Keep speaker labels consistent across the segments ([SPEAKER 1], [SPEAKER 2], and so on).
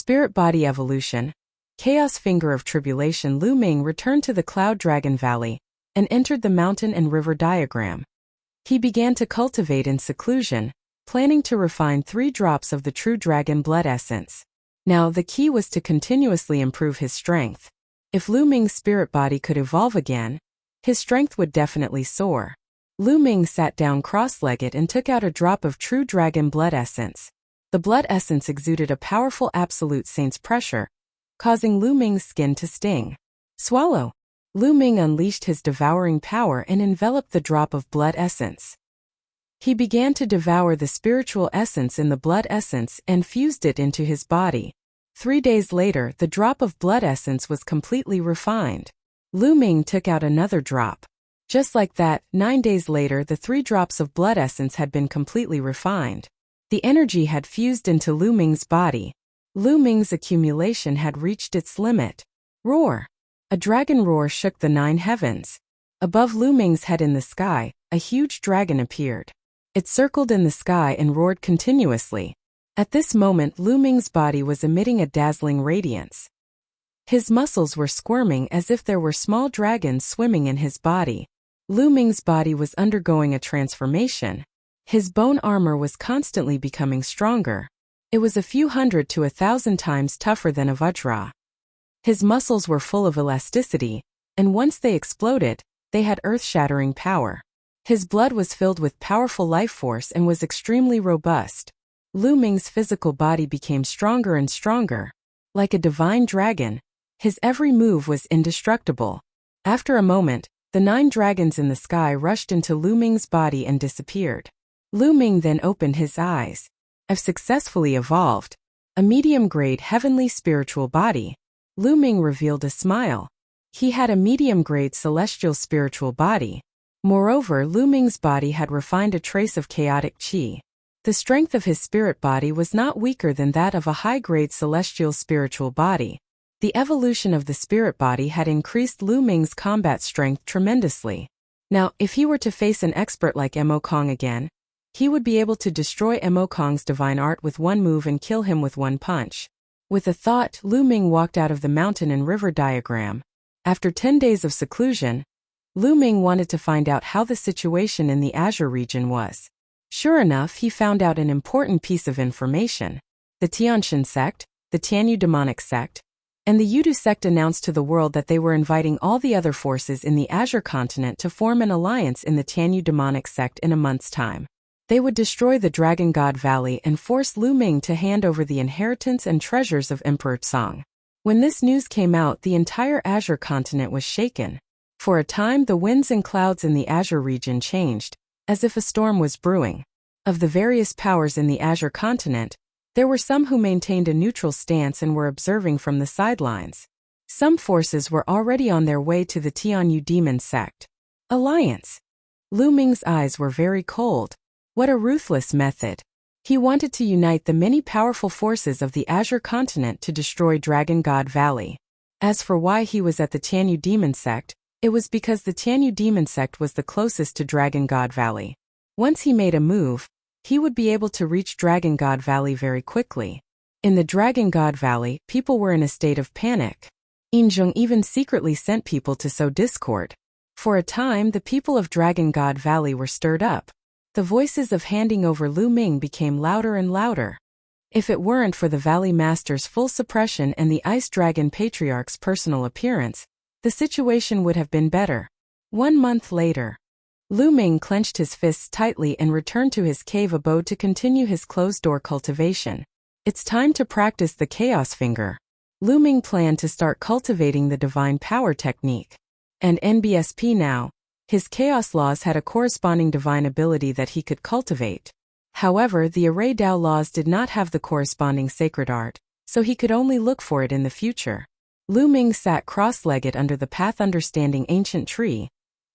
[SPEAKER 1] Spirit Body Evolution. Chaos Finger of Tribulation. Lu Ming returned to the Cloud Dragon Valley and entered the mountain and river diagram. He began to cultivate in seclusion, planning to refine 3 drops of the true dragon blood essence. Now, the key was to continuously improve his strength. If Lu Ming's spirit body could evolve again, his strength would definitely soar. Lu Ming sat down cross-legged and took out a drop of true dragon blood essence. The blood essence exuded a powerful absolute saint's pressure, causing Lu Ming's skin to sting. Swallow. Lu Ming unleashed his devouring power and enveloped the drop of blood essence. He began to devour the spiritual essence in the blood essence and fused it into his body. 3 days later, the drop of blood essence was completely refined. Lu Ming took out another drop. Just like that, 9 days later, the 3 drops of blood essence had been completely refined. The energy had fused into Lu Ming's body. Lu Ming's accumulation had reached its limit. Roar! A dragon roar shook the 9 heavens. Above Lu Ming's head in the sky, a huge dragon appeared. It circled in the sky and roared continuously. At this moment, Lu Ming's body was emitting a dazzling radiance. His muscles were squirming as if there were small dragons swimming in his body. Lu Ming's body was undergoing a transformation. His bone armor was constantly becoming stronger. It was a few hundred to 1,000 times tougher than a Vajra. His muscles were full of elasticity, and once they exploded, they had earth-shattering power. His blood was filled with powerful life force and was extremely robust. Lu Ming's physical body became stronger and stronger. Like a divine dragon, his every move was indestructible. After a moment, the 9 dragons in the sky rushed into Lu Ming's body and disappeared. Lu Ming then opened his eyes. I've successfully evolved. A medium-grade heavenly spiritual body. Lu Ming revealed a smile. He had a medium-grade celestial spiritual body. Moreover, Lu Ming's body had refined a trace of chaotic qi. The strength of his spirit body was not weaker than that of a high-grade celestial spiritual body. The evolution of the spirit body had increased Lu Ming's combat strength tremendously. Now, if he were to face an expert like Mo Kong again, he would be able to destroy Mo Kong's divine art with one move and kill him with one punch. With a thought, Lu Ming walked out of the mountain and river diagram. After 10 days of seclusion, Lu Ming wanted to find out how the situation in the Azure region was. Sure enough, he found out an important piece of information. The Tianxin sect, the Tianyu demonic sect, and the Yudu sect announced to the world that they were inviting all the other forces in the Azure continent to form an alliance in the Tianyu demonic sect in a month's time. They would destroy the Dragon God Valley and force Lu Ming to hand over the inheritance and treasures of Emperor Tsang. When this news came out, the entire Azure continent was shaken. For a time, the winds and clouds in the Azure region changed, as if a storm was brewing. Of the various powers in the Azure continent, there were some who maintained a neutral stance and were observing from the sidelines. Some forces were already on their way to the Tianyu demon sect. Alliance. Lu Ming's eyes were very cold. What a ruthless method. He wanted to unite the many powerful forces of the Azure continent to destroy Dragon God Valley. As for why he was at the Tianyu demon sect, it was because the Tianyu demon sect was the closest to Dragon God Valley. Once he made a move, he would be able to reach Dragon God Valley very quickly. In the Dragon God Valley, people were in a state of panic. Injung even secretly sent people to sow discord. For a time, the people of Dragon God Valley were stirred up. The voices of handing over Lu Ming became louder and louder. If it weren't for the Valley Master's full suppression and the Ice Dragon Patriarch's personal appearance, the situation would have been better. 1 month later, Lu Ming clenched his fists tightly and returned to his cave abode to continue his closed-door cultivation. It's time to practice the Chaos Finger. Lu Ming planned to start cultivating the Divine Power technique. And NBSP now. His chaos laws had a corresponding divine ability that he could cultivate. However, the Array Dao laws did not have the corresponding sacred art, so he could only look for it in the future. Lu Ming sat cross-legged under the path understanding ancient tree,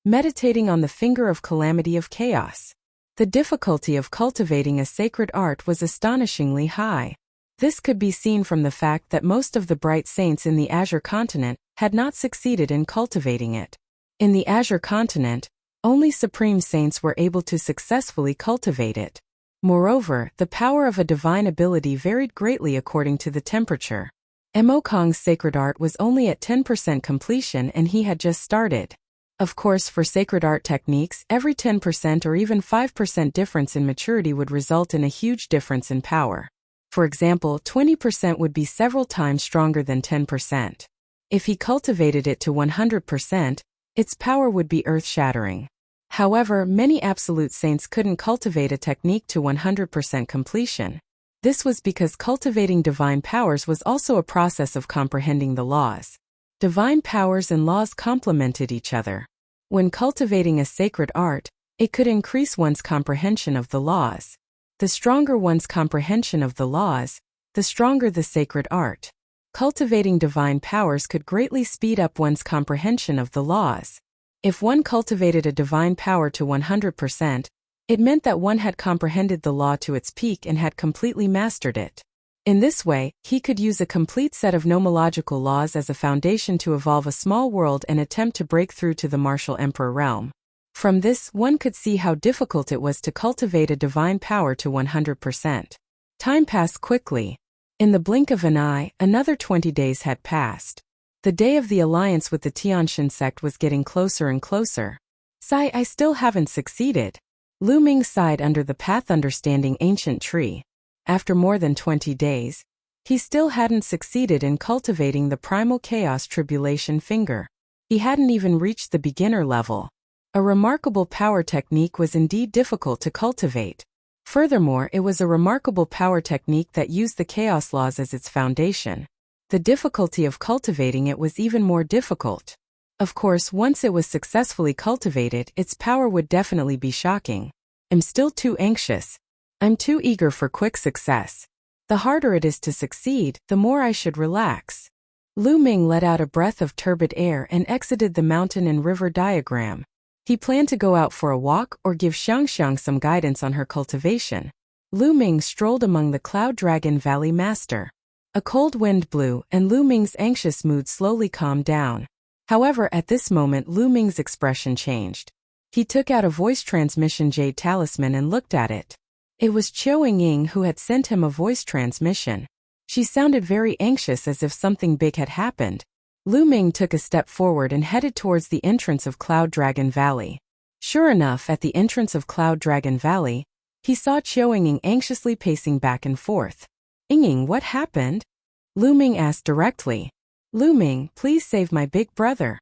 [SPEAKER 1] meditating on the finger of calamity of chaos. The difficulty of cultivating a sacred art was astonishingly high. This could be seen from the fact that most of the bright saints in the Azure continent had not succeeded in cultivating it. In the Azure continent, only supreme saints were able to successfully cultivate it. Moreover, the power of a divine ability varied greatly according to the temperature. Mo Kong's sacred art was only at 10% completion and he had just started. Of course, for sacred art techniques, every 10% or even 5% difference in maturity would result in a huge difference in power. For example, 20% would be several times stronger than 10%. If he cultivated it to 100%, its power would be earth-shattering. However, many absolute saints couldn't cultivate a technique to 100% completion. This was because cultivating divine powers was also a process of comprehending the laws. Divine powers and laws complemented each other. When cultivating a sacred art, it could increase one's comprehension of the laws. The stronger one's comprehension of the laws, the stronger the sacred art. Cultivating divine powers could greatly speed up one's comprehension of the laws. If one cultivated a divine power to 100%, it meant that one had comprehended the law to its peak and had completely mastered it. In this way, he could use a complete set of nomological laws as a foundation to evolve a small world and attempt to break through to the martial emperor realm. From this, one could see how difficult it was to cultivate a divine power to 100%. Time passed quickly. In the blink of an eye, another 20 days had passed. The day of the alliance with the Tianxin sect was getting closer and closer. "Sigh, I still haven't succeeded." Lu Ming sighed under the path understanding ancient tree. After more than 20 days, he still hadn't succeeded in cultivating the primal chaos tribulation finger. He hadn't even reached the beginner level. A remarkable power technique was indeed difficult to cultivate. Furthermore, it was a remarkable power technique that used the chaos laws as its foundation. The difficulty of cultivating it was even more difficult. Of course, once it was successfully cultivated, its power would definitely be shocking. "I'm still too anxious. I'm too eager for quick success. The harder it is to succeed, the more I should relax." Lu Ming let out a breath of turbid air and exited the mountain and river diagram. He planned to go out for a walk or give Xiangxiang some guidance on her cultivation. Lu Ming strolled among the Cloud Dragon Valley Master. A cold wind blew, and Lu Ming's anxious mood slowly calmed down. However, at this moment Lu Ming's expression changed. He took out a voice transmission jade talisman and looked at it. It was Qiu Ying who had sent him a voice transmission. She sounded very anxious as if something big had happened. Lu Ming took a step forward and headed towards the entrance of Cloud Dragon Valley. Sure enough, at the entrance of Cloud Dragon Valley, he saw Qiu Ying anxiously pacing back and forth. "Ying, what happened?" Lu Ming asked directly. "Lu Ming, please save my big brother."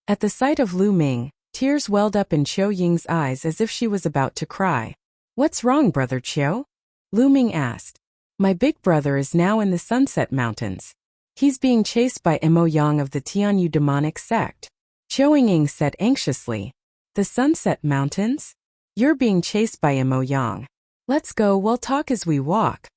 [SPEAKER 1] At the sight of Lu Ming, tears welled up in Qiu Ying's eyes as if she was about to cry. "What's wrong, Brother Qiu?" Lu Ming asked. "My big brother is now in the Sunset Mountains. He's being chased by Mo Yang of the Tianyu demonic sect." Qiu Ying said anxiously. "The Sunset Mountains? You're being chased by Mo Yang. Let's go, we'll talk as we walk."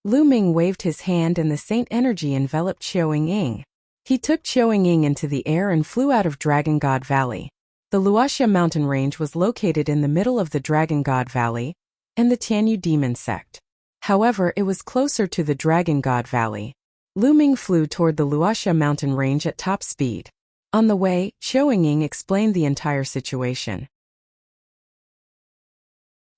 [SPEAKER 1] Lu Ming waved his hand and the saint energy enveloped Qiu Ying. He took Qiu Ying into the air and flew out of Dragon God Valley. The Luoxia mountain range was located in the middle of the Dragon God Valley and the Tianyu demon sect. However, it was closer to the Dragon God Valley. Lu Ming flew toward the Luoxia mountain range at top speed. On the way, Qiu Ying explained the entire situation.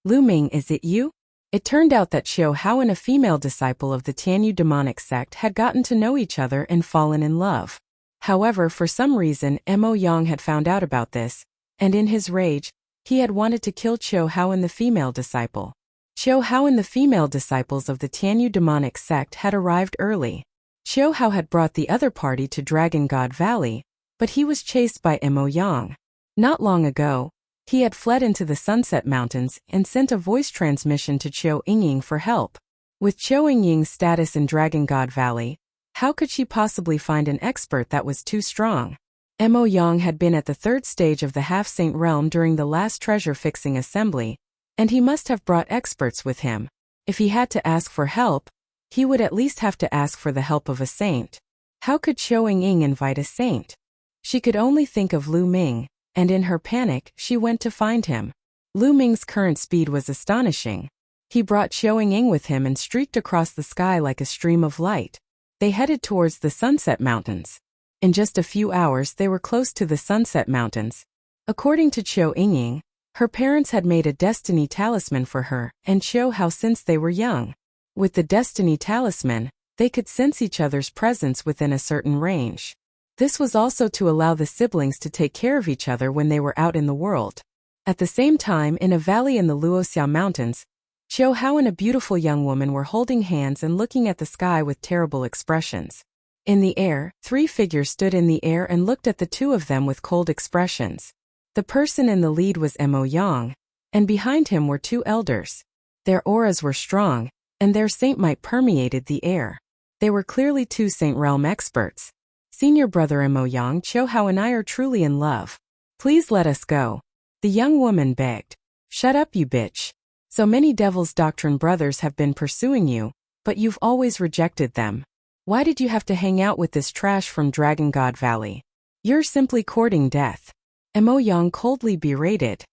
[SPEAKER 1] "Lu Ming, is it you?" It turned out that Qiu Hao and a female disciple of the Tianyu demonic sect had gotten to know each other and fallen in love. However, for some reason, Mo Yang had found out about this, and in his rage, he had wanted to kill Qiu Hao and the female disciple. Qiu Hao and the female disciples of the Tianyu demonic sect had arrived early. Qiu Hao had brought the other party to Dragon God Valley, but he was chased by Mo Yang. Not long ago, he had fled into the Sunset Mountains and sent a voice transmission to Qiu Ying for help. With Qiu Ying's status in Dragon God Valley, how could she possibly find an expert that was too strong? Mo Yang had been at the third stage of the half-saint realm during the last treasure-fixing assembly, and he must have brought experts with him. If he had to ask for help, he would at least have to ask for the help of a saint. How could Qiu Ying invite a saint? She could only think of Lu Ming, and in her panic, she went to find him. Lu Ming's current speed was astonishing. He brought Qiu Ying with him and streaked across the sky like a stream of light. They headed towards the Sunset Mountains. In just a few hours they were close to the Sunset Mountains. According to Qiu Ying, Her parents had made a destiny talisman for her and Qiu Hao since they were young. With the destiny talisman, they could sense each other's presence within a certain range. This was also to allow the siblings to take care of each other when they were out in the world. At the same time, in a valley in the Luoxiao Mountains, Qiu Hao and a beautiful young woman were holding hands and looking at the sky with terrible expressions. In the air, 3 figures stood in the air and looked at the two of them with cold expressions. The person in the lead was Mo Yang, and behind him were 2 elders. Their auras were strong, and their saint might permeated the air. They were clearly 2 Saint Realm experts. Senior brother Mo Yang, Qiu Hao and I are truly in love. Please let us go. The young woman begged. Shut up, you bitch. So many Devil's Doctrine brothers have been pursuing you, but you've always rejected them. Why did you have to hang out with this trash from Dragon God Valley? You're simply courting death. Mo Yang coldly berated.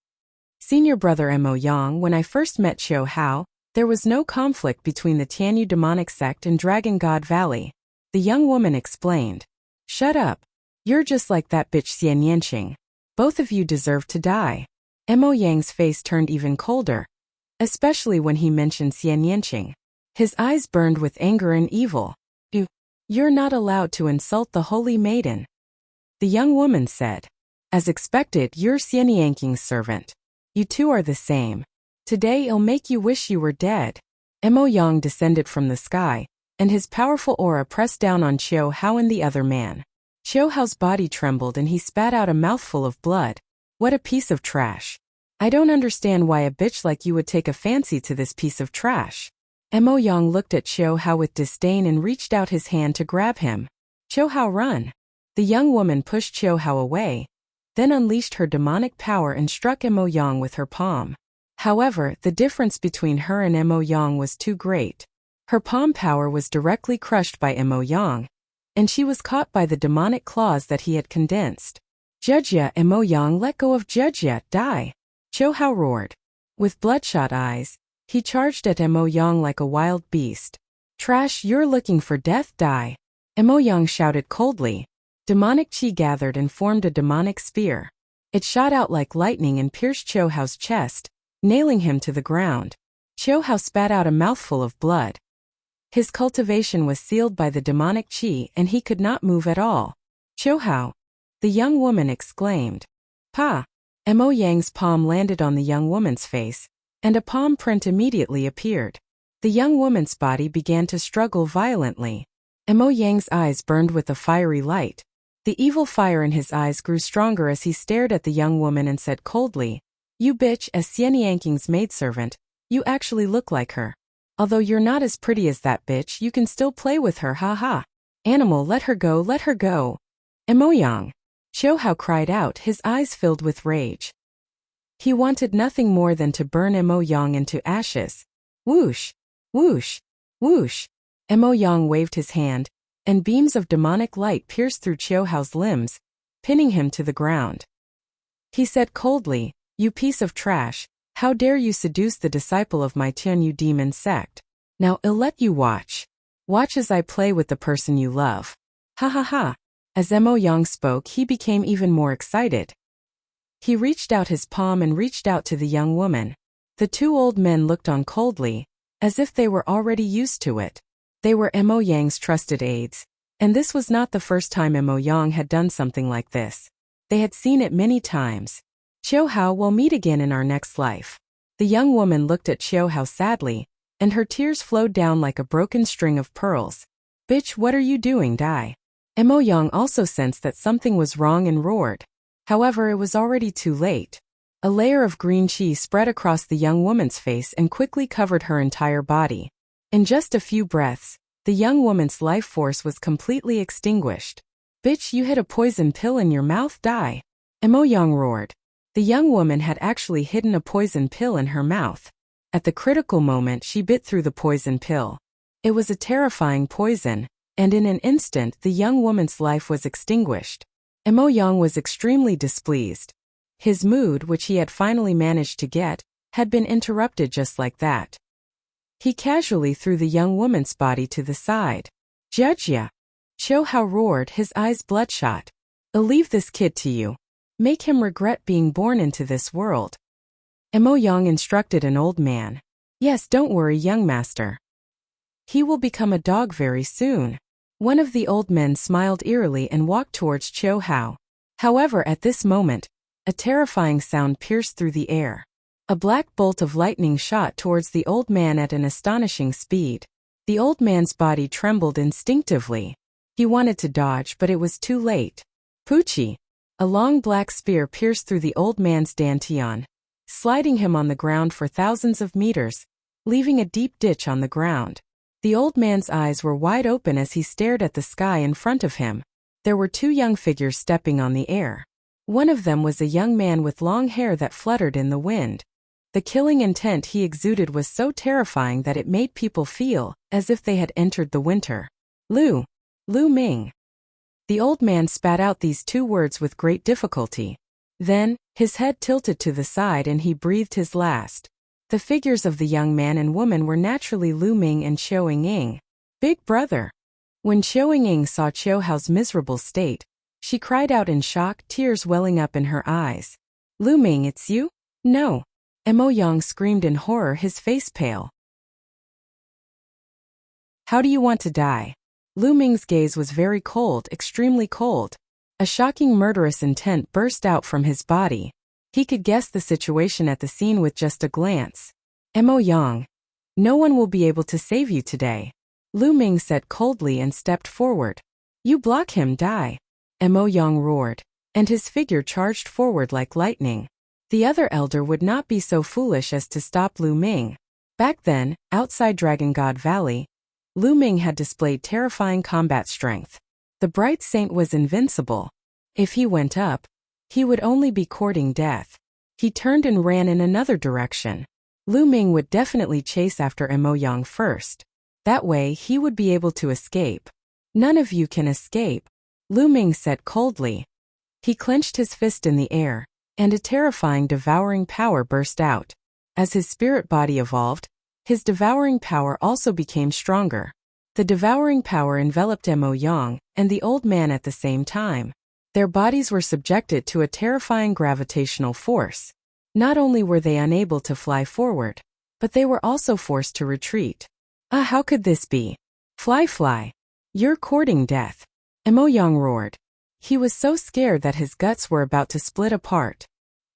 [SPEAKER 1] Senior brother Mo Yang, when I first met Qiu Hao, there was no conflict between the Tianyu demonic sect and Dragon God Valley. The young woman explained. Shut up. You're just like that bitch Xian Yanqing. Both of you deserve to die. Mo Yang's face turned even colder, especially when he mentioned Xian Yanqing. His eyes burned with anger and evil. You're not allowed to insult the holy maiden. The young woman said. As expected, you're Xian Yanqing's servant. You two are the same. Today I'll make you wish you were dead. Mo Yang descended from the sky, and his powerful aura pressed down on Qiu Hao and the other man. Qiu Hao's body trembled and he spat out a mouthful of blood. What a piece of trash. I don't understand why a bitch like you would take a fancy to this piece of trash. Mo Yang looked at Qiu Hao with disdain and reached out his hand to grab him. Qiu Hao, run. The young woman pushed Qiu Hao away, then unleashed her demonic power and struck Mo Yang with her palm. However, the difference between her and Mo Yang was too great. Her palm power was directly crushed by Mo Yang, and she was caught by the demonic claws that he had condensed. Judgya, Mo Yang, let go of Judgya, die. Qiu Hao roared. With bloodshot eyes, he charged at Mo Yang like a wild beast. Trash, you're looking for death, die. Mo Yang shouted coldly. Demonic chi gathered and formed a demonic spear. It shot out like lightning and pierced Qiu Hao's chest, nailing him to the ground. Qiu Hao spat out a mouthful of blood. His cultivation was sealed by the demonic chi and he could not move at all. Qiu Hao, the young woman exclaimed. Pa! Mo Yang's palm landed on the young woman's face, and a palm print immediately appeared. The young woman's body began to struggle violently. Mo Yang's eyes burned with a fiery light. The evil fire in his eyes grew stronger as he stared at the young woman and said coldly, You bitch, as Xian Yanqing's maidservant, you actually look like her. Although you're not as pretty as that bitch, you can still play with her, ha ha. Animal, let her go, let her go. Mo Yang. Qiu Hao cried out, his eyes filled with rage. He wanted nothing more than to burn Mo Yang into ashes. Whoosh, whoosh, whoosh. Mo Yang waved his hand, and beams of demonic light pierced through Qiu Hao's limbs, pinning him to the ground. He said coldly, You piece of trash, how dare you seduce the disciple of my Tianyu demon sect? Now I'll let you watch. Watch as I play with the person you love. Ha ha ha. As Mo Yang spoke, he became even more excited. He reached out his palm and reached out to the young woman. The 2 old men looked on coldly, as if they were already used to it. They were Mo Yang's trusted aides, and this was not the first time Mo Yang had done something like this. They had seen it many times. Qiu Hao, we'll meet again in our next life. The young woman looked at Qiu Hao sadly, and her tears flowed down like a broken string of pearls. Bitch, what are you doing, die? Mo Yang also sensed that something was wrong and roared. However, it was already too late. A layer of green chi spread across the young woman's face and quickly covered her entire body. In just a few breaths, the young woman's life force was completely extinguished. Bitch, you hid a poison pill in your mouth, die. Mo Yang roared. The young woman had actually hidden a poison pill in her mouth. At the critical moment, she bit through the poison pill. It was a terrifying poison, and in an instant the young woman's life was extinguished. Mo Yang was extremely displeased. His mood, which he had finally managed to get, had been interrupted just like that. He casually threw the young woman's body to the side. Judgya! Qiu Hao roared, his eyes bloodshot. I'll leave this kid to you. Make him regret being born into this world. Mo Yang instructed an old man. Yes, don't worry, young master. He will become a dog very soon. One of the old men smiled eerily and walked towards Chiu Hao. However, at this moment, a terrifying sound pierced through the air. A black bolt of lightning shot towards the old man at an astonishing speed. The old man's body trembled instinctively. He wanted to dodge, but it was too late. Poochie! A long black spear pierced through the old man's dantian, sliding him on the ground for thousands of meters, leaving a deep ditch on the ground. The old man's eyes were wide open as he stared at the sky in front of him. There were two young figures stepping on the air. One of them was a young man with long hair that fluttered in the wind. The killing intent he exuded was so terrifying that it made people feel as if they had entered the winter. Lu Ming. The old man spat out these two words with great difficulty. Then, his head tilted to the side and he breathed his last. The figures of the young man and woman were naturally Lu Ming and Qiu Ying. Big brother. When Qiu Ying saw Chiu Hao's miserable state, she cried out in shock, tears welling up in her eyes. Lu Ming, it's you? No. Mo Yang screamed in horror, his face pale. How do you want to die? Lu Ming's gaze was very cold, extremely cold. A shocking murderous intent burst out from his body. He could guess the situation at the scene with just a glance. Mo Yang. No one will be able to save you today. Lu Ming said coldly and stepped forward. You block him, die. Mo Yang roared, and his figure charged forward like lightning. The other elder would not be so foolish as to stop Lu Ming. Back then, outside Dragon God Valley, Lu Ming had displayed terrifying combat strength. The bright saint was invincible. If he went up, he would only be courting death. He turned and ran in another direction. Lu Ming would definitely chase after Mo Yang first. That way he would be able to escape. None of you can escape, Lu Ming said coldly. He clenched his fist in the air, and a terrifying devouring power burst out. As his spirit body evolved, his devouring power also became stronger. The devouring power enveloped Mo Yang and the old man at the same time. Their bodies were subjected to a terrifying gravitational force. Not only were they unable to fly forward, but they were also forced to retreat. How could this be? Fly. You're courting death. Mo Yang roared. He was so scared that his guts were about to split apart.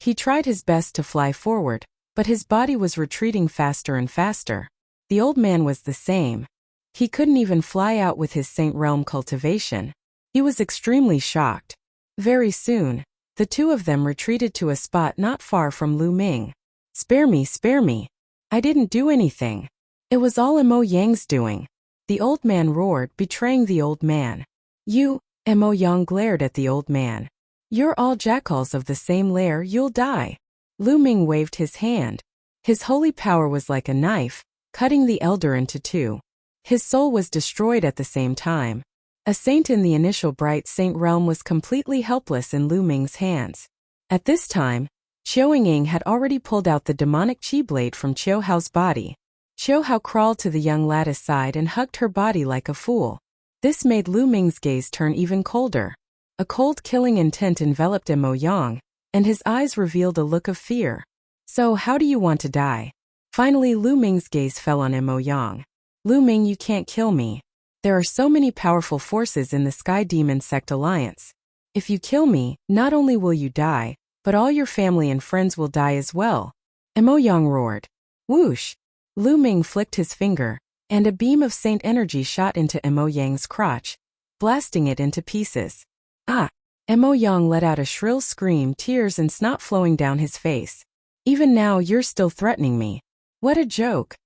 [SPEAKER 1] He tried his best to fly forward, but his body was retreating faster and faster. The old man was the same. He couldn't even fly out with his Saint Realm cultivation. He was extremely shocked. Very soon, the two of them retreated to a spot not far from Lu Ming. Spare me. I didn't do anything. It was all Mo Yang's doing. The old man roared, betraying the old man. You, Mo Yang glared at the old man. You're all jackals of the same lair, you'll die. Lu Ming waved his hand. His holy power was like a knife, cutting the elder into two. His soul was destroyed at the same time. A saint in the initial bright saint realm was completely helpless in Lu Ming's hands. At this time, Qiu Ying had already pulled out the demonic chi blade from Chiu Hao's body. Chiu Hao crawled to the young lad's side and hugged her body like a fool. This made Lu Ming's gaze turn even colder. A cold killing intent enveloped Mo Yang, and his eyes revealed a look of fear. So how do you want to die? Finally Lu Ming's gaze fell on Mo Yang. Lu Ming, you can't kill me. There are so many powerful forces in the Sky Demon Sect Alliance. If you kill me, not only will you die, but all your family and friends will die as well. Mo Yang roared. Whoosh! Lu Ming flicked his finger, and a beam of saint energy shot into Mo Yang's crotch, blasting it into pieces. Mo Yang let out a shrill scream, tears and snot flowing down his face. Even now you're still threatening me. What a joke.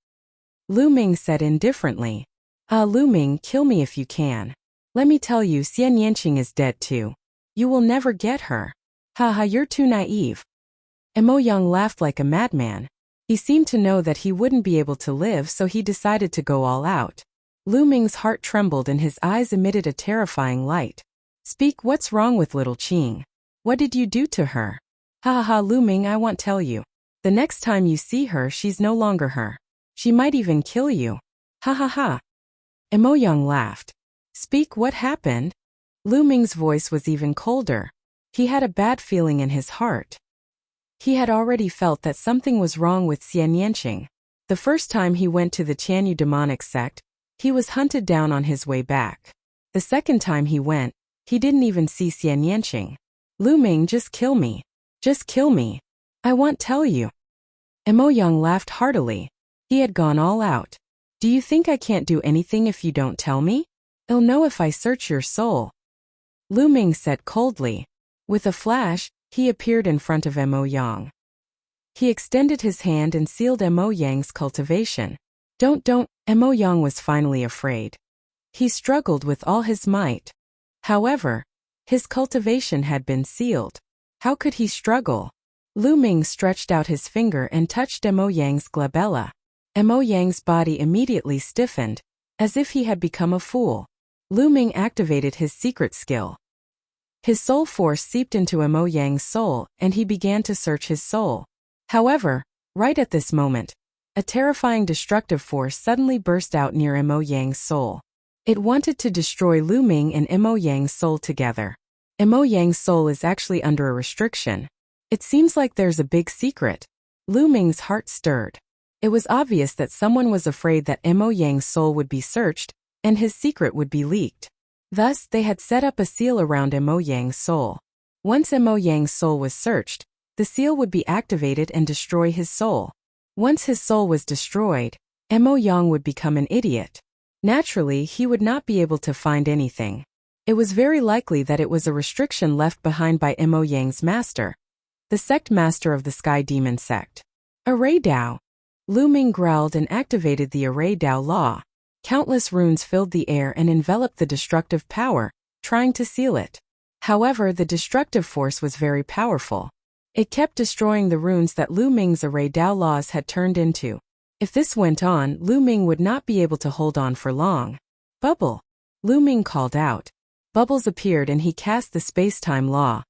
[SPEAKER 1] Lu Ming said indifferently. Lu Ming, kill me if you can. Let me tell you, Xian Yanqing is dead too. You will never get her. You're too naive. Mo Yang laughed like a madman. He seemed to know that he wouldn't be able to live, so he decided to go all out. Lu Ming's heart trembled and his eyes emitted a terrifying light. Speak, what's wrong with little Qing? What did you do to her? Lu Ming, I won't tell you. The next time you see her, she's no longer her. She might even kill you. Mo Yang laughed. Speak, what happened? Lu Ming's voice was even colder. He had a bad feeling in his heart. He had already felt that something was wrong with Xian Yanqing. The first time he went to the Tianyu demonic sect, he was hunted down on his way back. The second time he went, he didn't even see Xian Yanqing. Lu Ming, just kill me. Just kill me. I won't tell you. Mo Yang laughed heartily. He had gone all out. Do you think I can't do anything if you don't tell me? I'll know if I search your soul. Lu Ming said coldly. With a flash, he appeared in front of Mo Yang. He extended his hand and sealed Mo Yang's cultivation. Don't. Mo Yang was finally afraid. He struggled with all his might. However, his cultivation had been sealed. How could he struggle? Lu Ming stretched out his finger and touched Mo Yang's glabella. Mo Yang's body immediately stiffened, as if he had become a fool. Lu Ming activated his secret skill. His soul force seeped into Mo Yang's soul, and he began to search his soul. However, right at this moment, a terrifying destructive force suddenly burst out near Mo Yang's soul. It wanted to destroy Lu Ming and Mo Yang's soul together. Mo Yang's soul is actually under a restriction. It seems like there's a big secret. Lu Ming's heart stirred. It was obvious that someone was afraid that Mo Yang's soul would be searched, and his secret would be leaked. Thus, they had set up a seal around Mo Yang's soul. Once Mo Yang's soul was searched, the seal would be activated and destroy his soul. Once his soul was destroyed, Mo Yang would become an idiot. Naturally, he would not be able to find anything. It was very likely that it was a restriction left behind by Mo Yang's master, the sect master of the Sky Demon sect. Array Dao. Lu Ming growled and activated the Array Dao law. Countless runes filled the air and enveloped the destructive power, trying to seal it. However, the destructive force was very powerful. It kept destroying the runes that Lu Ming's Array Dao laws had turned into. If this went on, Lu Ming would not be able to hold on for long. Bubble. Lu Ming called out. Bubbles appeared and he cast the space-time law,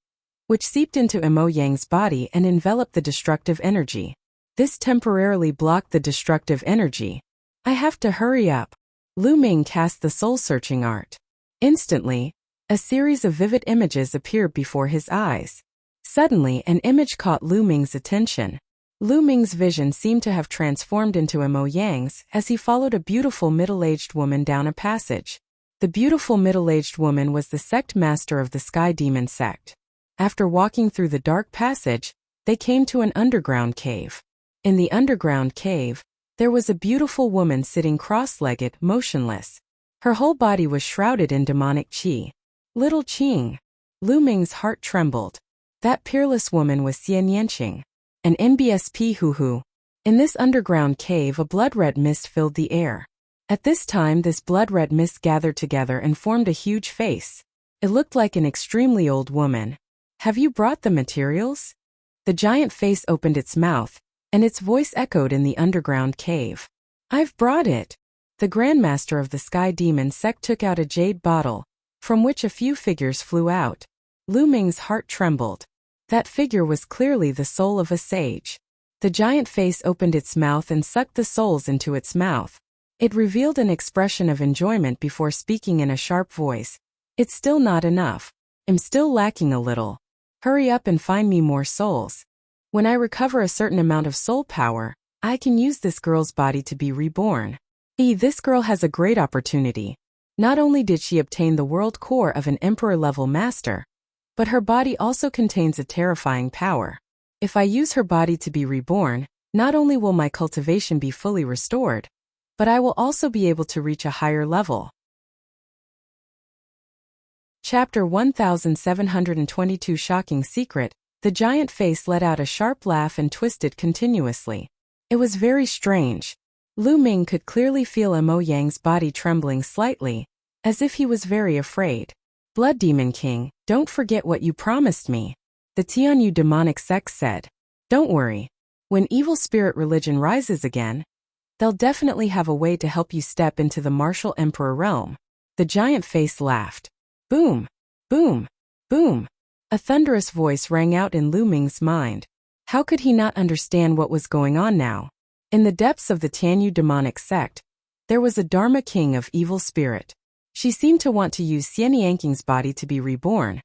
[SPEAKER 1] which seeped into Mo Yang's body and enveloped the destructive energy. This temporarily blocked the destructive energy. I have to hurry up. Lu Ming cast the soul-searching art. Instantly, a series of vivid images appeared before his eyes. Suddenly, an image caught Lu Ming's attention. Lu Ming's vision seemed to have transformed into Mo Yang's as he followed a beautiful middle-aged woman down a passage. The beautiful middle-aged woman was the sect master of the Sky Demon sect. After walking through the dark passage, they came to an underground cave. In the underground cave, there was a beautiful woman sitting cross-legged, motionless. Her whole body was shrouded in demonic qi. Little Qing. Lu Ming's heart trembled. That peerless woman was Xian Yanqing, an NBSP Hu. In this underground cave, a blood-red mist filled the air. At this time, this blood-red mist gathered together and formed a huge face. It looked like an extremely old woman. Have you brought the materials? The giant face opened its mouth, and its voice echoed in the underground cave. I've brought it. The Grandmaster of the Sky Demon sect took out a jade bottle, from which a few figures flew out. Lu Ming's heart trembled. That figure was clearly the soul of a sage. The giant face opened its mouth and sucked the souls into its mouth. It revealed an expression of enjoyment before speaking in a sharp voice. It's still not enough. I'm still lacking a little. Hurry up and find me more souls. When I recover a certain amount of soul power, I can use this girl's body to be reborn. This girl has a great opportunity. Not only did she obtain the world core of an emperor-level master, but her body also contains a terrifying power. If I use her body to be reborn, not only will my cultivation be fully restored, but I will also be able to reach a higher level. Chapter 1722 Shocking Secret. The giant face let out a sharp laugh and twisted continuously. It was very strange. Lu Ming could clearly feel Mo Yang's body trembling slightly, as if he was very afraid. Blood Demon King, don't forget what you promised me. The Tianyu demonic sect said. Don't worry. When evil spirit religion rises again, they'll definitely have a way to help you step into the martial emperor realm. The giant face laughed. Boom! Boom! Boom! A thunderous voice rang out in Lu Ming's mind. How could he not understand what was going on now? In the depths of the Tianyu demonic sect, there was a Dharma king of evil spirit. She seemed to want to use Xian Yanqing's body to be reborn,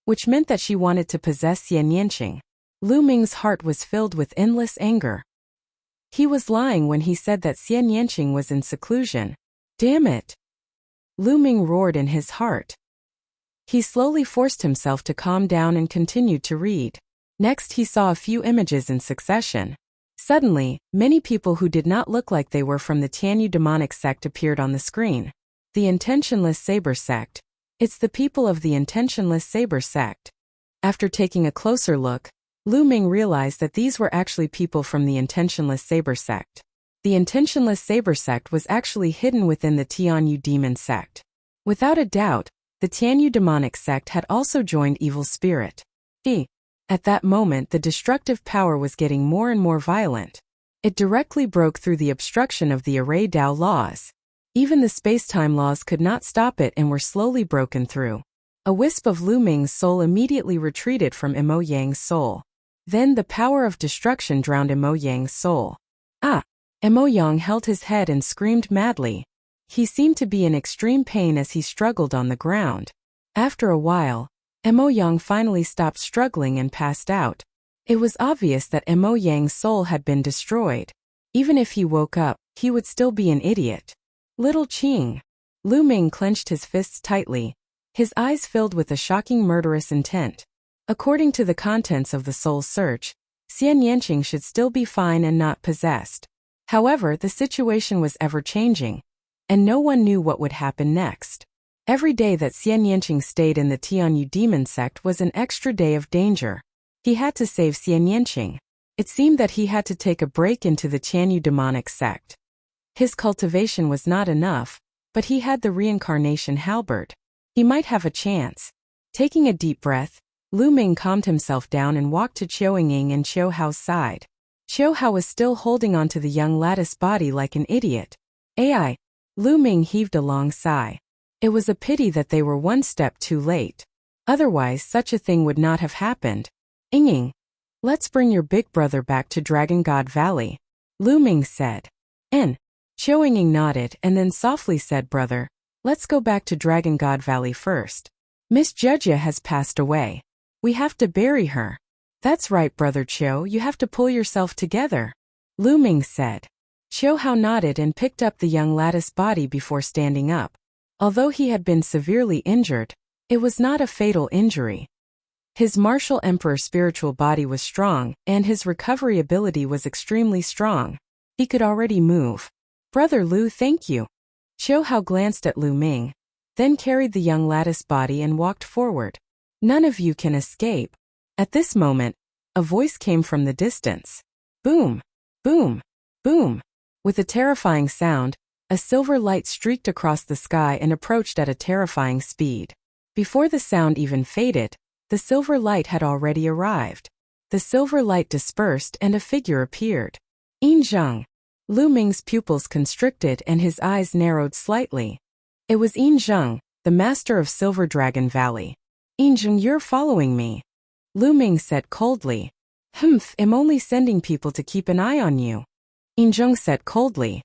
[SPEAKER 1] which meant that she wanted to possess Xian Yanqing. Lu Ming's heart was filled with endless anger. He was lying when he said that Xian Yanqing was in seclusion. Damn it! Lu Ming roared in his heart. He slowly forced himself to calm down and continued to read. Next he saw a few images in succession. Suddenly, many people who did not look like they were from the Tianyu demonic sect appeared on the screen. The intentionless saber sect. It's the people of the intentionless saber sect. After taking a closer look, Lu Ming realized that these were actually people from the intentionless saber sect. The intentionless saber sect was actually hidden within the Tianyu demon sect. Without a doubt, the Tianyu demonic sect had also joined evil spirit. At that moment the destructive power was getting more and more violent. It directly broke through the obstruction of the array Dao laws. Even the space-time laws could not stop it and were slowly broken through. A wisp of Lu Ming's soul immediately retreated from Imo Yang's soul. Then the power of destruction drowned Imo Yang's soul. Imo Yang held his head and screamed madly. He seemed to be in extreme pain as he struggled on the ground. After a while, Imo Yang finally stopped struggling and passed out. It was obvious that Imo Yang's soul had been destroyed. Even if he woke up, he would still be an idiot. Little Qing. Lu Ming clenched his fists tightly, his eyes filled with a shocking murderous intent. According to the contents of the soul search, Xian Yanqing should still be fine and not possessed. However, the situation was ever-changing, and no one knew what would happen next. Every day that Xian Yanqing stayed in the Tianyu demon sect was an extra day of danger. He had to save Xian Yanqing. It seemed that he had to take a break into the Tianyu demonic sect. His cultivation was not enough, but he had the reincarnation halberd. He might have a chance. Taking a deep breath, Lu Ming calmed himself down and walked to Qiu Ying and Qiu Hao's side. Qiu Hao was still holding onto the young lattice body like an idiot. Ai. Lu Ming heaved a long sigh. It was a pity that they were one step too late. Otherwise such a thing would not have happened. Ying, let's bring your big brother back to Dragon God Valley, Lu Ming said. Qiu Ying nodded and then softly said, brother, let's go back to Dragon God Valley first. Miss Jejia has passed away. We have to bury her. That's right, brother Qiu, you have to pull yourself together, Lu Ming said. Qiu Hao nodded and picked up the young lattice body before standing up. Although he had been severely injured, it was not a fatal injury. His martial emperor spiritual body was strong, and his recovery ability was extremely strong. He could already move. Brother Lu, thank you. Qiu Hao glanced at Lu Ming, then carried the young lattice body and walked forward. None of you can escape. At this moment, a voice came from the distance. Boom! Boom! Boom! With a terrifying sound, a silver light streaked across the sky and approached at a terrifying speed. Before the sound even faded, the silver light had already arrived. The silver light dispersed and a figure appeared. Yin Zheng. Lu Ming's pupils constricted and his eyes narrowed slightly. It was Yin Zheng, the master of Silver Dragon Valley. Yin Zheng, you're following me, Lu Ming said coldly. I'm only sending people to keep an eye on you, Yin Zheng said coldly.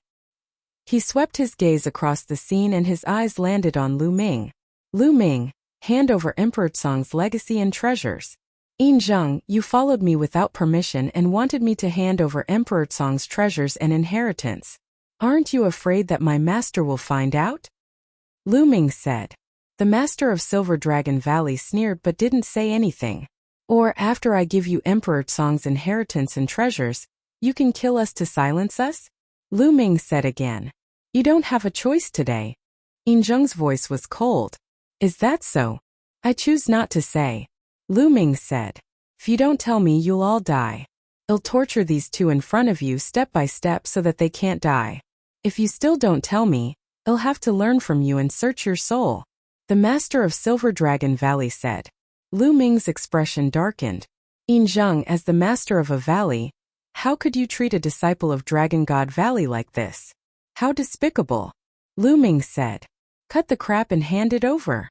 [SPEAKER 1] He swept his gaze across the scene and his eyes landed on Lu Ming. Lu Ming, hand over Emperor Tsong's legacy and treasures. Yin Zheng, you followed me without permission and wanted me to hand over Emperor Tsong's treasures and inheritance. Aren't you afraid that my master will find out? Lu Ming said. The master of Silver Dragon Valley sneered but didn't say anything. Or after I give you Emperor Tsong's inheritance and treasures, you can kill us to silence us? Lu Ming said again. You don't have a choice today. Yin Zheng's voice was cold. Is that so? I choose not to say, Lu Ming said. If you don't tell me, you'll all die. I'll torture these two in front of you step by step so that they can't die. If you still don't tell me, I'll have to learn from you and search your soul, the master of Silver Dragon Valley said. Lu Ming's expression darkened. Yin Zheng, as the master of a valley, how could you treat a disciple of Dragon God Valley like this? How despicable, Lu Ming said. Cut the crap and hand it over,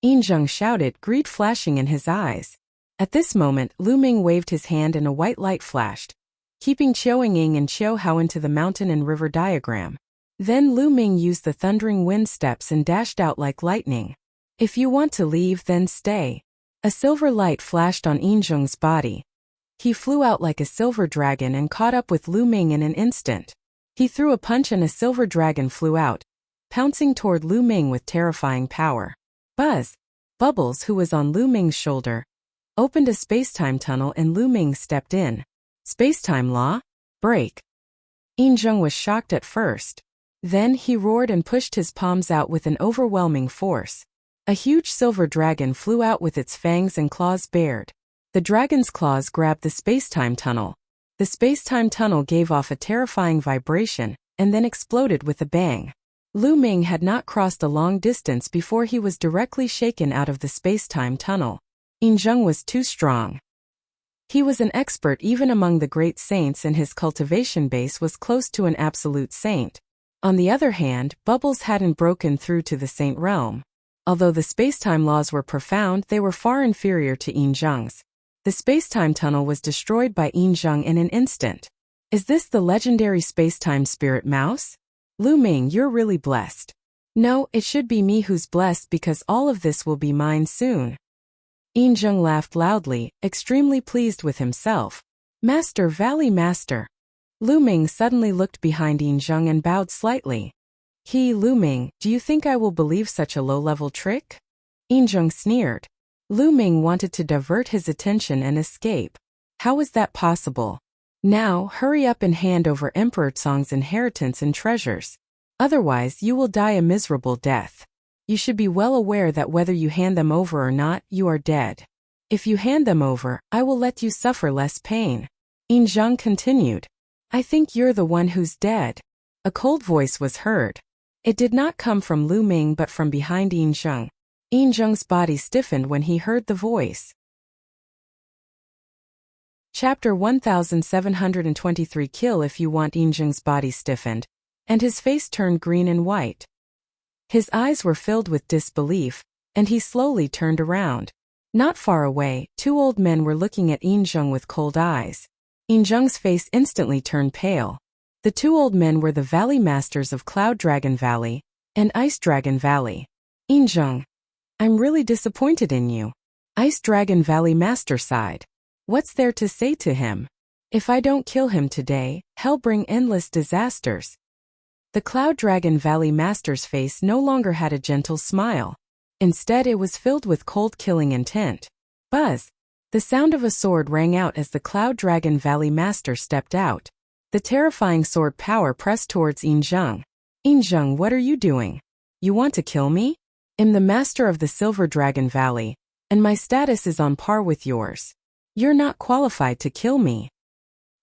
[SPEAKER 1] Yin Zheng shouted, greed flashing in his eyes. At this moment, Lu Ming waved his hand and a white light flashed, keeping Qiu Ying and Qiu Hao into the mountain and river diagram. Then Lu Ming used the thundering wind steps and dashed out like lightning. If you want to leave, then stay. A silver light flashed on Yin Zheng's body. He flew out like a silver dragon and caught up with Lu Ming in an instant. He threw a punch and a silver dragon flew out, pouncing toward Lu Ming with terrifying power. Buzz! Bubbles, who was on Lu Ming's shoulder, opened a space-time tunnel and Lu Ming stepped in. Space-time law? Break. Yin Zheng was shocked at first. Then he roared and pushed his palms out with an overwhelming force. A huge silver dragon flew out with its fangs and claws bared. The dragon's claws grabbed the space-time tunnel. The space-time tunnel gave off a terrifying vibration and then exploded with a bang. Lu Ming had not crossed a long distance before he was directly shaken out of the space-time tunnel. Yin Zheng was too strong. He was an expert even among the great saints and his cultivation base was close to an absolute saint. On the other hand, Bubbles hadn't broken through to the saint realm. Although the space-time laws were profound, they were far inferior to Yin Zheng's. The space-time tunnel was destroyed by Yin Zheng in an instant. Is this the legendary space-time spirit mouse? Lu Ming, you're really blessed. No, it should be me who's blessed because all of this will be mine soon. Yin Zheng laughed loudly, extremely pleased with himself. Master, Valley Master. Lu Ming suddenly looked behind Yin Zheng and bowed slightly. Lu Ming, do you think I will believe such a low-level trick? Yin Zheng sneered. Lu Ming wanted to divert his attention and escape. How was that possible? Now, hurry up and hand over Emperor Tsong's inheritance and treasures. Otherwise, you will die a miserable death. You should be well aware that whether you hand them over or not, you are dead. If you hand them over, I will let you suffer less pain. Yin Zheng continued. I think you're the one who's dead. A cold voice was heard. It did not come from Lu Ming but from behind Yin Zheng. Yin Zheng's body stiffened when he heard the voice. Chapter 1723 Kill if you want. Yin Zheng's body stiffened, and his face turned green and white. His eyes were filled with disbelief, and he slowly turned around. Not far away, two old men were looking at Yin Zheng with cold eyes. Yin Zheng's face instantly turned pale. The two old men were the Valley Masters of Cloud Dragon Valley and Ice Dragon Valley. Yin Zheng, I'm really disappointed in you. Ice Dragon Valley Master sighed. What's there to say to him? If I don't kill him today, he'll bring endless disasters. The Cloud Dragon Valley Master's face no longer had a gentle smile. Instead, it was filled with cold killing intent. Buzz! The sound of a sword rang out as the Cloud Dragon Valley Master stepped out. The terrifying sword power pressed towards Yin Zheng. Yin Zheng, what are you doing? You want to kill me? I'm the master of the Silver Dragon Valley, and my status is on par with yours. You're not qualified to kill me.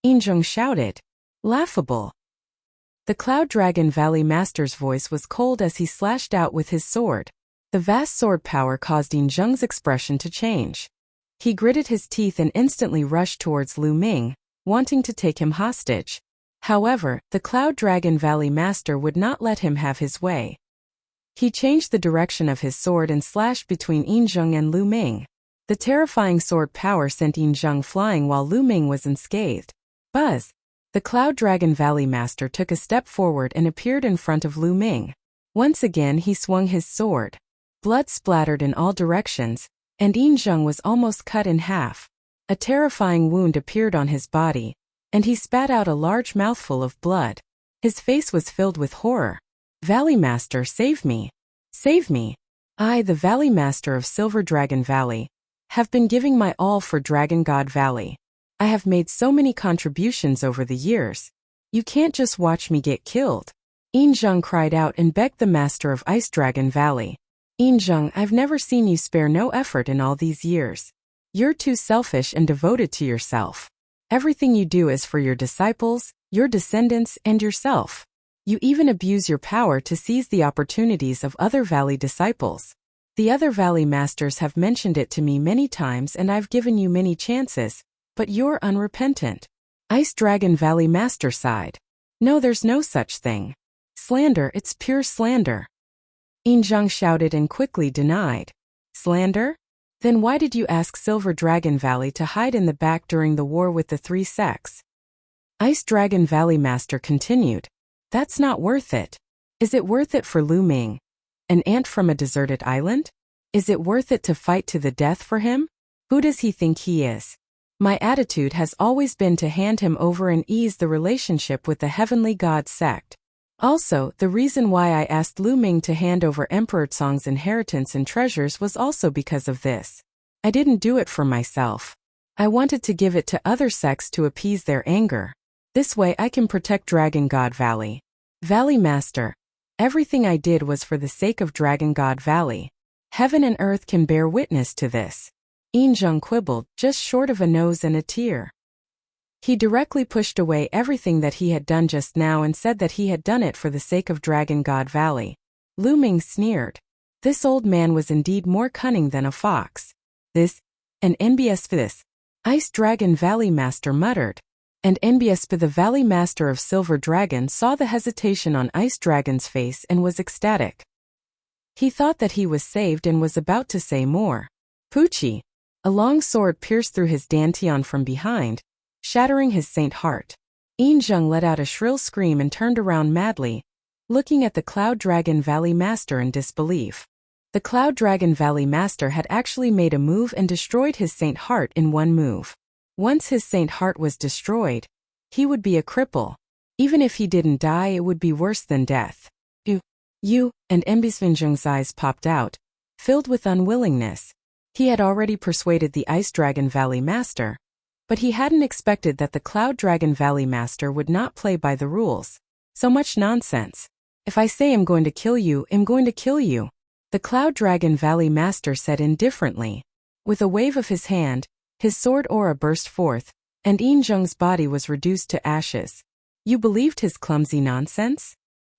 [SPEAKER 1] Yin Zheng shouted. Laughable. The Cloud Dragon Valley Master's voice was cold as he slashed out with his sword. The vast sword power caused Yin Zheng's expression to change. He gritted his teeth and instantly rushed towards Lu Ming, wanting to take him hostage. However, the Cloud Dragon Valley Master would not let him have his way. He changed the direction of his sword and slashed between Yin Zheng and Lu Ming. The terrifying sword power sent Yin Zheng flying while Lu Ming was unscathed. Buzz! The Cloud Dragon Valley Master took a step forward and appeared in front of Lu Ming. Once again he swung his sword. Blood splattered in all directions, and Yin Zheng was almost cut in half. A terrifying wound appeared on his body, and he spat out a large mouthful of blood. His face was filled with horror. Valley Master, save me! Save me! I, the Valley Master of Silver Dragon Valley, have been giving my all for Dragon God Valley. I have made so many contributions over the years. You can't just watch me get killed. Yin Zheng cried out and begged the Master of Ice Dragon Valley. Yin Zheng, I've never seen you spare no effort in all these years. You're too selfish and devoted to yourself. Everything you do is for your disciples, your descendants, and yourself. You even abuse your power to seize the opportunities of other Valley disciples. The other Valley Masters have mentioned it to me many times and I've given you many chances, but you're unrepentant. Ice Dragon Valley Master sighed. No, there's no such thing. Slander, it's pure slander. Yin Zheng shouted and quickly denied. Slander? Then why did you ask Silver Dragon Valley to hide in the back during the war with the three sects? Ice Dragon Valley Master continued. That's not worth it. Is it worth it for Lu Ming? An ant from a deserted island? Is it worth it to fight to the death for him? Who does he think he is? My attitude has always been to hand him over and ease the relationship with the Heavenly God sect. Also, the reason why I asked Lu Ming to hand over Emperor Tsong's inheritance and treasures was also because of this. I didn't do it for myself. I wanted to give it to other sects to appease their anger. This way I can protect Dragon God Valley. Valley Master, everything I did was for the sake of Dragon God Valley. Heaven and earth can bear witness to this. Zheng quibbled, just short of a nose and a tear. He directly pushed away everything that he had done just now and said that he had done it for the sake of Dragon God Valley. Lu Ming sneered. This old man was indeed more cunning than a fox. This, and envious for this, Ice Dragon Valley Master muttered. And envious for the Valley Master of Silver Dragon saw the hesitation on Ice Dragon's face and was ecstatic. He thought that he was saved and was about to say more. Poochie! A long sword pierced through his dantian from behind, shattering his saint heart. Zheng let out a shrill scream and turned around madly, looking at the Cloud Dragon Valley Master in disbelief. The Cloud Dragon Valley Master had actually made a move and destroyed his saint heart in one move. Once his saint heart was destroyed, he would be a cripple. Even if he didn't die, it would be worse than death. You, and Zheng's eyes popped out, filled with unwillingness. He had already persuaded the Ice Dragon Valley Master, but he hadn't expected that the Cloud Dragon Valley Master would not play by the rules. So much nonsense. If I say I'm going to kill you, I'm going to kill you, the Cloud Dragon Valley Master said indifferently. With a wave of his hand, his sword aura burst forth, and Zheng's body was reduced to ashes. You believed his clumsy nonsense?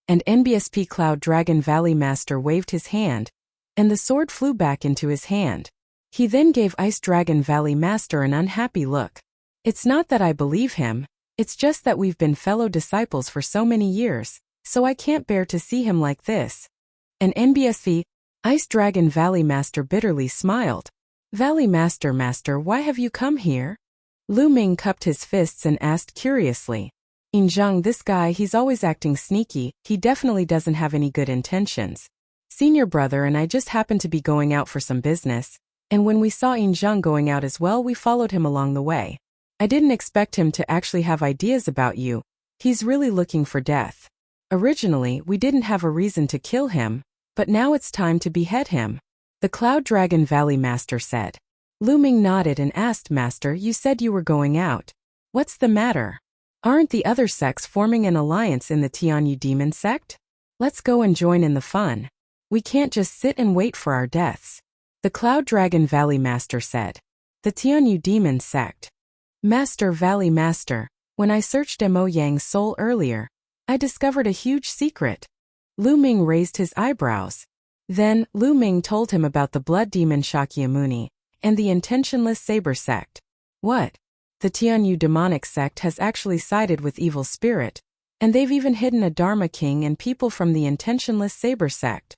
[SPEAKER 1] And NBSP Cloud Dragon Valley Master waved his hand, and the sword flew back into his hand. He then gave Ice Dragon Valley Master an unhappy look. It's not that I believe him, it's just that we've been fellow disciples for so many years, so I can't bear to see him like this. And NBSP, Ice Dragon Valley Master bitterly smiled. Valley Master, why have you come here? Lu Ming cupped his fists and asked curiously. Zheng, this guy, he's always acting sneaky, he definitely doesn't have any good intentions. Senior brother and I just happened to be going out for some business, and when we saw Zheng going out as well, we followed him along the way. I didn't expect him to actually have ideas about you. He's really looking for death. Originally, we didn't have a reason to kill him, but now it's time to behead him, the Cloud Dragon Valley Master said. Lu Ming nodded and asked, Master, you said you were going out. What's the matter? Aren't the other sects forming an alliance in the Tianyu Demon sect? Let's go and join in the fun. We can't just sit and wait for our deaths, the Cloud Dragon Valley Master said. The Tianyu Demon sect. Master, Valley Master, when I searched Mo Yang's soul earlier, I discovered a huge secret. Lu Ming raised his eyebrows. Then, Lu Ming told him about the blood demon Shakyamuni and the intentionless saber sect. What? The Tianyu demonic sect has actually sided with evil spirit, and they've even hidden a Dharma king and people from the intentionless saber sect.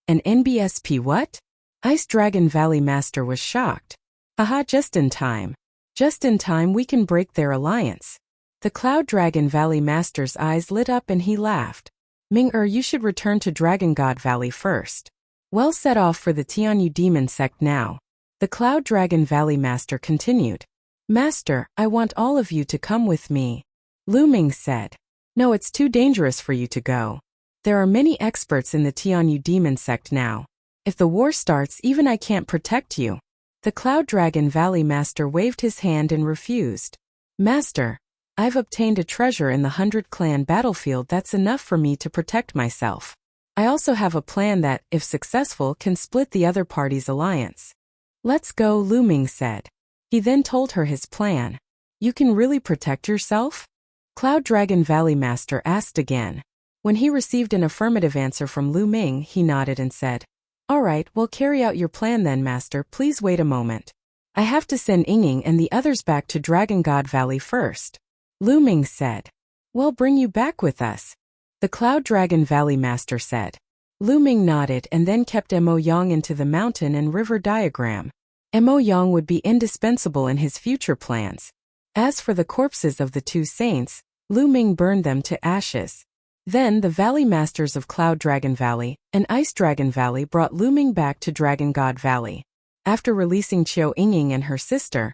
[SPEAKER 1] An NBSP what? Ice Dragon Valley Master was shocked. Haha, just in time. Just in time we can break their alliance. The Cloud Dragon Valley Master's eyes lit up and he laughed. Ming-er, you should return to Dragon God Valley first. Well, set off for the Tianyu Demon sect now. The Cloud Dragon Valley Master continued. Master, I want all of you to come with me. Lu Ming said. No, it's too dangerous for you to go. There are many experts in the Tianyu Demon sect now. If the war starts, even I can't protect you. The Cloud Dragon Valley Master waved his hand and refused. Master, I've obtained a treasure in the 100 Clan battlefield that's enough for me to protect myself. I also have a plan that, if successful, can split the other party's alliance. Let's go, Lu Ming said. He then told her his plan. You can really protect yourself? Cloud Dragon Valley Master asked again. When he received an affirmative answer from Lu Ming, he nodded and said, All right, we'll carry out your plan then, Master. Please wait a moment. I have to send Ying and the others back to Dragon God Valley first. Lu Ming said. We'll bring you back with us, the Cloud Dragon Valley Master said. Lu Ming nodded and then kept Mo Yang into the mountain and river diagram. Mo Yang would be indispensable in his future plans. As for the corpses of the two saints, Lu Ming burned them to ashes. Then the Valley Masters of Cloud Dragon Valley and Ice Dragon Valley brought Lu Ming back to Dragon God Valley. After releasing Qiu Ying and her sister,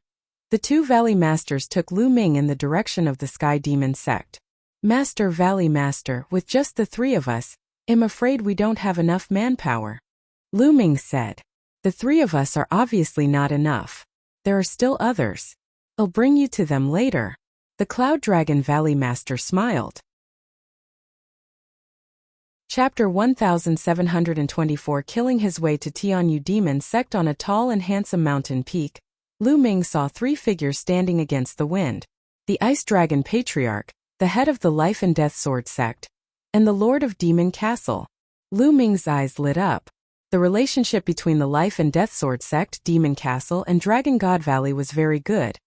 [SPEAKER 1] The two Valley Masters took Lu Ming in the direction of the Sky Demon sect. Master, Valley Master, with just the three of us, I'm afraid we don't have enough manpower. Lu Ming said. The three of us are obviously not enough. There are still others. I'll bring you to them later. The Cloud Dragon Valley Master smiled. Chapter 1724. Killing his way to Tianyu Demon Sect. On a tall and handsome mountain peak, Lu Ming saw three figures standing against the wind. The Ice Dragon Patriarch, the head of the Life and Death Sword Sect, and the Lord of Demon Castle. Lu Ming's eyes lit up. The relationship between the Life and Death Sword Sect, Demon Castle, and Dragon God Valley was very good.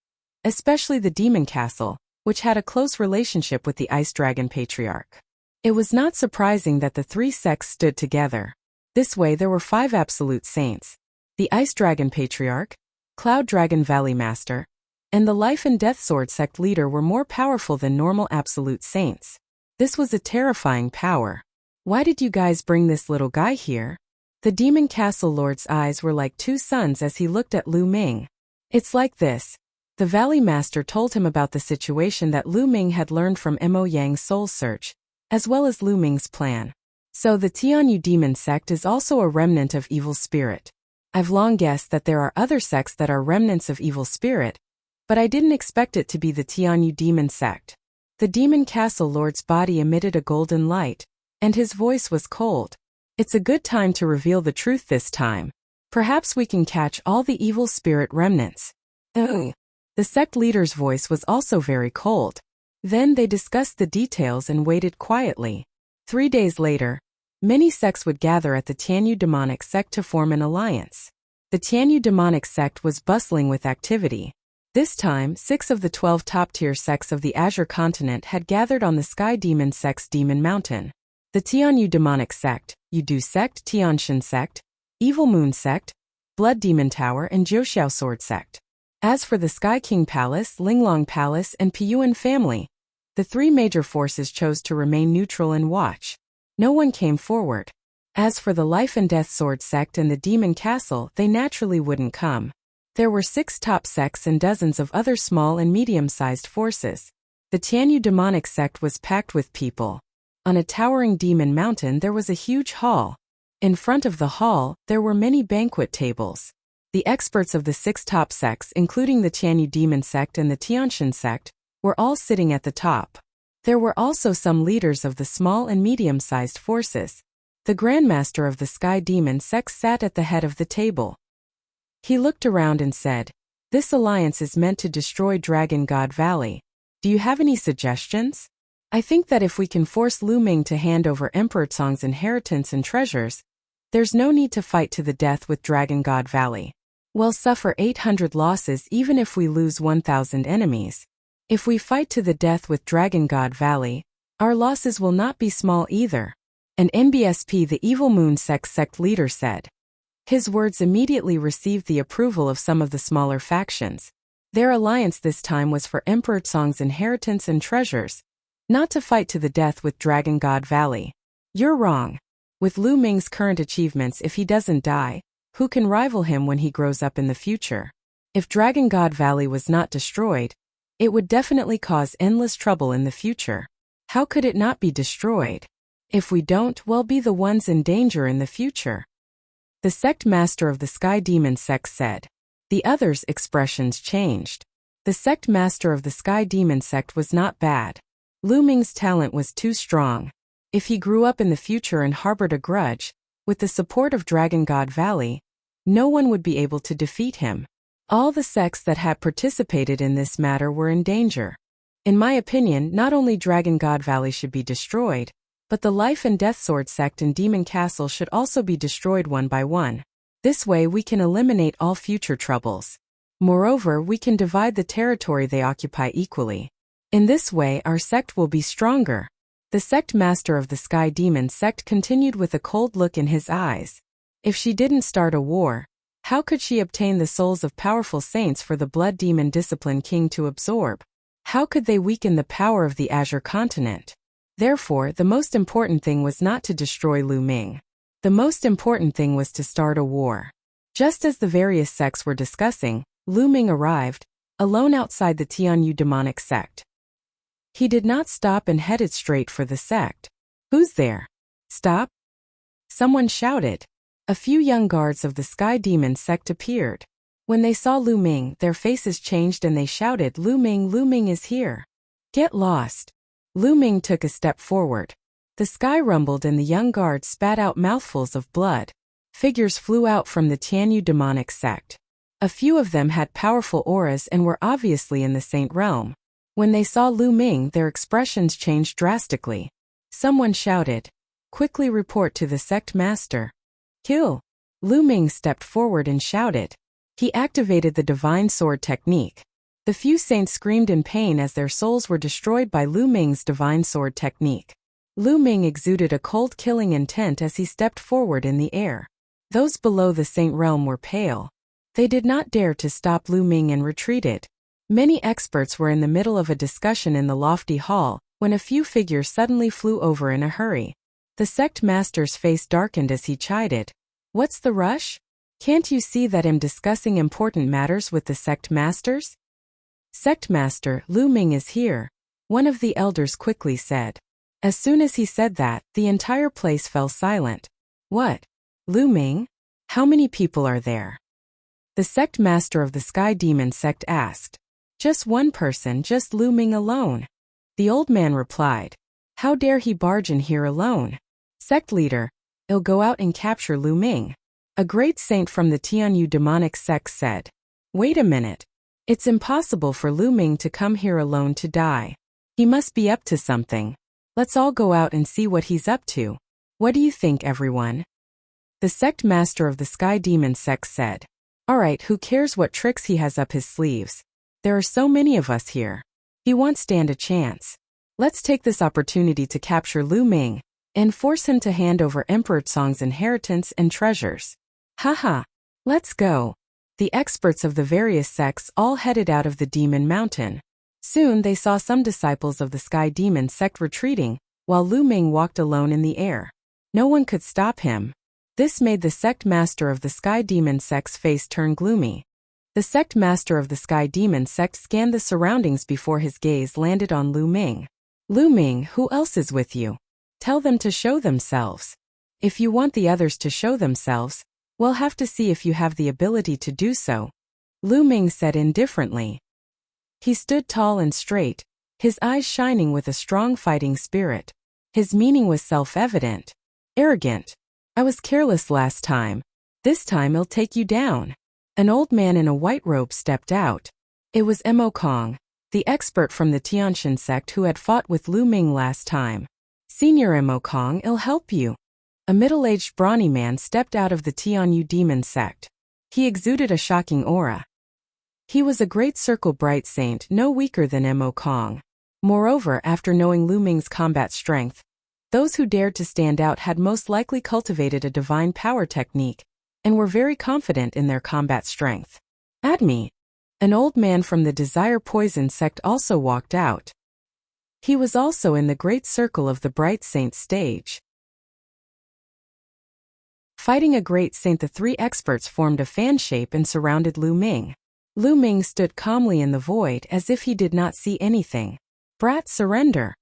[SPEAKER 1] Especially the Demon Castle, which had a close relationship with the Ice Dragon Patriarch. It was not surprising that the three sects stood together. This way there were 5 absolute saints. The Ice Dragon Patriarch, Cloud Dragon Valley Master, and the Life and Death Sword Sect leader were more powerful than normal absolute saints. This was a terrifying power. Why did you guys bring this little guy here? The Demon Castle Lord's eyes were like 2 suns as he looked at Lu Ming. It's like this. The Valley Master told him about the situation that Lu Ming had learned from Mo Yang's soul search, as well as Lu Ming's plan. So the Tianyu Demon Sect is also a remnant of evil spirit. I've long guessed that there are other sects that are remnants of evil spirit, but I didn't expect it to be the Tianyu Demon Sect. The Demon Castle Lord's body emitted a golden light, and his voice was cold. It's a good time to reveal the truth this time. Perhaps we can catch all the evil spirit remnants. The sect leader's voice was also very cold. Then they discussed the details and waited quietly. 3 days later, many sects would gather at the Tianyu Demonic Sect to form an alliance. The Tianyu Demonic Sect was bustling with activity. This time, 6 of the 12 top-tier sects of the Azure Continent had gathered on the Sky Demon Sect's Demon Mountain. The Tianyu Demonic Sect, Yudu Sect, Tianshan Sect, Evil Moon Sect, Blood Demon Tower, and Jiuxiao Sword Sect. As for the Sky King Palace, Linglong Palace, and Piyuan family, the 3 major forces chose to remain neutral and watch. No one came forward. As for the Life and Death Sword Sect and the Demon Castle, they naturally wouldn't come. There were 6 top sects and dozens of other small and medium-sized forces. The Tianyu Demonic Sect was packed with people. On a towering demon mountain there was a huge hall. In front of the hall, there were many banquet tables. The experts of the 6 top sects, including the Tianyu Demon Sect and the Tianshan Sect, were all sitting at the top. There were also some leaders of the small and medium-sized forces. The Grandmaster of the Sky Demon Sect sat at the head of the table. He looked around and said, "This alliance is meant to destroy Dragon God Valley. Do you have any suggestions? I think that if we can force Lu Ming to hand over Emperor Cong's inheritance and treasures, there's no need to fight to the death with Dragon God Valley. We'll suffer 800 losses even if we lose 1,000 enemies. If we fight to the death with Dragon God Valley, our losses will not be small either." And NBSP, the Evil Moon sect leader, said. His words immediately received the approval of some of the smaller factions. Their alliance this time was for Emperor Cong's inheritance and treasures, not to fight to the death with Dragon God Valley. You're wrong. With Lu Ming's current achievements, if he doesn't die, who can rival him when he grows up in the future? If Dragon God Valley was not destroyed, it would definitely cause endless trouble in the future. How could it not be destroyed? If we don't, we'll be the ones in danger in the future. The sect master of the Sky Demon Sect said. The others' expressions changed. The sect master of the Sky Demon Sect was not bad. Lu Ming's talent was too strong. If he grew up in the future and harbored a grudge, with the support of Dragon God Valley, no one would be able to defeat him. All the sects that had participated in this matter were in danger. In my opinion, not only Dragon God Valley should be destroyed, but the Life and Death Sword Sect and Demon Castle should also be destroyed one by one. This way we can eliminate all future troubles. Moreover, we can divide the territory they occupy equally. In this way our sect will be stronger. The sect master of the Sky Demon Sect continued with a cold look in his eyes. If she didn't start a war, how could she obtain the souls of powerful saints for the Blood Demon Discipline King to absorb? How could they weaken the power of the Azure Continent? Therefore, the most important thing was not to destroy Lu Ming. The most important thing was to start a war. Just as the various sects were discussing, Lu Ming arrived, alone outside the Tianyu demonic sect. He did not stop and headed straight for the sect. "Who's there? Stop!" someone shouted. A few young guards of the Sky Demon sect appeared. When they saw Lu Ming, their faces changed and they shouted, Lu Ming is here. Get lost." Lu Ming took a step forward. The sky rumbled and the young guards spat out mouthfuls of blood. Figures flew out from the Tianyu demonic sect. A few of them had powerful auras and were obviously in the Saint realm. When they saw Lu Ming, their expressions changed drastically. Someone shouted, "Quickly report to the sect master. Kill." Lu Ming stepped forward and shouted. He activated the divine sword technique. The few saints screamed in pain as their souls were destroyed by Lu Ming's divine sword technique. Lu Ming exuded a cold killing intent as he stepped forward in the air. Those below the saint realm were pale. They did not dare to stop Lu Ming and retreated. Many experts were in the middle of a discussion in the lofty hall, when a few figures suddenly flew over in a hurry. The sect master's face darkened as he chided. "What's the rush? Can't you see that I'm discussing important matters with the sect masters?" "Sect master, Lu Ming is here," one of the elders quickly said. As soon as he said that, the entire place fell silent. "What? Lu Ming? How many people are there?" The sect master of the Sky Demon sect asked. "Just one person, just Lu Ming alone." The old man replied. "How dare he barge in here alone? Sect leader, I'll go out and capture Lu Ming." A great saint from the Tianyu demonic sect said. "Wait a minute. It's impossible for Lu Ming to come here alone to die. He must be up to something. Let's all go out and see what he's up to. What do you think, everyone?" The sect master of the Sky Demon sect said. "Alright, who cares what tricks he has up his sleeves? There are so many of us here. He won't stand a chance. Let's take this opportunity to capture Lu Ming and force him to hand over Emperor Tsong's inheritance and treasures. Haha, let's go." The experts of the various sects all headed out of the Demon Mountain. Soon they saw some disciples of the Sky Demon sect retreating, while Lu Ming walked alone in the air. No one could stop him. This made the sect master of the Sky Demon sect's face turn gloomy. The sect master of the Sky Demon sect scanned the surroundings before his gaze landed on Lu Ming. "Lu Ming, who else is with you? Tell them to show themselves. If you want the others to show themselves, we'll have to see if you have the ability to do so," Lu Ming said indifferently. He stood tall and straight, his eyes shining with a strong fighting spirit. His meaning was self-evident. "Arrogant. I was careless last time. This time I'll take you down." An old man in a white robe stepped out. It was Mo Kong, the expert from the Tianshan sect who had fought with Lu Ming last time. "Senior Mo Kong, I'll help you." A middle-aged brawny man stepped out of the Tianyu demon sect. He exuded a shocking aura. He was a great circle bright saint, no weaker than Mo Kong. Moreover, after knowing Lu Ming's combat strength, those who dared to stand out had most likely cultivated a divine power technique, and were very confident in their combat strength. "Admi." An old man from the Desire Poison sect also walked out. He was also in the great circle of the Bright Saint stage. Fighting a great saint, the three experts formed a fan shape and surrounded Lu Ming. Lu Ming stood calmly in the void as if he did not see anything. "Brat, surrender,"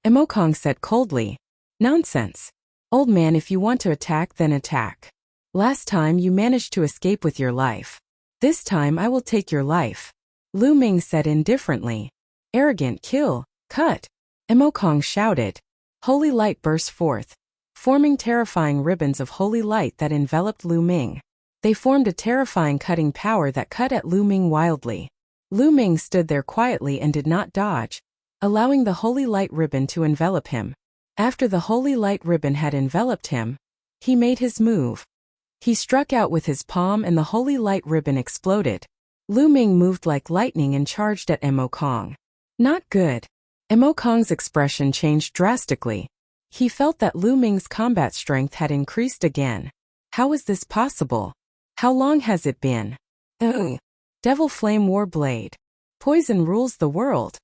[SPEAKER 1] Mo Kong said coldly. "Nonsense. Old man, if you want to attack, then attack. Last time you managed to escape with your life. This time I will take your life," Lu Ming said indifferently. "Arrogant, kill, cut," Mo Kong shouted. Holy light burst forth, forming terrifying ribbons of holy light that enveloped Lu Ming. They formed a terrifying cutting power that cut at Lu Ming wildly. Lu Ming stood there quietly and did not dodge, allowing the holy light ribbon to envelop him. After the holy light ribbon had enveloped him, he made his move. He struck out with his palm and the holy light ribbon exploded. Lu Ming moved like lightning and charged at Mo Kong. Not good. Mo Kong's expression changed drastically. He felt that Lu Ming's combat strength had increased again. How is this possible? How long has it been? Ugh. Devil Flame War Blade. Poison rules the world.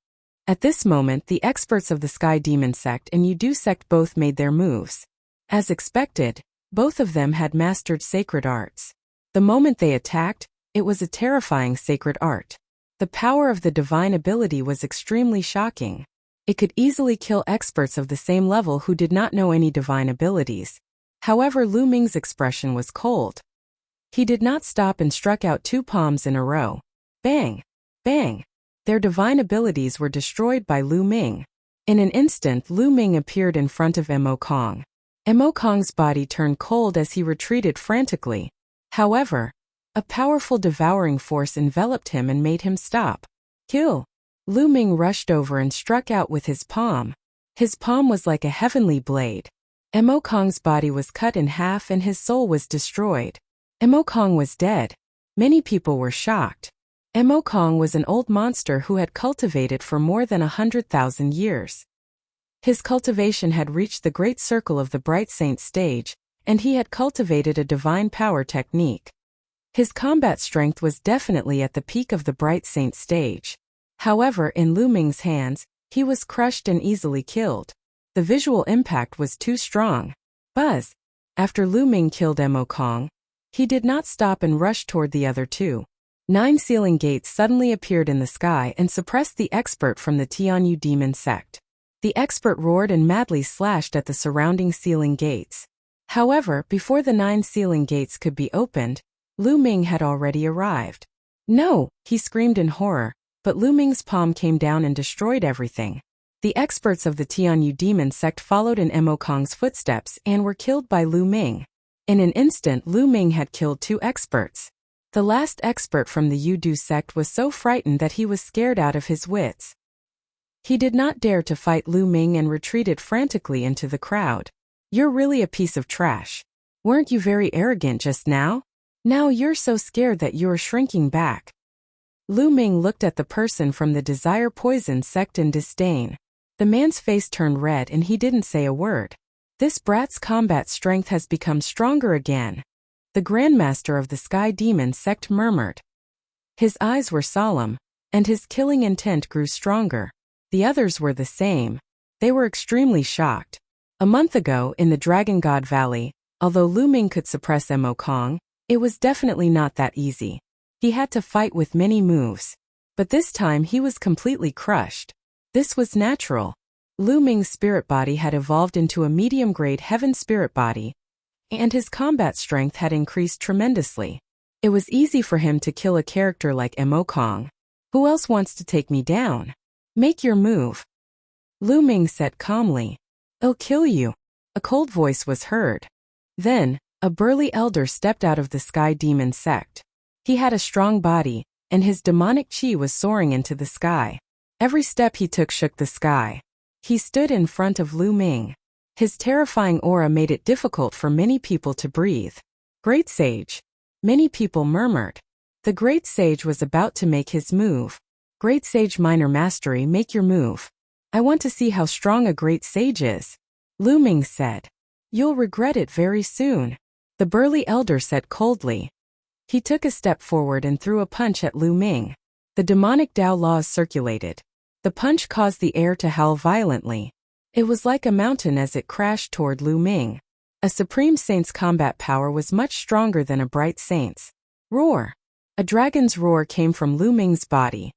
[SPEAKER 1] At this moment, the experts of the Sky Demon sect and Yudu sect both made their moves. As expected, both of them had mastered sacred arts. The moment they attacked, it was a terrifying sacred art. The power of the divine ability was extremely shocking. It could easily kill experts of the same level who did not know any divine abilities. However, Lu Ming's expression was cold. He did not stop and struck out 2 palms in a row. Bang! Bang! Their divine abilities were destroyed by Lu Ming. In an instant, Lu Ming appeared in front of Mo Kong. Mo Kong's body turned cold as he retreated frantically. However, a powerful devouring force enveloped him and made him stop. Kill! Lu Ming rushed over and struck out with his palm. His palm was like a heavenly blade. Mo Kong's body was cut in half and his soul was destroyed. Mo Kong was dead. Many people were shocked. Mo Kong was an old monster who had cultivated for more than 100,000 years. His cultivation had reached the great circle of the Bright Saint stage, and he had cultivated a divine power technique. His combat strength was definitely at the peak of the Bright Saint stage. However, in Lu Ming's hands, he was crushed and easily killed. The visual impact was too strong. Buzz! After Lu Ming killed Mo Kong, he did not stop and rushed toward the other 2. 9 sealing gates suddenly appeared in the sky and suppressed the expert from the Tianyu demon sect. The expert roared and madly slashed at the surrounding sealing gates. However, before the 9 sealing gates could be opened, Lu Ming had already arrived. No! He screamed in horror, but Lu Ming's palm came down and destroyed everything. The experts of the Tianyu demon sect followed in Mo Kong's footsteps and were killed by Lu Ming. In an instant, Lu Ming had killed 2 experts. The last expert from the Yudu sect was so frightened that he was scared out of his wits. He did not dare to fight Lu Ming and retreated frantically into the crowd. You're really a piece of trash. Weren't you very arrogant just now? Now you're so scared that you're shrinking back. Lu Ming looked at the person from the Desire Poison sect in disdain. The man's face turned red and he didn't say a word. This brat's combat strength has become stronger again. The Grandmaster of the Sky Demon sect murmured. His eyes were solemn, and his killing intent grew stronger. The others were the same. They were extremely shocked. A month ago, in the Dragon God Valley, although Lu Ming could suppress Mo Kong, it was definitely not that easy. He had to fight with many moves. But this time he was completely crushed. This was natural. Lu Ming's spirit body had evolved into a medium-grade heaven spirit body, and his combat strength had increased tremendously. It was easy for him to kill a character like Mo Kong. Who else wants to take me down? Make your move. Lu Ming said calmly. I'll kill you. A cold voice was heard. Then, a burly elder stepped out of the Sky Demon sect. He had a strong body, and his demonic chi was soaring into the sky. Every step he took shook the sky. He stood in front of Lu Ming. His terrifying aura made it difficult for many people to breathe. Great Sage. Many people murmured. The Great Sage was about to make his move. Great Sage Minor Mastery, make your move. I want to see how strong a Great Sage is. Lu Ming said. You'll regret it very soon. The burly elder said coldly. He took a step forward and threw a punch at Lu Ming. The demonic Tao laws circulated. The punch caused the air to howl violently. It was like a mountain as it crashed toward Lu Ming. A Supreme Saint's combat power was much stronger than a Bright Saint's. Roar! A dragon's roar came from Lu Ming's body.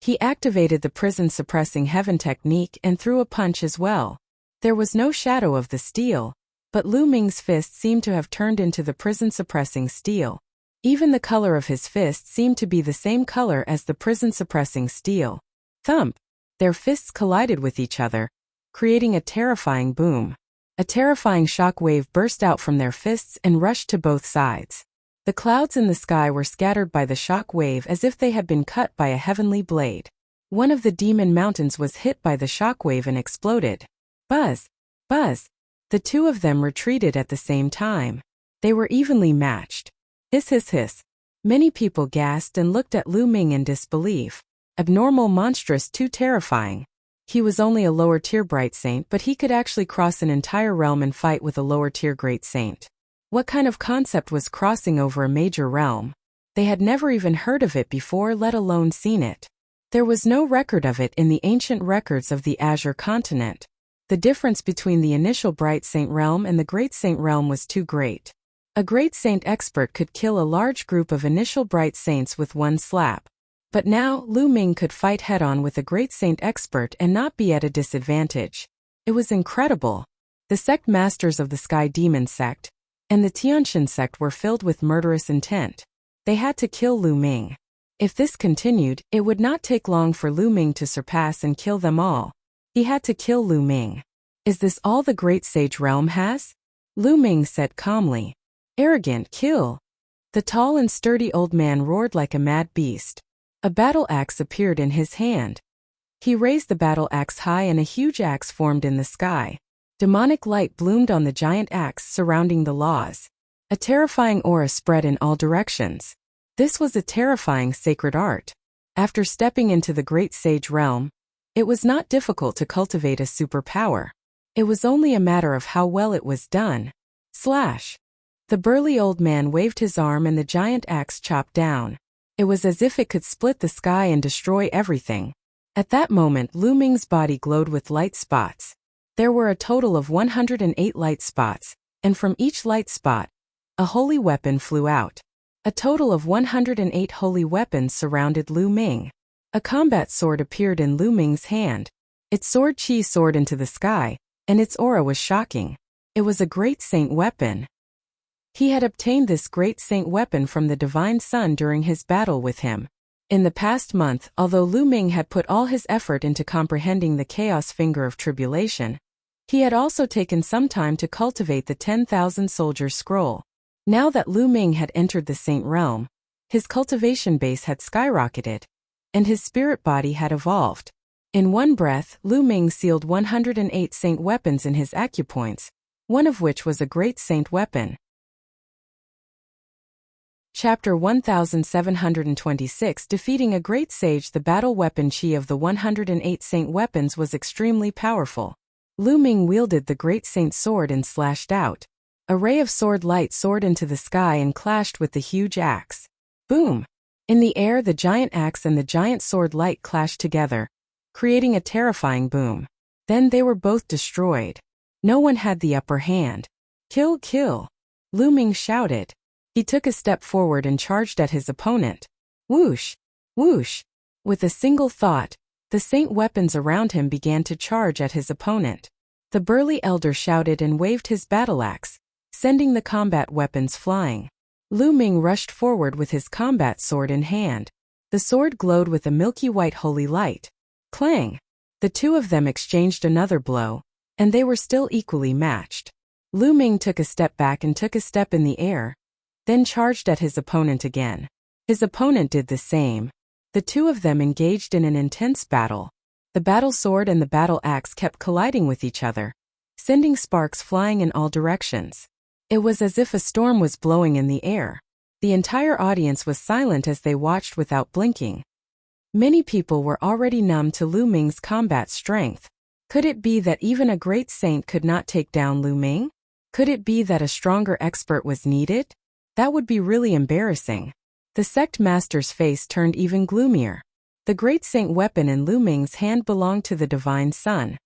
[SPEAKER 1] He activated the prison-suppressing heaven technique and threw a punch as well. There was no shadow of the steel, but Lu Ming's fist seemed to have turned into the prison-suppressing steel. Even the color of his fist seemed to be the same color as the prison-suppressing steel. Thump! Their fists collided with each other, creating a terrifying boom. A terrifying shock wave burst out from their fists and rushed to both sides. The clouds in the sky were scattered by the shock wave as if they had been cut by a heavenly blade. One of the demon mountains was hit by the shock wave and exploded. Buzz! Buzz! The two of them retreated at the same time. They were evenly matched. Hiss hiss hiss. Many people gasped and looked at Lu Ming in disbelief. Abnormal, monstrous, too terrifying. He was only a lower-tier Bright Saint, but he could actually cross an entire realm and fight with a lower-tier Great Saint. What kind of concept was crossing over a major realm? They had never even heard of it before, let alone seen it. There was no record of it in the ancient records of the Azure continent. The difference between the initial Bright Saint realm and the Great Saint realm was too great. A Great Saint expert could kill a large group of initial Bright Saints with one slap. But now, Lu Ming could fight head-on with a great saint expert and not be at a disadvantage. It was incredible. The sect masters of the Sky Demon sect and the Tianxin sect were filled with murderous intent. They had to kill Lu Ming. If this continued, it would not take long for Lu Ming to surpass and kill them all. He had to kill Lu Ming. Is this all the great sage realm has? Lu Ming said calmly. Arrogant, kill. The tall and sturdy old man roared like a mad beast. A battle axe appeared in his hand. He raised the battle axe high and a huge axe formed in the sky. Demonic light bloomed on the giant axe surrounding the laws. A terrifying aura spread in all directions. This was a terrifying sacred art. After stepping into the great sage realm, it was not difficult to cultivate a superpower. It was only a matter of how well it was done. Slash. The burly old man waved his arm and the giant axe chopped down. It was as if it could split the sky and destroy everything. At that moment, Lu Ming's body glowed with light spots. There were a total of 108 light spots, and from each light spot, a holy weapon flew out. A total of 108 holy weapons surrounded Lu Ming. A combat sword appeared in Lu Ming's hand. Its sword chi soared into the sky, and its aura was shocking. It was a great saint weapon. He had obtained this great saint weapon from the Divine Sun during his battle with him. In the past month, although Lu Ming had put all his effort into comprehending the chaos finger of tribulation, he had also taken some time to cultivate the 10,000 soldiers scroll. Now that Lu Ming had entered the saint realm, his cultivation base had skyrocketed, and his spirit body had evolved. In one breath, Lu Ming sealed 108 saint weapons in his acupoints, one of which was a great saint weapon. Chapter 1726 Defeating a Great Sage. The battle weapon chi of the 108 saint weapons was extremely powerful. Lu Ming wielded the great saint sword and slashed out. A ray of sword light soared into the sky and clashed with the huge axe. Boom! In the air, the giant axe and the giant sword light clashed together, creating a terrifying boom. Then they were both destroyed. No one had the upper hand. Kill, kill! Lu Ming shouted. He took a step forward and charged at his opponent. Whoosh! Whoosh! With a single thought, the saint weapons around him began to charge at his opponent. The burly elder shouted and waved his battle axe, sending the combat weapons flying. Lu Ming rushed forward with his combat sword in hand. The sword glowed with a milky white holy light. Clang! The two of them exchanged another blow, and they were still equally matched. Lu Ming took a step back and took a step in the air, then charged at his opponent again. His opponent did the same. The two of them engaged in an intense battle. The battle sword and the battle axe kept colliding with each other, sending sparks flying in all directions. It was as if a storm was blowing in the air. The entire audience was silent as they watched without blinking. Many people were already numb to Lu Ming's combat strength. Could it be that even a great saint could not take down Lu Ming? Could it be that a stronger expert was needed? That would be really embarrassing. The sect master's face turned even gloomier. The great saint weapon in Lu Ming's hand belonged to the Divine Sun.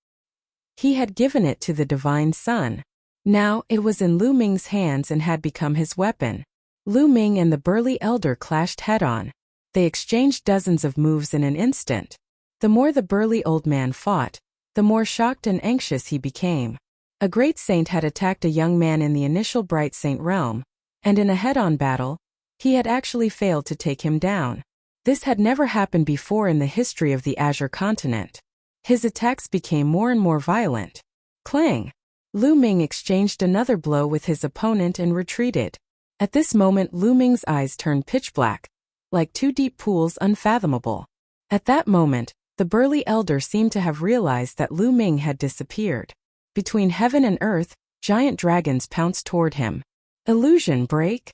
[SPEAKER 1] He had given it to the Divine Sun. Now, it was in Lu Ming's hands and had become his weapon. Lu Ming and the burly elder clashed head-on. They exchanged dozens of moves in an instant. The more the burly old man fought, the more shocked and anxious he became. A great saint had attacked a young man in the initial bright saint realm, and in a head-on battle, he had actually failed to take him down. This had never happened before in the history of the Azure continent. His attacks became more and more violent. Clang! Lu Ming exchanged another blow with his opponent and retreated. At this moment, Lu Ming's eyes turned pitch black, like two deep pools unfathomable. At that moment, the burly elder seemed to have realized that Lu Ming had disappeared. Between heaven and earth, giant dragons pounced toward him. Illusion break!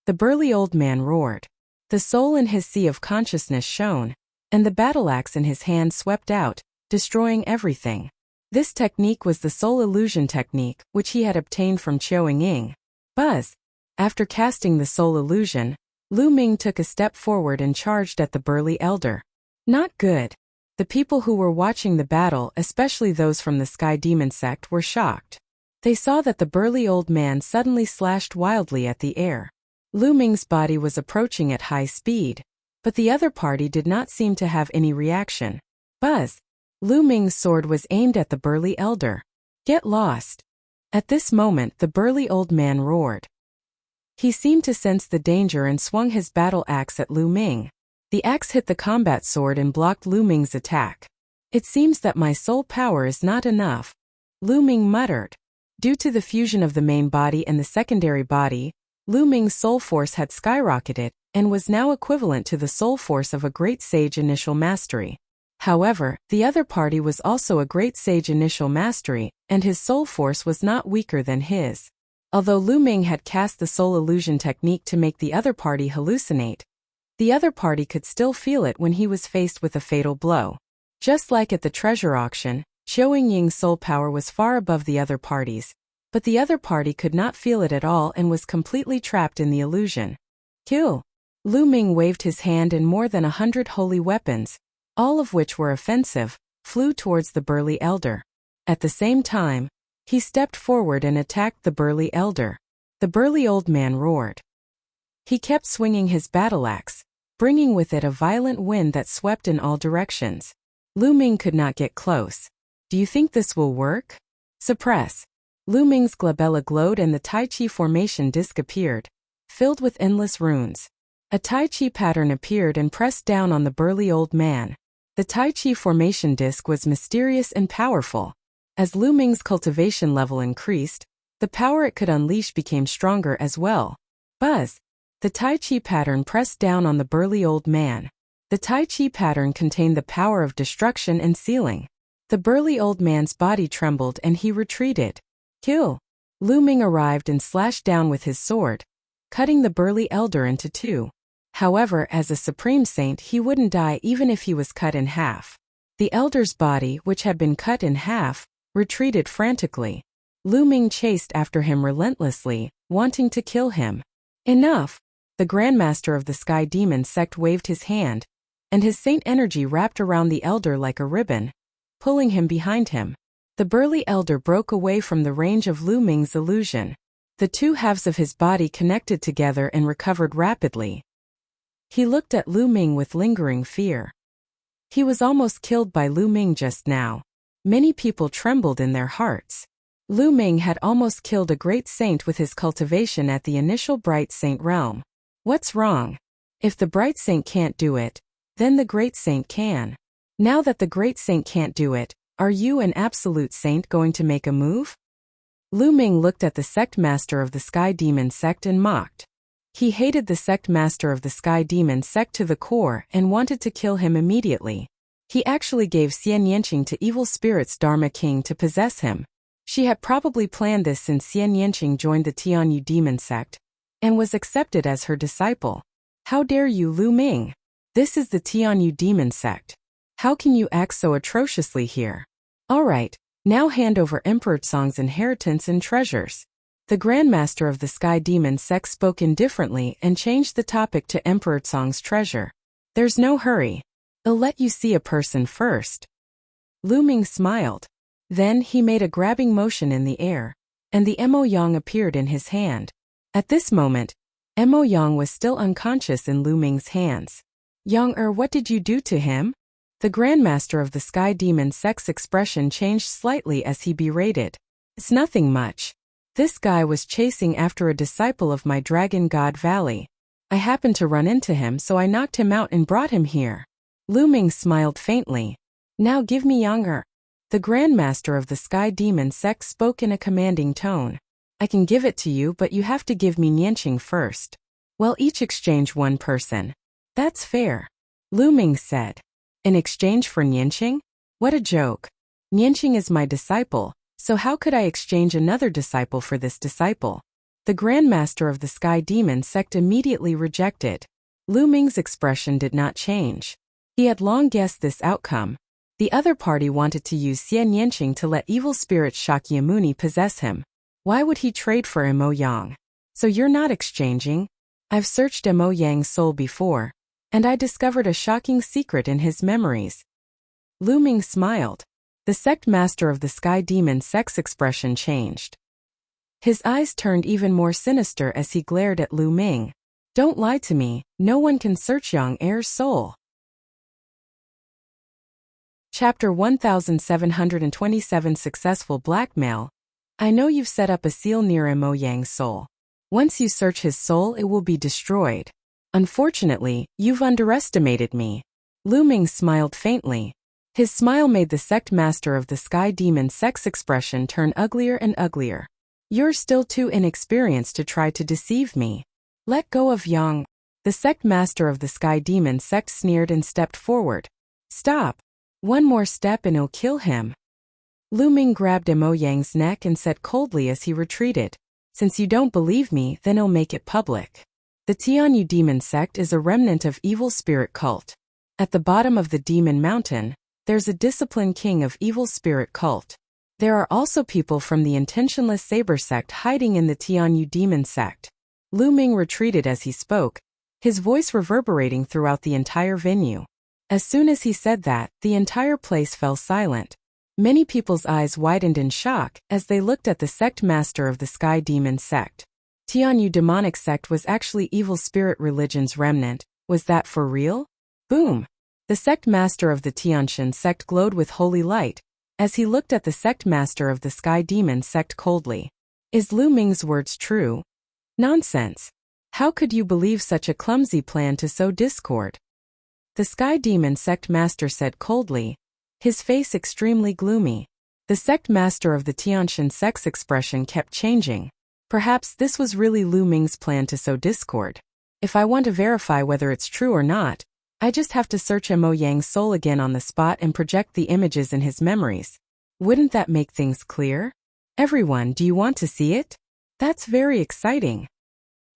[SPEAKER 1] The burly old man roared. The soul in his sea of consciousness shone, and the battle axe in his hand swept out, destroying everything. This technique was the soul illusion technique, which he had obtained from Chiao Ying. Buzz! After casting the soul illusion, Lu Ming took a step forward and charged at the burly elder. Not good. The people who were watching the battle, especially those from the Sky Demon sect, were shocked. They saw that the burly old man suddenly slashed wildly at the air. Lu Ming's body was approaching at high speed, but the other party did not seem to have any reaction. Buzz! Lu Ming's sword was aimed at the burly elder. Get lost! At this moment the burly old man roared. He seemed to sense the danger and swung his battle axe at Lu Ming. The axe hit the combat sword and blocked Lu Ming's attack. It seems that my soul power is not enough, Lu Ming muttered. Due to the fusion of the main body and the secondary body, Lu Ming's soul force had skyrocketed and was now equivalent to the soul force of a great sage initial mastery. However, the other party was also a great sage initial mastery, and his soul force was not weaker than his. Although Lu Ming had cast the soul illusion technique to make the other party hallucinate, the other party could still feel it when he was faced with a fatal blow. Just like at the treasure auction, Qiu Ying's soul power was far above the other party's, but the other party could not feel it at all and was completely trapped in the illusion. Kill! Lu Ming waved his hand and more than 100 holy weapons, all of which were offensive, flew towards the burly elder. At the same time, he stepped forward and attacked the burly elder. The burly old man roared. He kept swinging his battle axe, bringing with it a violent wind that swept in all directions. Lu Ming could not get close. Do you think this will work? Suppress. Lu Ming's glabella glowed and the Tai Chi formation disc appeared, filled with endless runes. A Tai Chi pattern appeared and pressed down on the burly old man. The Tai Chi formation disc was mysterious and powerful. As Lu Ming's cultivation level increased, the power it could unleash became stronger as well. Buzz! The Tai Chi pattern pressed down on the burly old man. The Tai Chi pattern contained the power of destruction and sealing. The burly old man's body trembled and he retreated. Kill! Lu Ming arrived and slashed down with his sword, cutting the burly elder into two. However, as a supreme saint he wouldn't die even if he was cut in half. The elder's body, which had been cut in half, retreated frantically. Lu Ming chased after him relentlessly, wanting to kill him. Enough! The Grandmaster of the Sky Demon sect waved his hand, and his saint energy wrapped around the elder like a ribbon, pulling him behind him. The burly elder broke away from the range of Lu Ming's illusion. The two halves of his body connected together and recovered rapidly. He looked at Lu Ming with lingering fear. He was almost killed by Lu Ming just now. Many people trembled in their hearts. Lu Ming had almost killed a great saint with his cultivation at the initial Bright Saint realm. What's wrong? If the Bright Saint can't do it, then the Great Saint can. Now that the Great Saint can't do it, are you, an absolute saint, going to make a move? Lu Ming looked at the sect master of the Sky Demon sect and mocked. He hated the sect master of the Sky Demon sect to the core and wanted to kill him immediately. He actually gave Xian Yanqing to Evil Spirit's Dharma King to possess him. She had probably planned this since Xian Yanqing joined the Tianyu Demon sect and was accepted as her disciple. How dare you, Lu Ming? This is the Tianyu Demon sect. How can you act so atrociously here? Alright, now hand over Emperor Song's inheritance and treasures. The Grandmaster of the Sky Demon sect spoke indifferently and changed the topic to Emperor Song's treasure. There's no hurry. I'll let you see a person first. Lu Ming smiled. Then he made a grabbing motion in the air, and the Mo Yang appeared in his hand. At this moment, Mo Yang was still unconscious in Lu Ming's hands. Yang, what did you do to him? The Grandmaster of the Sky Demon sect's expression changed slightly as he berated. It's nothing much. This guy was chasing after a disciple of my Dragon God Valley. I happened to run into him, so I knocked him out and brought him here. Lu Ming smiled faintly. Now give me Yang. The Grandmaster of the Sky Demon sect spoke in a commanding tone. I can give it to you, but you have to give me Nianqing first. Well, each exchange one person. That's fair. Lu Ming said. In exchange for Nianqing? What a joke. Nianqing is my disciple, so how could I exchange another disciple for this disciple? The Grandmaster of the Sky Demon sect immediately rejected. Lu Ming's expression did not change. He had long guessed this outcome. The other party wanted to use Xian Yanqing to let evil spirit Shakyamuni possess him. Why would he trade for Mo Yang? So you're not exchanging? I've searched Mo Yang's soul before, and I discovered a shocking secret in his memories. Lu Ming smiled. The sect master of the Sky Demon sect's expression changed. His eyes turned even more sinister as he glared at Lu Ming. Don't lie to me, no one can search young heir's soul. Chapter 1727 Successful Blackmail. I know you've set up a seal near Mo Yang's soul. Once you search his soul, it will be destroyed. Unfortunately, you've underestimated me. Lu Ming smiled faintly. His smile made the sect master of the Sky Demon Sect's expression turn uglier and uglier. You're still too inexperienced to try to deceive me. Let go of Yang. The sect master of the Sky Demon Sect sneered and stepped forward. Stop. One more step and it'll kill him. Lu Ming grabbed Mo Yang's neck and said coldly as he retreated. Since you don't believe me, then I'll make it public. The Tianyu Demon Sect is a remnant of evil spirit cult. At the bottom of the Demon Mountain, there's a disciplined king of evil spirit cult. There are also people from the intentionless Saber Sect hiding in the Tianyu Demon Sect. Lu Ming retreated as he spoke, his voice reverberating throughout the entire venue. As soon as he said that, the entire place fell silent. Many people's eyes widened in shock as they looked at the sect master of the Sky Demon Sect. Tianyu Demonic Sect was actually evil spirit religion's remnant. Was that for real? Boom! The sect master of the Tianshan Sect glowed with holy light as he looked at the sect master of the Sky Demon Sect coldly. Is Lu Ming's words true? Nonsense. How could you believe such a clumsy plan to sow discord? The Sky Demon Sect master said coldly, his face extremely gloomy. The sect master of the Tianshan Sect's expression kept changing. Perhaps this was really Lu Ming's plan to sow discord. If I want to verify whether it's true or not, I just have to search Mo Yang's soul again on the spot and project the images in his memories. Wouldn't that make things clear? Everyone, do you want to see it? That's very exciting.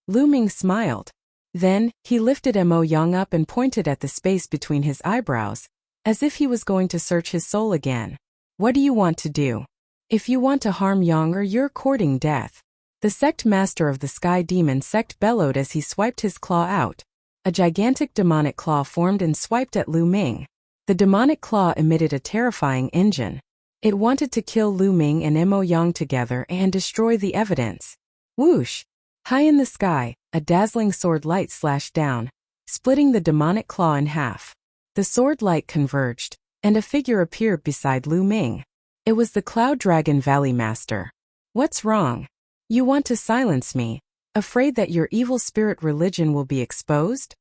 [SPEAKER 1] Lu Ming smiled. Then, he lifted Mo Yang up and pointed at the space between his eyebrows, as if he was going to search his soul again. What do you want to do? If you want to harm Yang, or you're courting death. The sect master of the Sky Demon Sect bellowed as he swiped his claw out. A gigantic demonic claw formed and swiped at Lu Ming. The demonic claw emitted a terrifying engine. It wanted to kill Lu Ming and Mo Yang together and destroy the evidence. Whoosh! High in the sky, a dazzling sword light slashed down, splitting the demonic claw in half. The sword light converged, and a figure appeared beside Lu Ming. It was the Cloud Dragon Valley Master. What's wrong? You want to silence me, afraid that your evil spirit religion will be exposed?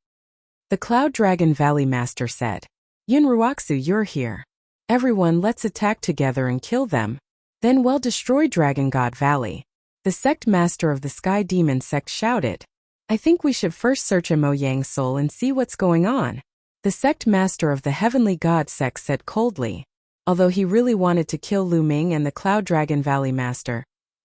[SPEAKER 1] The Cloud Dragon Valley Master said. Yun Ruoxu, you're here. Everyone, let's attack together and kill them. Then we'll destroy Dragon God Valley. The sect master of the Sky Demon Sect shouted. I think we should first search Mo Yang's soul and see what's going on. The sect master of the Heavenly God Sect said coldly. Although he really wanted to kill Lu Ming and the Cloud Dragon Valley Master,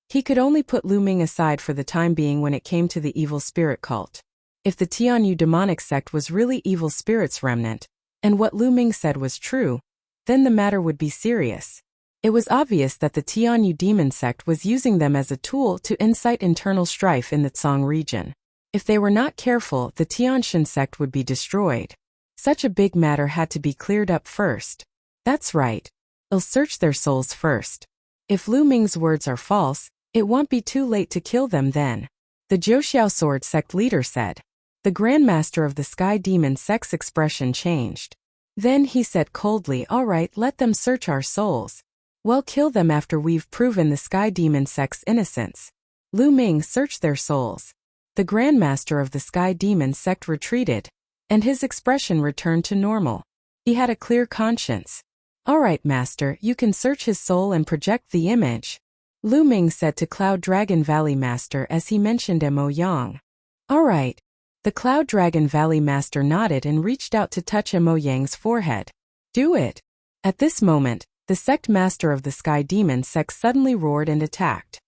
[SPEAKER 1] he could only put Lu Ming aside for the time being when it came to the evil spirit cult. If the Tianyu Demonic Sect was really evil spirits remnant, and what Lu Ming said was true, then the matter would be serious. It was obvious that the Tianyu Demon Sect was using them as a tool to incite internal strife in the Tsang region. If they were not careful, the Tianshan Sect would be destroyed. Such a big matter had to be cleared up first. That's right. I'll search their souls first. If Lu Ming's words are false, it won't be too late to kill them then. The Zhouxiao Sword Sect leader said. The Grandmaster of the Sky Demon Sect's expression changed. Then he said coldly, all right, let them search our souls. We'll kill them after we've proven the Sky Demon Sect's innocence. Lu Ming searched their souls. The Grandmaster of the Sky Demon Sect retreated, and his expression returned to normal. He had a clear conscience. All right, Master, you can search his soul and project the image. Lu Ming said to Cloud Dragon Valley Master as he mentioned Mo Yang. All right. The Cloud Dragon Valley Master nodded and reached out to touch Mo Yang's forehead. Do it. At this moment, the sect master of the Sky Demon Sect suddenly roared and attacked.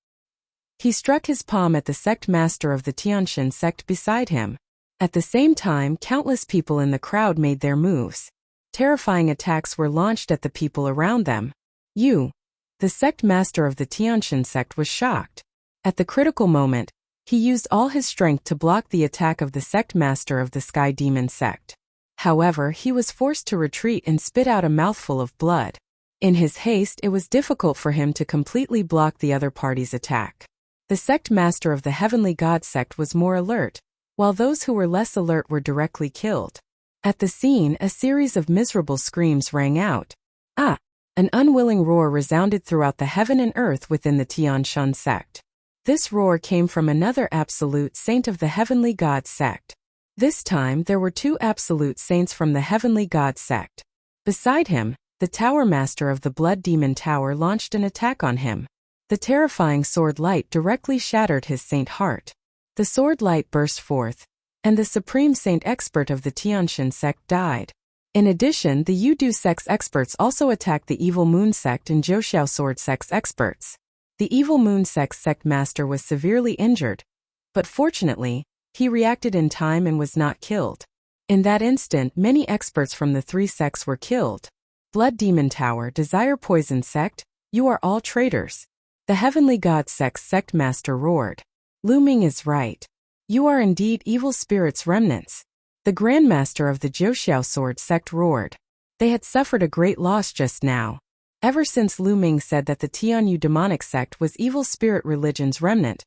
[SPEAKER 1] He struck his palm at the sect master of the Tianshan Sect beside him. At the same time, countless people in the crowd made their moves. Terrifying attacks were launched at the people around them. The sect master of the Tianshan Sect was shocked. At the critical moment, he used all his strength to block the attack of the sect master of the Sky Demon Sect. However, he was forced to retreat and spit out a mouthful of blood. In his haste, it was difficult for him to completely block the other party's attack. The sect master of the Heavenly God Sect was more alert. while those who were less alert were directly killed. At the scene, a series of miserable screams rang out. Ah! An unwilling roar resounded throughout the heaven and earth within the Tianshan sect. This roar came from another absolute saint of the heavenly god sect. This time there were two absolute saints from the heavenly god sect. Beside him, the Tower Master of the Blood Demon Tower launched an attack on him. The terrifying sword light directly shattered his saint heart. The sword light burst forth, and the supreme saint expert of the Tianshan sect died. In addition, the Yudu sect's experts also attacked the Evil Moon sect and Zhouxiao Sword sect's experts. The Evil Moon sect's sect master was severely injured, but fortunately, he reacted in time and was not killed. In that instant, many experts from the three sects were killed. Blood Demon Tower, Desire Poison sect, you are all traitors. The Heavenly God sect's sect master roared. Lu Ming is right. You are indeed evil spirits' remnants. The Grandmaster of the Zhouxiao Sword sect roared. They had suffered a great loss just now. Ever since Lu Ming said that the Tianyu demonic sect was evil spirit religion's remnant,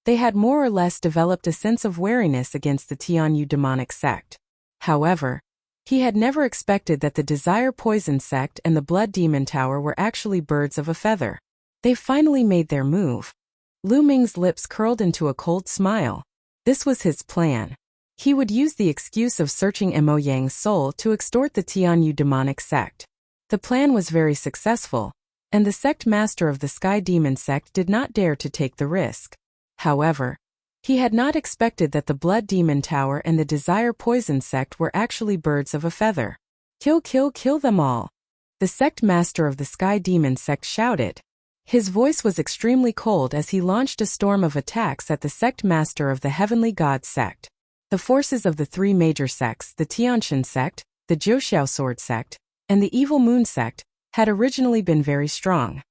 [SPEAKER 1] they had more or less developed a sense of wariness against the Tianyu demonic sect. However, he had never expected that the Desire Poison sect and the Blood Demon Tower were actually birds of a feather. They finally made their move. Lu Ming's lips curled into a cold smile. This was his plan. He would use the excuse of searching Mo Yang's soul to extort the Tianyu demonic sect. The plan was very successful, and the sect master of the Sky Demon sect did not dare to take the risk. However, he had not expected that the Blood Demon Tower and the Desire Poison sect were actually birds of a feather. Kill, kill, kill them all! The sect master of the Sky Demon sect shouted. His voice was extremely cold as he launched a storm of attacks at the sect master of the Heavenly God sect. The forces of the three major sects, the Tianshan sect, the Zhouxiao Sword sect, and the Evil Moon sect, had originally been very strong.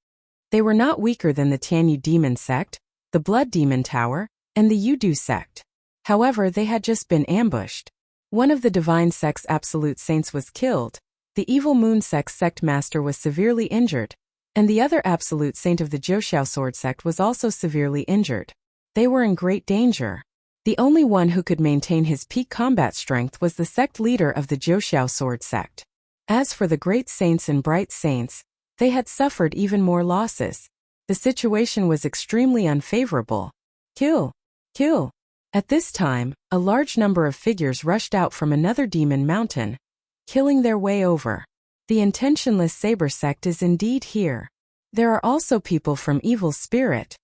[SPEAKER 1] They were not weaker than the Tianyu Demon sect, the Blood Demon Tower, and the Yudu sect. However, they had just been ambushed. One of the Divine sect's absolute saints was killed, the Evil Moon sect's sect master was severely injured, and the other absolute saint of the Zhouxiao Sword sect was also severely injured. They were in great danger. The only one who could maintain his peak combat strength was the sect leader of the Zhouxiao Sword sect. As for the great saints and bright saints, they had suffered even more losses. The situation was extremely unfavorable. Kill! Kill! At this time, a large number of figures rushed out from another demon mountain, killing their way over. The intentionless saber sect is indeed here. There are also people from Evil Spirit.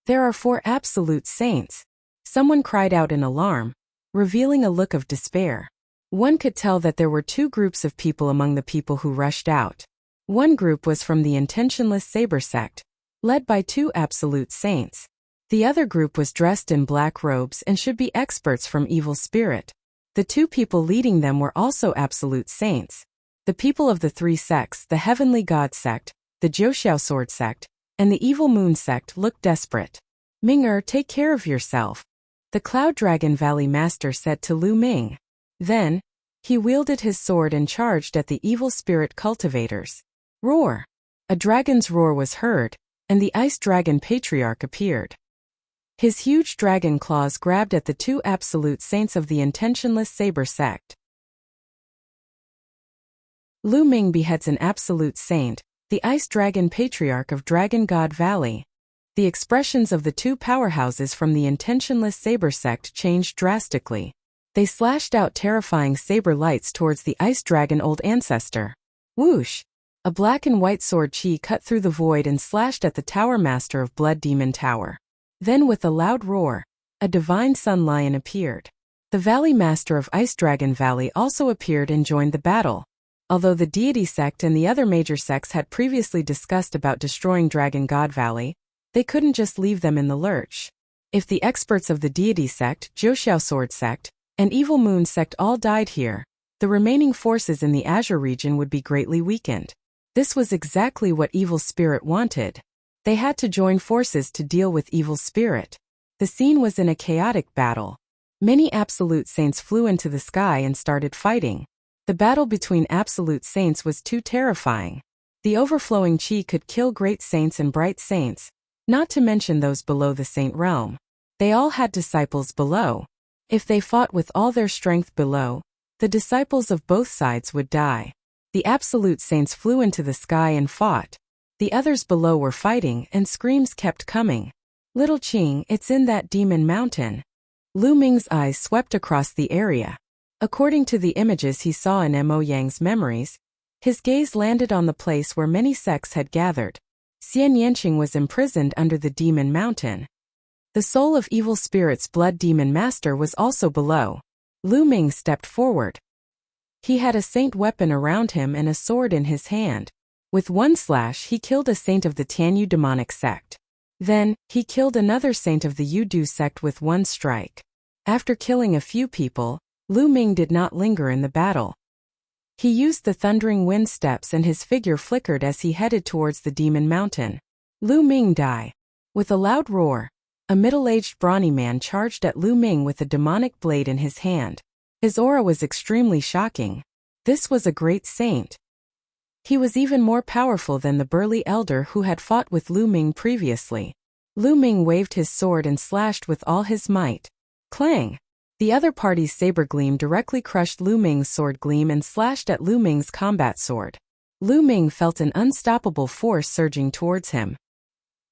[SPEAKER 1] There are 4 absolute saints. Someone cried out in alarm, revealing a look of despair. One could tell that there were 2 groups of people among the people who rushed out. One group was from the intentionless saber sect, led by 2 absolute saints. The other group was dressed in black robes and should be experts from Evil Spirit. The 2 people leading them were also absolute saints. The people of the 3 sects, the Heavenly God sect, the Zhouxiao Sword sect, and the Evil Moon sect looked desperate. Ming-er, take care of yourself, the Cloud Dragon Valley Master said to Lu Ming. Then, he wielded his sword and charged at the evil spirit cultivators. Roar! A dragon's roar was heard, and the Ice Dragon Patriarch appeared. His huge dragon claws grabbed at the 2 absolute saints of the intentionless saber sect. Lu Ming beheads an absolute saint, the Ice Dragon Patriarch of Dragon God Valley. The expressions of the 2 powerhouses from the intentionless saber sect changed drastically. They slashed out terrifying saber lights towards the Ice Dragon Old Ancestor. Whoosh! A black and white sword chi cut through the void and slashed at the Tower Master of Blood Demon Tower. Then with a loud roar, a divine sun lion appeared. The Valley Master of Ice Dragon Valley also appeared and joined the battle. Although the Deity sect and the other major sects had previously discussed about destroying Dragon God Valley, they couldn't just leave them in the lurch. If the experts of the Deity sect, Zhouxiao Sword sect, and Evil Moon sect all died here, the remaining forces in the Azure region would be greatly weakened. This was exactly what Evil Spirit wanted. They had to join forces to deal with Evil Spirit. The scene was in a chaotic battle. Many absolute saints flew into the sky and started fighting. The battle between absolute saints was too terrifying. The overflowing chi could kill great saints and bright saints, not to mention those below the saint realm. They all had disciples below. If they fought with all their strength below, the disciples of both sides would die. The absolute saints flew into the sky and fought. The others below were fighting, and screams kept coming. Little Qing, it's in that demon mountain. Lu Ming's eyes swept across the area. According to the images he saw in Mo Yang's memories, his gaze landed on the place where many sects had gathered. Xian Yanqing was imprisoned under the demon mountain. The soul of evil spirit's blood demon master was also below. Lu Ming stepped forward. He had a saint weapon around him and a sword in his hand. With one slash he killed a saint of the Tianyu demonic sect. Then, he killed another saint of the Yudu sect with one strike. After killing a few people, Lu Ming did not linger in the battle. He used the thundering wind steps and his figure flickered as he headed towards the demon mountain. Lu Ming died. With a loud roar, a middle-aged brawny man charged at Lu Ming with a demonic blade in his hand. His aura was extremely shocking. This was a great saint. He was even more powerful than the burly elder who had fought with Lu Ming previously. Lu Ming waved his sword and slashed with all his might. Clang! The other party's saber gleam directly crushed Lu Ming's sword gleam and slashed at Lu Ming's combat sword. Lu Ming felt an unstoppable force surging towards him.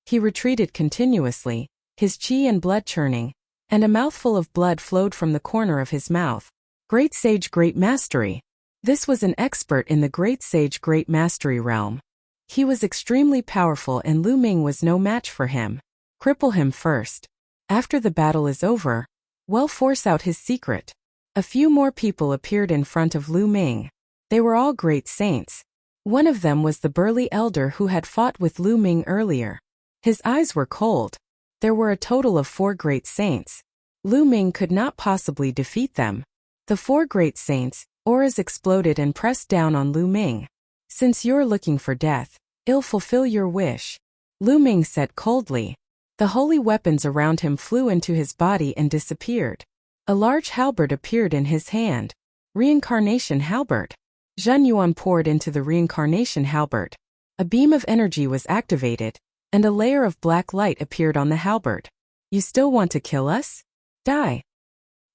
[SPEAKER 1] He retreated continuously, his qi and blood churning, and a mouthful of blood flowed from the corner of his mouth. Great Sage Great Mastery. This was an expert in the Great Sage Great Mastery realm. He was extremely powerful and Lu Ming was no match for him. Cripple him first. After the battle is over, we'll force out his secret. A few more people appeared in front of Lu Ming. They were all great saints. One of them was the burly elder who had fought with Lu Ming earlier. His eyes were cold. There were a total of 4 great saints. Lu Ming could not possibly defeat them. The 4 great saints' auras exploded and pressed down on Lu Ming. Since you're looking for death, I'll fulfill your wish, Lu Ming said coldly. The holy weapons around him flew into his body and disappeared. A large halberd appeared in his hand. Reincarnation halberd. Zhen Yuan poured into the reincarnation halberd. A beam of energy was activated, and a layer of black light appeared on the halberd. You still want to kill us? Die.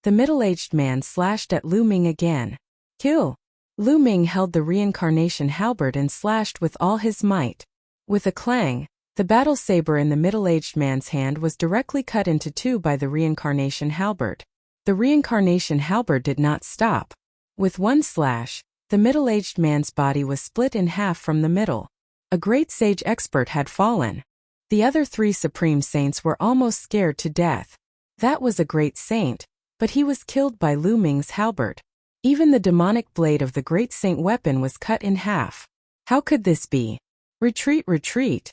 [SPEAKER 1] The middle-aged man slashed at Lu Ming again. Kill. Lu Ming held the reincarnation halberd and slashed with all his might. With a clang, the battle saber in the middle-aged man's hand was directly cut into 2 by the reincarnation halberd. The reincarnation halberd did not stop. With one slash, the middle-aged man's body was split in half from the middle. A great sage expert had fallen. The other 3 supreme saints were almost scared to death. That was a great saint, but he was killed by Lu Ming's halberd. Even the demonic blade of the great saint weapon was cut in half. How could this be? Retreat, retreat.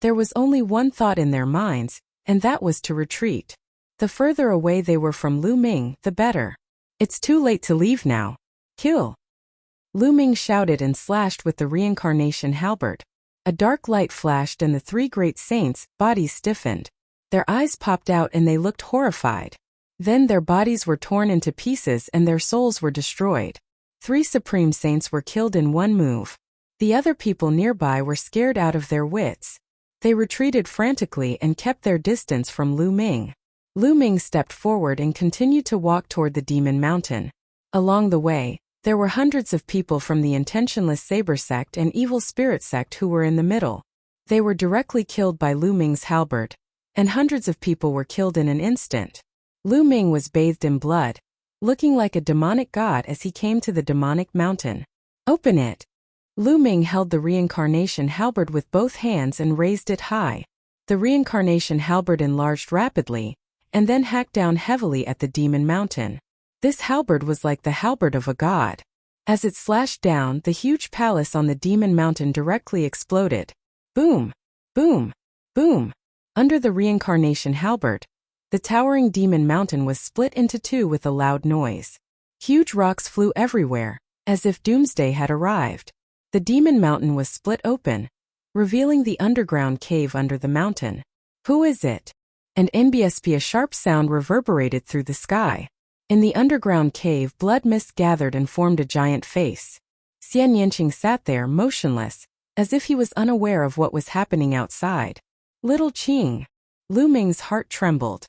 [SPEAKER 1] There was only one thought in their minds, and that was to retreat. The further away they were from Lu Ming, the better. It's too late to leave now. Kill. Lu Ming shouted and slashed with the reincarnation halberd. A dark light flashed and the 3 great saints' bodies stiffened. Their eyes popped out and they looked horrified. Then their bodies were torn into pieces and their souls were destroyed. 3 supreme saints were killed in one move. The other people nearby were scared out of their wits. They retreated frantically and kept their distance from Lu Ming. Lu Ming stepped forward and continued to walk toward the demon mountain. Along the way, there were hundreds of people from the intentionless saber sect and evil spirit sect who were in the middle. They were directly killed by Lu Ming's halberd, and hundreds of people were killed in an instant. Lu Ming was bathed in blood, looking like a demonic god as he came to the demonic mountain. Open it. Lu Ming held the reincarnation halberd with both hands and raised it high. The reincarnation halberd enlarged rapidly, and then hacked down heavily at the demon mountain. This halberd was like the halberd of a god. As it slashed down, the huge palace on the demon mountain directly exploded. Boom! Boom! Boom! Under the reincarnation halberd, the towering demon mountain was split into 2 with a loud noise. Huge rocks flew everywhere, as if doomsday had arrived. The demon mountain was split open, revealing the underground cave under the mountain. Who is it? And NBSP, a sharp sound reverberated through the sky. In the underground cave, blood mist gathered and formed a giant face. Xian Yanqing sat there motionless, as if he was unaware of what was happening outside. Little Qing. Lu Ming's heart trembled.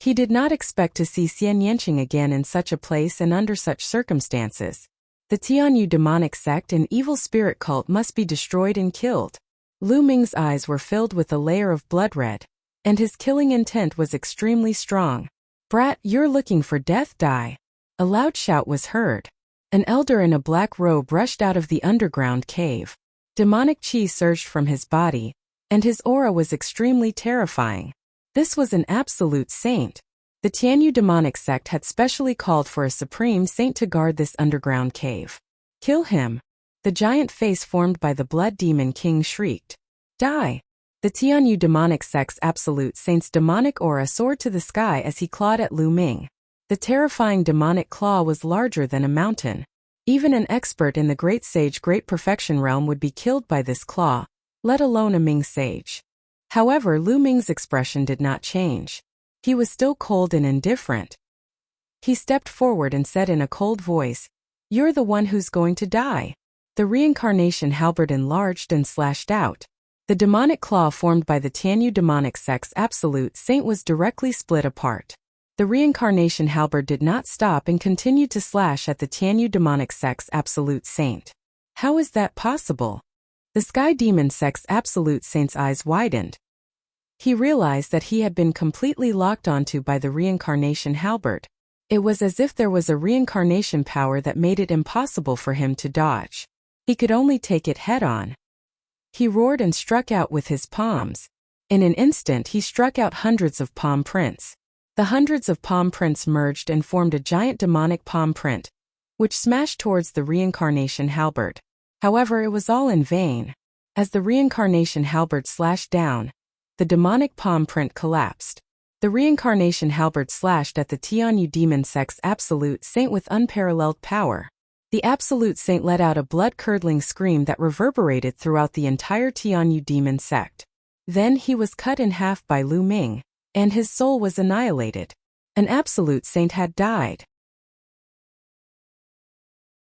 [SPEAKER 1] He did not expect to see Xian Yanqing again in such a place and under such circumstances. The Tianyu demonic sect and evil spirit cult must be destroyed and killed. Lu Ming's eyes were filled with a layer of blood red, and his killing intent was extremely strong. "Brat, you're looking for death, die!" A loud shout was heard. An elder in a black robe rushed out of the underground cave. Demonic chi surged from his body, and his aura was extremely terrifying. This was an absolute saint. The Tianyu demonic sect had specially called for a supreme saint to guard this underground cave. "Kill him!" The giant face formed by the blood demon king shrieked. "Die!" The Tianyu demonic sect's absolute saint's demonic aura soared to the sky as he clawed at Lu Ming. The terrifying demonic claw was larger than a mountain. Even an expert in the Great Sage Great Perfection realm would be killed by this claw, let alone a Ming sage. However, Lu Ming's expression did not change. He was still cold and indifferent. He stepped forward and said in a cold voice, "You're the one who's going to die." The reincarnation halberd enlarged and slashed out. The demonic claw formed by the Tianyu demonic sect's absolute saint was directly split apart. The reincarnation halberd did not stop and continued to slash at the Tianyu demonic sect's absolute saint. How is that possible? The sky demon sect's absolute saint's eyes widened. He realized that he had been completely locked onto by the reincarnation halberd. It was as if there was a reincarnation power that made it impossible for him to dodge. He could only take it head-on. He roared and struck out with his palms. In an instant he struck out hundreds of palm prints. The hundreds of palm prints merged and formed a giant demonic palm print, which smashed towards the reincarnation halberd. However, it was all in vain. As the reincarnation halberd slashed down, the demonic palm print collapsed. The reincarnation halberd slashed at the Tianyu demon sect's absolute saint with unparalleled power. The absolute saint let out a blood-curdling scream that reverberated throughout the entire Tianyu demon sect. Then he was cut in half by Lu Ming, and his soul was annihilated. An absolute saint had died.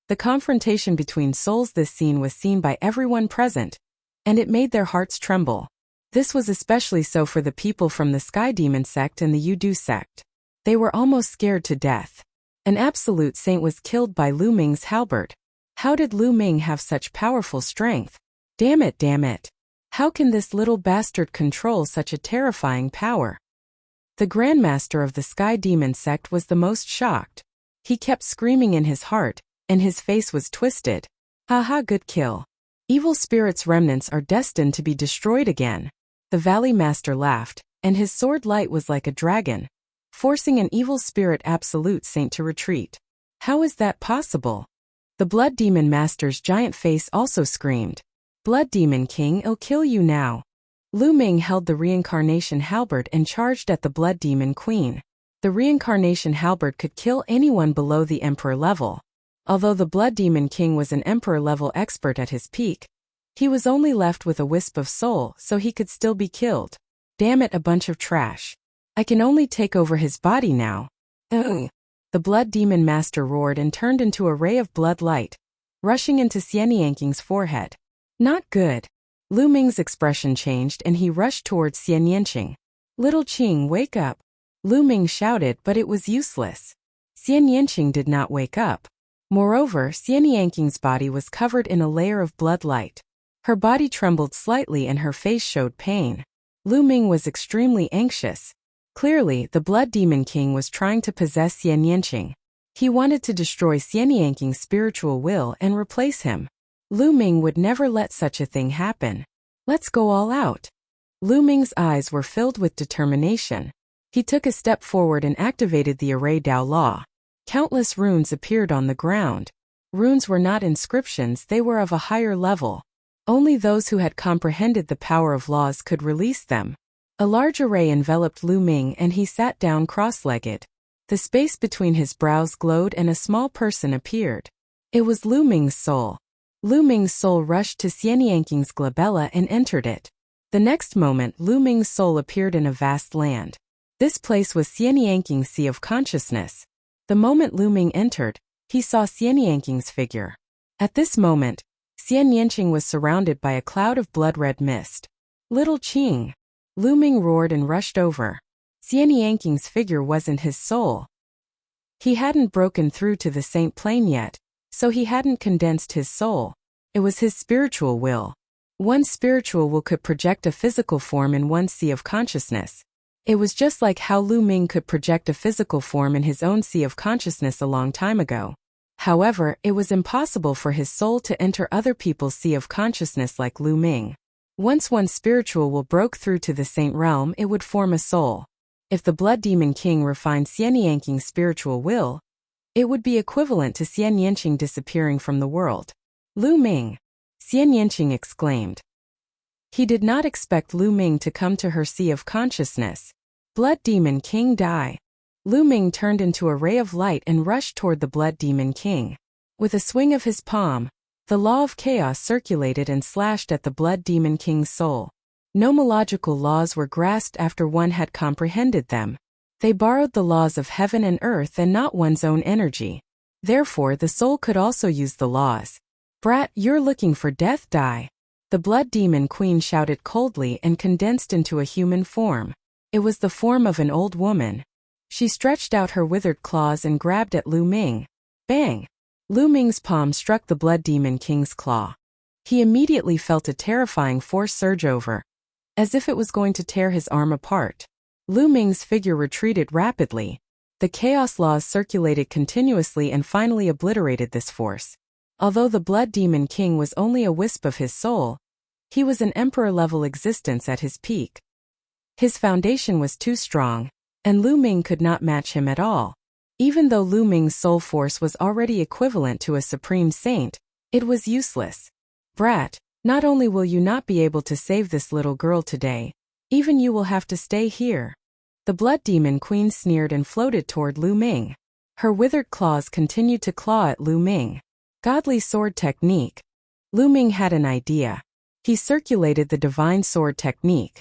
[SPEAKER 1] The confrontation between souls. This scene was seen by everyone present, and it made their hearts tremble. This was especially so for the people from the Sky Demon sect and the Yudu sect. They were almost scared to death. An absolute saint was killed by Lu Ming's halberd. How did Lu Ming have such powerful strength? Damn it, damn it. How can this little bastard control such a terrifying power? The Grandmaster of the Sky Demon sect was the most shocked. He kept screaming in his heart, and his face was twisted. Haha, good kill. Evil spirits' remnants are destined to be destroyed again. The Valley Master laughed, and his sword light was like a dragon, forcing an evil spirit absolute saint to retreat. How is that possible? The Blood Demon Master's giant face also screamed. Blood Demon King, I'll kill you now. Lu Ming held the reincarnation halberd and charged at the Blood Demon Queen. The reincarnation halberd could kill anyone below the Emperor level. Although the Blood Demon King was an Emperor-level expert at his peak, he was only left with a wisp of soul, so he could still be killed. Damn it, a bunch of trash. I can only take over his body now. Ugh. The Blood Demon Master roared and turned into a ray of blood light, rushing into Xian Yanqing's forehead. Not good. Lu Ming's expression changed and he rushed towards Xian Yanqing. Little Qing, wake up. Lu Ming shouted, but it was useless. Xian Yanqing did not wake up. Moreover, Xian Yanqing's body was covered in a layer of blood light. Her body trembled slightly and her face showed pain. Lu Ming was extremely anxious. Clearly, the Blood Demon King was trying to possess Xian Yanqing. He wanted to destroy Xian Yanqing's spiritual will and replace him. Lu Ming would never let such a thing happen. Let's go all out. Lu Ming's eyes were filled with determination. He took a step forward and activated the Array Dao Law. Countless runes appeared on the ground. Runes were not inscriptions, they were of a higher level. Only those who had comprehended the power of laws could release them. A large array enveloped Lu Ming and he sat down cross-legged. The space between his brows glowed and a small person appeared. It was Lu Ming's soul. Lu Ming's soul rushed to Xian Yanqing's glabella and entered it. The next moment, Lu Ming's soul appeared in a vast land. This place was Xian Yanqing's Sea of Consciousness. The moment Lu Ming entered, he saw Xian Yanqing's figure. At this moment, Xian Yanqing was surrounded by a cloud of blood-red mist. Little Qing! Lu Ming roared and rushed over. Xian Yangqing's figure wasn't his soul. He hadn't broken through to the saint plane yet, so he hadn't condensed his soul. It was his spiritual will. One spiritual will could project a physical form in one sea of consciousness. It was just like how Lu Ming could project a physical form in his own sea of consciousness a long time ago. However, it was impossible for his soul to enter other people's sea of consciousness like Lu Ming. Once one spiritual will broke through to the saint realm, it would form a soul. If the Blood Demon King refined Xian Yangqing's spiritual will, it would be equivalent to Xian Yanqing disappearing from the world. Lu Ming! Xian Yanqing exclaimed. He did not expect Lu Ming to come to her sea of consciousness. Blood Demon King die. Lu Ming turned into a ray of light and rushed toward the Blood Demon King. With a swing of his palm, the law of chaos circulated and slashed at the Blood Demon King's soul. Nomological laws were grasped after one had comprehended them. They borrowed the laws of heaven and earth and not one's own energy. Therefore, the soul could also use the laws. Brat, you're looking for death, die. The Blood Demon Queen shouted coldly and condensed into a human form. It was the form of an old woman. She stretched out her withered claws and grabbed at Lu Ming. Bang! Lu Ming's palm struck the Blood Demon King's claw. He immediately felt a terrifying force surge over, as if it was going to tear his arm apart. Lu Ming's figure retreated rapidly. The chaos laws circulated continuously and finally obliterated this force. Although the Blood Demon King was only a wisp of his soul, he was an emperor-level existence at his peak. His foundation was too strong, and Lu Ming could not match him at all. Even though Lu Ming's soul force was already equivalent to a supreme saint, it was useless. Brat, not only will you not be able to save this little girl today, even you will have to stay here. The Blood Demon Queen sneered and floated toward Lu Ming. Her withered claws continued to claw at Lu Ming. Godly sword technique. Lu Ming had an idea. He circulated the divine sword technique.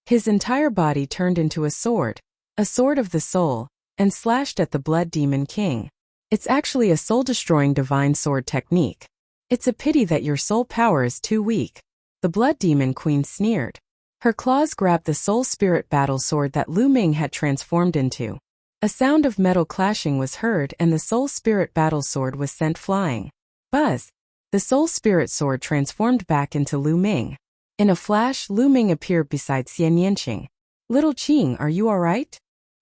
[SPEAKER 1] His entire body turned into a sword of the soul, and slashed at the Blood Demon King. It's actually a soul-destroying divine sword technique. It's a pity that your soul power is too weak. The Blood Demon Queen sneered. Her claws grabbed the soul spirit battle sword that Lu Ming had transformed into. A sound of metal clashing was heard and the soul spirit battle sword was sent flying. Buzz! The soul spirit sword transformed back into Lu Ming. In a flash, Lu Ming appeared beside Xian Yanqing. Little Qing, are you alright?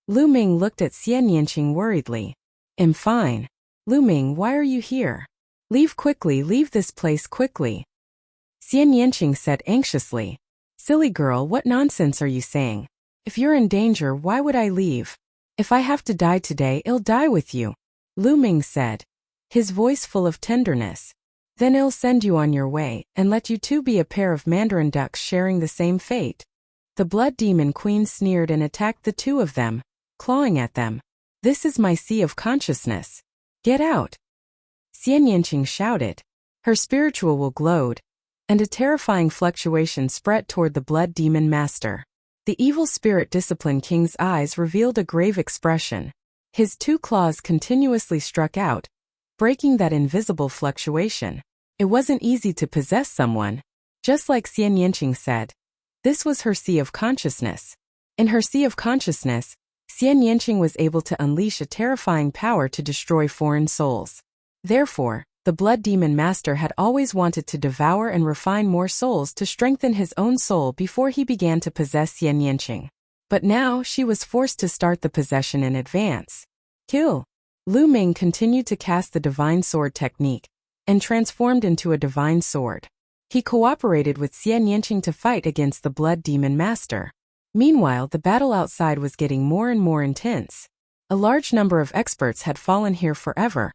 [SPEAKER 1] Lu Ming looked at Xian Yanqing worriedly. I'm fine. Lu Ming, why are you here? Leave quickly, leave this place quickly. Xian Yanqing said anxiously. Silly girl, what nonsense are you saying? If you're in danger, why would I leave? If I have to die today, I'll die with you. Lu Ming said, his voice full of tenderness. Then I'll send you on your way, and let you two be a pair of mandarin ducks sharing the same fate. The Blood Demon Queen sneered and attacked the two of them, clawing at them. This is my sea of consciousness. Get out! Xian Yanqing shouted. Her spiritual will glowed, and a terrifying fluctuation spread toward the Blood Demon Master. The evil spirit discipline king's eyes revealed a grave expression. His two claws continuously struck out, breaking that invisible fluctuation. It wasn't easy to possess someone. Just like Xian Yanqing said, this was her sea of consciousness. In her sea of consciousness, Xian Yanqing was able to unleash a terrifying power to destroy foreign souls. Therefore, the Blood Demon Master had always wanted to devour and refine more souls to strengthen his own soul before he began to possess Xian Yanqing. But now she was forced to start the possession in advance. Kill! Lu Ming continued to cast the divine sword technique, and transformed into a divine sword. He cooperated with Xian Yanqing to fight against the Blood Demon Master. Meanwhile, the battle outside was getting more and more intense. A large number of experts had fallen here forever,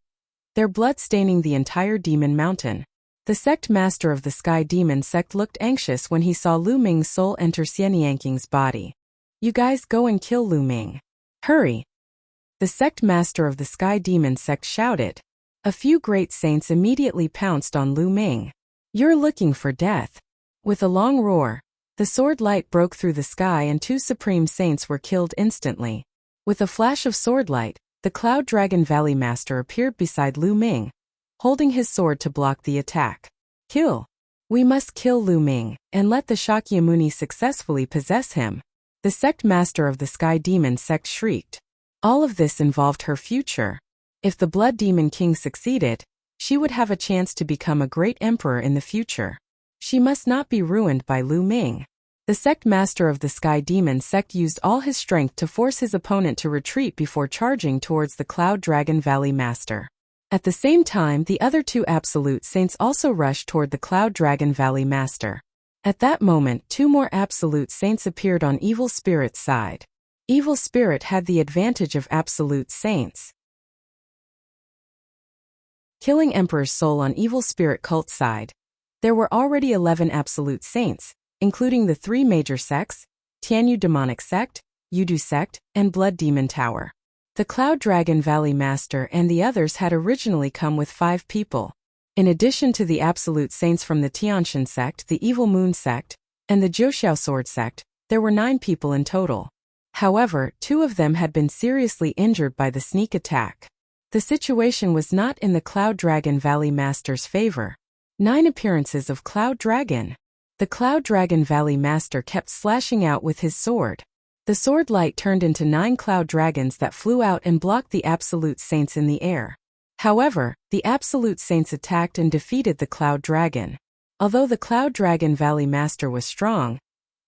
[SPEAKER 1] their blood staining the entire demon mountain. The sect master of the Sky Demon sect looked anxious when he saw Lu Ming's soul enter Xian Yangqing's body. You guys go and kill Lu Ming. Hurry! The sect master of the Sky Demon sect shouted. A few great saints immediately pounced on Lu Ming. You're looking for death. With a long roar, the sword light broke through the sky and two supreme saints were killed instantly. With a flash of sword light, the Cloud Dragon Valley Master appeared beside Lu Ming, holding his sword to block the attack. Kill! We must kill Lu Ming, and let the Shakyamuni successfully possess him. The sect master of the Sky Demon sect shrieked. All of this involved her future. If the Blood Demon King succeeded, she would have a chance to become a great emperor in the future. She must not be ruined by Lu Ming. The sect master of the Sky Demon sect used all his strength to force his opponent to retreat before charging towards the Cloud Dragon Valley master. At the same time, the other two Absolute Saints also rushed toward the Cloud Dragon Valley master. At that moment, two more Absolute Saints appeared on Evil Spirit's side. Evil Spirit had the advantage of Absolute Saints. Killing Emperor's soul on Evil Spirit cult side. There were already 11 Absolute Saints, including the three major sects, Tianyu Demonic Sect, Yudu Sect, and Blood Demon Tower. The Cloud Dragon Valley Master and the others had originally come with 5 people. In addition to the Absolute Saints from the Tianshan Sect, the Evil Moon Sect, and the Jiuxiao Sword Sect, there were 9 people in total. However, 2 of them had been seriously injured by the sneak attack. The situation was not in the Cloud Dragon Valley Master's favor. 9 appearances of Cloud Dragon. The Cloud Dragon Valley Master kept slashing out with his sword. The sword light turned into 9 cloud dragons that flew out and blocked the Absolute Saints in the air. However, the Absolute Saints attacked and defeated the Cloud Dragon. Although the Cloud Dragon Valley Master was strong,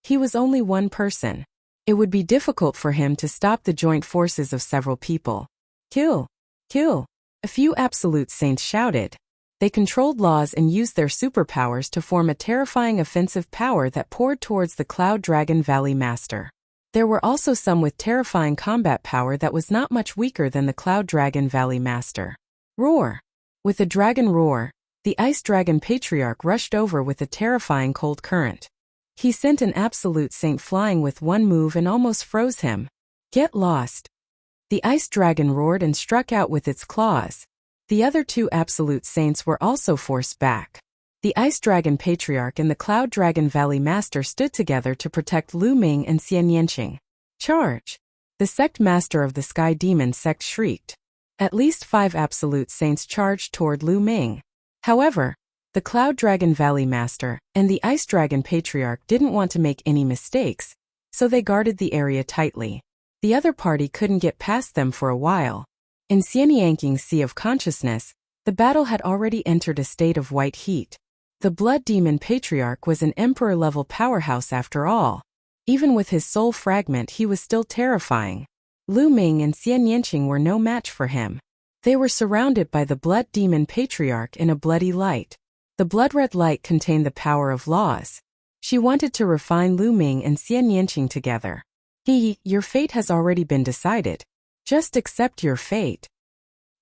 [SPEAKER 1] he was only one person. It would be difficult for him to stop the joint forces of several people. Kill! Kill! A few Absolute Saints shouted. They controlled laws and used their superpowers to form a terrifying offensive power that poured towards the Cloud Dragon Valley Master. There were also some with terrifying combat power that was not much weaker than the Cloud Dragon Valley Master. Roar! With a dragon roar, the Ice Dragon Patriarch rushed over with a terrifying cold current. He sent an Absolute Saint flying with one move and almost froze him. Get lost! The Ice Dragon roared and struck out with its claws. The other 2 Absolute Saints were also forced back. The Ice Dragon Patriarch and the Cloud Dragon Valley Master stood together to protect Lu Ming and Xian Yanqing. Charge! The sect master of the Sky Demon sect shrieked. At least 5 Absolute Saints charged toward Lu Ming. However, the Cloud Dragon Valley Master and the Ice Dragon Patriarch didn't want to make any mistakes, so they guarded the area tightly. The other party couldn't get past them for a while. In Xian Yanqing's Sea of Consciousness, the battle had already entered a state of white heat. The Blood Demon Patriarch was an emperor-level powerhouse after all. Even with his soul fragment, he was still terrifying. Lu Ming and Xian Yanqing were no match for him. They were surrounded by the Blood Demon Patriarch in a bloody light. The blood-red light contained the power of laws. She wanted to refine Lu Ming and Xian Yanqing together. Your fate has already been decided. Just accept your fate.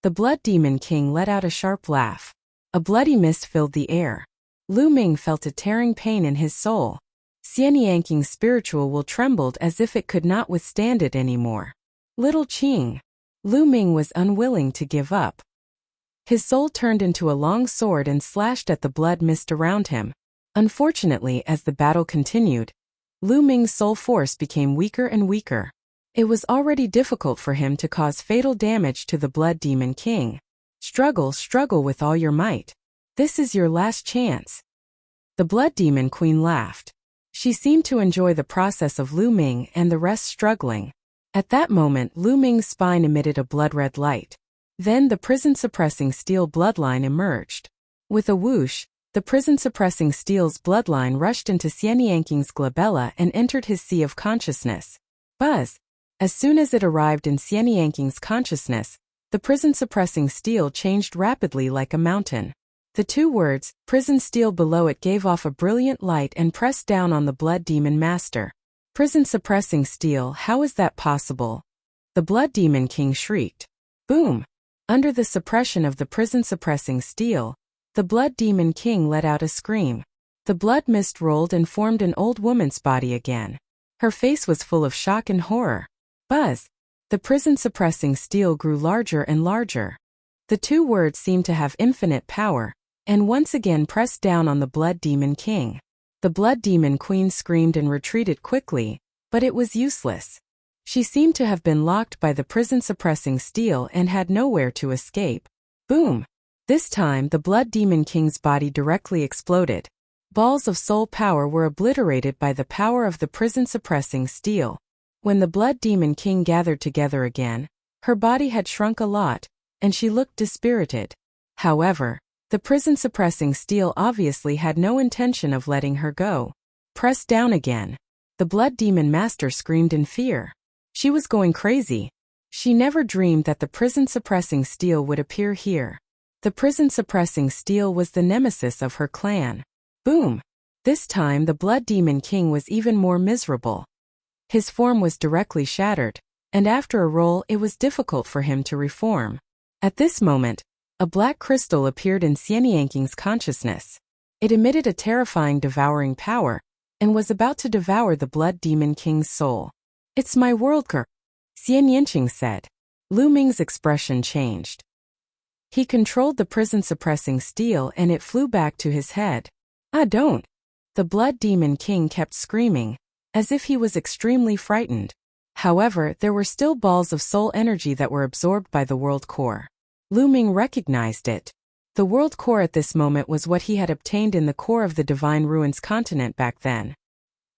[SPEAKER 1] The Blood Demon King let out a sharp laugh. A bloody mist filled the air. Lu Ming felt a tearing pain in his soul. Xian Yanqing's spiritual will trembled as if it could not withstand it anymore. Little Qing. Lu Ming was unwilling to give up. His soul turned into a long sword and slashed at the blood mist around him. Unfortunately, as the battle continued, Lu Ming's soul force became weaker and weaker. It was already difficult for him to cause fatal damage to the Blood Demon King. Struggle, struggle with all your might. This is your last chance. The Blood Demon Queen laughed. She seemed to enjoy the process of Lu Ming and the rest struggling. At that moment, Lu Ming's spine emitted a blood-red light. Then the prison-suppressing steel bloodline emerged. With a whoosh, the prison-suppressing steel's bloodline rushed into Xian Yanqing's glabella and entered his Sea of Consciousness. Buzz! As soon as it arrived in Xian Yanqing's consciousness, the prison-suppressing steel changed rapidly like a mountain. The 2 words, prison steel below it gave off a brilliant light and pressed down on the Blood Demon Master. Prison-suppressing steel, how is that possible? The Blood Demon King shrieked. Boom! Under the suppression of the prison-suppressing steel, the Blood Demon King let out a scream. The blood mist rolled and formed an old woman's body again. Her face was full of shock and horror. Buzz! The prison-suppressing steel grew larger and larger. The 2 words seemed to have infinite power, and once again pressed down on the Blood Demon King. The Blood Demon Queen screamed and retreated quickly, but it was useless. She seemed to have been locked by the prison-suppressing steel and had nowhere to escape. Boom! This time the Blood Demon King's body directly exploded. balls of soul power were obliterated by the power of the prison-suppressing steel. When the Blood Demon King gathered together again, her body had shrunk a lot, and she looked dispirited. However, the prison-suppressing steel obviously had no intention of letting her go. Press down again. The Blood Demon Master screamed in fear. She was going crazy. She never dreamed that the prison-suppressing steel would appear here. The prison-suppressing steel was the nemesis of her clan. Boom! This time the Blood Demon King was even more miserable. His form was directly shattered, and after a roll it was difficult for him to reform. At this moment, a black crystal appeared in Xianyang's consciousness. It emitted a terrifying devouring power, and was about to devour the Blood Demon King's soul. "It's my world core," Xianyang said. Lu Ming's expression changed. He controlled the prison-suppressing steel and it flew back to his head. "Ah, don't!" The Blood Demon King kept screaming, as if he was extremely frightened. However, there were still balls of soul energy that were absorbed by the world core. Lu Ming recognized it. The world core at this moment was what he had obtained in the core of the Divine Ruins continent back then.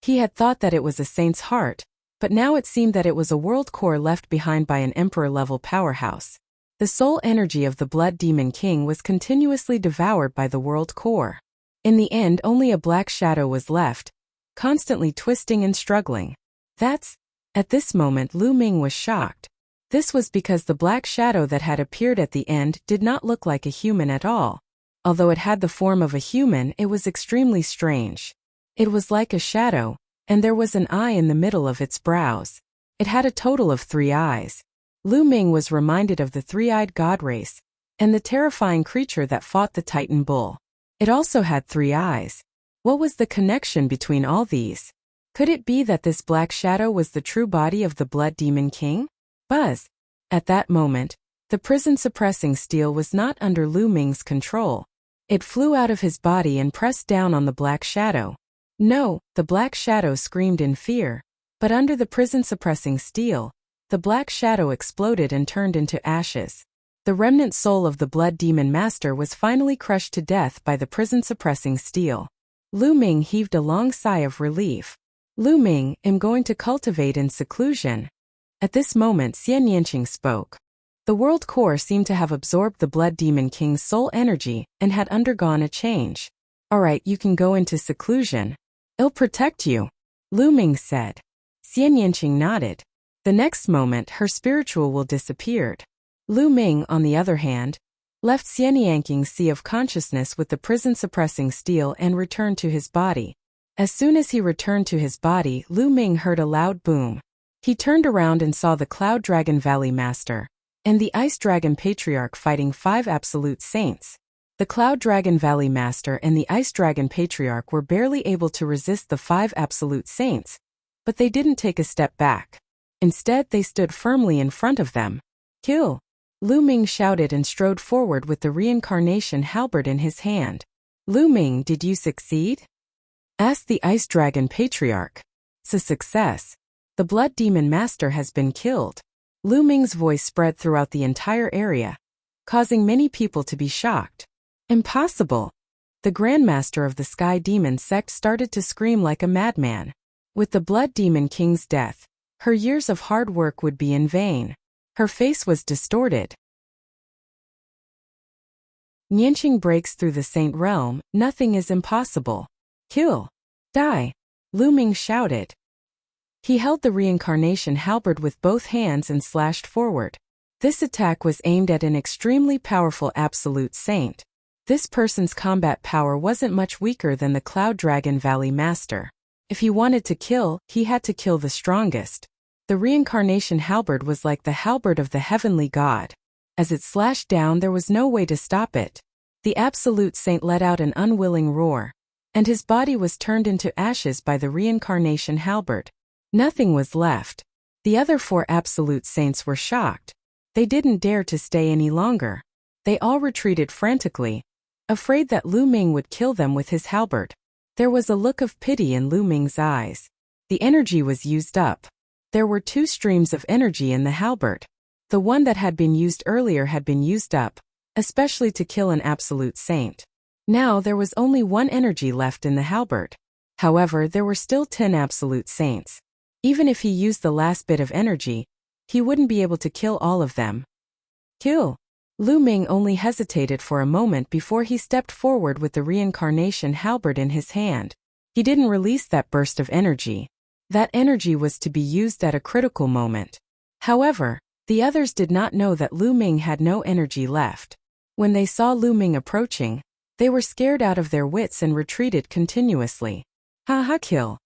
[SPEAKER 1] He had thought that it was a saint's heart, but now it seemed that it was a world core left behind by an emperor-level powerhouse. The soul energy of the Blood Demon King was continuously devoured by the world core. In the end, only a black shadow was left, constantly twisting and struggling. At this moment Lu Ming was shocked. This was because the black shadow that had appeared at the end did not look like a human at all. Although it had the form of a human, it was extremely strange. It was like a shadow, and there was an eye in the middle of its brows. It had a total of 3 eyes. Lu Ming was reminded of the 3-eyed god race, and the terrifying creature that fought the Titan Bull. It also had 3 eyes. What was the connection between all these? Could it be that this black shadow was the true body of the Blood Demon King? Buzz! At that moment, the prison-suppressing steel was not under Lu Ming's control. It flew out of his body and pressed down on the black shadow. No, the black shadow screamed in fear, but under the prison-suppressing steel, the black shadow exploded and turned into ashes. The remnant soul of the Blood Demon Master was finally crushed to death by the prison-suppressing steel. Lu Ming heaved a long sigh of relief. "Lu Ming, am going to cultivate in seclusion." At this moment Xianyang spoke. The world core seemed to have absorbed the Blood Demon King's soul energy and had undergone a change. "Alright, you can go into seclusion. I'll protect you," Lu Ming said. Xianyang nodded. The next moment her spiritual will disappeared. Lu Ming, on the other hand, left Xianyang's sea of consciousness with the prison-suppressing steel and returned to his body. As soon as he returned to his body, Lu Ming heard a loud boom. He turned around and saw the Cloud Dragon Valley Master and the Ice Dragon Patriarch fighting 5 absolute saints. The Cloud Dragon Valley Master and the Ice Dragon Patriarch were barely able to resist the 5 absolute saints, but they didn't take a step back. Instead, they stood firmly in front of them. "Kill!" Lu Ming shouted and strode forward with the reincarnation halberd in his hand. "Lu Ming, did you succeed?" asked the Ice Dragon Patriarch. "It's a success. The Blood Demon Master has been killed." Lu Ming's voice spread throughout the entire area, causing many people to be shocked. "Impossible!" The Grandmaster of the Sky Demon sect started to scream like a madman. With the Blood Demon King's death, her years of hard work would be in vain. Her face was distorted. Nianqing breaks through the Saint Realm. Nothing is impossible. "Kill! Die!" Lu Ming shouted. He held the reincarnation halberd with both hands and slashed forward. This attack was aimed at an extremely powerful absolute saint. This person's combat power wasn't much weaker than the Cloud Dragon Valley Master. If he wanted to kill, he had to kill the strongest. The reincarnation halberd was like the halberd of the heavenly god. As it slashed down, there was no way to stop it. The absolute saint let out an unwilling roar, and his body was turned into ashes by the reincarnation halberd. Nothing was left. The other 4 absolute saints were shocked. They didn't dare to stay any longer. They all retreated frantically, afraid that Lu Ming would kill them with his halberd. There was a look of pity in Lu Ming's eyes. The energy was used up. There were 2 streams of energy in the halberd. The one that had been used earlier had been used up, especially to kill an absolute saint. Now there was only one energy left in the halberd. However, there were still 10 absolute saints. Even if he used the last bit of energy, he wouldn't be able to kill all of them. Kill. Lu Ming only hesitated for a moment before he stepped forward with the reincarnation halberd in his hand. He didn't release that burst of energy. That energy was to be used at a critical moment. However, the others did not know that Lu Ming had no energy left. When they saw Lu Ming approaching, they were scared out of their wits and retreated continuously. Ha ha, kill.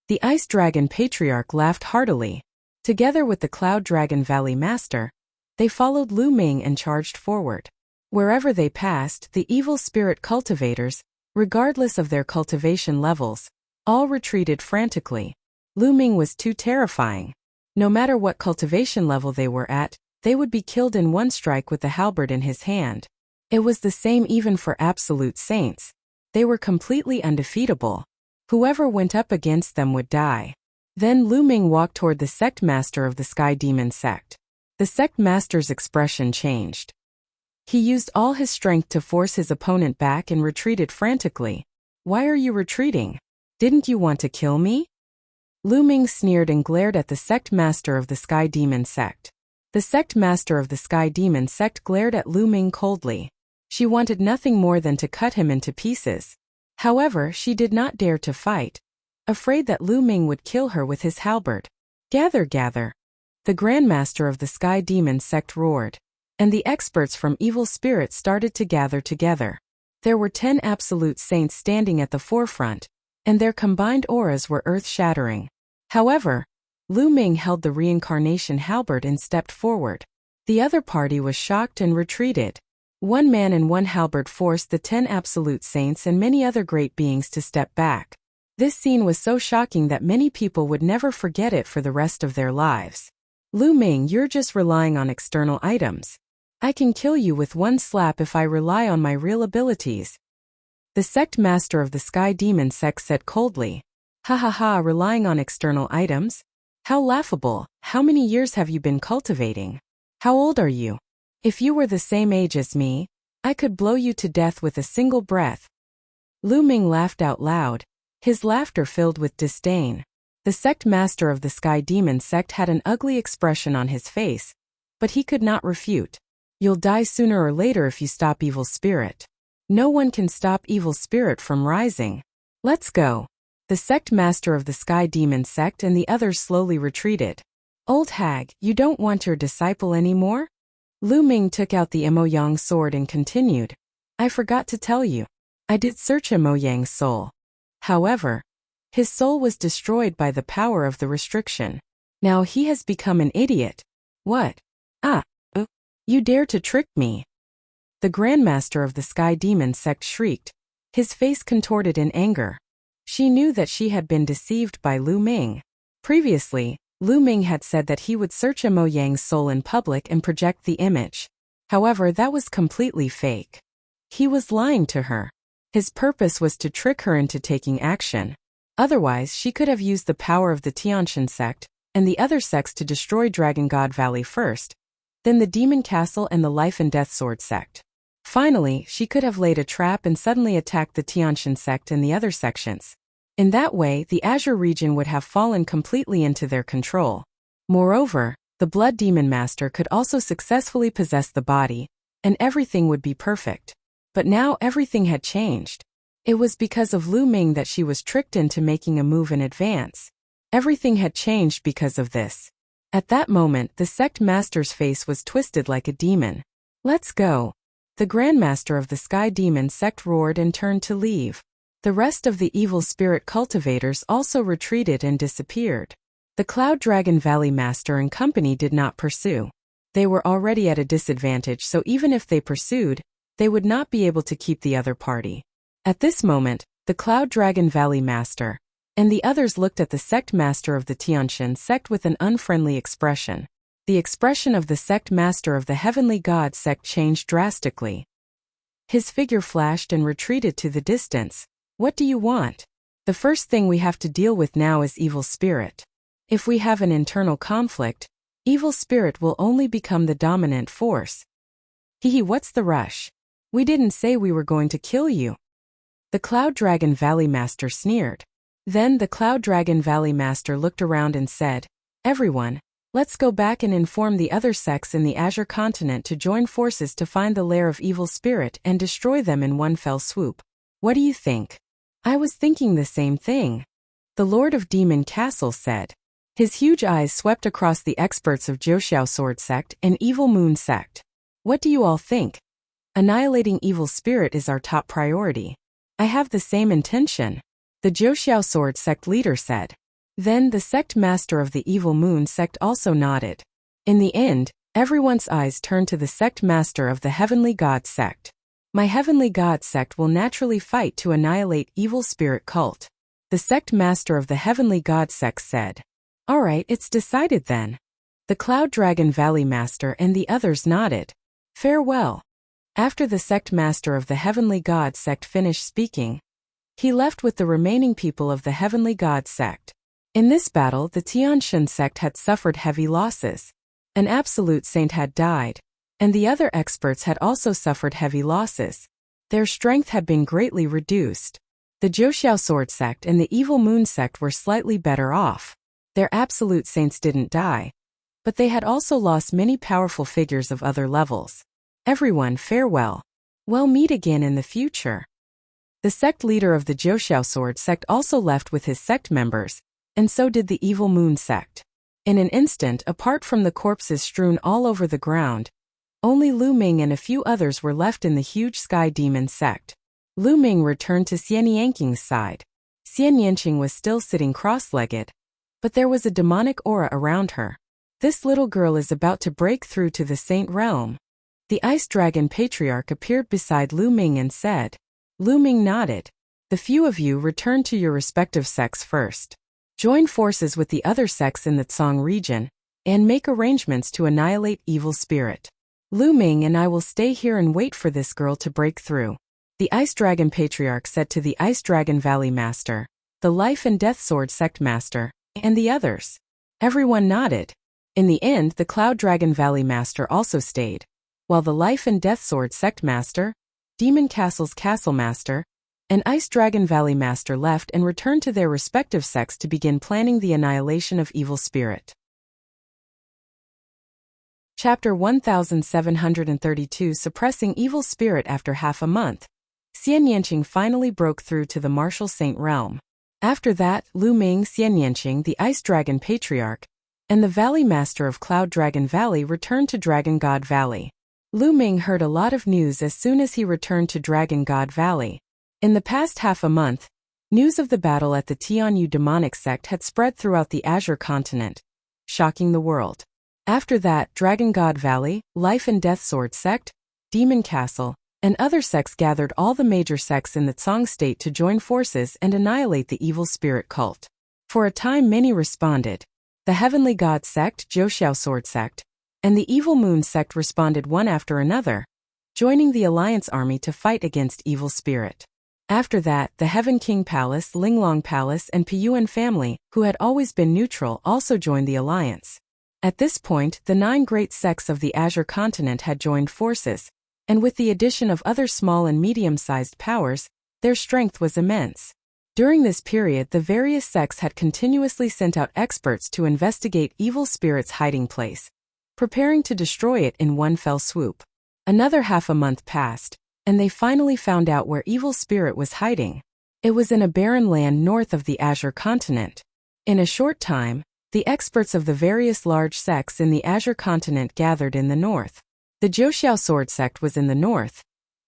[SPEAKER 1] The Ice Dragon Patriarch laughed heartily. Together with the Cloud Dragon Valley Master, they followed Lu Ming and charged forward. Wherever they passed, the evil spirit cultivators, regardless of their cultivation levels, all retreated frantically. Lu Ming was too terrifying. No matter what cultivation level they were at, they would be killed in one strike with the halberd in his hand. It was the same even for absolute saints. They were completely undefeatable. Whoever went up against them would die. Then Lu Ming walked toward the sect master of the Sky Demon sect. The sect master's expression changed. He used all his strength to force his opponent back and retreated frantically. Why are you retreating? Didn't you want to kill me? Lu Ming sneered and glared at the sect master of the Sky Demon sect. The sect master of the Sky Demon sect glared at Lu Ming coldly. She wanted nothing more than to cut him into pieces. However, she did not dare to fight, afraid that Lu Ming would kill her with his halberd. Gather, gather. The Grandmaster of the Sky Demon sect roared, and the experts from evil spirits started to gather together. There were 10 absolute saints standing at the forefront, and their combined auras were earth-shattering. However, Lu Ming held the reincarnation halberd and stepped forward. The other party was shocked and retreated. One man and one halberd forced the 10 absolute saints and many other great beings to step back. This scene was so shocking that many people would never forget it for the rest of their lives. Lu Ming, you're just relying on external items. I can kill you with one slap if I rely on my real abilities. The sect master of the Sky Demon sect said coldly. Ha ha ha, relying on external items? How laughable. How many years have you been cultivating? How old are you? If you were the same age as me, I could blow you to death with a single breath. Lu Ming laughed out loud, his laughter filled with disdain. The sect master of the Sky Demon sect had an ugly expression on his face, but he could not refute. You'll die sooner or later if you stop evil spirit. No one can stop evil spirit from rising. Let's go. The sect master of the Sky Demon sect and the others slowly retreated. Old hag, you don't want your disciple anymore? Lu Ming took out the Emoyang sword and continued. I forgot to tell you. I did search Emoyang's soul. However, his soul was destroyed by the power of the restriction. Now he has become an idiot. What? You dare to trick me? The Grandmaster of the Sky Demon sect shrieked, his face contorted in anger. She knew that she had been deceived by Lu Ming. Previously, Lu Ming had said that he would search Emoyang's soul in public and project the image. However, that was completely fake. He was lying to her. His purpose was to trick her into taking action. Otherwise, she could have used the power of the Tianshan sect and the other sects to destroy Dragon God Valley first, then the Demon Castle and the Life and Death Sword sect. Finally, she could have laid a trap and suddenly attacked the Tianshan sect and the other sections. In that way, the Azure region would have fallen completely into their control. Moreover, the Blood Demon Master could also successfully possess the body, and everything would be perfect. But now everything had changed. It was because of Lu Ming that she was tricked into making a move in advance. Everything had changed because of this. At that moment, the sect master's face was twisted like a demon. Let's go. The Grandmaster of the Sky Demon sect roared and turned to leave. The rest of the evil spirit cultivators also retreated and disappeared. The Cloud Dragon Valley Master and company did not pursue. They were already at a disadvantage, so even if they pursued, they would not be able to keep the other party. At this moment, the Cloud Dragon Valley Master and the others looked at the sect master of the Tianshan sect with an unfriendly expression. The expression of the sect master of the Heavenly God sect changed drastically. His figure flashed and retreated to the distance. What do you want? The first thing we have to deal with now is evil spirit. If we have an internal conflict, evil spirit will only become the dominant force. What's the rush? We didn't say we were going to kill you. The Cloud Dragon Valley Master sneered. Then the Cloud Dragon Valley Master looked around and said, "Everyone, let's go back and inform the other sects in the Azure continent to join forces to find the lair of evil spirit and destroy them in one fell swoop. What do you think?" "I was thinking the same thing," the Lord of Demon Castle said. His huge eyes swept across the experts of Joxiao Sword Sect and Evil Moon Sect. "What do you all think? Annihilating evil spirit is our top priority." "I have the same intention," the Joxiao Sword Sect leader said. Then the sect master of the Evil Moon Sect also nodded. In the end, everyone's eyes turned to the sect master of the Heavenly God Sect. "My Heavenly God Sect will naturally fight to annihilate evil spirit cult," the sect master of the Heavenly God Sect said. "All right, it's decided then." The Cloud Dragon Valley Master and the others nodded. "Farewell." After the sect master of the Heavenly God Sect finished speaking, he left with the remaining people of the Heavenly God Sect. In this battle, the Tianshan sect had suffered heavy losses. An absolute saint had died, and the other experts had also suffered heavy losses. Their strength had been greatly reduced. The Joxiao Sword Sect and the Evil Moon Sect were slightly better off. Their absolute saints didn't die, but they had also lost many powerful figures of other levels. "Everyone, farewell. We'll meet again in the future." The sect leader of the Joxiao Sword Sect also left with his sect members, and so did the Evil Moon Sect. In an instant, apart from the corpses strewn all over the ground, only Lu Ming and a few others were left in the huge Sky Demon Sect. Lu Ming returned to Xian Yanqing's side. Xian Yanqing was still sitting cross-legged, but there was a demonic aura around her. "This little girl is about to break through to the Saint Realm." The Ice Dragon Patriarch appeared beside Lu Ming and said. Lu Ming nodded. "The few of you return to your respective sects first. Join forces with the other sects in the Tsang region, and make arrangements to annihilate evil spirit. Lu Ming and I will stay here and wait for this girl to break through," the Ice Dragon Patriarch said to the Ice Dragon Valley Master, the Life and Death Sword Sect Master, and the others. Everyone nodded. In the end, the Cloud Dragon Valley Master also stayed, while the Life and Death Sword Sect Master, Demon Castle's Castle Master, and Ice Dragon Valley Master left and returned to their respective sects to begin planning the annihilation of evil spirit. Chapter 1732 Suppressing Evil Spirit. After half a month, Xian Yanqing finally broke through to the Martial Saint Realm. After that, Lu Ming, Xian Yanqing, the Ice Dragon Patriarch, and the Valley Master of Cloud Dragon Valley returned to Dragon God Valley. Lu Ming heard a lot of news as soon as he returned to Dragon God Valley. In the past half a month, news of the battle at the Tianyu demonic sect had spread throughout the Azure continent, shocking the world. After that, Dragon God Valley, Life and Death Sword Sect, Demon Castle, and other sects gathered all the major sects in the Tsang state to join forces and annihilate the evil spirit cult. For a time many responded. The Heavenly God Sect, Joxiao Sword Sect, and the Evil Moon Sect responded one after another, joining the Alliance Army to fight against evil spirit. After that, the Heaven King Palace, Linglong Palace, and Piyuan family, who had always been neutral, also joined the alliance. At this point, the 9 great sects of the Azure continent had joined forces, and with the addition of other small and medium-sized powers, their strength was immense. During this period, the various sects had continuously sent out experts to investigate evil spirits' hiding place, preparing to destroy it in one fell swoop. Another half a month passed, and they finally found out where evil spirit was hiding. It was in a barren land north of the Azure continent. In a short time, the experts of the various large sects in the Azure continent gathered in the north. The Joxiao Sword Sect was in the north,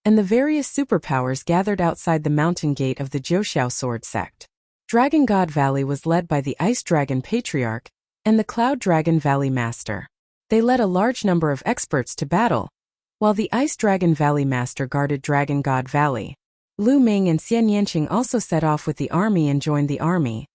[SPEAKER 1] and the various superpowers gathered outside the mountain gate of the Joxiao Sword Sect. Dragon God Valley was led by the Ice Dragon Patriarch and the Cloud Dragon Valley Master. They led a large number of experts to battle, while the Ice Dragon Valley Master guarded Dragon God Valley. Lu Ming and Xian Yanqing also set off with the army and joined the army.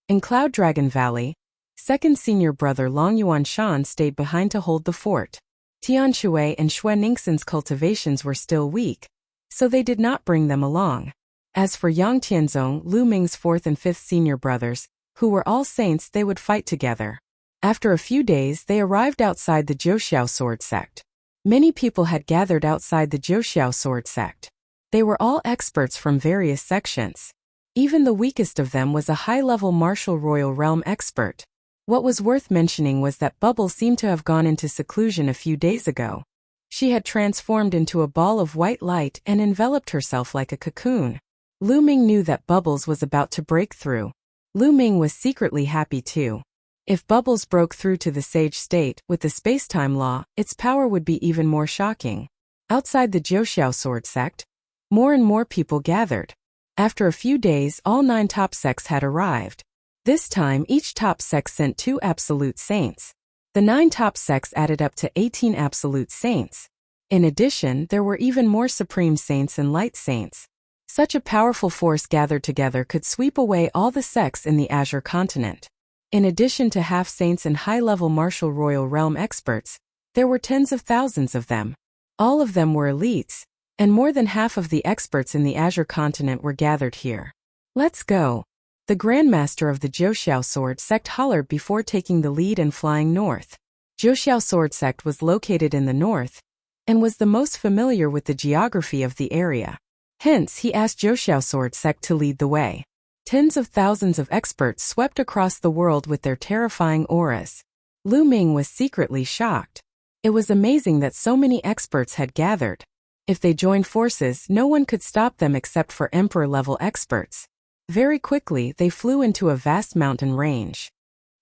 [SPEAKER 1] In Cloud Dragon Valley, second senior brother Long Yuanshan stayed behind to hold the fort. Tian Shui and Xue Ningxin's cultivations were still weak, so they did not bring them along. As for Yang Tianzong, Lu Ming's fourth and fifth senior brothers, who were all saints, they would fight together. After a few days, they arrived outside the Joxiao Sword Sect. Many people had gathered outside the Joxiao Sword Sect. They were all experts from various sections. Even the weakest of them was a high-level martial royal realm expert. What was worth mentioning was that Bubble seemed to have gone into seclusion a few days ago. She had transformed into a ball of white light and enveloped herself like a cocoon. Lu Ming knew that Bubbles was about to break through. Lu Ming was secretly happy too. If Bubbles broke through to the sage state with the space-time law, its power would be even more shocking. Outside the Jiuxiao sword sect, more and more people gathered. After a few days, all 9 top sects had arrived. This time, each top sect sent 2 absolute saints. The 9 top sects added up to 18 absolute saints. In addition, there were even more supreme saints and light saints. Such a powerful force gathered together could sweep away all the sects in the Azure continent. In addition to half-saints and high-level martial royal realm experts, there were tens of thousands of them. All of them were elites, and more than half of the experts in the Azure continent were gathered here. Let's go. The Grandmaster of the Jiuxiao Sword Sect hollered before taking the lead and flying north. Jiuxiao Sword Sect was located in the north, and was the most familiar with the geography of the area. Hence, he asked Jiuxiao Sword Sect to lead the way. Tens of thousands of experts swept across the world with their terrifying auras. Lu Ming was secretly shocked. It was amazing that so many experts had gathered. If they joined forces, no one could stop them except for Emperor-level experts. Very quickly, they flew into a vast mountain range.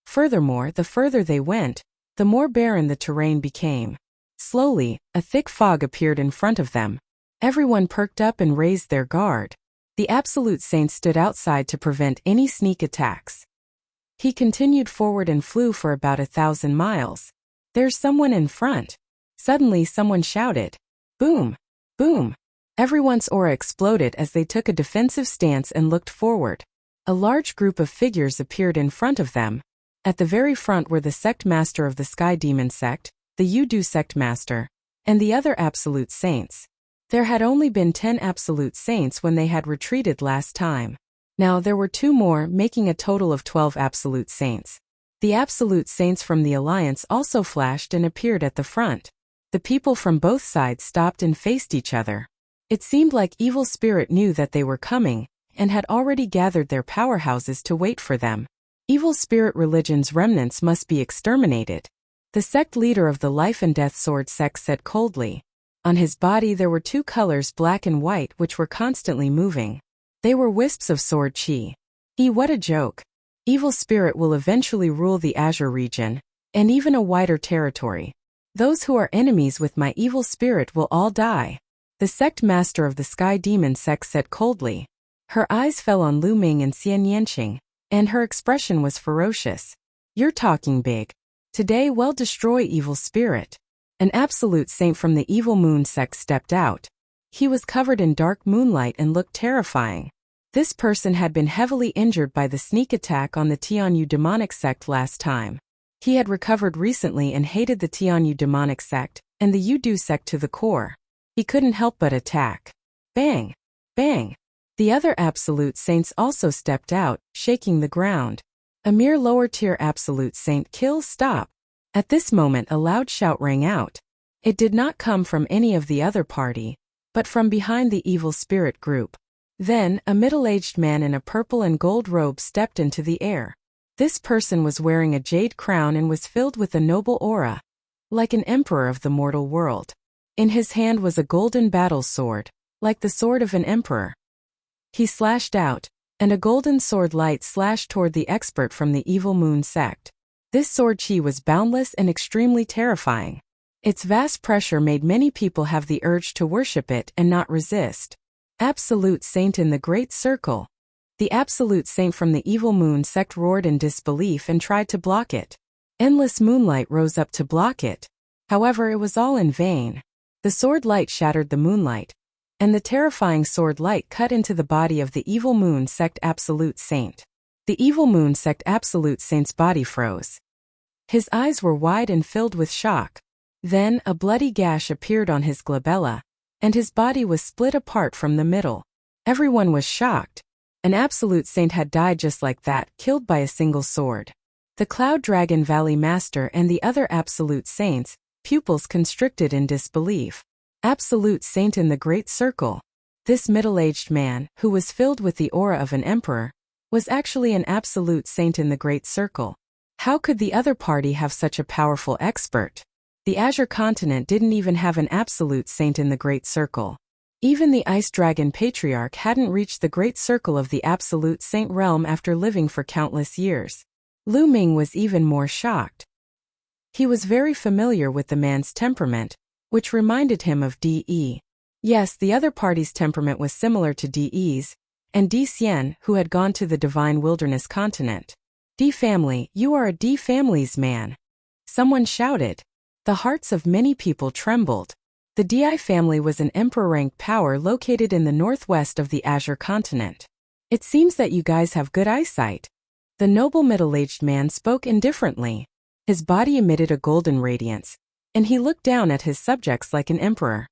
[SPEAKER 1] Furthermore, the further they went, the more barren the terrain became. Slowly, a thick fog appeared in front of them. Everyone perked up and raised their guard. The Absolute Saints stood outside to prevent any sneak attacks. He continued forward and flew for about 1,000 miles. There's someone in front. Suddenly someone shouted, "Boom! Boom!" Everyone's aura exploded as they took a defensive stance and looked forward. A large group of figures appeared in front of them. At the very front were the sect master of the Sky Demon sect, the Yudu sect master, and the other Absolute Saints. There had only been 10 Absolute Saints when they had retreated last time. Now there were 2 more, making a total of 12 Absolute Saints. The Absolute Saints from the Alliance also flashed and appeared at the front. The people from both sides stopped and faced each other. It seemed like Evil Spirit knew that they were coming, and had already gathered their powerhouses to wait for them. Evil Spirit religion's remnants must be exterminated. The sect leader of the Life and Death Sword sect said coldly. On his body there were 2 colors, black and white, which were constantly moving. They were wisps of sword chi. What a joke. Evil Spirit will eventually rule the Azure region, and even a wider territory. Those who are enemies with my Evil Spirit will all die. The sect master of the Sky Demon sect said coldly. Her eyes fell on Lu Ming and Xian Yanqing, and her expression was ferocious. You're talking big. Today we'll destroy Evil Spirit. An Absolute Saint from the Evil Moon sect stepped out. He was covered in dark moonlight and looked terrifying. This person had been heavily injured by the sneak attack on the Tianyu demonic sect last time. He had recovered recently and hated the Tianyu demonic sect and the Yudu sect to the core. He couldn't help but attack. Bang! Bang! The other Absolute Saints also stepped out, shaking the ground. A mere lower-tier Absolute Saint kills stop. At this moment a loud shout rang out. It did not come from any of the other party, but from behind the Evil Spirit group. Then, a middle-aged man in a purple and gold robe stepped into the air. This person was wearing a jade crown and was filled with a noble aura, like an emperor of the mortal world. In his hand was a golden battle sword, like the sword of an emperor. He slashed out, and a golden sword light slashed toward the expert from the Evil Moon sect. This sword chi was boundless and extremely terrifying. Its vast pressure made many people have the urge to worship it and not resist. Absolute Saint in the Great Circle. The Absolute Saint from the Evil Moon sect roared in disbelief and tried to block it. Endless moonlight rose up to block it. However, it was all in vain. The sword light shattered the moonlight, and the terrifying sword light cut into the body of the Evil Moon sect Absolute Saint. The Evil Moon sect Absolute Saint's body froze. His eyes were wide and filled with shock. Then, a bloody gash appeared on his glabella, and his body was split apart from the middle. Everyone was shocked. An Absolute Saint had died just like that, killed by a single sword. The Cloud Dragon Valley Master and the other Absolute Saints, pupils constricted in disbelief. Absolute Saint in the Great Circle. This middle-aged man, who was filled with the aura of an emperor, was actually an absolute saint in the Great Circle. How could the other party have such a powerful expert? The Azure continent didn't even have an absolute saint in the Great Circle. Even the Ice Dragon Patriarch hadn't reached the Great Circle of the Absolute Saint realm after living for countless years. Lu Ming was even more shocked. He was very familiar with the man's temperament, which reminded him of De. Yes, the other party's temperament was similar to De's, and Di Xian, who had gone to the Divine Wilderness continent. D family, you are a D family's man. Someone shouted. The hearts of many people trembled. The Di family was an emperor-ranked power located in the northwest of the Azure continent. It seems that you guys have good eyesight. The noble middle-aged man spoke indifferently. His body emitted a golden radiance, and he looked down at his subjects like an emperor.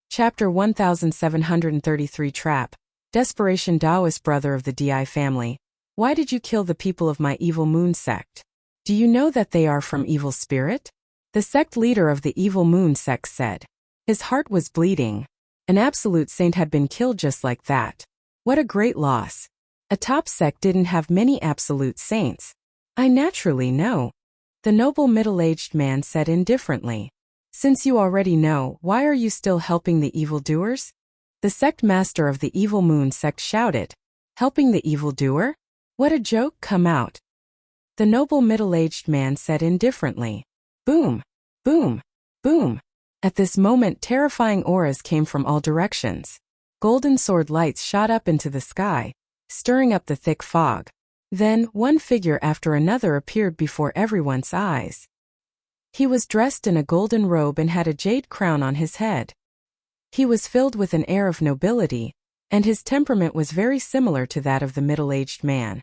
[SPEAKER 1] Chapter 1733 Trap. Desperation. Taoist brother of the Di family, why did you kill the people of my evil moon sect? Do you know that they are from evil spirit? The sect leader of the evil moon sect said. His heart was bleeding. An absolute saint had been killed just like that. What a great loss. A top sect didn't have many absolute saints. I naturally know. The noble middle-aged man said indifferently. Since you already know, why are you still helping the evildoers? The sect master of the evil moon sect shouted. Helping the evildoer? What a joke, come out. The noble middle-aged man said indifferently. Boom, boom, boom. At this moment terrifying auras came from all directions. Golden sword lights shot up into the sky, stirring up the thick fog. Then, one figure after another appeared before everyone's eyes. He was dressed in a golden robe and had a jade crown on his head. He was filled with an air of nobility, and his temperament was very similar to that of the middle-aged man.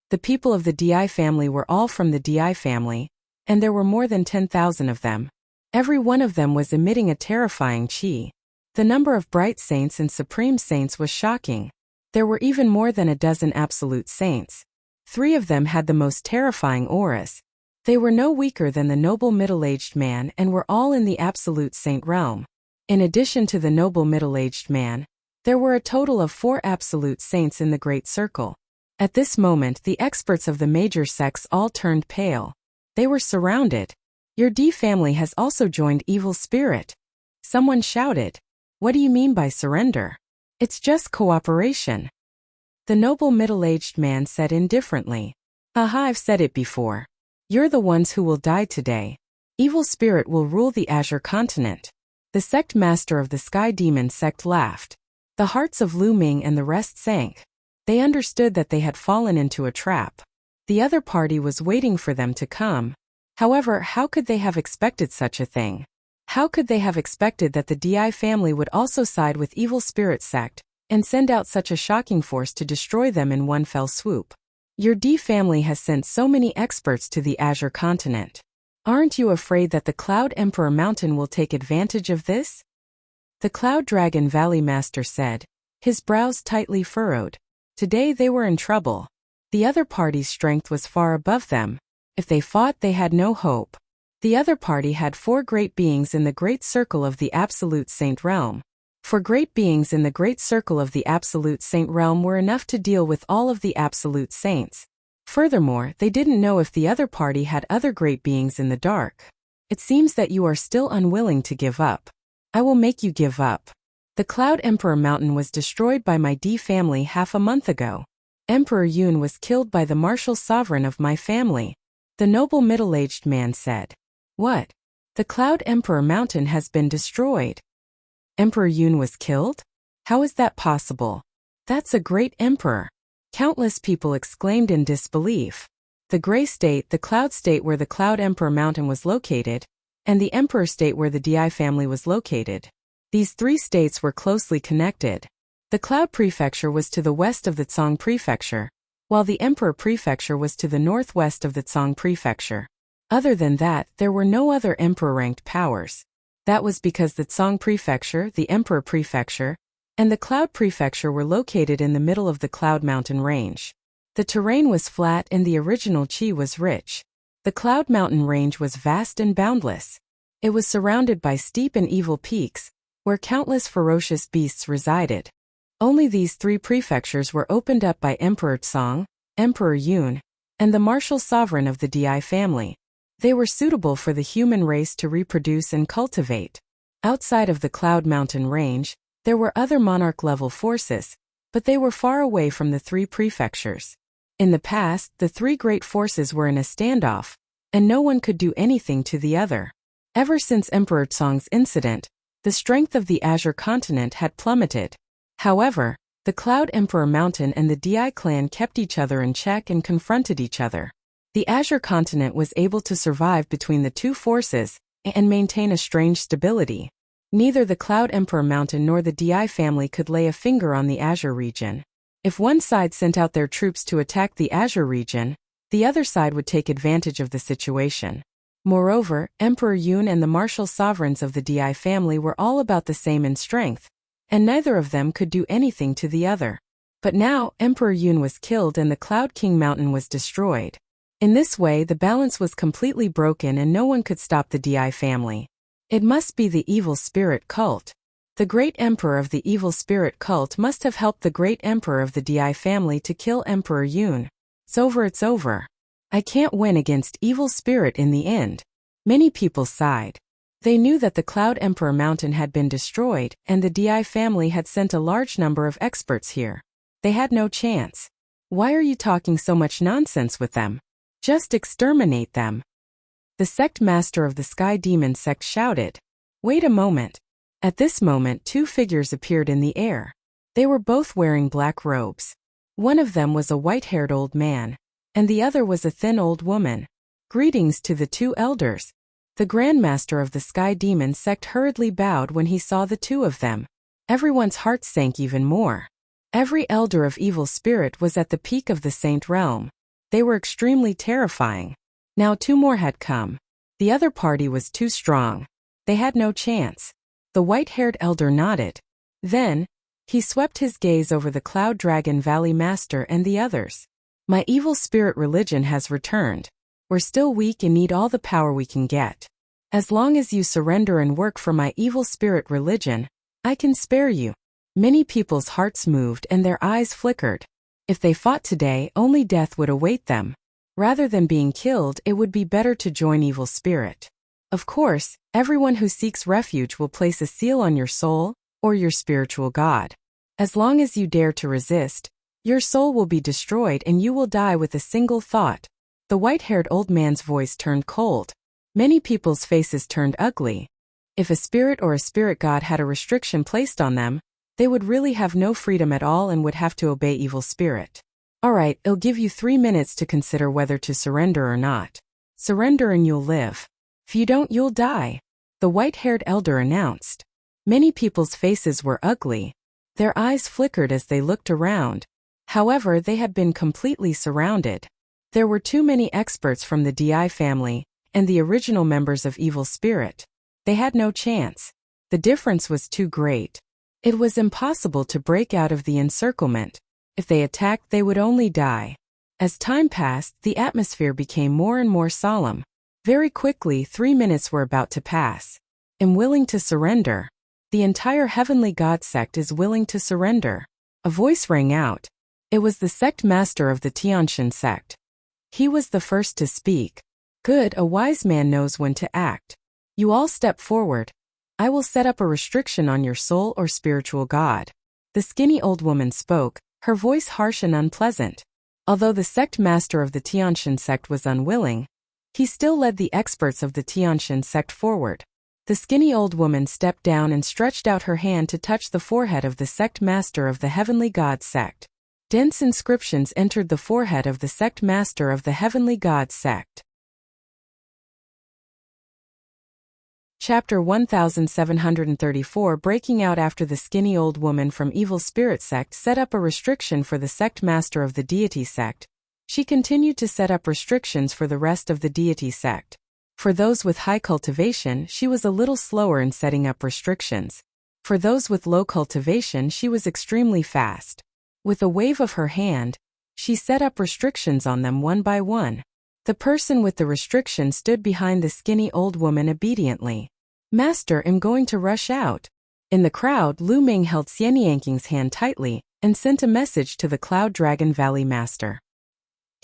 [SPEAKER 1] The people of the Di family were all from the Di family, and there were more than 10,000 of them. Every one of them was emitting a terrifying qi. The number of bright saints and supreme saints was shocking. There were even more than a dozen absolute saints. 3 of them had the most terrifying auras. They were no weaker than the noble middle-aged man and were all in the absolute saint realm. In addition to the noble middle-aged man, there were a total of 4 absolute saints in the Great Circle. At this moment the experts of the major sects all turned pale. They were surrounded. Your D family has also joined evil spirit. Someone shouted. What do you mean by surrender? It's just cooperation. The noble middle-aged man said indifferently. Haha, I've said it before. You're the ones who will die today. Evil spirit will rule the Azure continent. The sect master of the Sky Demon sect laughed. The hearts of Lu Ming and the rest sank. They understood that they had fallen into a trap. The other party was waiting for them to come. However, how could they have expected such a thing? How could they have expected that the Di family would also side with evil spirit sect and send out such a shocking force to destroy them in one fell swoop? Your D family has sent so many experts to the Azure continent. Aren't you afraid that the Cloud Emperor Mountain will take advantage of this? The Cloud Dragon Valley Master said, his brows tightly furrowed. Today they were in trouble. The other party's strength was far above them. If they fought, they had no hope. The other party had 4 great beings in the Great Circle of the Absolute Saint Realm. 4 great beings in the Great Circle of the Absolute Saint Realm were enough to deal with all of the Absolute Saints. Furthermore, they didn't know if the other party had other great beings in the dark. It seems that you are still unwilling to give up. I will make you give up. The Cloud Emperor Mountain was destroyed by my D family half a month ago. Emperor Yun was killed by the martial sovereign of my family. The noble middle-aged man said. What? The Cloud Emperor Mountain has been destroyed. Emperor Yun was killed? How is that possible? That's a great emperor. Countless people exclaimed in disbelief. The Gray State, the Cloud State where the Cloud Emperor Mountain was located, and the Emperor State where the Di family was located. These 3 states were closely connected. The Cloud Prefecture was to the west of the Tsong Prefecture, while the Emperor Prefecture was to the northwest of the Tsong Prefecture. Other than that, there were no other emperor-ranked powers. That was because the Tsong Prefecture, the Emperor Prefecture, and the Cloud Prefecture were located in the middle of the Cloud Mountain Range. The terrain was flat and the original qi was rich. The Cloud Mountain Range was vast and boundless. It was surrounded by steep and evil peaks, where countless ferocious beasts resided. Only these 3 prefectures were opened up by Emperor Tsong, Emperor Yun, and the martial sovereign of the Di family. They were suitable for the human race to reproduce and cultivate. Outside of the Cloud Mountain range, there were other monarch-level forces, but they were far away from the 3 prefectures. In the past, the 3 great forces were in a standoff, and no one could do anything to the other. Ever since Emperor Tsong's incident, the strength of the Azure continent had plummeted. However, the Cloud Emperor Mountain and the Di clan kept each other in check and confronted each other. The Azure continent was able to survive between the 2 forces and maintain a strange stability. Neither the Cloud Emperor Mountain nor the Di family could lay a finger on the Azure region. If one side sent out their troops to attack the Azure region, the other side would take advantage of the situation. Moreover, Emperor Yun and the martial sovereigns of the Di family were all about the same in strength, and neither of them could do anything to the other. But now, Emperor Yun was killed and the Cloud King Mountain was destroyed. In this way, the balance was completely broken and no one could stop the Di family. It must be the evil spirit cult. The great emperor of the evil spirit cult must have helped the great emperor of the Di family to kill Emperor Yun. It's over. I can't win against evil spirit in the end. Many people sighed. They knew that the Cloud Emperor Mountain had been destroyed, and the Di family had sent a large number of experts here. They had no chance. Why are you talking so much nonsense with them? Just exterminate them. The sect master of the Sky Demon sect shouted. Wait a moment. At this moment 2 figures appeared in the air. They were both wearing black robes. One of them was a white-haired old man, and the other was a thin old woman. Greetings to the 2 elders. The Grandmaster of the Sky Demon sect hurriedly bowed when he saw the 2 of them. Everyone's heart sank even more. Every elder of evil spirit was at the peak of the Saint realm. They were extremely terrifying. Now 2 more had come. The other party was too strong. They had no chance. The white-haired elder nodded. Then, he swept his gaze over the Cloud Dragon Valley Master and the others. My evil spirit religion has returned. We're still weak and need all the power we can get. As long as you surrender and work for my evil spirit religion, I can spare you. Many people's hearts moved and their eyes flickered. If they fought today, only death would await them. Rather than being killed, it would be better to join evil spirit. Of course, everyone who seeks refuge will place a seal on your soul or your spiritual god. As long as you dare to resist, your soul will be destroyed and you will die with a single thought. The white-haired old man's voice turned cold. Many people's faces turned ugly. If a spirit or a spirit god had a restriction placed on them, they would really have no freedom at all and would have to obey evil spirit. Alright, I'll give you 3 minutes to consider whether to surrender or not. Surrender and you'll live. If you don't, you'll die, the white-haired elder announced. Many people's faces were ugly. Their eyes flickered as they looked around. However, they had been completely surrounded. There were too many experts from the Di family, and the original members of Evil Spirit. They had no chance. The difference was too great. It was impossible to break out of the encirclement. If they attacked, they would only die. As time passed, the atmosphere became more and more solemn. Very quickly, 3 minutes were about to pass. I'm willing to surrender. The entire Heavenly God sect is willing to surrender. A voice rang out. It was the sect master of the Tianshan sect. He was the first to speak. Good, a wise man knows when to act. You all step forward. I will set up a restriction on your soul or spiritual god. The skinny old woman spoke, her voice harsh and unpleasant. Although the sect master of the Tianshan sect was unwilling, he still led the experts of the Tianshan sect forward. The skinny old woman stepped down and stretched out her hand to touch the forehead of the sect master of the Heavenly God sect. Dense inscriptions entered the forehead of the sect master of the Heavenly God sect. Chapter 1734 Breaking out after the skinny old woman from Evil Spirit sect set up a restriction for the sect master of the Deity sect. She continued to set up restrictions for the rest of the Deity sect. For those with high cultivation, she was a little slower in setting up restrictions. For those with low cultivation, she was extremely fast. With a wave of her hand, she set up restrictions on them one by one. The person with the restriction stood behind the skinny old woman obediently. Master, I'm going to rush out. In the crowd, Lu Ming held Xianyang's hand tightly and sent a message to the Cloud Dragon Valley Master.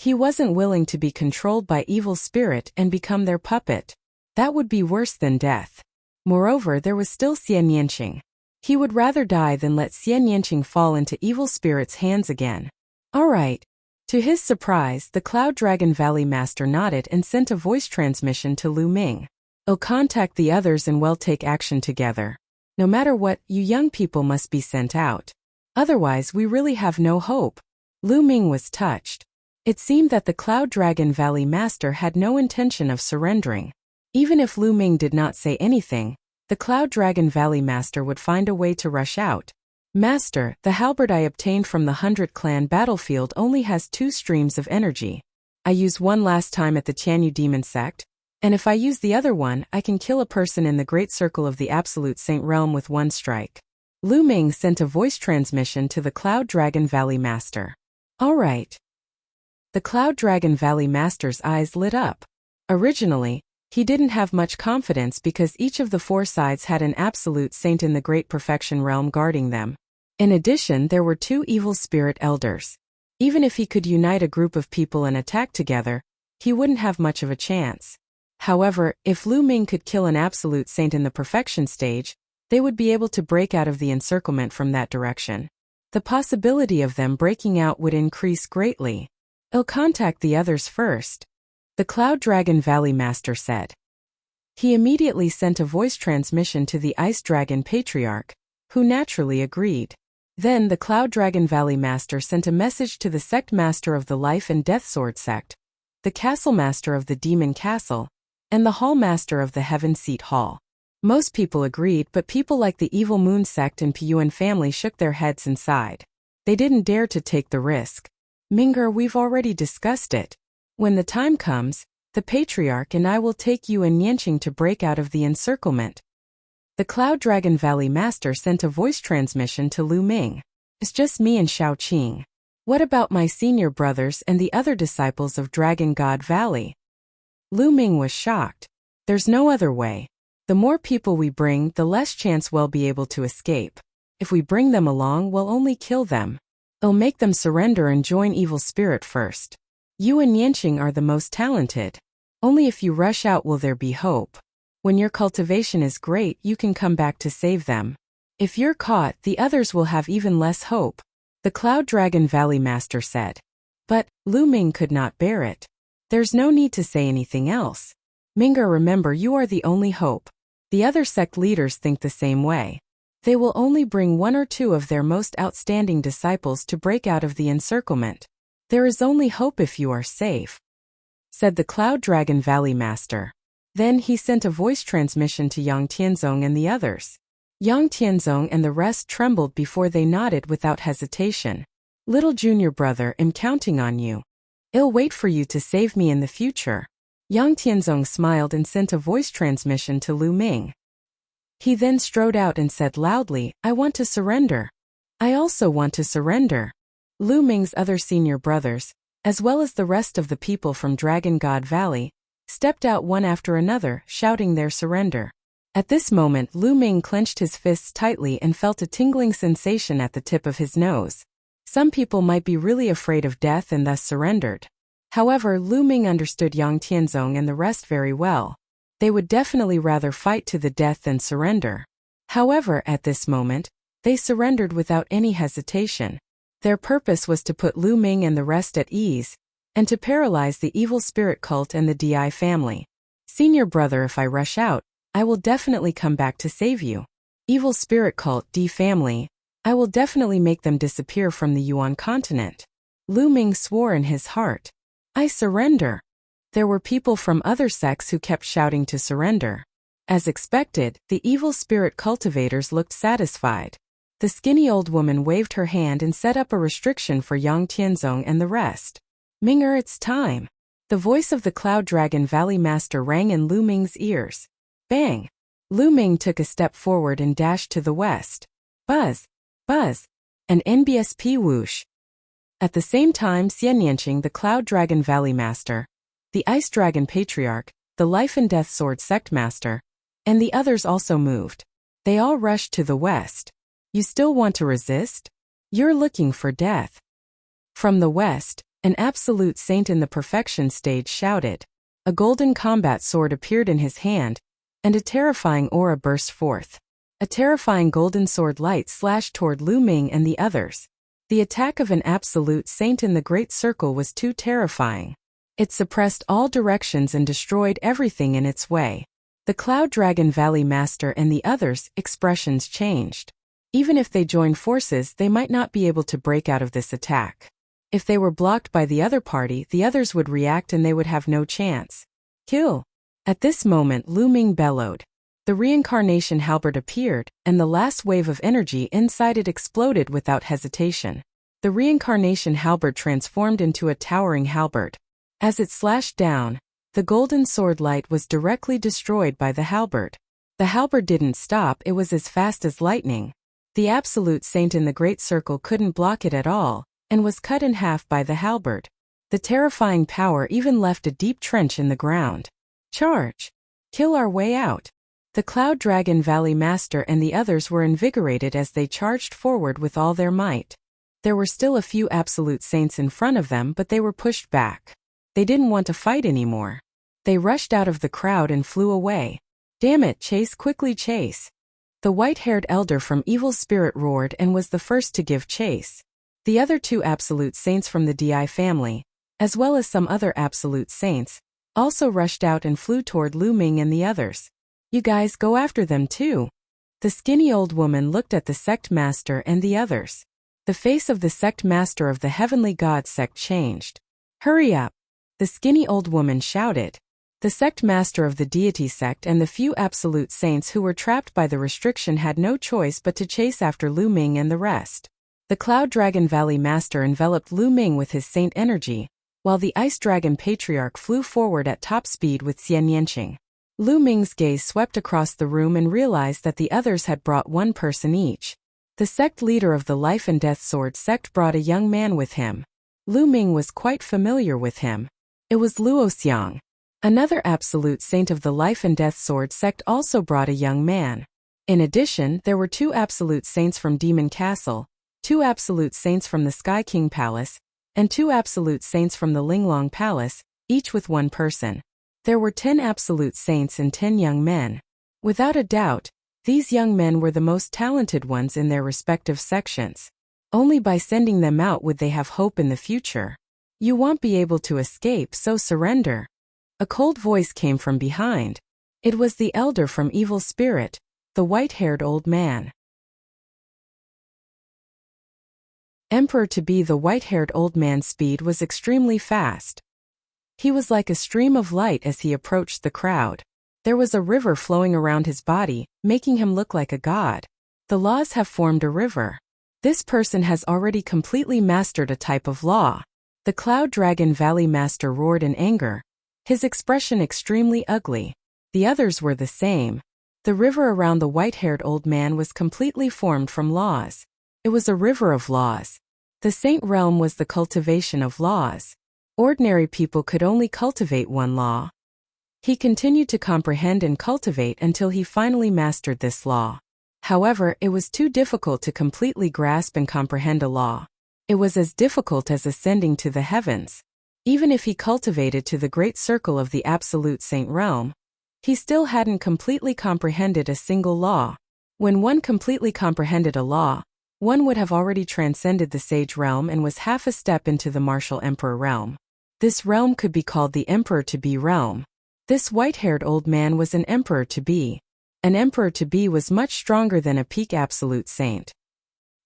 [SPEAKER 1] He wasn't willing to be controlled by evil spirit and become their puppet. That would be worse than death. Moreover, there was still Xianyang. He would rather die than let Xianyang fall into evil spirit's hands again. All right. To his surprise, the Cloud Dragon Valley Master nodded and sent a voice transmission to Lu Ming. "I'll contact the others and we'll take action together. No matter what, you young people must be sent out. Otherwise, we really have no hope." Lu Ming was touched. It seemed that the Cloud Dragon Valley Master had no intention of surrendering. Even if Lu Ming did not say anything, the Cloud Dragon Valley Master would find a way to rush out. "Master, the halberd I obtained from the 100 Clan battlefield only has 2 streams of energy. I used one last time at the Tianyu Demon Sect, and if I use the other one, I can kill a person in the Great Circle of the Absolute Saint Realm with one strike." Lu Ming sent a voice transmission to the Cloud Dragon Valley Master. "All right." The Cloud Dragon Valley Master's eyes lit up. Originally, he didn't have much confidence because each of the 4 sides had an absolute saint in the Great Perfection Realm guarding them. In addition, there were 2 evil spirit elders. Even if he could unite a group of people and attack together, he wouldn't have much of a chance. However, if Lu Ming could kill an absolute saint in the perfection stage, they would be able to break out of the encirclement from that direction. The possibility of them breaking out would increase greatly. "I'll contact the others first," the Cloud Dragon Valley Master said. He immediately sent a voice transmission to the Ice Dragon Patriarch, who naturally agreed. Then the Cloud Dragon Valley Master sent a message to the Sect Master of the Life and Death Sword Sect, the Castle Master of the Demon Castle, and the Hall Master of the Heaven Seat Hall. Most people agreed, but people like the Evil Moon Sect and Piyuan family shook their heads and sighed. They didn't dare to take the risk. "Ming'er, we've already discussed it. When the time comes, the Patriarch and I will take you and Yanqing to break out of the encirclement." The Cloud Dragon Valley Master sent a voice transmission to Lu Ming. "It's just me and Shaoqing. What about my senior brothers and the other disciples of Dragon God Valley?" Lu Ming was shocked. "There's no other way. The more people we bring, the less chance we'll be able to escape. If we bring them along, we'll only kill them. It'll make them surrender and join evil spirit first. You and Yanqing are the most talented. Only if you rush out will there be hope. When your cultivation is great, you can come back to save them. If you're caught, the others will have even less hope," the Cloud Dragon Valley Master said. But Lu Ming could not bear it. "There's no need to say anything else. Ming'er, remember, you are the only hope. The other sect leaders think the same way. They will only bring 1 or 2 of their most outstanding disciples to break out of the encirclement. There is only hope if you are safe," said the Cloud Dragon Valley Master. Then he sent a voice transmission to Yang Tianzong and the others. Yang Tianzong and the rest trembled before they nodded without hesitation. "Little junior brother, I'm counting on you. I'll wait for you to save me in the future." Yang Tianzong smiled and sent a voice transmission to Lu Ming. He then strode out and said loudly, "I want to surrender. I also want to surrender." Lu Ming's other senior brothers, as well as the rest of the people from Dragon God Valley, stepped out one after another, shouting their surrender. At this moment, Lu Ming clenched his fists tightly and felt a tingling sensation at the tip of his nose. Some people might be really afraid of death and thus surrendered. However, Lu Ming understood Yang Tianzong and the rest very well. They would definitely rather fight to the death than surrender. However, at this moment, they surrendered without any hesitation. Their purpose was to put Lu Ming and the rest at ease, and to paralyze the evil spirit cult and the Di family. "Senior brother, if I rush out, I will definitely come back to save you. Evil spirit cult, Di family, I will definitely make them disappear from the Yuan continent." Lu Ming swore in his heart. "I surrender." There were people from other sects who kept shouting to surrender. As expected, the evil spirit cultivators looked satisfied. The skinny old woman waved her hand and set up a restriction for Yang Tianzong and the rest. "Ming'er, it's time." The voice of the Cloud Dragon Valley Master rang in Lu Ming's ears. Bang! Lu Ming took a step forward and dashed to the west. Buzz! Buzz! An NBSP whoosh. At the same time, Xianyangqing, the Cloud Dragon Valley Master, the Ice Dragon Patriarch, the Life and Death Sword Sect Master, and the others also moved. They all rushed to the west. You still want to resist? You're looking for death. From the west, an absolute saint in the perfection stage shouted. A golden combat sword appeared in his hand, and a terrifying aura burst forth. A terrifying golden sword light slashed toward Lu Ming and the others. The attack of an absolute saint in the Great Circle was too terrifying. It suppressed all directions and destroyed everything in its way. The Cloud Dragon Valley Master and the others' expressions changed. Even if they joined forces, they might not be able to break out of this attack. If they were blocked by the other party, the others would react and they would have no chance. Kill! At this moment, Lu Ming bellowed. The reincarnation halberd appeared, and the last wave of energy inside it exploded without hesitation. The reincarnation halberd transformed into a towering halberd. As it slashed down, the golden sword light was directly destroyed by the halberd. The halberd didn't stop, it was as fast as lightning. The absolute saint in the Great Circle couldn't block it at all, and was cut in half by the halberd. The terrifying power even left a deep trench in the ground. Charge! Kill our way out! The Cloud Dragon Valley Master and the others were invigorated as they charged forward with all their might. There were still a few absolute saints in front of them, but they were pushed back. They didn't want to fight anymore. They rushed out of the crowd and flew away. Damn it, chase, quickly chase! The white-haired elder from Evil Spirit roared and was the first to give chase. The other two absolute saints from the DI family, as well as some other absolute saints, also rushed out and flew toward Lu Ming and the others. You guys go after them too. The skinny old woman looked at the sect master and the others. The face of the sect master of the Heavenly God sect changed. Hurry up! The skinny old woman shouted. The sect master of the deity sect and the few absolute saints who were trapped by the restriction had no choice but to chase after Lu Ming and the rest. The Cloud Dragon Valley Master enveloped Lu Ming with his saint energy, while the Ice Dragon Patriarch flew forward at top speed with Xian Yanqing. Lu Ming's gaze swept across the room and realized that the others had brought one person each. The sect leader of the Life and Death Sword sect brought a young man with him. Lu Ming was quite familiar with him. It was Luo Xiang. Another absolute saint of the Life and Death Sword sect also brought a young man. In addition, there were two absolute saints from Demon Castle, two absolute saints from the Sky King Palace, and two absolute saints from the Linglong Palace, each with one person. There were 10 absolute saints and 10 young men. Without a doubt, these young men were the most talented ones in their respective sections. Only by sending them out would they have hope in the future. You won't be able to escape, so surrender. A cold voice came from behind. It was the elder from Evil Spirit, the white-haired old man. Emperor-to-be the white-haired old man's speed was extremely fast. He was like a stream of light as he approached the crowd. There was a river flowing around his body, making him look like a god. The laws have formed a river. This person has already completely mastered a type of law. The Cloud Dragon Valley Master roared in anger, his expression extremely ugly. The others were the same. The river around the white-haired old man was completely formed from laws. It was a river of laws. The Saint Realm was the cultivation of laws. Ordinary people could only cultivate one law. He continued to comprehend and cultivate until he finally mastered this law. However, it was too difficult to completely grasp and comprehend a law. It was as difficult as ascending to the heavens. Even if he cultivated to the great circle of the absolute Saint Realm, he still hadn't completely comprehended a single law. When one completely comprehended a law, one would have already transcended the Sage Realm and was half a step into the Martial Emperor Realm. This realm could be called the Emperor-to-be realm. This white-haired old man was an Emperor-to-be. An Emperor-to-be was much stronger than a peak absolute saint.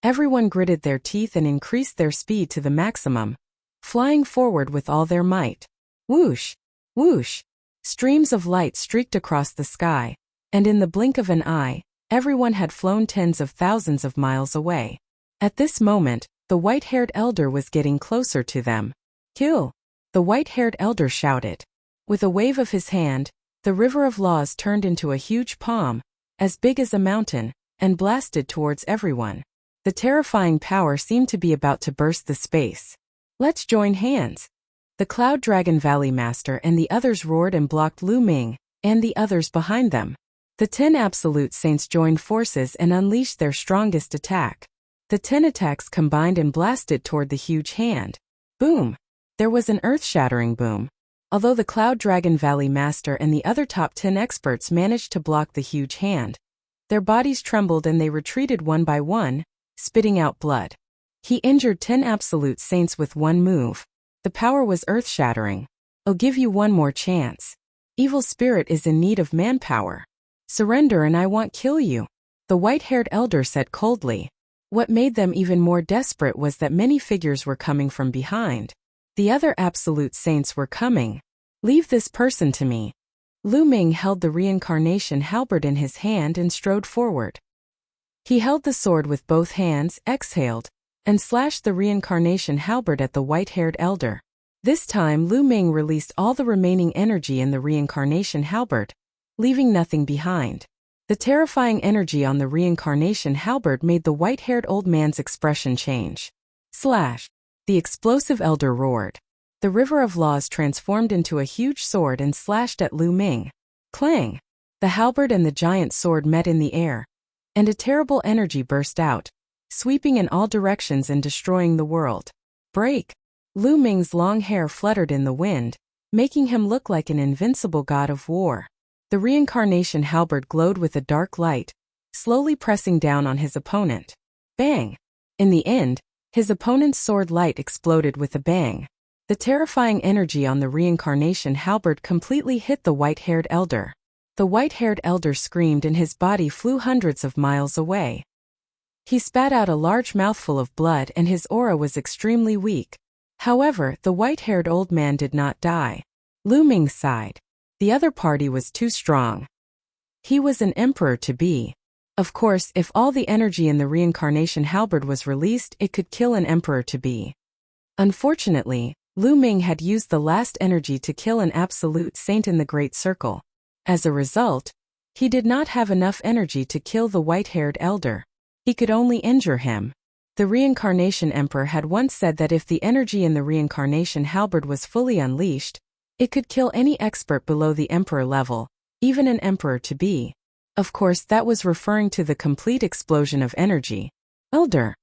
[SPEAKER 1] Everyone gritted their teeth and increased their speed to the maximum, flying forward with all their might. Whoosh! Whoosh! Streams of light streaked across the sky, and in the blink of an eye, everyone had flown tens of thousands of miles away. At this moment, the white-haired elder was getting closer to them. Kill! The white-haired elder shouted. With a wave of his hand, the river of laws turned into a huge palm, as big as a mountain, and blasted towards everyone. The terrifying power seemed to be about to burst the space. Let's join hands. The Cloud Dragon Valley Master and the others roared and blocked Lu Ming, and the others behind them. The 10 absolute saints joined forces and unleashed their strongest attack. The 10 attacks combined and blasted toward the huge hand. Boom! There was an earth-shattering boom. Although the Cloud Dragon Valley Master and the other top 10 experts managed to block the huge hand, their bodies trembled and they retreated one by one, spitting out blood. He injured 10 absolute saints with one move. The power was earth-shattering. I'll give you one more chance. Evil spirit is in need of manpower. Surrender and I won't kill you, the white-haired elder said coldly. What made them even more desperate was that many figures were coming from behind. The other absolute saints were coming. Leave this person to me. Lu Ming held the reincarnation halberd in his hand and strode forward. He held the sword with both hands, exhaled, and slashed the reincarnation halberd at the white-haired elder. This time Lu Ming released all the remaining energy in the reincarnation halberd, leaving nothing behind. The terrifying energy on the reincarnation halberd made the white-haired old man's expression change. Slash! The explosive elder roared. The river of laws transformed into a huge sword and slashed at Lu Ming. Clang! The halberd and the giant sword met in the air, and a terrible energy burst out, sweeping in all directions and destroying the world. Break! Lu Ming's long hair fluttered in the wind, making him look like an invincible god of war. The reincarnation halberd glowed with a dark light, slowly pressing down on his opponent. Bang! In the end, his opponent's sword light exploded with a bang. The terrifying energy on the reincarnation halberd completely hit the white-haired elder. The white-haired elder screamed and his body flew hundreds of miles away. He spat out a large mouthful of blood and his aura was extremely weak. However, the white-haired old man did not die. Lu Ming sighed. The other party was too strong. He was an emperor-to-be. Of course, if all the energy in the reincarnation halberd was released, it could kill an emperor-to-be. Unfortunately, Lu Ming had used the last energy to kill an absolute saint in the Great Circle. As a result, he did not have enough energy to kill the white-haired elder. He could only injure him. The reincarnation emperor had once said that if the energy in the reincarnation halberd was fully unleashed, it could kill any expert below the emperor level, even an emperor-to-be. Of course, that was referring to the complete explosion of energy. Elder!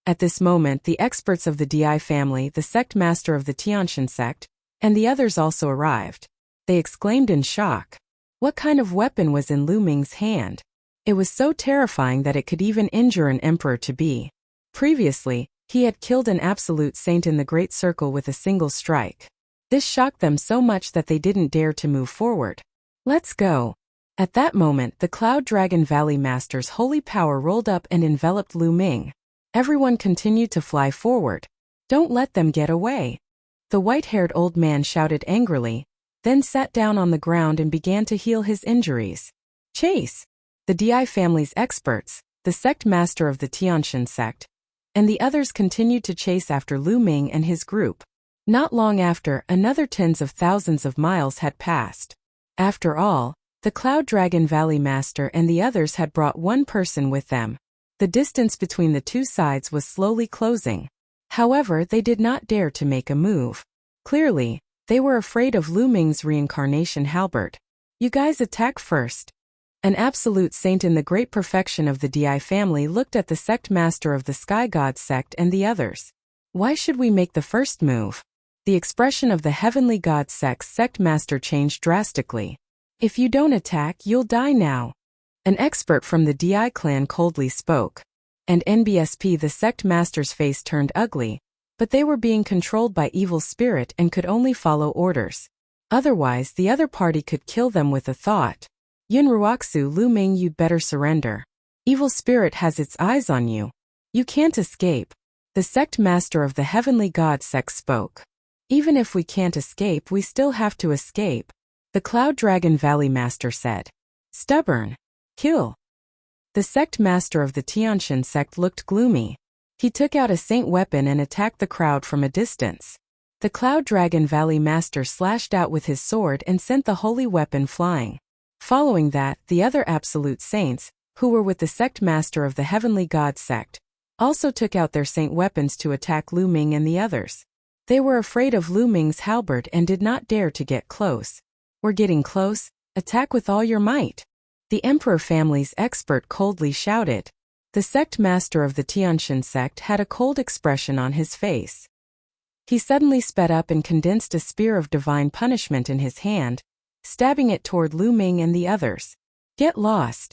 [SPEAKER 1] At this moment, the experts of the Di family, the sect master of the Tiantian sect, and the others also arrived. They exclaimed in shock. What kind of weapon was in Lu Ming's hand? It was so terrifying that it could even injure an emperor-to-be. Previously, he had killed an absolute saint in the Great Circle with a single strike. This shocked them so much that they didn't dare to move forward. Let's go. At that moment, the Cloud Dragon Valley Master's holy power rolled up and enveloped Lu Ming. Everyone continued to fly forward. Don't let them get away. The white-haired old man shouted angrily, then sat down on the ground and began to heal his injuries. Chase! The Di family's experts, the sect master of the Tiantian sect, and the others continued to chase after Lu Ming and his group. Not long after, another tens of thousands of miles had passed. After all, the Cloud Dragon Valley Master and the others had brought one person with them. The distance between the two sides was slowly closing. However, they did not dare to make a move. Clearly, they were afraid of Lu Ming's reincarnation halberd. You guys attack first. An absolute saint in the great perfection of the Di family looked at the sect master of the Sky God sect and the others. Why should we make the first move? The expression of the Heavenly God sect's sect master changed drastically. If you don't attack, you'll die now. An expert from the Di clan coldly spoke. And NBSP, the sect master's face turned ugly, but they were being controlled by evil spirit and could only follow orders. Otherwise, the other party could kill them with a thought. Yun Ruoxu, Lu Ming, you'd better surrender. Evil spirit has its eyes on you. You can't escape. The sect master of the Heavenly God sect spoke. Even if we can't escape, we still have to escape, the Cloud Dragon Valley Master said. Stubborn. Kill. The sect master of the Tiantian sect looked gloomy. He took out a saint weapon and attacked the crowd from a distance. The Cloud Dragon Valley Master slashed out with his sword and sent the holy weapon flying. Following that, the other absolute saints, who were with the sect master of the Heavenly God sect, also took out their saint weapons to attack Lu Ming and the others. They were afraid of Lu Ming's halberd and did not dare to get close. We're getting close. Attack with all your might. The Emperor family's expert coldly shouted. The sect master of the Tianxin sect had a cold expression on his face. He suddenly sped up and condensed a spear of divine punishment in his hand, stabbing it toward Lu Ming and the others. Get lost!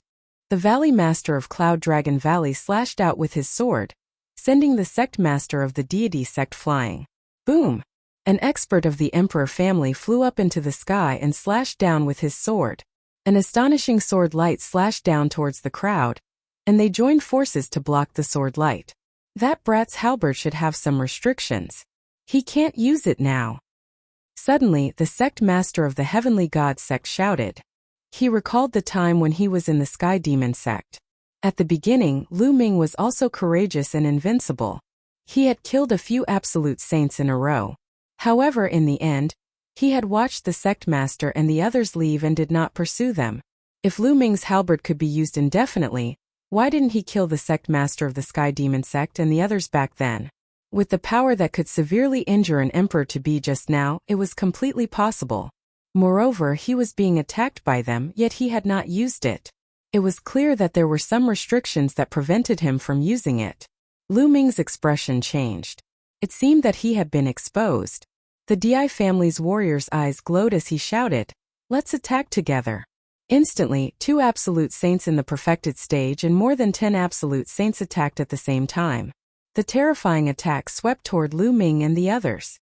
[SPEAKER 1] The Valley Master of Cloud Dragon Valley slashed out with his sword, sending the sect master of the deity sect flying. Boom! An expert of the Emperor family flew up into the sky and slashed down with his sword. An astonishing sword light slashed down towards the crowd, and they joined forces to block the sword light. That brat's halberd should have some restrictions. He can't use it now. Suddenly, the sect master of the Heavenly God sect shouted. He recalled the time when he was in the Sky Demon sect. At the beginning, Lu Ming was also courageous and invincible. He had killed a few absolute saints in a row. However, in the end, he had watched the sect master and the others leave and did not pursue them. If Lu Ming's halberd could be used indefinitely, why didn't he kill the sect master of the Sky Demon sect and the others back then? With the power that could severely injure an emperor to be just now, it was completely possible. Moreover, he was being attacked by them, yet he had not used it. It was clear that there were some restrictions that prevented him from using it. Lu Ming's expression changed. It seemed that he had been exposed. The Di family's warrior's eyes glowed as he shouted, "Let's attack together." Instantly, 2 absolute saints in the perfected stage and more than 10 absolute saints attacked at the same time. The terrifying attack swept toward Lu Ming and the others.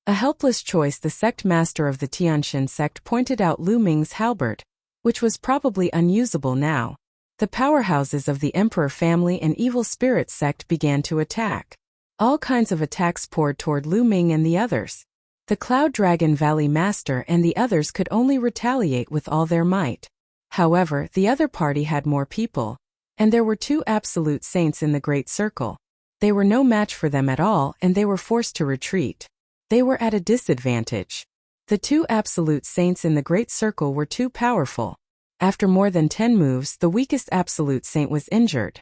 [SPEAKER 1] A helpless choice. The sect master of the Tianxin sect pointed out Lu Ming's halberd, which was probably unusable now. The powerhouses of the Emperor family and Evil Spirit sect began to attack. All kinds of attacks poured toward Lu Ming and the others. The Cloud Dragon Valley Master and the others could only retaliate with all their might. However, the other party had more people, and there were 2 absolute saints in the Great Circle. They were no match for them at all, and they were forced to retreat. They were at a disadvantage. The 2 absolute saints in the Great Circle were too powerful. After more than 10 moves, the weakest absolute saint was injured.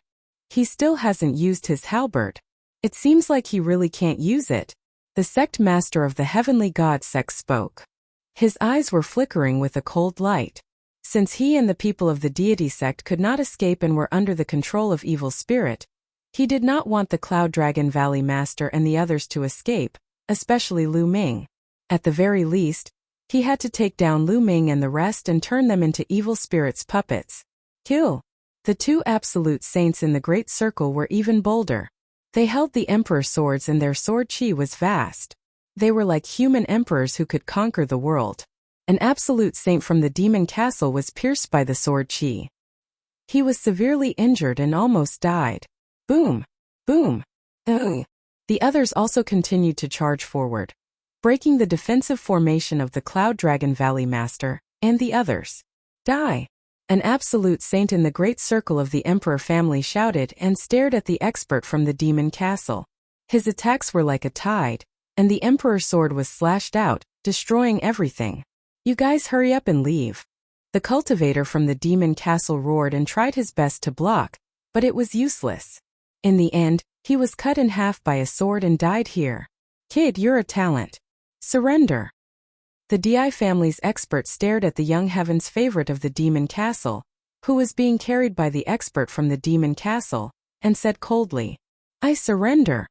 [SPEAKER 1] He still hasn't used his halberd. It seems like he really can't use it. The sect master of the Heavenly God sect spoke. His eyes were flickering with a cold light. Since he and the people of the deity sect could not escape and were under the control of Evil Spirit, he did not want the Cloud Dragon Valley Master and the others to escape, especially Lu Ming. At the very least, he had to take down Lu Ming and the rest and turn them into Evil Spirit's puppets. Kill! The 2 absolute saints in the Great Circle were even bolder. They held the Emperor swords and their sword chi was vast. They were like human emperors who could conquer the world. An absolute saint from the demon castle was pierced by the sword chi. He was severely injured and almost died. Boom! Boom! Ugh! The others also continued to charge forward, breaking the defensive formation of the Cloud Dragon Valley Master and the others. Die! An absolute saint in the Great Circle of the Emperor family shouted and stared at the expert from the demon castle. His attacks were like a tide, and the Emperor's sword was slashed out, destroying everything. You guys hurry up and leave. The cultivator from the demon castle roared and tried his best to block, but it was useless. In the end, he was cut in half by a sword and died here. Kid, you're a talent. Surrender. The Di family's expert stared at the young heaven's favorite of the demon castle, who was being carried by the expert from the demon castle, and said coldly, "I surrender."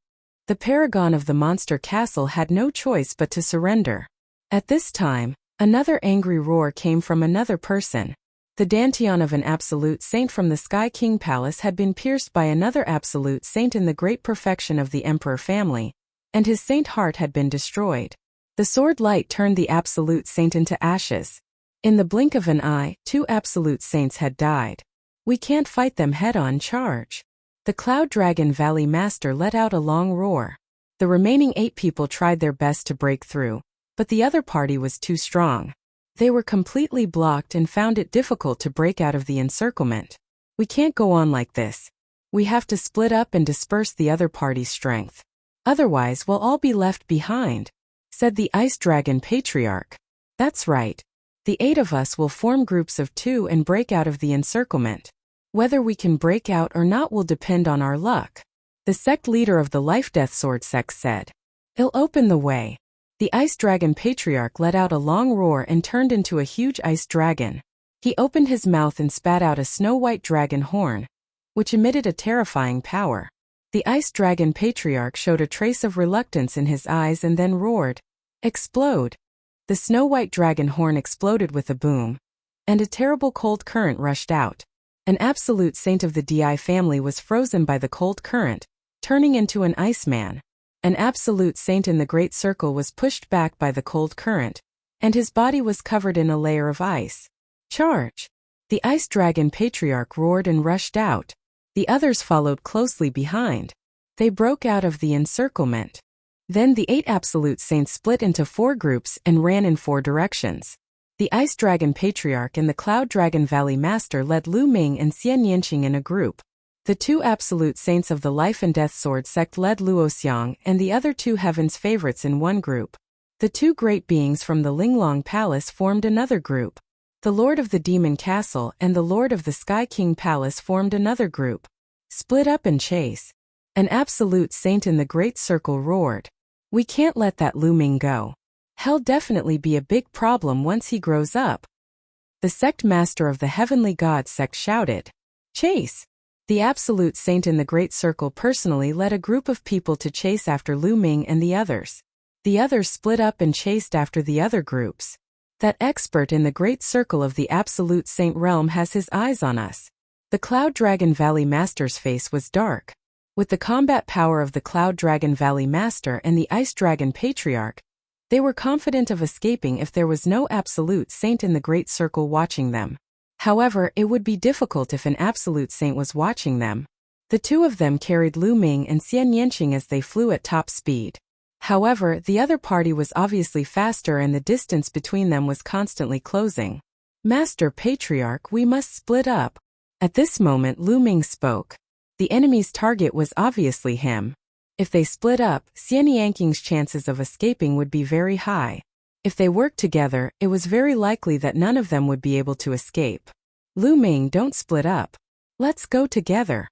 [SPEAKER 1] The paragon of the monster castle had no choice but to surrender. At this time, another angry roar came from another person. The dantian of an absolute saint from the Sky King Palace had been pierced by another absolute saint in the great perfection of the Emperor family, and his saint heart had been destroyed. The sword light turned the absolute saint into ashes. In the blink of an eye, 2 absolute saints had died. We can't fight them head-on. Charge. The Cloud Dragon Valley Master let out a long roar. The remaining 8 people tried their best to break through, but the other party was too strong. They were completely blocked and found it difficult to break out of the encirclement. We can't go on like this. We have to split up and disperse the other party's strength. Otherwise, we'll all be left behind, said the Ice Dragon Patriarch. That's right. The 8 of us will form groups of 2 and break out of the encirclement. Whether we can break out or not will depend on our luck. The sect leader of the Life-Death Sword sect said. It'll open the way. The Ice Dragon Patriarch let out a long roar and turned into a huge ice dragon. He opened his mouth and spat out a snow-white dragon horn, which emitted a terrifying power. The Ice Dragon Patriarch showed a trace of reluctance in his eyes and then roared, "Explode!" The snow-white dragon horn exploded with a boom, and a terrible cold current rushed out. An absolute saint of the Di family was frozen by the cold current, turning into an Iceman. An absolute saint in the Great Circle was pushed back by the cold current, and his body was covered in a layer of ice. "Charge!" The Ice Dragon Patriarch roared and rushed out. The others followed closely behind. They broke out of the encirclement. Then the 8 absolute saints split into 4 groups and ran in 4 directions. The Ice Dragon Patriarch and the Cloud Dragon Valley Master led Lu Ming and Xian Yanqing in a group. The 2 absolute saints of the Life and Death Sword sect led Luo Xiang and the other 2 heaven's favorites in one group. The 2 great beings from the Linglong Palace formed another group. The Lord of the Demon Castle and the Lord of the Sky King Palace formed another group. Split up and chase. An absolute saint in the Great Circle roared, "We can't let that Lu Ming go. He'll definitely be a big problem once he grows up." The sect master of the Heavenly God sect shouted, "Chase!" The absolute saint in the Great Circle personally led a group of people to chase after Lu Ming and the others. The others split up and chased after the other groups. That expert in the Great Circle of the Absolute Saint realm has his eyes on us. The Cloud Dragon Valley Master's face was dark. With the combat power of the Cloud Dragon Valley Master and the Ice Dragon Patriarch, they were confident of escaping if there was no Absolute Saint in the Great Circle watching them. However, it would be difficult if an absolute saint was watching them. The 2 of them carried Lu Ming and Xian Yanqing as they flew at top speed. However, the other party was obviously faster and the distance between them was constantly closing. "Master Patriarch, we must split up." At this moment Lu Ming spoke. The enemy's target was obviously him. If they split up, Xian Yanqing's chances of escaping would be very high. If they worked together, it was very likely that none of them would be able to escape. "Lu Ming, don't split up. Let's go together,"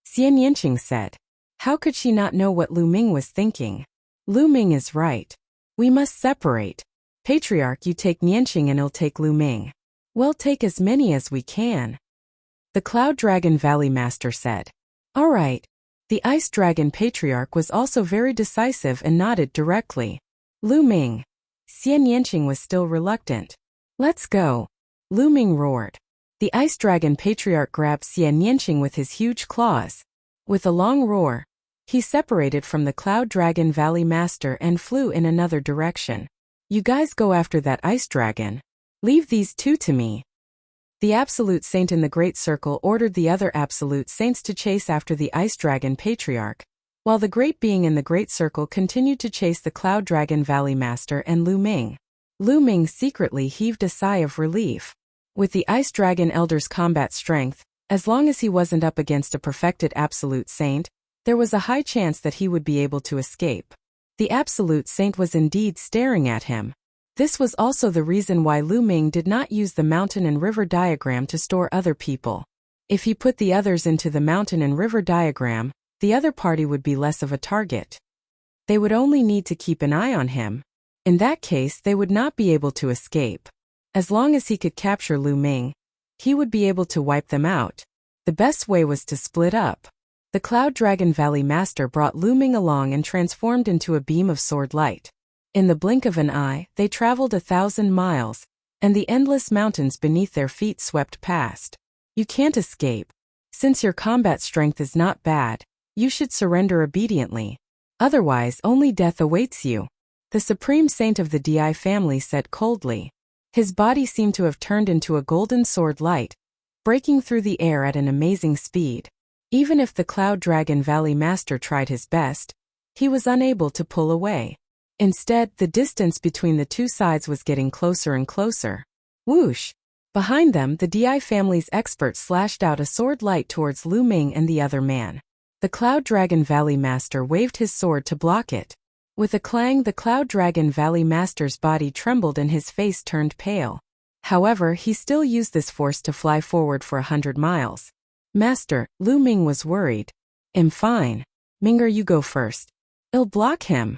[SPEAKER 1] Xian Yanqing said. How could she not know what Lu Ming was thinking? Lu Ming is right. We must separate. Patriarch, you take Yanqing and I'll take Lu Ming. We'll take as many as we can, the Cloud Dragon Valley Master said. All right. The Ice Dragon Patriarch was also very decisive and nodded directly. Lu Ming. Xian Yanqing was still reluctant. Let's go. Lu Ming roared. The Ice Dragon Patriarch grabbed Xian Yanqing with his huge claws. With a long roar, he separated from the Cloud Dragon Valley Master and flew in another direction. You guys go after that Ice Dragon. Leave these 2 to me. The Absolute Saint in the Great Circle ordered the other Absolute Saints to chase after the Ice Dragon Patriarch, while the Great Being in the Great Circle continued to chase the Cloud Dragon Valley Master and Lu Ming. Lu Ming secretly heaved a sigh of relief. With the Ice Dragon Elder's combat strength, as long as he wasn't up against a perfected Absolute Saint, there was a high chance that he would be able to escape. The Absolute Saint was indeed staring at him. This was also the reason why Lu Ming did not use the mountain and river diagram to store other people. If he put the others into the mountain and river diagram, the other party would be less of a target. They would only need to keep an eye on him. In that case, they would not be able to escape. As long as he could capture Lu Ming, he would be able to wipe them out. The best way was to split up. The Cloud Dragon Valley Master brought Lu Ming along and transformed into a beam of sword light. In the blink of an eye, they traveled 1,000 miles, and the endless mountains beneath their feet swept past. You can't escape. Since your combat strength is not bad, you should surrender obediently. Otherwise, only death awaits you, the Supreme Saint of the Di family said coldly. His body seemed to have turned into a golden sword light, breaking through the air at an amazing speed. Even if the Cloud Dragon Valley Master tried his best, he was unable to pull away. Instead, the distance between the 2 sides was getting closer and closer. Whoosh! Behind them, the Di family's expert slashed out a sword light towards Lu Ming and the other man. The Cloud Dragon Valley Master waved his sword to block it. With a clang, the Cloud Dragon Valley Master's body trembled and his face turned pale. However, he still used this force to fly forward for 100 miles. Master, Lu Ming was worried. I'm fine. Minger, you go first. I'll block him.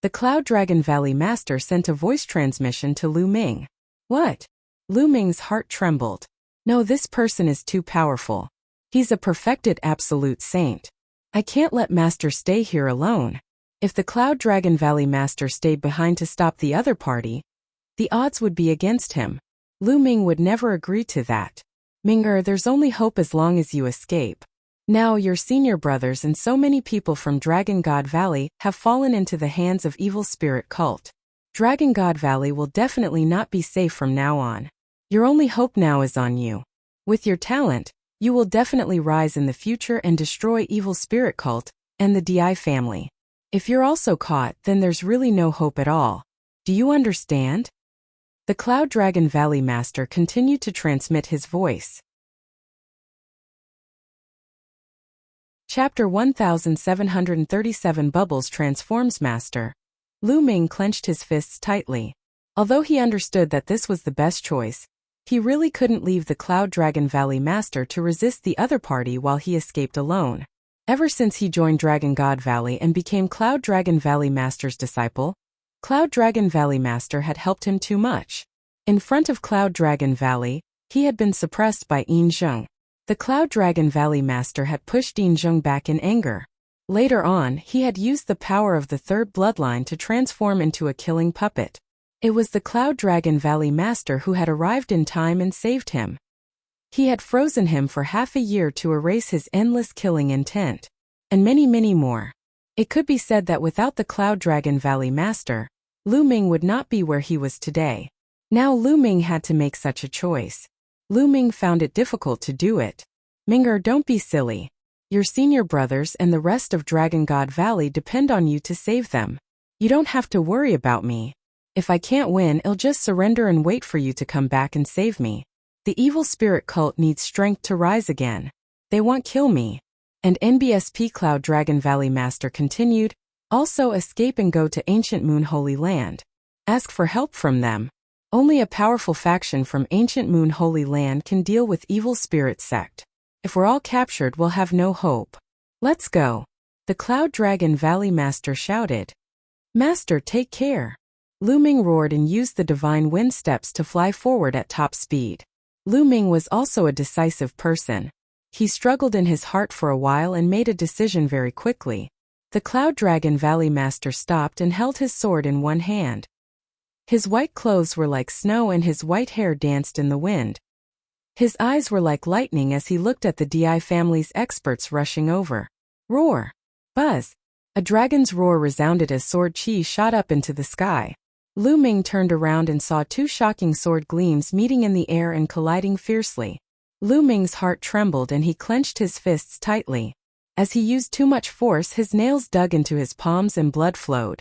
[SPEAKER 1] The Cloud Dragon Valley Master sent a voice transmission to Lu Ming. What? Lu Ming's heart trembled. No, this person is too powerful. He's a perfected absolute saint. I can't let Master stay here alone. If the Cloud Dragon Valley Master stayed behind to stop the other party, the odds would be against him. Lu Ming would never agree to that. Ming-er, there's only hope as long as you escape. Now your senior brothers and so many people from Dragon God Valley have fallen into the hands of evil spirit cult. Dragon God Valley will definitely not be safe from now on. Your only hope now is on you. With your talent, you will definitely rise in the future and destroy evil spirit cult and the DI family. If you're also caught, then there's really no hope at all. Do you understand? The Cloud Dragon Valley Master continued to transmit his voice. Chapter 1737 Bubbles Transforms Master. Lu Ming clenched his fists tightly. Although he understood that this was the best choice, he really couldn't leave the Cloud Dragon Valley Master to resist the other party while he escaped alone. Ever since he joined Dragon God Valley and became Cloud Dragon Valley Master's disciple, Cloud Dragon Valley Master had helped him too much. In front of Cloud Dragon Valley, he had been suppressed by Yin Zheng. The Cloud Dragon Valley Master had pushed Yin Zheng back in anger. Later on, he had used the power of the third bloodline to transform into a killing puppet. It was the Cloud Dragon Valley Master who had arrived in time and saved him. He had frozen him for half a year to erase his endless killing intent. And many more. It could be said that without the Cloud Dragon Valley Master, Lu Ming would not be where he was today. Now Lu Ming had to make such a choice. Lu Ming found it difficult to do it. Ming-er, don't be silly. Your senior brothers and the rest of Dragon God Valley depend on you to save them. You don't have to worry about me. If I can't win, I'll just surrender and wait for you to come back and save me. The evil spirit cult needs strength to rise again. They won't kill me. And NBSP Cloud Dragon Valley Master continued, also escape and go to Ancient Moon Holy Land. Ask for help from them. Only a powerful faction from Ancient Moon Holy Land can deal with evil spirit sect. If we're all captured, we'll have no hope. Let's go. The Cloud Dragon Valley Master shouted. Master, take care. Lu Ming roared and used the divine wind steps to fly forward at top speed. Lu Ming was also a decisive person. He struggled in his heart for a while and made a decision very quickly. The Cloud Dragon Valley Master stopped and held his sword in one hand. His white clothes were like snow and his white hair danced in the wind. His eyes were like lightning as he looked at the DI family's experts rushing over. Roar! Buzz! A dragon's roar resounded as sword chi shot up into the sky. Lu Ming turned around and saw two shocking sword gleams meeting in the air and colliding fiercely. Lu Ming's heart trembled and he clenched his fists tightly. As he used too much force, his nails dug into his palms and blood flowed.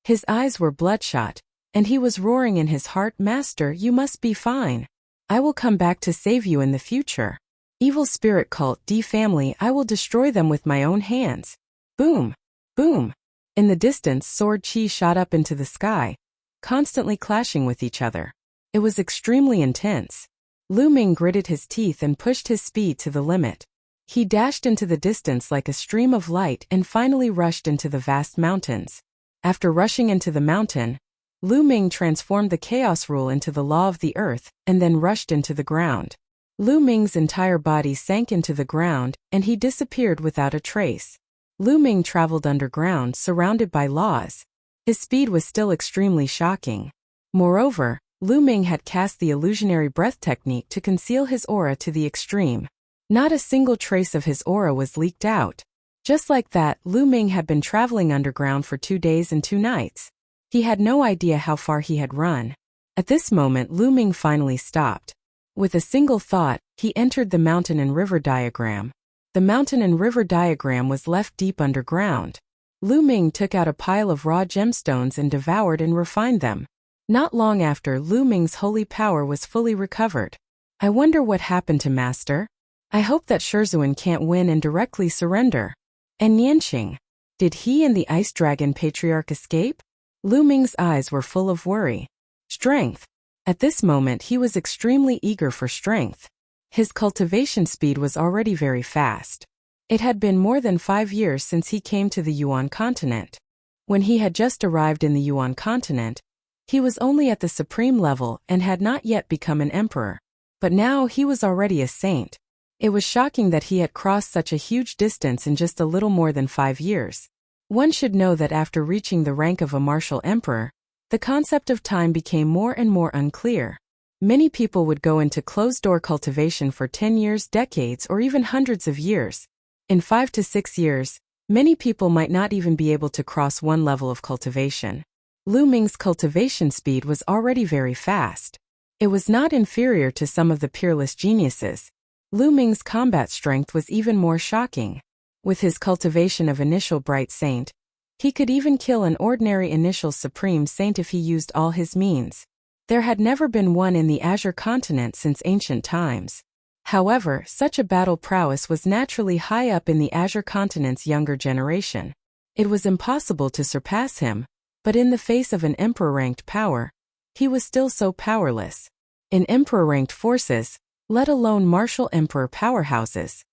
[SPEAKER 1] His eyes were bloodshot, and he was roaring in his heart, Master, you must be fine. I will come back to save you in the future. Evil spirit cult D family, I will destroy them with my own hands. Boom! Boom! In the distance, sword chi shot up into the sky, constantly clashing with each other. It was extremely intense. Lu Ming gritted his teeth and pushed his speed to the limit. He dashed into the distance like a stream of light and finally rushed into the vast mountains. After rushing into the mountain, Lu Ming transformed the chaos rule into the law of the earth and then rushed into the ground. Lu Ming's entire body sank into the ground and he disappeared without a trace. Lu Ming traveled underground surrounded by laws. His speed was still extremely shocking. Moreover, Lu Ming had cast the illusionary breath technique to conceal his aura to the extreme. Not a single trace of his aura was leaked out. Just like that, Lu Ming had been traveling underground for 2 days and 2 nights. He had no idea how far he had run. At this moment, Lu Ming finally stopped. With a single thought, he entered the mountain and river diagram. The mountain and river diagram was left deep underground. Lu Ming took out a pile of raw gemstones and devoured and refined them. Not long after, Lu Ming's holy power was fully recovered. I wonder what happened to Master? I hope that Shizhuan can't win and directly surrender. And Nianqing? Did he and the Ice Dragon Patriarch escape? Lu Ming's eyes were full of worry. Strength. At this moment he was extremely eager for strength. His cultivation speed was already very fast. It had been more than 5 years since he came to the Yuan continent. When he had just arrived in the Yuan continent, he was only at the supreme level and had not yet become an emperor. But now he was already a saint. It was shocking that he had crossed such a huge distance in just a little more than 5 years. One should know that after reaching the rank of a martial emperor, the concept of time became more and more unclear. Many people would go into closed-door cultivation for 10 years, decades, or even hundreds of years. In 5 to 6 years, many people might not even be able to cross one level of cultivation. Lu Ming's cultivation speed was already very fast. It was not inferior to some of the peerless geniuses. Lu Ming's combat strength was even more shocking. With his cultivation of initial bright saint, he could even kill an ordinary initial supreme saint if he used all his means. There had never been one in the Azure continent since ancient times. However, such a battle prowess was naturally high up in the Azure continent's younger generation. It was impossible to surpass him, but in the face of an emperor-ranked power, he was still so powerless. In emperor-ranked forces, let alone martial emperor powerhouses,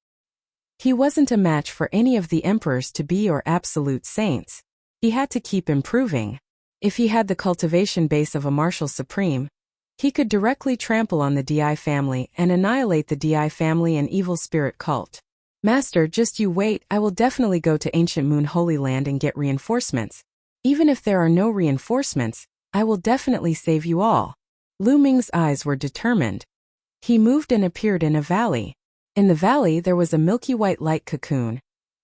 [SPEAKER 1] he wasn't a match for any of the emperors to be or absolute saints. He had to keep improving. If he had the cultivation base of a martial supreme, he could directly trample on the Di family and annihilate the Di family and evil spirit cult. Master, just you wait, I will definitely go to ancient Moon Holy Land and get reinforcements. Even if there are no reinforcements, I will definitely save you all. Lu Ming's eyes were determined. He moved and appeared in a valley. In the valley there was a milky white light cocoon,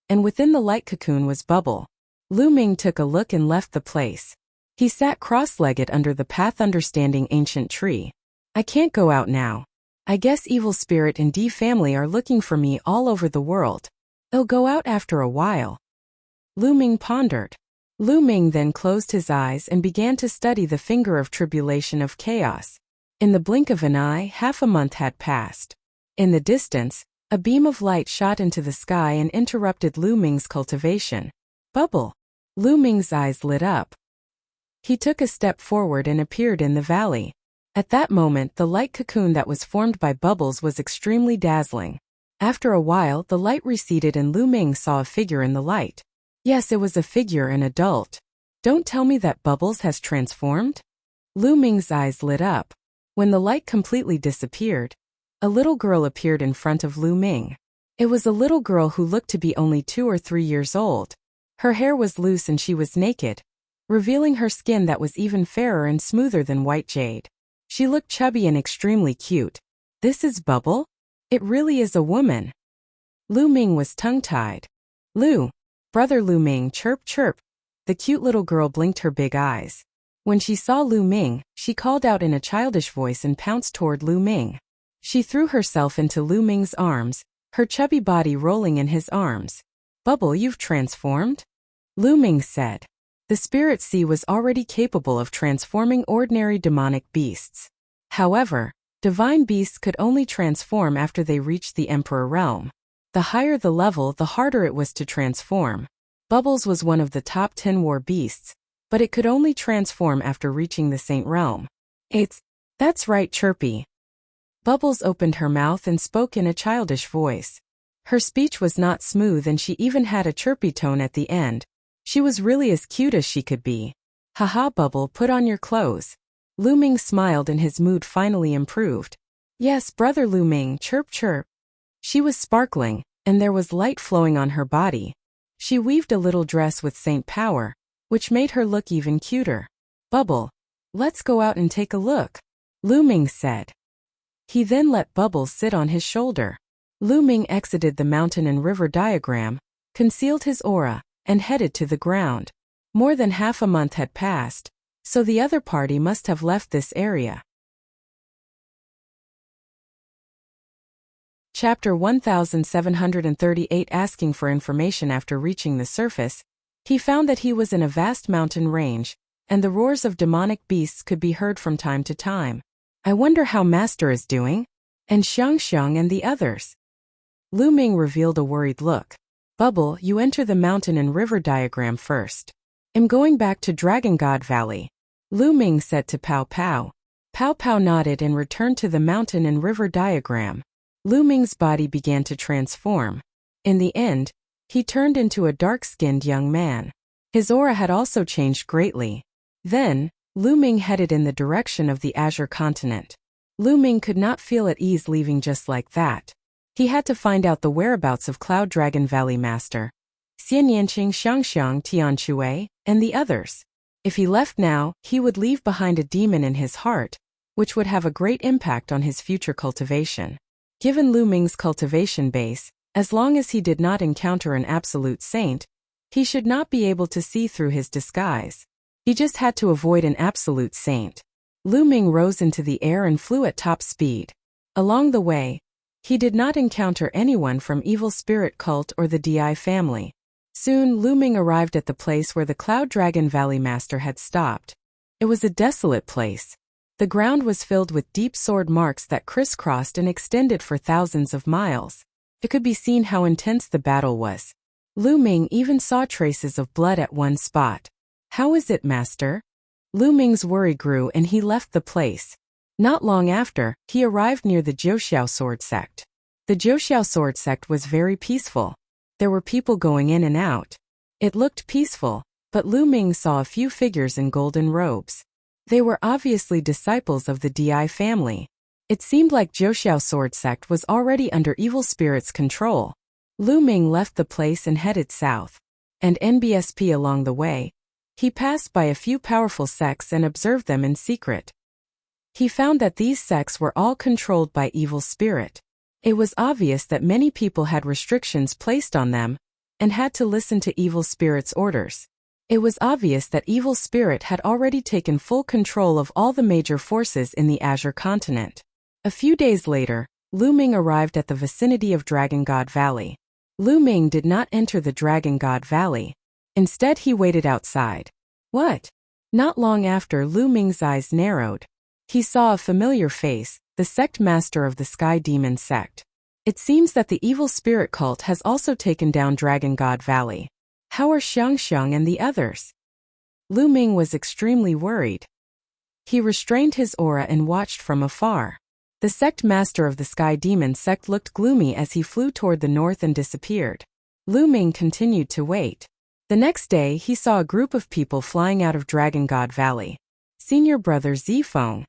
[SPEAKER 1] and within the light cocoon was Bubble. Lu Ming took a look and left the place. He sat cross-legged under the path understanding ancient tree. I can't go out now. I guess evil spirit and D family are looking for me all over the world. They'll go out after a while. Lu Ming pondered. Lu Ming then closed his eyes and began to study the finger of tribulation of chaos. In the blink of an eye, half a month had passed. In the distance, a beam of light shot into the sky and interrupted Lu Ming's cultivation. Bubble. Lu Ming's eyes lit up. He took a step forward and appeared in the valley. At that moment, the light cocoon that was formed by bubbles was extremely dazzling. After a while, the light receded and Lu Ming saw a figure in the light. Yes, it was a figure, an adult. Don't tell me that Bubbles has transformed? Lu Ming's eyes lit up. When the light completely disappeared, a little girl appeared in front of Lu Ming. It was a little girl who looked to be only 2 or 3 years old. Her hair was loose and she was naked, revealing her skin that was even fairer and smoother than white jade. She looked chubby and extremely cute. This is Bubble? It really is a woman. Lu Ming was tongue-tied. Lu. Brother Lu Ming, chirp chirp. The cute little girl blinked her big eyes. When she saw Lu Ming, she called out in a childish voice and pounced toward Lu Ming. She threw herself into Lu Ming's arms, her chubby body rolling in his arms. Bubble, you've transformed? Lu Ming said. The spirit sea was already capable of transforming ordinary demonic beasts. However, divine beasts could only transform after they reached the Emperor realm. The higher the level, the harder it was to transform. Bubbles was one of the top 10 war beasts, but it could only transform after reaching the Saint realm. That's right, Chirpy. Bubbles opened her mouth and spoke in a childish voice. Her speech was not smooth and she even had a chirpy tone at the end. She was really as cute as she could be. Haha, Bubble, put on your clothes. Lu Ming smiled and his mood finally improved. Yes, brother Lu Ming, chirp chirp. She was sparkling, and there was light flowing on her body. She weaved a little dress with saint power, which made her look even cuter. Bubble, let's go out and take a look, Lu Ming said. He then let Bubbles sit on his shoulder. Lu Ming exited the mountain and river diagram, concealed his aura, and headed to the ground. More than half a month had passed, so the other party must have left this area. Chapter 1738. Asking for information. After reaching the surface, he found that he was in a vast mountain range, and the roars of demonic beasts could be heard from time to time. I wonder how Master is doing? And Xiang and the others? Lu Ming revealed a worried look. Bubble, you enter the mountain and river diagram first. I'm going back to Dragon God Valley, Lu Ming said to Pow Pow. Pow Pow nodded and returned to the mountain and river diagram. Lu Ming's body began to transform. In the end, he turned into a dark-skinned young man. His aura had also changed greatly. Then, Lu Ming headed in the direction of the Azure continent. Lu Ming could not feel at ease leaving just like that. He had to find out the whereabouts of Cloud Dragon Valley Master Xian Yanqing, Xiangxiang, Tianshui, and the others. If he left now, he would leave behind a demon in his heart, which would have a great impact on his future cultivation. Given Lu Ming's cultivation base, as long as he did not encounter an absolute saint, he should not be able to see through his disguise. He just had to avoid an absolute saint. Lu Ming rose into the air and flew at top speed. Along the way, he did not encounter anyone from Evil Spirit Cult or the Di family. Soon Lu Ming arrived at the place where the Cloud Dragon Valley Master had stopped. It was a desolate place. The ground was filled with deep sword marks that crisscrossed and extended for thousands of miles. It could be seen how intense the battle was. Lu Ming even saw traces of blood at one spot. How is it, Master? Lu Ming's worry grew and he left the place. Not long after, he arrived near the Jiuxiao sword sect. The Jiuxiao sword sect was very peaceful. There were people going in and out. It looked peaceful, but Lu Ming saw a few figures in golden robes. They were obviously disciples of the Di family. It seemed like Jiuxiao sword sect was already under evil spirits' control. Lu Ming left the place and headed south. And NBSP along the way, he passed by a few powerful sects and observed them in secret. He found that these sects were all controlled by evil spirit. It was obvious that many people had restrictions placed on them and had to listen to evil spirit's orders. It was obvious that evil spirit had already taken full control of all the major forces in the Azure continent. A few days later, Lu Ming arrived at the vicinity of Dragon God Valley. Lu Ming did not enter the Dragon God Valley. Instead, he waited outside. What? Not long after, Lu Ming's eyes narrowed. He saw a familiar face, the sect master of the Sky Demon sect. It seems that the evil spirit cult has also taken down Dragon God Valley. How are Xiangxiang and the others? Lu Ming was extremely worried. He restrained his aura and watched from afar. The sect master of the Sky Demon sect looked gloomy as he flew toward the north and disappeared. Lu Ming continued to wait. The next day, he saw a group of people flying out of Dragon God Valley. Senior brother Zifeng.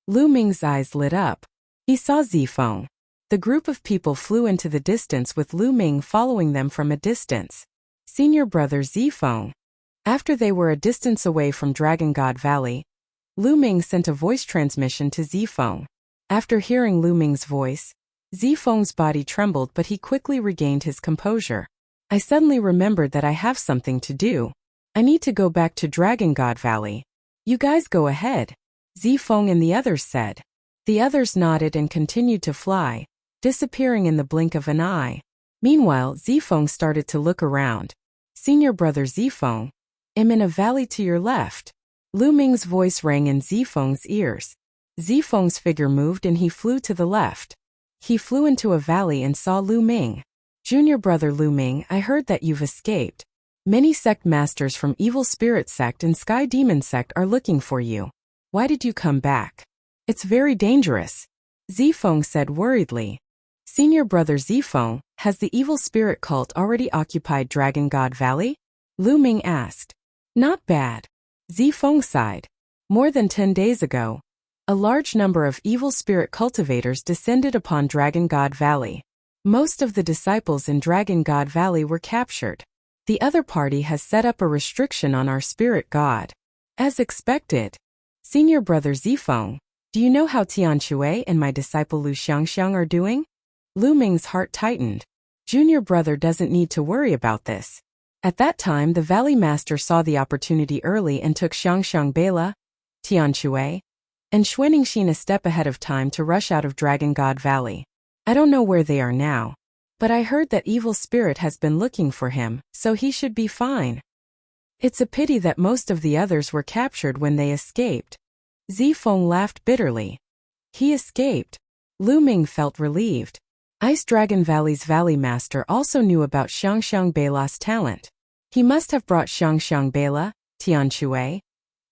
[SPEAKER 1] Lu Ming's eyes lit up. He saw Zifeng. The group of people flew into the distance with Lu Ming following them from a distance. Senior brother Zifeng. After they were a distance away from Dragon God Valley, Lu Ming sent a voice transmission to Zifeng. After hearing Lu Ming's voice, Zifeng's body trembled, but he quickly regained his composure. I suddenly remembered that I have something to do. I need to go back to Dragon God Valley. You guys go ahead, Zifeng and the others said. The others nodded and continued to fly, disappearing in the blink of an eye. Meanwhile, Zifeng started to look around. Senior brother Zifeng, I'm in a valley to your left. Lu Ming's voice rang in Zifeng's ears. Zifeng's figure moved and he flew to the left. He flew into a valley and saw Lu Ming. Junior brother Lu Ming, I heard that you've escaped. Many sect masters from Evil Spirit Sect and Sky Demon Sect are looking for you. Why did you come back? It's very dangerous, Zifeng said worriedly. Senior brother Zifeng, has the Evil Spirit Cult already occupied Dragon God Valley? Lu Ming asked. Not bad, Zifeng sighed. More than 10 days ago, a large number of evil spirit cultivators descended upon Dragon God Valley. Most of the disciples in Dragon God Valley were captured. The other party has set up a restriction on our spirit god. As expected. Senior brother Zifeng, do you know how Tianshui and my disciple Lu Xiangxiang are doing? Lu Ming's heart tightened. Junior brother doesn't need to worry about this. At that time, the Valley Master saw the opportunity early and took Xiangxiang Bela, Tianshui, and Xuaningxin a step ahead of time to rush out of Dragon God Valley. I don't know where they are now, but I heard that evil spirit has been looking for him, so he should be fine. It's a pity that most of the others were captured when they escaped. Zifeng laughed bitterly. He escaped. Lu Ming felt relieved. Ice Dragon Valley's Valley Master also knew about Xiangxiang Bela's talent. He must have brought Xiangxiang Bela, Tianshui,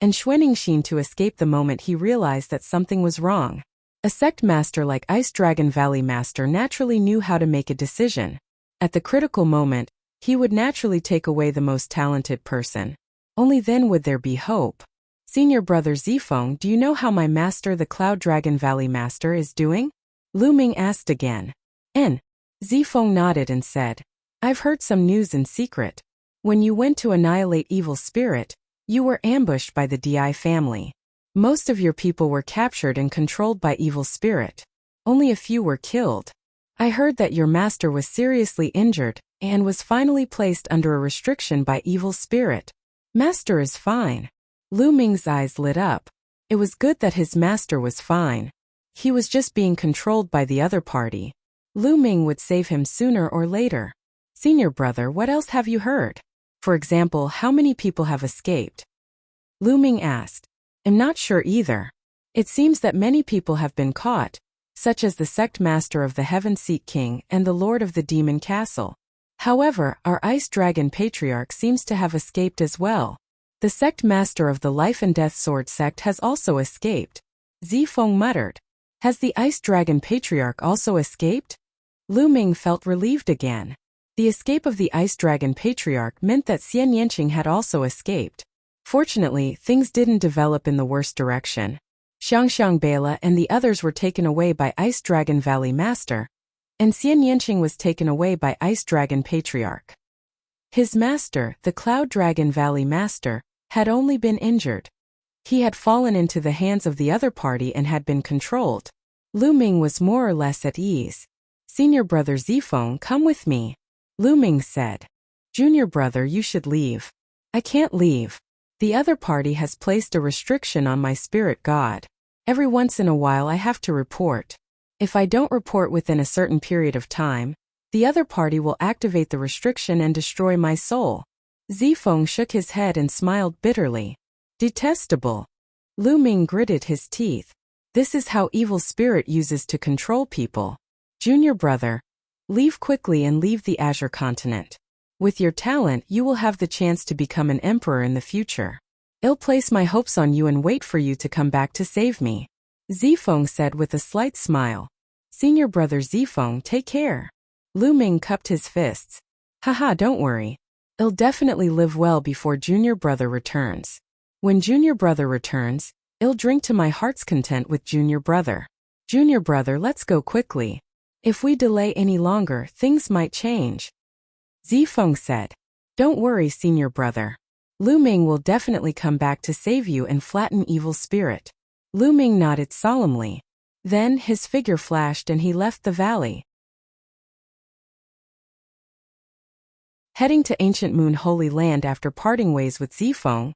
[SPEAKER 1] and Xuaningxin to escape the moment he realized that something was wrong. A sect master like Ice Dragon Valley Master naturally knew how to make a decision. At the critical moment, He would naturally take away the most talented person. Only then would there be hope. Senior brother Zifeng, do you know how my master, the Cloud Dragon Valley Master, is doing? Lu Ming asked again. Zifeng nodded and said, I've heard some news in secret. When you went to annihilate evil spirit, you were ambushed by the Di family. Most of your people were captured and controlled by evil spirit. Only a few were killed. I heard that your master was seriously injured and was finally placed under a restriction by evil spirit. Master is fine. Lu Ming's eyes lit up. It was good that his master was fine. He was just being controlled by the other party. Lu Ming would save him sooner or later. Senior brother, what else have you heard? For example, how many people have escaped? Lu Ming asked. I'm not sure either. It seems that many people have been caught, such as the sect master of the Heaven Seat King and the Lord of the Demon Castle. However, our Ice Dragon Patriarch seems to have escaped as well. The sect master of the Life and Death Sword sect has also escaped. Zifeng muttered. Has the Ice Dragon Patriarch also escaped? Lu Ming felt relieved again. The escape of the Ice Dragon Patriarch meant that Xian Yanqing had also escaped. Fortunately, things didn't develop in the worst direction. Xiangxiang Bela and the others were taken away by Ice Dragon Valley Master, and Xian Yanqing was taken away by Ice Dragon Patriarch. His master, the Cloud Dragon Valley Master, had only been injured. He had fallen into the hands of the other party and had been controlled. Lu Ming was more or less at ease. Senior brother Zifeng, come with me. Lu Ming said. Junior brother, you should leave. I can't leave. The other party has placed a restriction on my spirit god. Every once in a while I have to report. If I don't report within a certain period of time, the other party will activate the restriction and destroy my soul. Zifeng shook his head and smiled bitterly. Detestable. Lu Ming gritted his teeth. This is how evil spirit uses to control people. Junior brother, leave quickly and leave the Azure continent. With your talent, you will have the chance to become an emperor in the future. I'll place my hopes on you and wait for you to come back to save me. Zifeng said with a slight smile. Senior brother Zifeng, take care. Lu Ming cupped his fists. Haha, don't worry. I'll definitely live well before junior brother returns. When junior brother returns, I'll drink to my heart's content with junior brother. Junior brother, let's go quickly. If we delay any longer, things might change. Zifeng said. Don't worry, senior brother. Lu Ming will definitely come back to save you and flatten evil spirit. Lu Ming nodded solemnly. Then his figure flashed and he left the valley. Heading to Ancient Moon Holy Land after parting ways with Zifeng,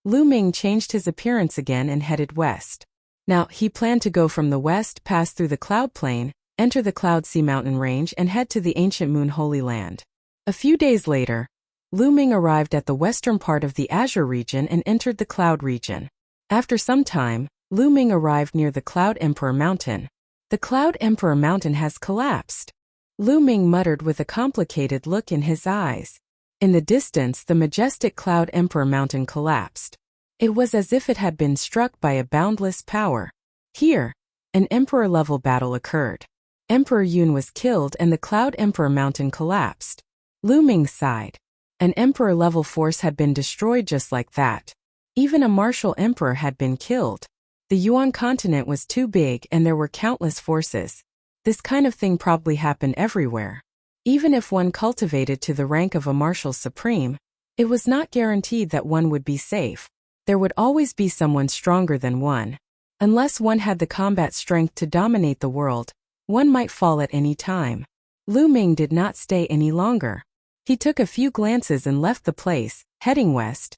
[SPEAKER 1] Lu Ming changed his appearance again and headed west. Now, he planned to go from the west, pass through the Cloud Plain, enter the Cloud Sea Mountain Range and head to the Ancient Moon Holy Land. A few days later, Lu Ming arrived at the western part of the Azure region and entered the Cloud region. After some time, Lu Ming arrived near the Cloud Emperor Mountain. The Cloud Emperor Mountain has collapsed. Lu Ming muttered with a complicated look in his eyes. In the distance, the majestic Cloud Emperor Mountain collapsed. It was as if it had been struck by a boundless power. Here, an emperor-level battle occurred. Emperor Yun was killed and the Cloud Emperor Mountain collapsed. Lu Ming sighed. An emperor-level force had been destroyed just like that. Even a martial emperor had been killed. The Yuan continent was too big and there were countless forces. This kind of thing probably happened everywhere. Even if one cultivated to the rank of a martial supreme, it was not guaranteed that one would be safe. There would always be someone stronger than one. Unless one had the combat strength to dominate the world, one might fall at any time. Lu Ming did not stay any longer. He took a few glances and left the place, heading west.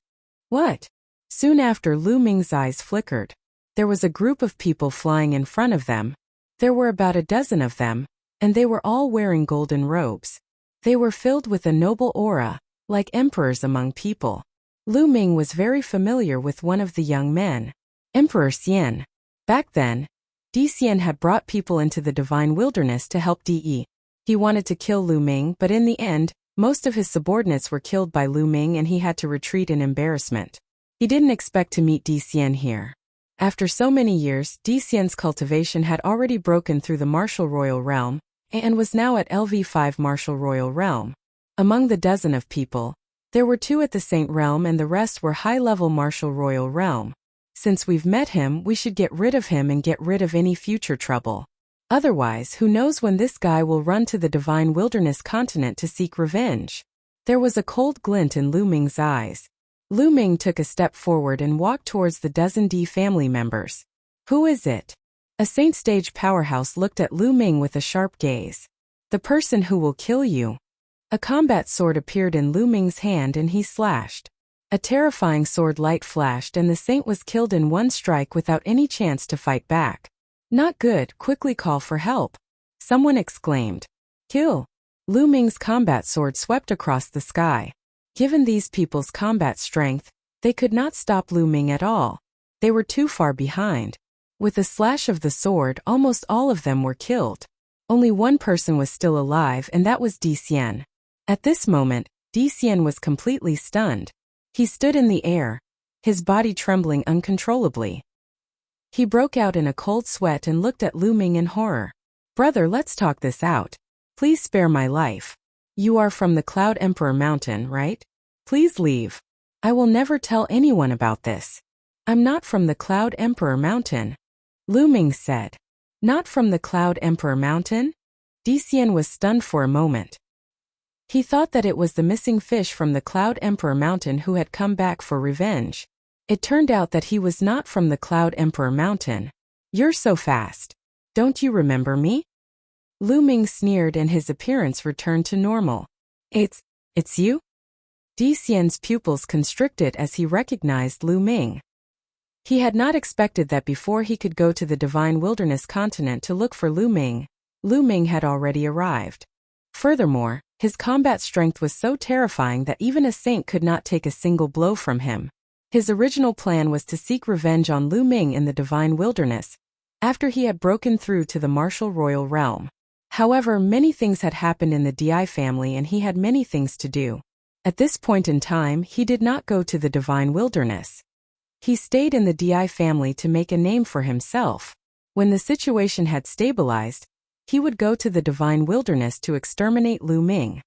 [SPEAKER 1] What? Soon after, Lu Ming's eyes flickered. There was a group of people flying in front of them. There were about a dozen of them, and they were all wearing golden robes. They were filled with a noble aura, like emperors among people. Lu Ming was very familiar with one of the young men, Emperor Xian. Back then, Di Xian had brought people into the divine wilderness to help Di. He wanted to kill Lu Ming, but in the end, most of his subordinates were killed by Lu Ming and he had to retreat in embarrassment. He didn't expect to meet Di Xian here. After so many years, Di Xian's cultivation had already broken through the martial royal realm, and was now at LV5 martial royal realm. Among the dozen of people, there were 2 at the Saint realm and the rest were high-level martial royal realm. Since we've met him, we should get rid of him and get rid of any future trouble. Otherwise, who knows when this guy will run to the divine wilderness continent to seek revenge. There was a cold glint in Lu Ming's eyes. Lu Ming took a step forward and walked towards the dozen D family members. Who is it? A Saint stage powerhouse looked at Lu Ming with a sharp gaze. The person who will kill you. A combat sword appeared in Lu Ming's hand and he slashed. A terrifying sword light flashed and the Saint was killed in one strike without any chance to fight back. Not good, quickly call for help. Someone exclaimed. Kill. Lu Ming's combat sword swept across the sky. Given these people's combat strength, they could not stop Lu Ming at all. They were too far behind. With a slash of the sword, almost all of them were killed. Only one person was still alive and that was Di Xian. At this moment, Di Xian was completely stunned. He stood in the air, his body trembling uncontrollably. He broke out in a cold sweat and looked at Lu Ming in horror. Brother, let's talk this out. Please spare my life. You are from the Cloud Emperor Mountain, right? Please leave. I will never tell anyone about this. I'm not from the Cloud Emperor Mountain. Lu Ming said. Not from the Cloud Emperor Mountain? Di Xian was stunned for a moment. He thought that it was the missing fish from the Cloud Emperor Mountain who had come back for revenge. It turned out that he was not from the Cloud Emperor Mountain. You're so fast. Don't you remember me? Lu Ming sneered and his appearance returned to normal. It's you? Di Xian's pupils constricted as he recognized Lu Ming. He had not expected that before he could go to the divine wilderness continent to look for Lu Ming had already arrived. Furthermore, his combat strength was so terrifying that even a saint could not take a single blow from him. His original plan was to seek revenge on Lu Ming in the divine wilderness, after he had broken through to the martial royal realm. However, many things had happened in the Di family and he had many things to do. At this point in time, he did not go to the divine wilderness. He stayed in the Di family to make a name for himself. When the situation had stabilized, he would go to the divine wilderness to exterminate Lu Ming.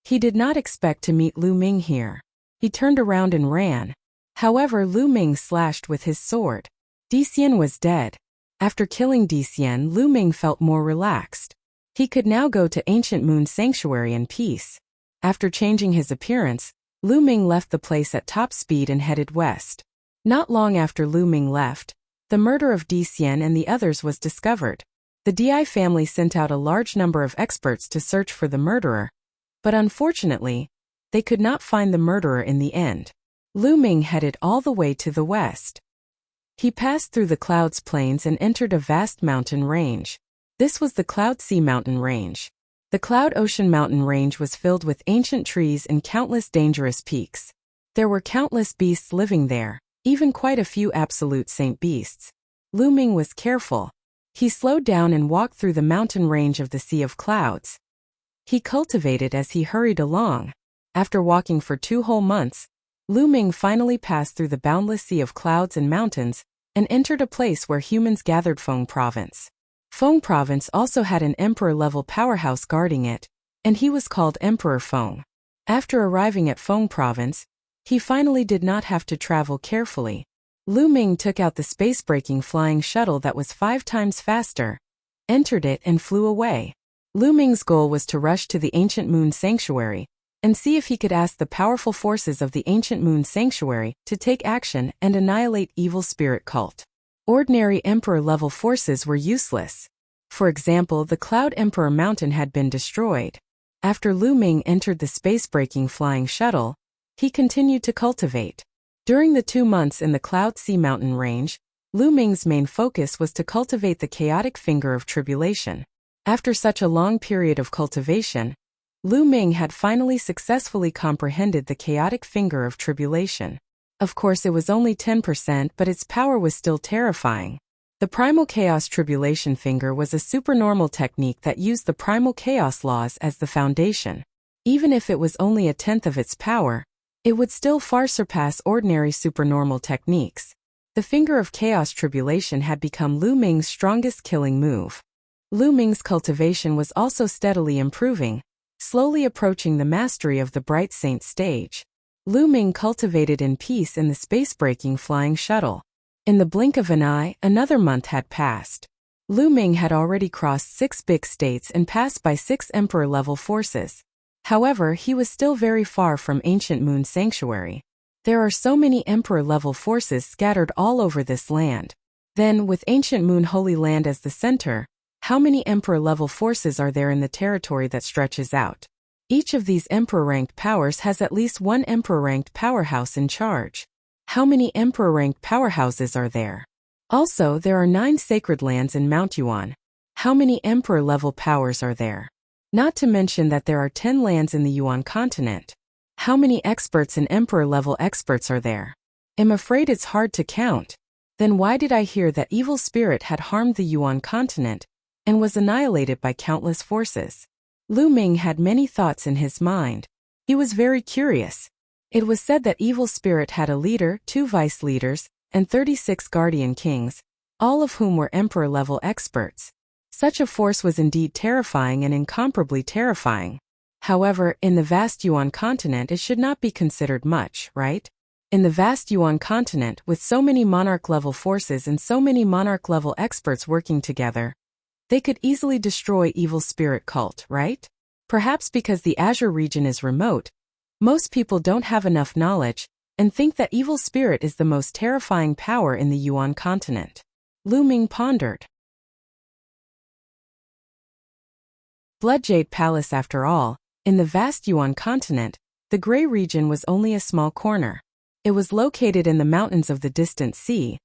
[SPEAKER 1] He did not expect to meet Lu Ming here. He turned around and ran. However, Lu Ming slashed with his sword. Di Xian was dead. After killing Di Xian, Lu Ming felt more relaxed. He could now go to Ancient Moon Sanctuary in peace. After changing his appearance, Lu Ming left the place at top speed and headed west. Not long after Lu Ming left, the murder of Di Xian and the others was discovered. The Di family sent out a large number of experts to search for the murderer, but unfortunately, they could not find the murderer in the end. Lu Ming headed all the way to the west. He passed through the Clouds Plains and entered a vast mountain range. This was the Cloud Sea Mountain Range. The Cloud Ocean Mountain Range was filled with ancient trees and countless dangerous peaks. There were countless beasts living there, even quite a few absolute saint beasts. Lu Ming was careful. He slowed down and walked through the mountain range of the Sea of Clouds. He cultivated as he hurried along. After walking for 2 whole months, Lu Ming finally passed through the boundless sea of clouds and mountains and entered a place where humans gathered. Feng Province. Feng Province also had an emperor-level powerhouse guarding it, and he was called Emperor Feng. After arriving at Feng Province, he finally did not have to travel carefully. Lu Ming took out the space-breaking flying shuttle that was 5 times faster, entered it and flew away. Lu Ming's goal was to rush to the Ancient Moon Sanctuary and see if he could ask the powerful forces of the Ancient Moon Sanctuary to take action and annihilate evil spirit cult. Ordinary Emperor-level forces were useless. For example, the Cloud Emperor Mountain had been destroyed. After Lu Ming entered the space-breaking flying shuttle, he continued to cultivate. During the 2 months in the Cloud Sea Mountain Range, Lu Ming's main focus was to cultivate the chaotic finger of tribulation. After such a long period of cultivation, Lu Ming had finally successfully comprehended the chaotic finger of tribulation. Of course, it was only 10%, but its power was still terrifying. The primal chaos tribulation finger was a supernormal technique that used the primal chaos laws as the foundation. Even if it was only 1/10 of its power, it would still far surpass ordinary supernormal techniques. The finger of chaos tribulation had become Lu Ming's strongest killing move. Lu Ming's cultivation was also steadily improving. slowly approaching the mastery of the bright saint stage. Lu Ming cultivated in peace in the space-breaking flying shuttle. In the blink of an eye, another month had passed. Lu Ming had already crossed 6 big states and passed by 6 emperor-level forces. However, he was still very far from Ancient Moon Sanctuary. There are so many emperor-level forces scattered all over this land. Then, with Ancient Moon Holy Land as the center, how many emperor-level forces are there in the territory that stretches out? Each of these emperor-ranked powers has at least one emperor-ranked powerhouse in charge. How many emperor-ranked powerhouses are there? Also, there are 9 sacred lands in Mount Yuan. How many emperor-level powers are there? Not to mention that there are 10 lands in the Yuan continent. How many experts and emperor-level experts are there? I'm afraid it's hard to count. Then why did I hear that evil spirit had harmed the Yuan continent and was annihilated by countless forces? Lu Ming had many thoughts in his mind. He was very curious. It was said that evil spirit had a leader, 2 vice leaders, and 36 guardian kings, all of whom were emperor-level experts. Such a force was indeed terrifying and incomparably terrifying. However, in the vast Yuan continent it should not be considered much, right? In the vast Yuan continent, with so many monarch-level forces and so many monarch-level experts working together, they could easily destroy evil spirit cult, right? Perhaps because the Azure region is remote, most people don't have enough knowledge and think that evil spirit is the most terrifying power in the Yuan continent. Lu Ming pondered. Bloodjade Palace. After all, in the vast Yuan continent, the Gray region was only a small corner. It was located in the mountains of the distant sea,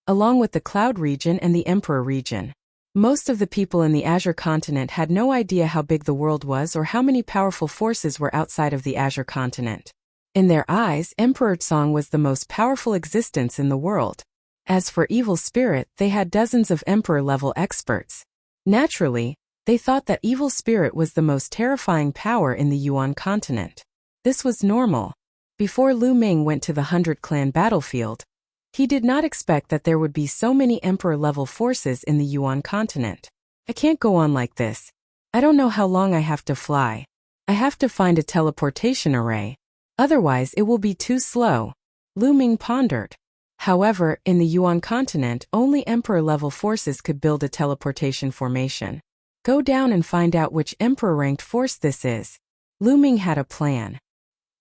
[SPEAKER 1] along with the Cloud region and the Emperor region. Most of the people in the Azure continent had no idea how big the world was or how many powerful forces were outside of the Azure continent. In their eyes, Emperor Tsong was the most powerful existence in the world. As for evil spirit, they had dozens of emperor-level experts. Naturally, they thought that evil spirit was the most terrifying power in the Yuan continent. This was normal. Before Lu Ming went to the 100-clan battlefield, he did not expect that there would be so many emperor-level forces in the Yuan continent. I can't go on like this. I don't know how long I have to fly. I have to find a teleportation array. Otherwise it will be too slow. Lu Ming pondered. However, in the Yuan continent, only emperor-level forces could build a teleportation formation. Go down and find out which emperor-ranked force this is. Lu Ming had a plan.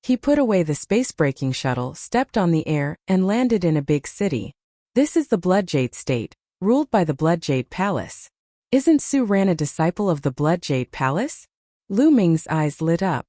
[SPEAKER 1] He put away the space-breaking shuttle, stepped on the air, and landed in a big city. This is the Bloodjade State, ruled by the Bloodjade Palace. Isn't Su Ran a disciple of the Bloodjade Palace? Lu Ming's eyes lit up.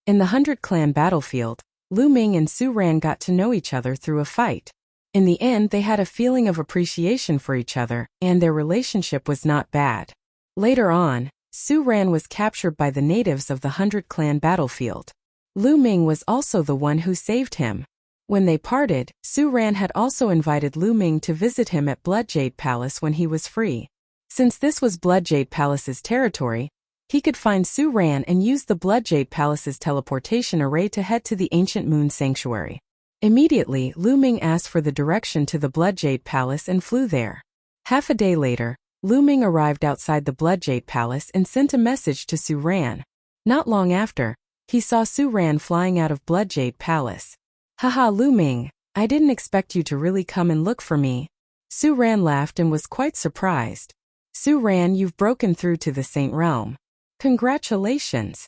[SPEAKER 1] In the 100-clan battlefield, Lu Ming and Su Ran got to know each other through a fight. In the end, they had a feeling of appreciation for each other, and their relationship was not bad. Later on, Su Ran was captured by the natives of the 100-clan battlefield. Lu Ming was also the one who saved him. When they parted, Su Ran had also invited Lu Ming to visit him at Bloodjade Palace when he was free. Since this was Bloodjade Palace's territory, he could find Su Ran and use the Bloodjade Palace's teleportation array to head to the Ancient Moon Sanctuary. Immediately, Lu Ming asked for the direction to the Bloodjade Palace and flew there. Half a day later, Lu Ming arrived outside the Bloodjade Palace and sent a message to Su Ran. Not long after, he saw Su Ran flying out of Bloodjade Palace. Haha, Lu Ming, I didn't expect you to really come and look for me. Su Ran laughed and was quite surprised. Su Ran, you've broken through to the Saint Realm. Congratulations.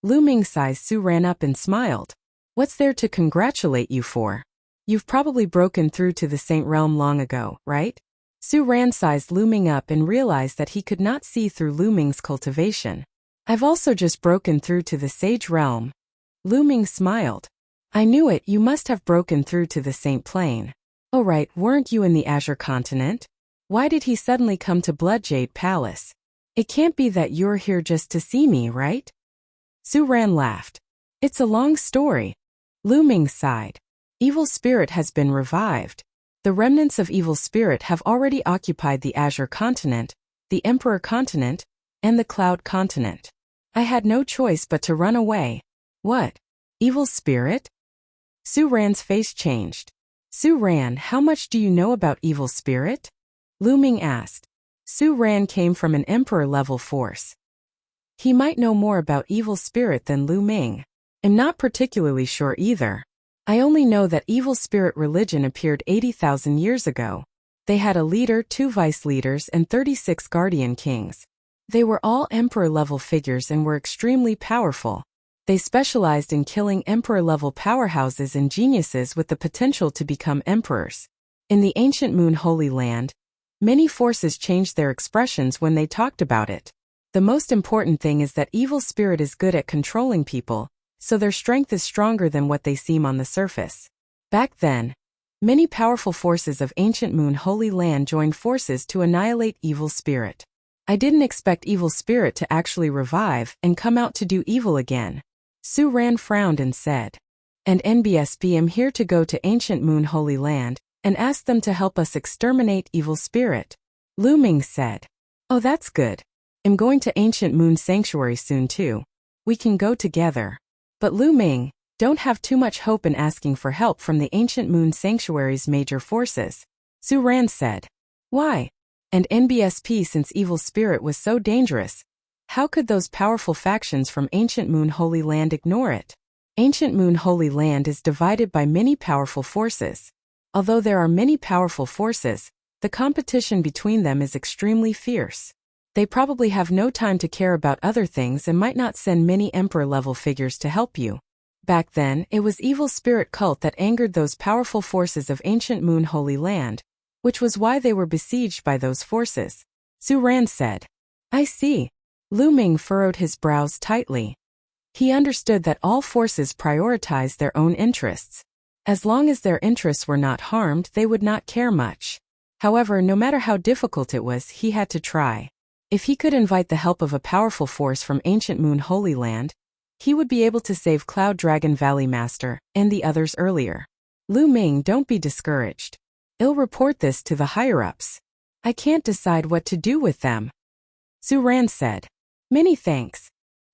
[SPEAKER 1] Lu Ming sized Su Ran up and smiled. What's there to congratulate you for? You've probably broken through to the Saint Realm long ago, right? Su Ran sized Lu Ming up and realized that he could not see through Lu Ming's cultivation. I've also just broken through to the Sage Realm. Lu Ming smiled. I knew it, you must have broken through to the Saint Plane. Oh right, weren't you in the Azure continent? Why did he suddenly come to Bloodjade Palace? It can't be that you're here just to see me, right? Su Ran laughed. It's a long story. Lu Ming sighed. Evil spirit has been revived. The remnants of evil spirit have already occupied the Azure continent, the Emperor continent, and the Cloud continent. I had no choice but to run away. What? Evil spirit? Su Ran's face changed. Su Ran, how much do you know about evil spirit? Lu Ming asked. Su Ran came from an emperor-level force. He might know more about evil spirit than Lu Ming. I'm not particularly sure either. I only know that evil spirit religion appeared 80,000 years ago. They had a leader, 2 vice leaders, and 36 guardian kings. They were all emperor-level figures and were extremely powerful. They specialized in killing emperor-level powerhouses and geniuses with the potential to become emperors. In the ancient Moon Holy Land, many forces changed their expressions when they talked about it. The most important thing is that evil spirit is good at controlling people, so their strength is stronger than what they seem on the surface. Back then, many powerful forces of ancient Moon Holy Land joined forces to annihilate evil spirit. I didn't expect evil spirit to actually revive and come out to do evil again. Su Ran frowned and said. And NBSB, I'm here to go to ancient Moon Holy Land and ask them to help us exterminate evil spirit. Lu Ming said. Oh, that's good. I'm going to ancient Moon Sanctuary soon too. We can go together. But Lu Ming, don't have too much hope in asking for help from the ancient Moon Sanctuary's major forces. Su Ran said. Why? And NBSP, since evil spirit was so dangerous, how could those powerful factions from ancient Moon Holy Land ignore it? Ancient Moon Holy Land is divided by many powerful forces. Although there are many powerful forces, the competition between them is extremely fierce. They probably have no time to care about other things and might not send many emperor-level figures to help you. Back then, it was evil spirit cult that angered those powerful forces of ancient Moon Holy Land, which was why they were besieged by those forces. Su Ran said. I see. Lu Ming furrowed his brows tightly. He understood that all forces prioritized their own interests. As long as their interests were not harmed, they would not care much. However, no matter how difficult it was, he had to try. If he could invite the help of a powerful force from ancient Moon Holy Land, he would be able to save Cloud Dragon Valley Master and the others earlier. Lu Ming, don't be discouraged. I'll report this to the higher-ups. I can't decide what to do with them. Su Ran said. Many thanks.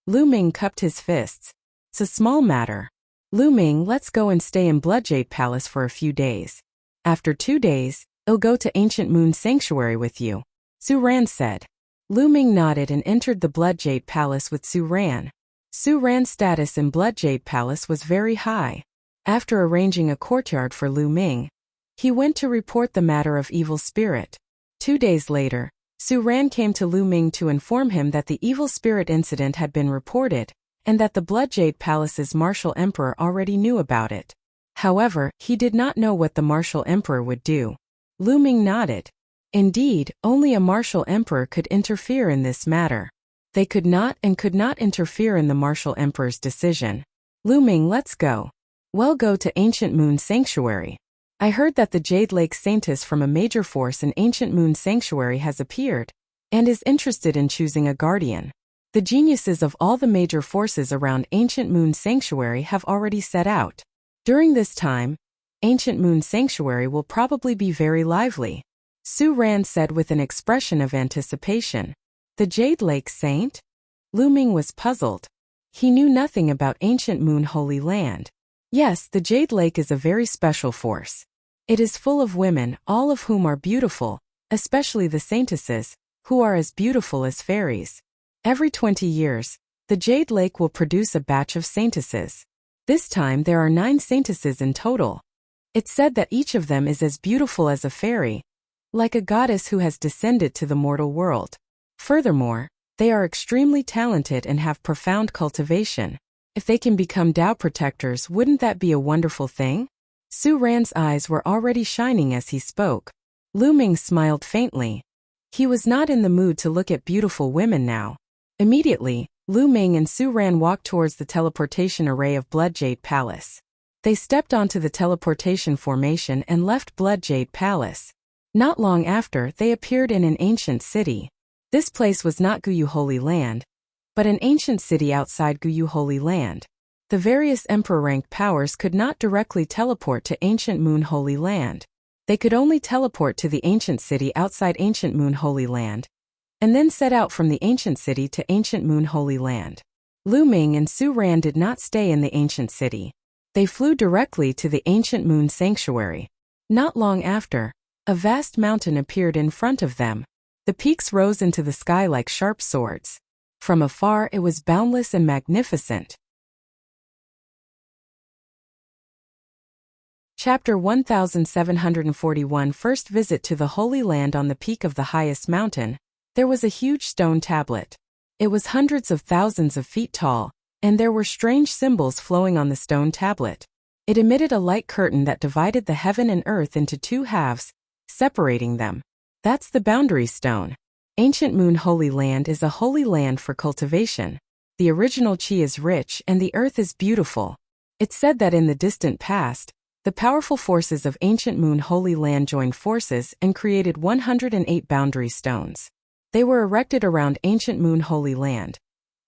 [SPEAKER 1] Lu Ming cupped his fists. It's a small matter. Lu Ming, let's go and stay in Bloodjade Palace for a few days. After 2 days, I'll go to Ancient Moon Sanctuary with you. Su Ran said. Lu Ming nodded and entered the Bloodjade Palace with Su Ran. Su Ran's status in Bloodjade Palace was very high. After arranging a courtyard for Lu Ming, he went to report the matter of evil spirit. 2 days later, Su Ran came to Lu Ming to inform him that the evil spirit incident had been reported, and that the Bloodjade Palace's martial emperor already knew about it. However, he did not know what the martial emperor would do. Lu Ming nodded. Indeed, only a martial emperor could interfere in this matter. They could not interfere in the martial emperor's decision. Lu Ming, let's go. We'll go to Ancient Moon Sanctuary. I heard that the Jade Lake Saintess from a major force in Ancient Moon Sanctuary has appeared, and is interested in choosing a guardian. The geniuses of all the major forces around Ancient Moon Sanctuary have already set out. During this time, Ancient Moon Sanctuary will probably be very lively. Su Ran said with an expression of anticipation. The Jade Lake Saint? Lu Ming was puzzled. He knew nothing about Ancient Moon Holy Land. Yes, the Jade Lake is a very special force. It is full of women, all of whom are beautiful, especially the saintesses, who are as beautiful as fairies. Every 20 years, the Jade Lake will produce a batch of saintesses. This time there are 9 saintesses in total. It's said that each of them is as beautiful as a fairy, like a goddess who has descended to the mortal world. Furthermore, they are extremely talented and have profound cultivation. If they can become Tao protectors, wouldn't that be a wonderful thing? Su Ran's eyes were already shining as he spoke. Lu Ming smiled faintly. He was not in the mood to look at beautiful women now. Immediately, Lu Ming and Su Ran walked towards the teleportation array of Bloodjade Palace. They stepped onto the teleportation formation and left Bloodjade Palace. Not long after, they appeared in an ancient city. This place was not Guyu Holy Land, but an ancient city outside Guyu Holy Land. The various emperor-ranked powers could not directly teleport to Ancient Moon Holy Land. They could only teleport to the ancient city outside Ancient Moon Holy Land, and then set out from the ancient city to Ancient Moon Holy Land. Lu Ming and Su Ran did not stay in the ancient city. They flew directly to the Ancient Moon Sanctuary. Not long after, a vast mountain appeared in front of them. The peaks rose into the sky like sharp swords. From afar it was boundless and magnificent. Chapter 1741 First visit to the Holy Land. On the peak of the highest mountain, there was a huge stone tablet. It was hundreds of thousands of feet tall, and there were strange symbols flowing on the stone tablet. It emitted a light curtain that divided the heaven and earth into two halves, separating them. That's the boundary stone. Ancient Moon Holy Land is a holy land for cultivation. The original chi is rich and the earth is beautiful. It's said that in the distant past, the powerful forces of Ancient Moon Holy Land joined forces and created 108 boundary stones. They were erected around Ancient Moon Holy Land,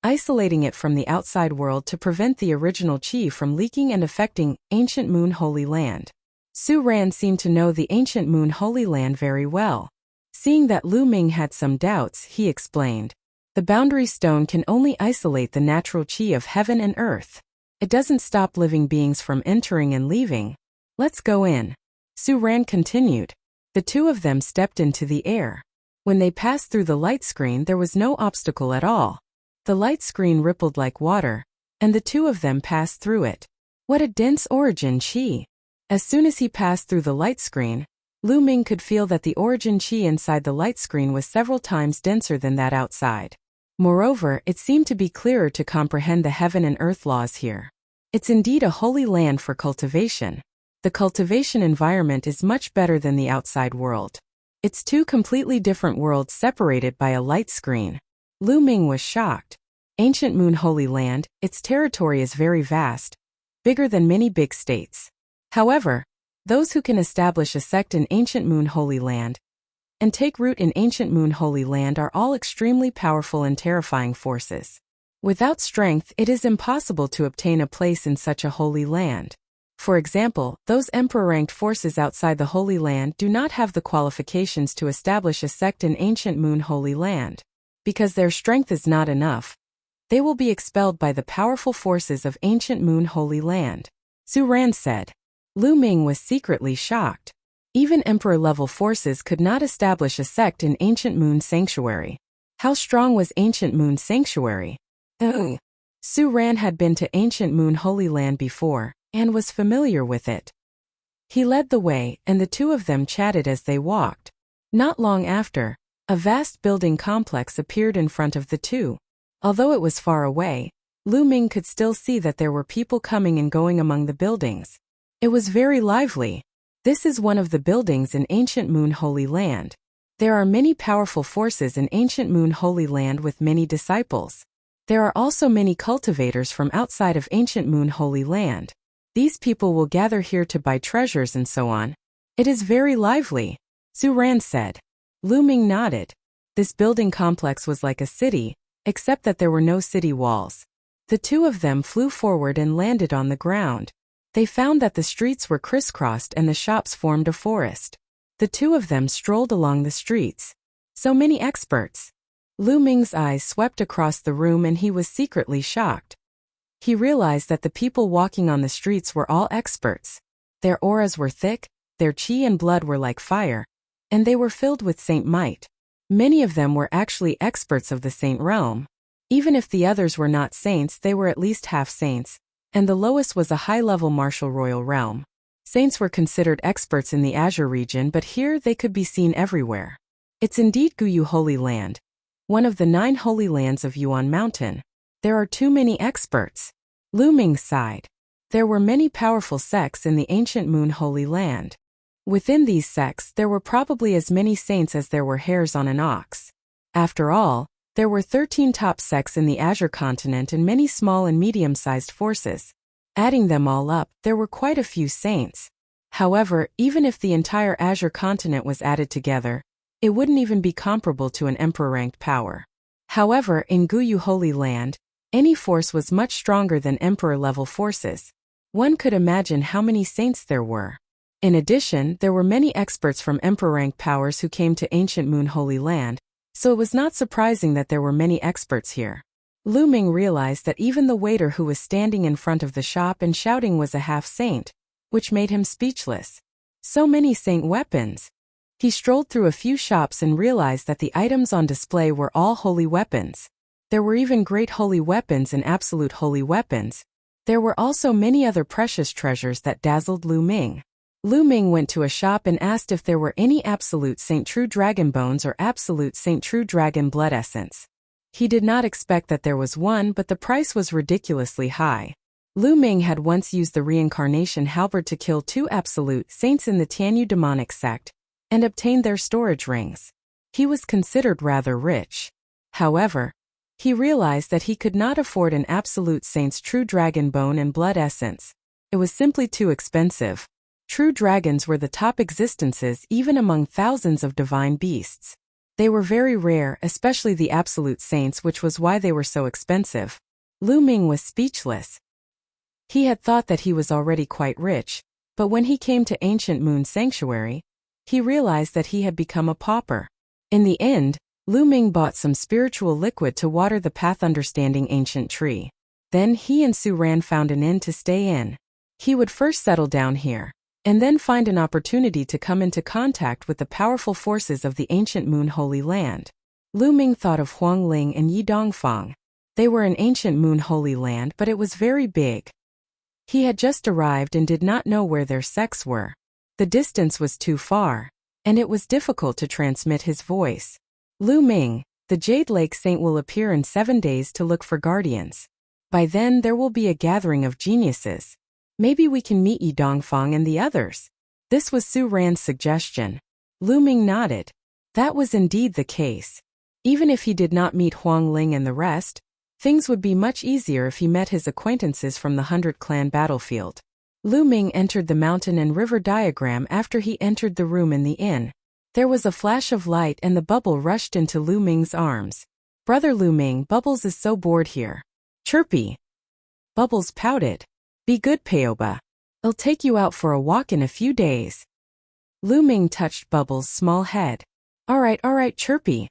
[SPEAKER 1] isolating it from the outside world to prevent the original chi from leaking and affecting Ancient Moon Holy Land. Su Ran seemed to know the Ancient Moon Holy Land very well. Seeing that Lu Ming had some doubts, he explained, "The boundary stone can only isolate the natural chi of heaven and earth. It doesn't stop living beings from entering and leaving. Let's go in." Su Ran continued. The two of them stepped into the air. When they passed through the light screen, there was no obstacle at all. The light screen rippled like water, and the two of them passed through it. What a dense origin chi! As soon as he passed through the light screen, Lu Ming could feel that the origin chi inside the light screen was several times denser than that outside. Moreover, it seemed to be clearer to comprehend the heaven and earth laws here. It's indeed a holy land for cultivation. The cultivation environment is much better than the outside world. It's two completely different worlds separated by a light screen. Lu Ming was shocked. Ancient Moon Holy Land, its territory is very vast, bigger than many big states. However, those who can establish a sect in Ancient Moon Holy Land and take root in Ancient Moon Holy Land are all extremely powerful and terrifying forces. Without strength, it is impossible to obtain a place in such a holy land. For example, those emperor-ranked forces outside the Holy Land do not have the qualifications to establish a sect in Ancient Moon Holy Land. Because their strength is not enough, they will be expelled by the powerful forces of Ancient Moon Holy Land. Su Ran said. Lu Ming was secretly shocked. Even emperor-level forces could not establish a sect in Ancient Moon Sanctuary. How strong was Ancient Moon Sanctuary? Su Ran had been to Ancient Moon Holy Land before, and was familiar with it. He led the way, and the two of them chatted as they walked. Not long after, a vast building complex appeared in front of the two. Although it was far away, Lu Ming could still see that there were people coming and going among the buildings. It was very lively. This is one of the buildings in Ancient Moon Holy Land. There are many powerful forces in Ancient Moon Holy Land with many disciples. There are also many cultivators from outside of Ancient Moon Holy Land. These people will gather here to buy treasures and so on. It is very lively, Su Ran said. Lu Ming nodded. This building complex was like a city, except that there were no city walls. The two of them flew forward and landed on the ground. They found that the streets were crisscrossed and the shops formed a forest. The two of them strolled along the streets. So many experts. Lu Ming's eyes swept across the room and he was secretly shocked. He realized that the people walking on the streets were all experts. Their auras were thick, their chi and blood were like fire, and they were filled with saint might. Many of them were actually experts of the saint realm. Even if the others were not saints, they were at least half saints, and the lowest was a high-level martial royal realm. Saints were considered experts in the Azure region, but here they could be seen everywhere. It's indeed Guyu Holy Land, one of the 9 holy lands of Yuan Mountain. There are too many experts. Lu Ming sighed. There were many powerful sects in the Ancient Moon Holy Land. Within these sects, there were probably as many saints as there were hairs on an ox. After all, there were 13 top sects in the Azure continent and many small and medium-sized forces. Adding them all up, there were quite a few saints. However, even if the entire Azure continent was added together, it wouldn't even be comparable to an emperor-ranked power. However, in Guyu Holy Land, any force was much stronger than emperor-level forces. One could imagine how many saints there were. In addition, there were many experts from emperor-ranked powers who came to Ancient Moon Holy Land, so it was not surprising that there were many experts here. Lu Ming realized that even the waiter who was standing in front of the shop and shouting was a half-saint, which made him speechless. So many saint weapons. He strolled through a few shops and realized that the items on display were all holy weapons. There were even great holy weapons and absolute holy weapons. There were also many other precious treasures that dazzled Lu Ming. Lu Ming went to a shop and asked if there were any absolute Saint True Dragon bones or absolute Saint True Dragon blood essence. He did not expect that there was one, but the price was ridiculously high. Lu Ming had once used the reincarnation halberd to kill 2 absolute saints in the Tianyu demonic sect, and obtained their storage rings. He was considered rather rich. However, he realized that he could not afford an absolute saint's true dragon bone and blood essence. It was simply too expensive. True dragons were the top existences even among thousands of divine beasts. They were very rare, especially the absolute saints, which was why they were so expensive. Lu Ming was speechless. He had thought that he was already quite rich, but when he came to Ancient Moon Sanctuary, he realized that he had become a pauper. In the end, Lu Ming bought some spiritual liquid to water the path understanding ancient tree. Then he and Su Ran found an inn to stay in. He would first settle down here, and then find an opportunity to come into contact with the powerful forces of the ancient Moon Holy Land. Lu Ming thought of Huang Ling and Yi Dongfang. They were in ancient Moon Holy Land, but it was very big. He had just arrived and did not know where their sects were. The distance was too far, and it was difficult to transmit his voice. Lu Ming, the Jade Lake Saint will appear in 7 days to look for guardians. By then there will be a gathering of geniuses. Maybe we can meet Yi Dongfang and the others. This was Su Ran's suggestion. Lu Ming nodded. That was indeed the case. Even if he did not meet Huang Ling and the rest, things would be much easier if he met his acquaintances from the 100 Clan battlefield. Lu Ming entered the mountain and river diagram after he entered the room in the inn. There was a flash of light and the bubble rushed into Lu Ming's arms. Brother Lu Ming, Bubbles is so bored here. Chirpy. Bubbles pouted. Be good, Paoba. I'll take you out for a walk in a few days. Lu Ming touched Bubbles' small head. All right, Chirpy.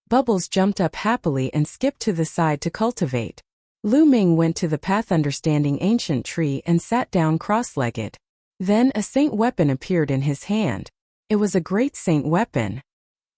[SPEAKER 1] Bubbles jumped up happily and skipped to the side to cultivate. Lu Ming went to the path understanding ancient tree and sat down cross-legged. Then a saint weapon appeared in his hand. It was a great saint weapon.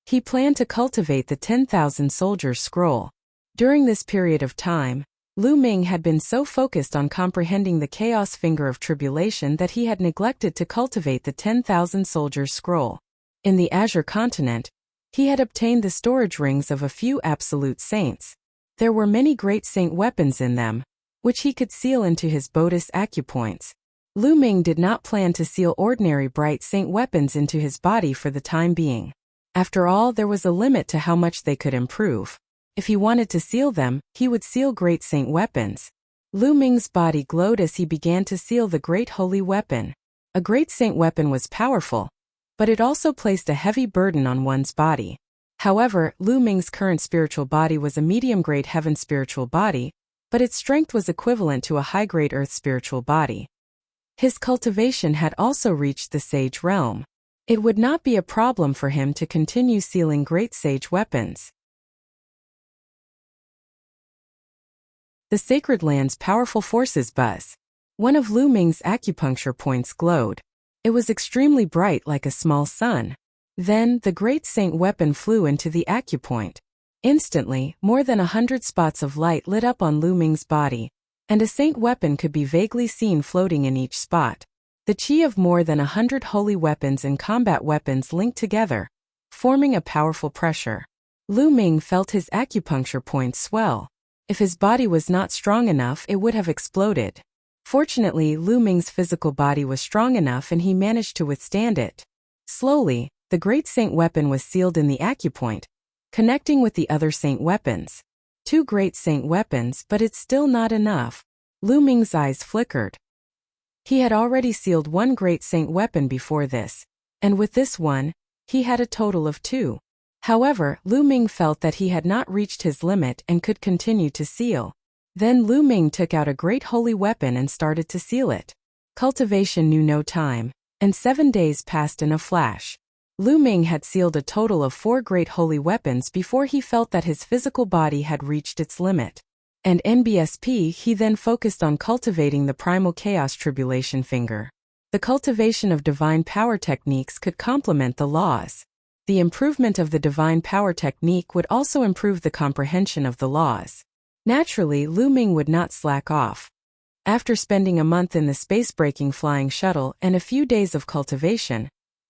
[SPEAKER 1] He planned to cultivate the 10,000 soldiers scroll. During this period of time, Lu Ming had been so focused on comprehending the chaos finger of tribulation that he had neglected to cultivate the 10,000 soldiers scroll. In the Azure continent, he had obtained the storage rings of a few absolute saints. There were many great saint weapons in them, which he could seal into his Bodis acupoints. Lu Ming did not plan to seal ordinary bright saint weapons into his body for the time being. After all, there was a limit to how much they could improve. If he wanted to seal them, he would seal great saint weapons. Lu Ming's body glowed as he began to seal the great holy weapon. A great saint weapon was powerful, but it also placed a heavy burden on one's body. However, Lu Ming's current spiritual body was a medium-grade heaven spiritual body, but its strength was equivalent to a high-grade earth spiritual body. His cultivation had also reached the sage realm. It would not be a problem for him to continue sealing great sage weapons. The sacred land's powerful forces buzz. One of Lu Ming's acupuncture points glowed. It was extremely bright like a small sun. Then, the great saint weapon flew into the acupoint. Instantly, more than 100 spots of light lit up on Lu Ming's body, and a saint weapon could be vaguely seen floating in each spot. The chi of more than 100 holy weapons and combat weapons linked together, forming a powerful pressure. Lu Ming felt his acupuncture point swell. If his body was not strong enough, it would have exploded. Fortunately, Lu Ming's physical body was strong enough and he managed to withstand it. Slowly, the great saint weapon was sealed in the acupoint, connecting with the other saint weapons. 2 great saint weapons, but it's still not enough. Lu Ming's eyes flickered. He had already sealed 1 great saint weapon before this, and with this one, he had a total of 2. However, Lu Ming felt that he had not reached his limit and could continue to seal. Then Lu Ming took out a great holy weapon and started to seal it. Cultivation knew no time, and 7 days passed in a flash. Lu Ming had sealed a total of 4 great holy weapons before he felt that his physical body had reached its limit. And NBSP, he then focused on cultivating the primal chaos tribulation finger. The cultivation of divine power techniques could complement the laws. The improvement of the divine power technique would also improve the comprehension of the laws. Naturally, Lu Ming would not slack off. After spending a month in the space-breaking flying shuttle and a few days of cultivation,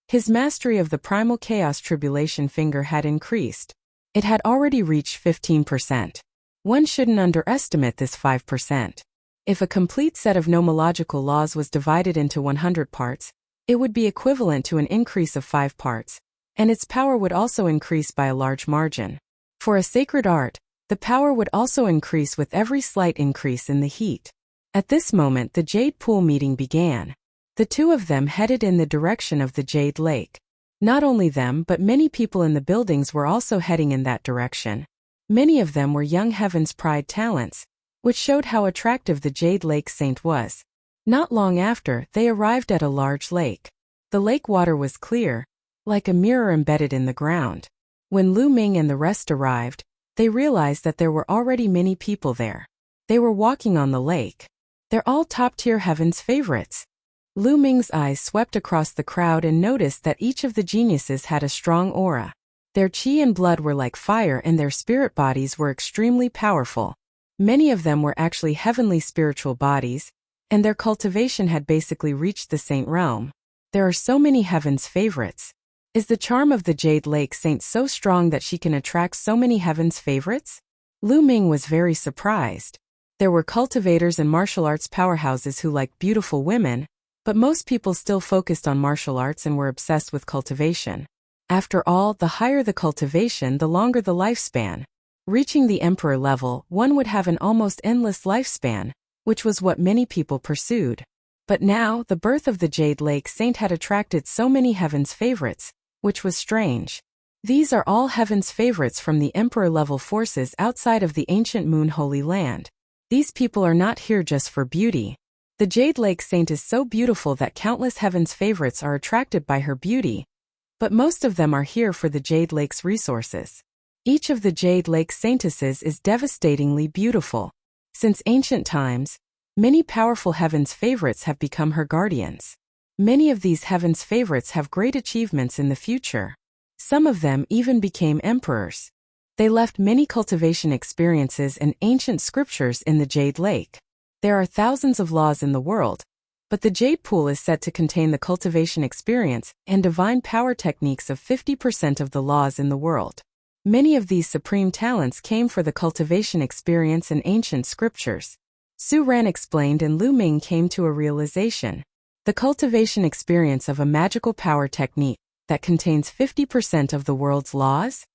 [SPEAKER 1] his mastery of the primal chaos tribulation finger had increased. It had already reached 15%. One shouldn't underestimate this 5%. If a complete set of nomological laws was divided into 100 parts, it would be equivalent to an increase of 5 parts, and its power would also increase by a large margin. For a sacred art, the power would also increase with every slight increase in the heat. At this moment, the Jade Pool meeting began. The two of them headed in the direction of the Jade Lake. Not only them, but many people in the buildings were also heading in that direction. Many of them were young Heaven's Pride talents, which showed how attractive the Jade Lake Saint was. Not long after, they arrived at a large lake. The lake water was clear, like a mirror embedded in the ground. When Lu Ming and the rest arrived, they realized that there were already many people there. They were walking on the lake. They're all top-tier Heaven's favorites. Lu Ming's eyes swept across the crowd and noticed that each of the geniuses had a strong aura. Their chi and blood were like fire and their spirit bodies were extremely powerful. Many of them were actually heavenly spiritual bodies, and their cultivation had basically reached the saint realm. There are so many Heaven's favorites. Is the charm of the Jade Lake Saint so strong that she can attract so many Heaven's favorites? Lu Ming was very surprised. There were cultivators and martial arts powerhouses who liked beautiful women, but most people still focused on martial arts and were obsessed with cultivation. After all, the higher the cultivation, the longer the lifespan. Reaching the emperor level, one would have an almost endless lifespan, which was what many people pursued. But now, the birth of the Jade Lake Saint had attracted so many Heaven's favorites, which was strange. These are all Heaven's favorites from the emperor-level forces outside of the ancient Moon Holy Land. These people are not here just for beauty. The Jade Lake Saint is so beautiful that countless Heaven's favorites are attracted by her beauty, but most of them are here for the Jade Lake's resources. Each of the Jade Lake Saintesses is devastatingly beautiful. Since ancient times, many powerful Heaven's favorites have become her guardians. Many of these Heaven's favorites have great achievements in the future. Some of them even became emperors. They left many cultivation experiences and ancient scriptures in the Jade Lake. There are thousands of laws in the world, but the Jade Pool is said to contain the cultivation experience and divine power techniques of 50% of the laws in the world. Many of these supreme talents came for the cultivation experience and ancient scriptures. Su Ran explained and Lu Ming came to a realization. The cultivation experience of a magical power technique that contains 50% of the world's laws?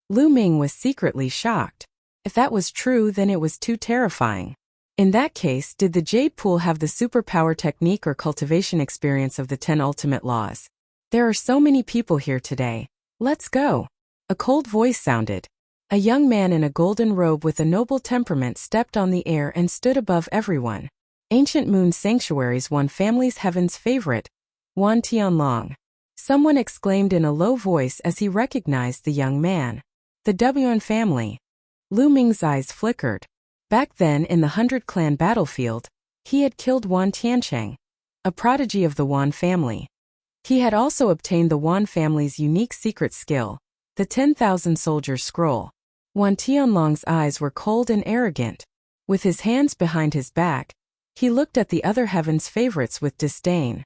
[SPEAKER 1] Lu Ming was secretly shocked. If that was true, then it was too terrifying. In that case, did the Jade Pool have the superpower technique or cultivation experience of the 10 ultimate laws? There are so many people here today. Let's go. A cold voice sounded. A young man in a golden robe with a noble temperament stepped on the air and stood above everyone. Ancient Moon Sanctuary's one family's Heaven's favorite, Wan Tianlong. Someone exclaimed in a low voice as he recognized the young man. The Wan family. Lu Ming's eyes flickered. Back then, in the 100 Clan battlefield, he had killed Wan Tiancheng, a prodigy of the Wan family. He had also obtained the Wan family's unique secret skill, the 10,000 Soldiers Scroll. Wan Tianlong's eyes were cold and arrogant. With his hands behind his back, he looked at the other Heaven's favorites with disdain.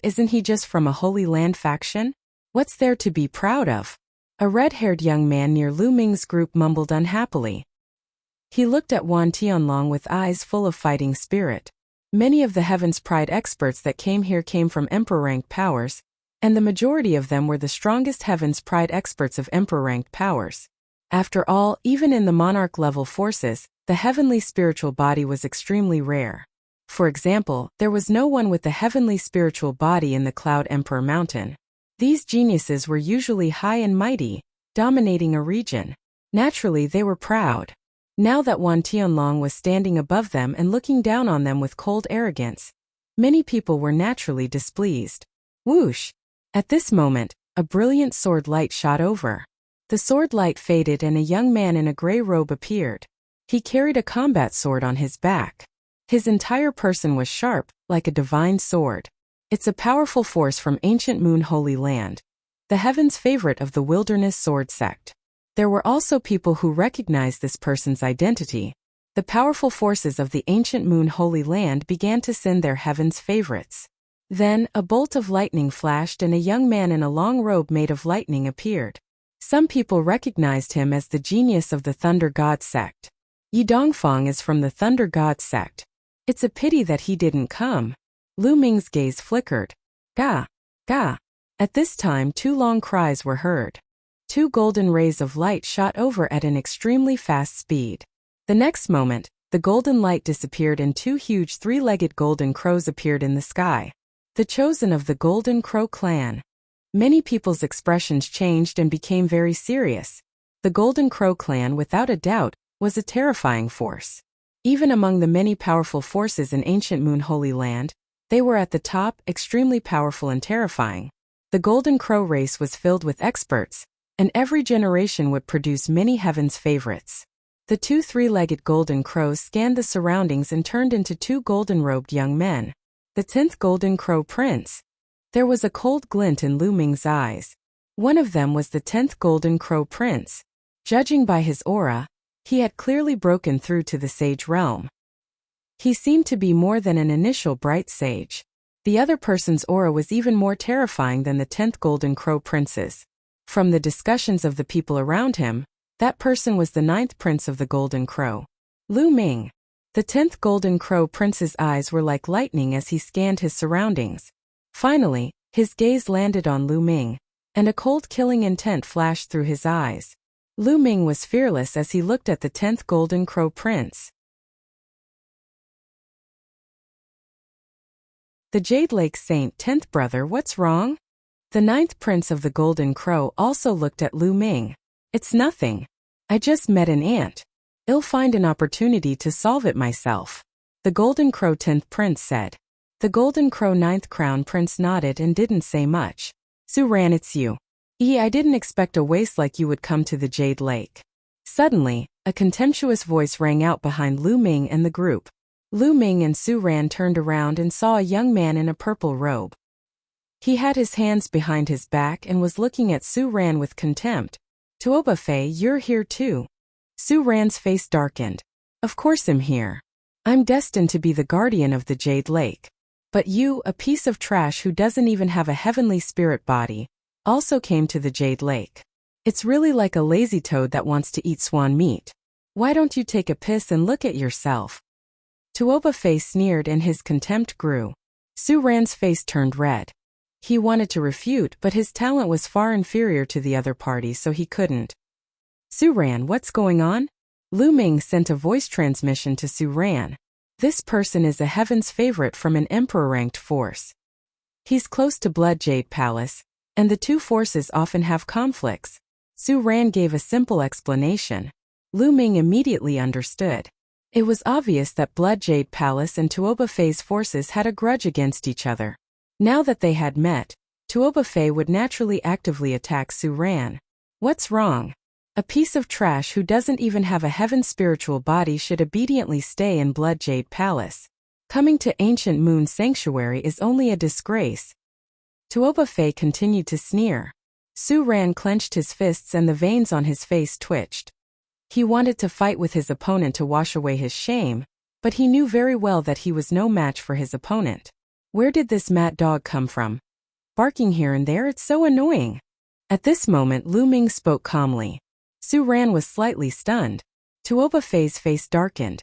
[SPEAKER 1] Isn't he just from a Holy Land faction? What's there to be proud of? A red-haired young man near Lu Ming's group mumbled unhappily. He looked at Wan Tianlong with eyes full of fighting spirit. Many of the Heaven's Pride experts that came here came from Emperor-ranked powers, and the majority of them were the strongest Heaven's Pride experts of Emperor-ranked powers. After all, even in the Monarch-level forces, the heavenly spiritual body was extremely rare. For example, there was no one with the heavenly spiritual body in the Cloud Emperor Mountain. These geniuses were usually high and mighty, dominating a region. Naturally, they were proud. Now that Wan Tianlong was standing above them and looking down on them with cold arrogance, many people were naturally displeased. Whoosh! At this moment, a brilliant sword light shot over. The sword light faded and a young man in a gray robe appeared. He carried a combat sword on his back. His entire person was sharp, like a divine sword. It's a powerful force from ancient Moon Holy Land, the Heaven's favorite of the Wilderness Sword sect. There were also people who recognized this person's identity. The powerful forces of the ancient moon Holy Land began to send their heaven's favorites. Then, a bolt of lightning flashed and a young man in a long robe made of lightning appeared. Some people recognized him as the genius of the Thunder God sect. Yi Dongfang is from the Thunder God sect. It's a pity that he didn't come. Lu Ming's gaze flickered. Ga! Ga! At this time 2 long cries were heard. 2 golden rays of light shot over at an extremely fast speed. The next moment, the golden light disappeared and 2 huge 3-legged golden crows appeared in the sky. The chosen of the Golden Crow clan. Many people's expressions changed and became very serious. The Golden Crow clan, without a doubt, was a terrifying force. Even among the many powerful forces in ancient Moon Holy Land, they were at the top, extremely powerful and terrifying. The Golden Crow race was filled with experts, and every generation would produce many heaven's favorites. The 2 3-legged golden crows scanned the surroundings and turned into 2 golden-robed young men. The 10th Golden Crow Prince. There was a cold glint in Lu Ming's eyes. One of them was the 10th Golden Crow Prince. Judging by his aura, he had clearly broken through to the sage realm. He seemed to be more than an initial bright sage. The other person's aura was even more terrifying than the 10th Golden Crow Prince's. From the discussions of the people around him, that person was the 9th Prince of the Golden Crow. Lu Ming. The 10th Golden Crow Prince's eyes were like lightning as he scanned his surroundings. Finally, his gaze landed on Lu Ming, and a cold killing intent flashed through his eyes. Lu Ming was fearless as he looked at the 10th Golden Crow Prince. The Jade Lake Saint, 10th brother, what's wrong? The 9th Prince of the Golden Crow also looked at Lu Ming. It's nothing. I just met an ant. I'll find an opportunity to solve it myself. The Golden Crow 10th Prince said. The Golden Crow 9th Crown Prince nodded and didn't say much. Su Ran, it's you. I didn't expect a waste like you would come to the Jade Lake. Suddenly, a contemptuous voice rang out behind Lu Ming and the group. Lu Ming and Su Ran turned around and saw a young man in a purple robe. He had his hands behind his back and was looking at Su Ran with contempt. Tuoba Fei, you're here too. Su Ran's face darkened. Of course I'm here. I'm destined to be the guardian of the Jade Lake. But you, a piece of trash who doesn't even have a heavenly spirit body, also came to the Jade Lake. It's really like a lazy toad that wants to eat swan meat. Why don't you take a piss and look at yourself? Tuoba Fei sneered and his contempt grew. Su Ran's face turned red. He wanted to refute, but his talent was far inferior to the other party, so he couldn't. Su Ran, what's going on? Lu Ming sent a voice transmission to Su Ran. This person is a heaven's favorite from an emperor-ranked force. He's close to Blood Jade Palace, and the 2 forces often have conflicts. Su Ran gave a simple explanation. Lu Ming immediately understood. It was obvious that Blood Jade Palace and Tuoba Fei's forces had a grudge against each other. Now that they had met, Tuoba Fei would naturally actively attack Su Ran. What's wrong? A piece of trash who doesn't even have a heaven spiritual body should obediently stay in Blood Jade Palace. Coming to Ancient Moon Sanctuary is only a disgrace. Tuoba Fei continued to sneer. Su Ran clenched his fists and the veins on his face twitched. He wanted to fight with his opponent to wash away his shame, but he knew very well that he was no match for his opponent. Where did this mad dog come from? Barking here and there, it's so annoying. At this moment Lu Ming spoke calmly. Su Ran was slightly stunned. Tuoba Fei's face darkened.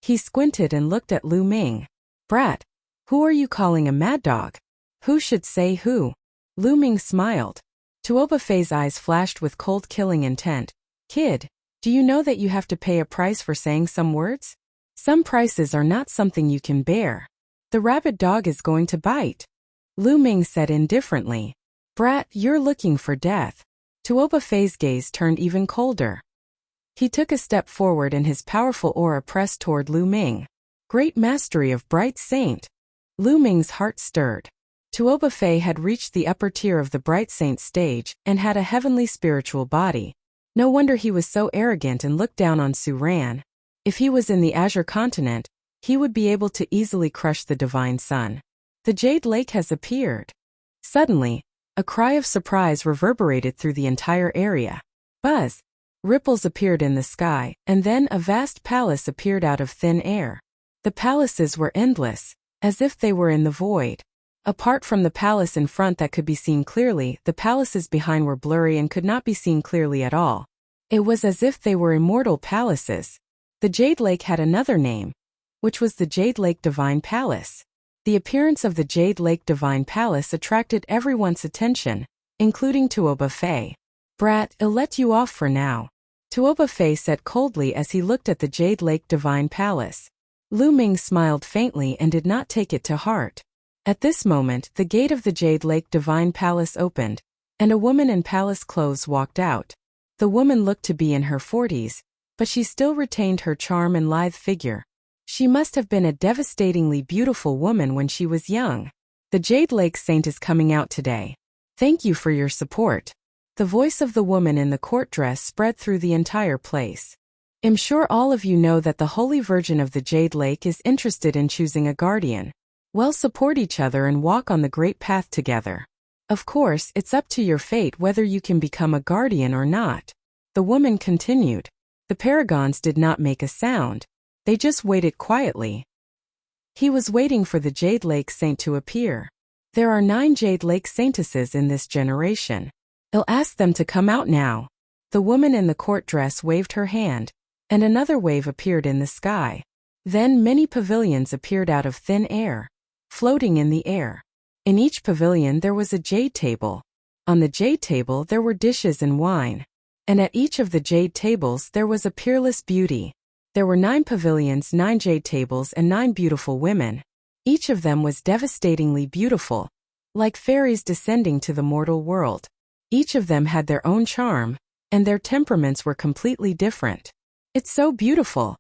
[SPEAKER 1] He squinted and looked at Lu Ming. Brat, who are you calling a mad dog? Who should say who? Lu Ming smiled. Tuoba Fei's eyes flashed with cold killing intent. Kid, do you know that you have to pay a price for saying some words? Some prices are not something you can bear. The rabid dog is going to bite. Lu Ming said indifferently. Brat, you're looking for death. Tuoba Fei's gaze turned even colder. He took a step forward and his powerful aura pressed toward Lu Ming. Great mastery of Bright Saint. Lu Ming's heart stirred. Tuoba Fei had reached the upper tier of the Bright Saint stage and had a heavenly spiritual body. No wonder he was so arrogant and looked down on Su Ran. If he was in the Azure continent, he would be able to easily crush the Divine Sun. The Jade Lake has appeared. Suddenly, a cry of surprise reverberated through the entire area. Buzz! Ripples appeared in the sky, and then a vast palace appeared out of thin air. The palaces were endless, as if they were in the void. Apart from the palace in front that could be seen clearly, the palaces behind were blurry and could not be seen clearly at all. It was as if they were immortal palaces. The Jade Lake had another name, which was the Jade Lake Divine Palace. The appearance of the Jade Lake Divine Palace attracted everyone's attention, including Tuoba Fei. "Brat, I'll let you off for now," Tuoba Fei said coldly as he looked at the Jade Lake Divine Palace. Lu Ming smiled faintly and did not take it to heart. At this moment, the gate of the Jade Lake Divine Palace opened, and a woman in palace clothes walked out. The woman looked to be in her 40s, but she still retained her charm and lithe figure. She must have been a devastatingly beautiful woman when she was young. "The Jade Lake Saint is coming out today. Thank you for your support." The voice of the woman in the court dress spread through the entire place. "I'm sure all of you know that the Holy Virgin of the Jade Lake is interested in choosing a guardian. Well, support each other and walk on the great path together. Of course, it's up to your fate whether you can become a guardian or not." The woman continued. The paragons did not make a sound. They just waited quietly. He was waiting for the Jade Lake Saint to appear. There are 9 Jade Lake Saintesses in this generation. I'll ask them to come out now. The woman in the court dress waved her hand, and another wave appeared in the sky. Then many pavilions appeared out of thin air, floating in the air. In each pavilion there was a jade table. On the jade table there were dishes and wine. And at each of the jade tables there was a peerless beauty. There were 9 pavilions, 9 jade tables, and 9 beautiful women. Each of them was devastatingly beautiful, like fairies descending to the mortal world. Each of them had their own charm, and their temperaments were completely different. "It's so beautiful."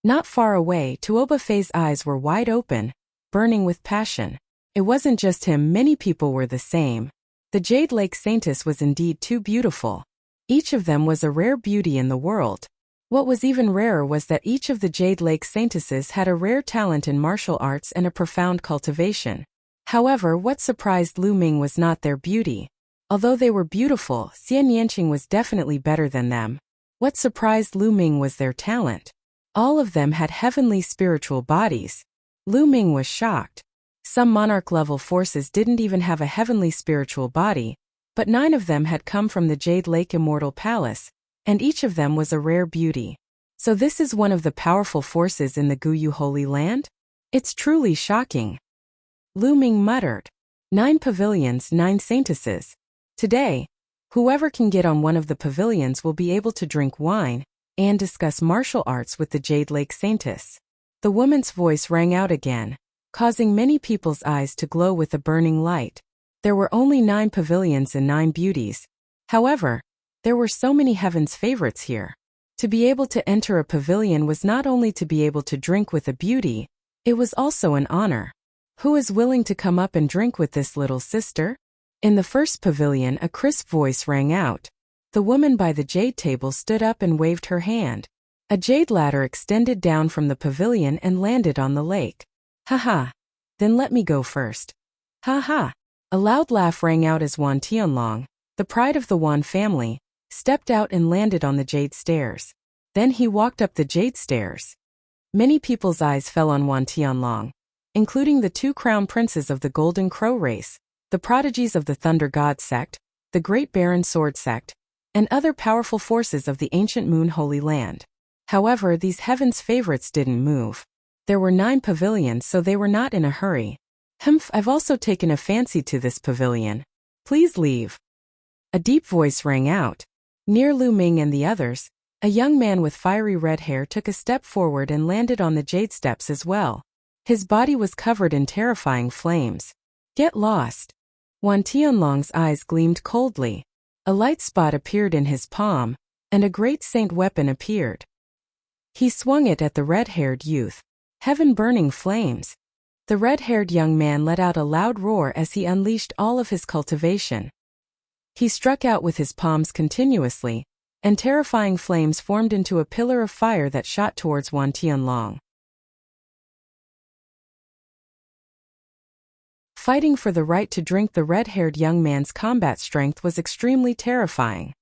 [SPEAKER 1] Not far away, Tuoba Fei's eyes were wide open, burning with passion. It wasn't just him, many people were the same. The Jade Lake Saintess was indeed too beautiful. Each of them was a rare beauty in the world. What was even rarer was that each of the Jade Lake Saintesses had a rare talent in martial arts and a profound cultivation. However, what surprised Lu Ming was not their beauty. Although they were beautiful, Xian Yanqing was definitely better than them. What surprised Lu Ming was their talent. All of them had heavenly spiritual bodies. Lu Ming was shocked. Some monarch-level forces didn't even have a heavenly spiritual body, but 9 of them had come from the Jade Lake Immortal Palace, and each of them was a rare beauty. So this is one of the powerful forces in the Guyu Holy Land? It's truly shocking. Lu Ming muttered. 9 pavilions, 9 saintesses. Today, whoever can get on one of the pavilions will be able to drink wine and discuss martial arts with the Jade Lake Saintess. The woman's voice rang out again, causing many people's eyes to glow with a burning light. There were only 9 pavilions and 9 beauties. However, there were so many heaven's favorites here. To be able to enter a pavilion was not only to be able to drink with a beauty, it was also an honor. Who is willing to come up and drink with this little sister? In the first pavilion, a crisp voice rang out. The woman by the jade table stood up and waved her hand. A jade ladder extended down from the pavilion and landed on the lake. "Ha. Then let me go first." "Ha." A loud laugh rang out as Wan Tianlong, the pride of the Wan family, stepped out and landed on the jade stairs. Then he walked up the jade stairs. Many people's eyes fell on Wan Tianlong, including the 2 crown princes of the Golden Crow race, the prodigies of the Thunder God sect, the Great Baron Sword sect, and other powerful forces of the ancient Moon Holy Land. However, these heaven's favorites didn't move. There were 9 pavilions, so they were not in a hurry. "Humph, I've also taken a fancy to this pavilion. Please leave." A deep voice rang out. Near Lu Ming and the others, a young man with fiery red hair took a step forward and landed on the jade steps as well. His body was covered in terrifying flames. "Get lost." Wan Tianlong's eyes gleamed coldly. A light spot appeared in his palm, and a great saint weapon appeared. He swung it at the red-haired youth. Heaven-burning flames. The red-haired young man let out a loud roar as he unleashed all of his cultivation. He struck out with his palms continuously, and terrifying flames formed into a pillar of fire that shot towards Wan Tianlong. Fighting for the right to drink, the red-haired young man's combat strength was extremely terrifying.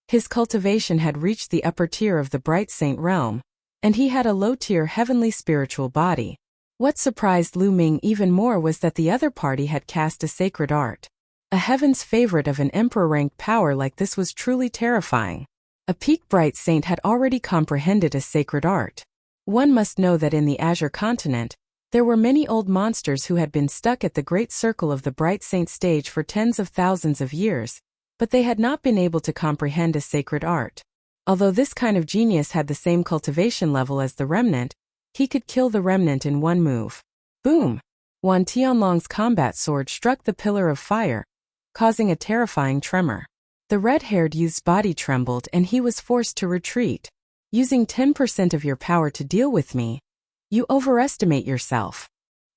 [SPEAKER 1] His cultivation had reached the upper tier of the bright saint realm, and he had a low-tier heavenly spiritual body. What surprised Lu Ming even more was that the other party had cast a sacred art. A heaven's favorite of an emperor-ranked power like this was truly terrifying. A peak bright saint had already comprehended a sacred art. One must know that in the Azure continent, there were many old monsters who had been stuck at the great circle of the bright saint stage for tens of thousands of years, but they had not been able to comprehend a sacred art. Although this kind of genius had the same cultivation level as the remnant, he could kill the remnant in one move. Boom! Wan Tianlong's combat sword struck the pillar of fire, causing a terrifying tremor. The red-haired youth's body trembled and he was forced to retreat. Using 10% of your power to deal with me? You overestimate yourself.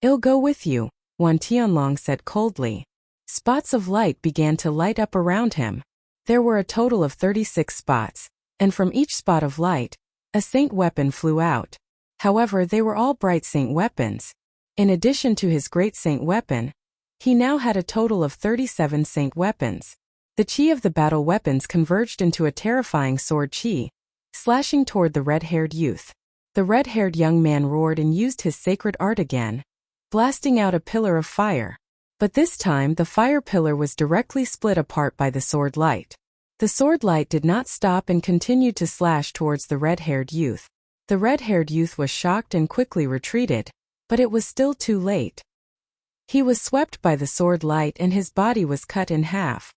[SPEAKER 1] I'll go with you, Wan Tianlong said coldly. Spots of light began to light up around him. There were a total of 36 spots, and from each spot of light, a saint weapon flew out. However, they were all bright saint weapons. In addition to his great saint weapon, he now had a total of 37 saint weapons. The chi of the battle weapons converged into a terrifying sword chi, slashing toward the red-haired youth. The red-haired young man roared and used his sacred art again, blasting out a pillar of fire. But this time the fire pillar was directly split apart by the sword light. The sword light did not stop and continued to slash towards the red-haired youth. The red-haired youth was shocked and quickly retreated, but it was still too late. He was swept by the sword light and his body was cut in half.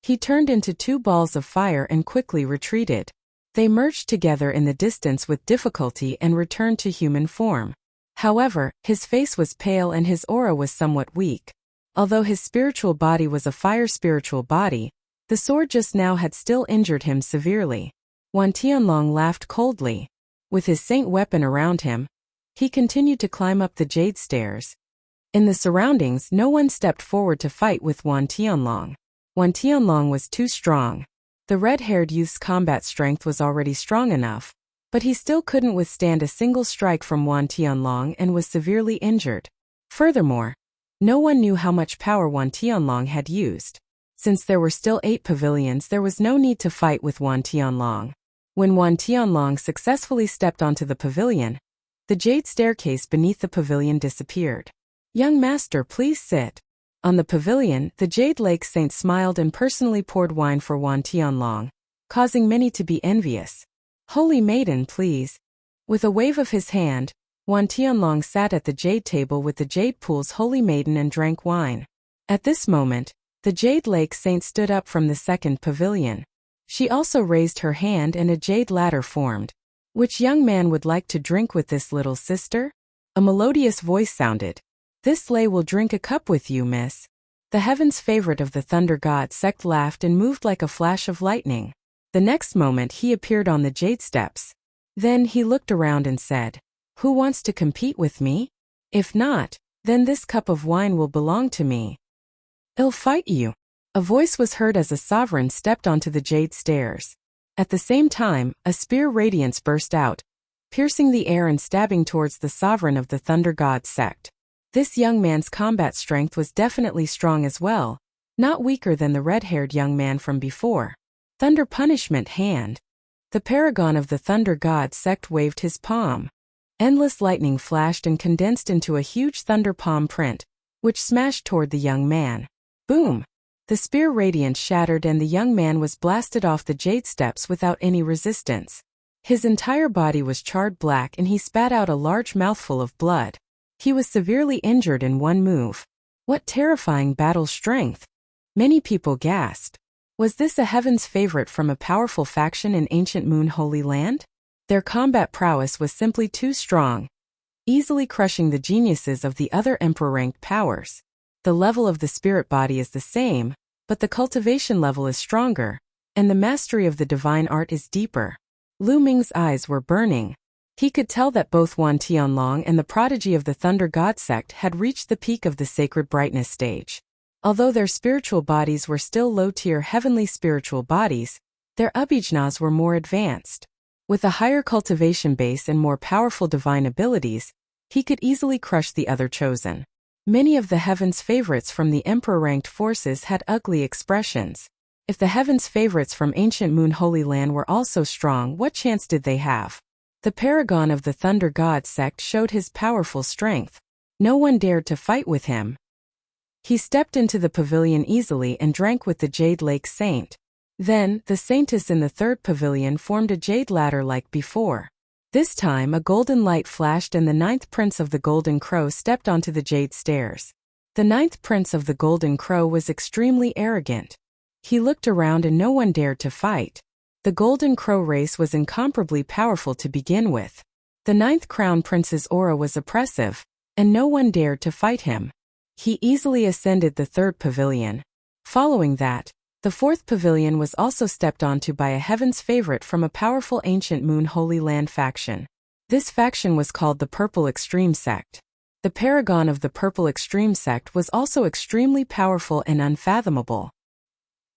[SPEAKER 1] He turned into two balls of fire and quickly retreated. They merged together in the distance with difficulty and returned to human form. However, his face was pale and his aura was somewhat weak. Although his spiritual body was a fire spiritual body, the sword just now had still injured him severely. Wan Tianlong laughed coldly. With his saint weapon around him, he continued to climb up the jade stairs. In the surroundings, no one stepped forward to fight with Wan Tianlong. Wan Tianlong was too strong. The red-haired youth's combat strength was already strong enough, but he still couldn't withstand a single strike from Wan Tianlong and was severely injured. Furthermore, no one knew how much power Wan Tianlong had used. Since there were still 8 pavilions, there was no need to fight with Wan Tianlong. When Wan Tianlong successfully stepped onto the pavilion, the jade staircase beneath the pavilion disappeared. Young master, please sit. On the pavilion, the Jade Lake Saint smiled and personally poured wine for Wan Tianlong, causing many to be envious. Holy maiden, please. With a wave of his hand, Wan Tianlong sat at the jade table with the Jade Pool's holy maiden and drank wine. At this moment, the Jade Lake Saint stood up from the second pavilion. She also raised her hand and a jade ladder formed. Which young man would like to drink with this little sister? A melodious voice sounded. This lay will drink a cup with you, miss. The heaven's favorite of the thunder god sect laughed and moved like a flash of lightning. The next moment he appeared on the jade steps. Then he looked around and said, Who wants to compete with me? If not, then this cup of wine will belong to me. I'll fight you. A voice was heard as a sovereign stepped onto the jade stairs. At the same time, a spear radiance burst out, piercing the air and stabbing towards the sovereign of the thunder god sect. This young man's combat strength was definitely strong as well, not weaker than the red-haired young man from before. Thunder punishment hand. The paragon of the thunder god sect waved his palm. Endless lightning flashed and condensed into a huge thunder palm print, which smashed toward the young man. Boom! The spear radiance shattered and the young man was blasted off the jade steps without any resistance. His entire body was charred black and he spat out a large mouthful of blood. He was severely injured in one move. What terrifying battle strength! Many people gasped. Was this a heaven's favorite from a powerful faction in ancient Moon Holy Land? Their combat prowess was simply too strong, easily crushing the geniuses of the other emperor-ranked powers. The level of the spirit body is the same, but the cultivation level is stronger, and the mastery of the divine art is deeper. Lu Ming's eyes were burning. He could tell that both Wan Tianlong and the prodigy of the Thunder God sect had reached the peak of the sacred brightness stage. Although their spiritual bodies were still low-tier heavenly spiritual bodies, their abhijnas were more advanced. With a higher cultivation base and more powerful divine abilities, he could easily crush the other chosen. Many of the heaven's favorites from the emperor-ranked forces had ugly expressions. If the heaven's favorites from ancient Moon Holy Land were all so strong, what chance did they have? The paragon of the Thunder God sect showed his powerful strength. No one dared to fight with him. He stepped into the pavilion easily and drank with the Jade Lake Saint. Then, the Saintess in the third pavilion formed a jade ladder like before. This time a golden light flashed and the ninth prince of the Golden Crow stepped onto the jade stairs. The ninth prince of the Golden Crow was extremely arrogant. He looked around and no one dared to fight. The Golden Crow race was incomparably powerful to begin with. The ninth crown prince's aura was oppressive, and no one dared to fight him. He easily ascended the third pavilion. Following that, the fourth pavilion was also stepped onto by a heaven's favorite from a powerful ancient Moon Holy Land faction. This faction was called the Purple Extreme Sect. The paragon of the Purple Extreme Sect was also extremely powerful and unfathomable.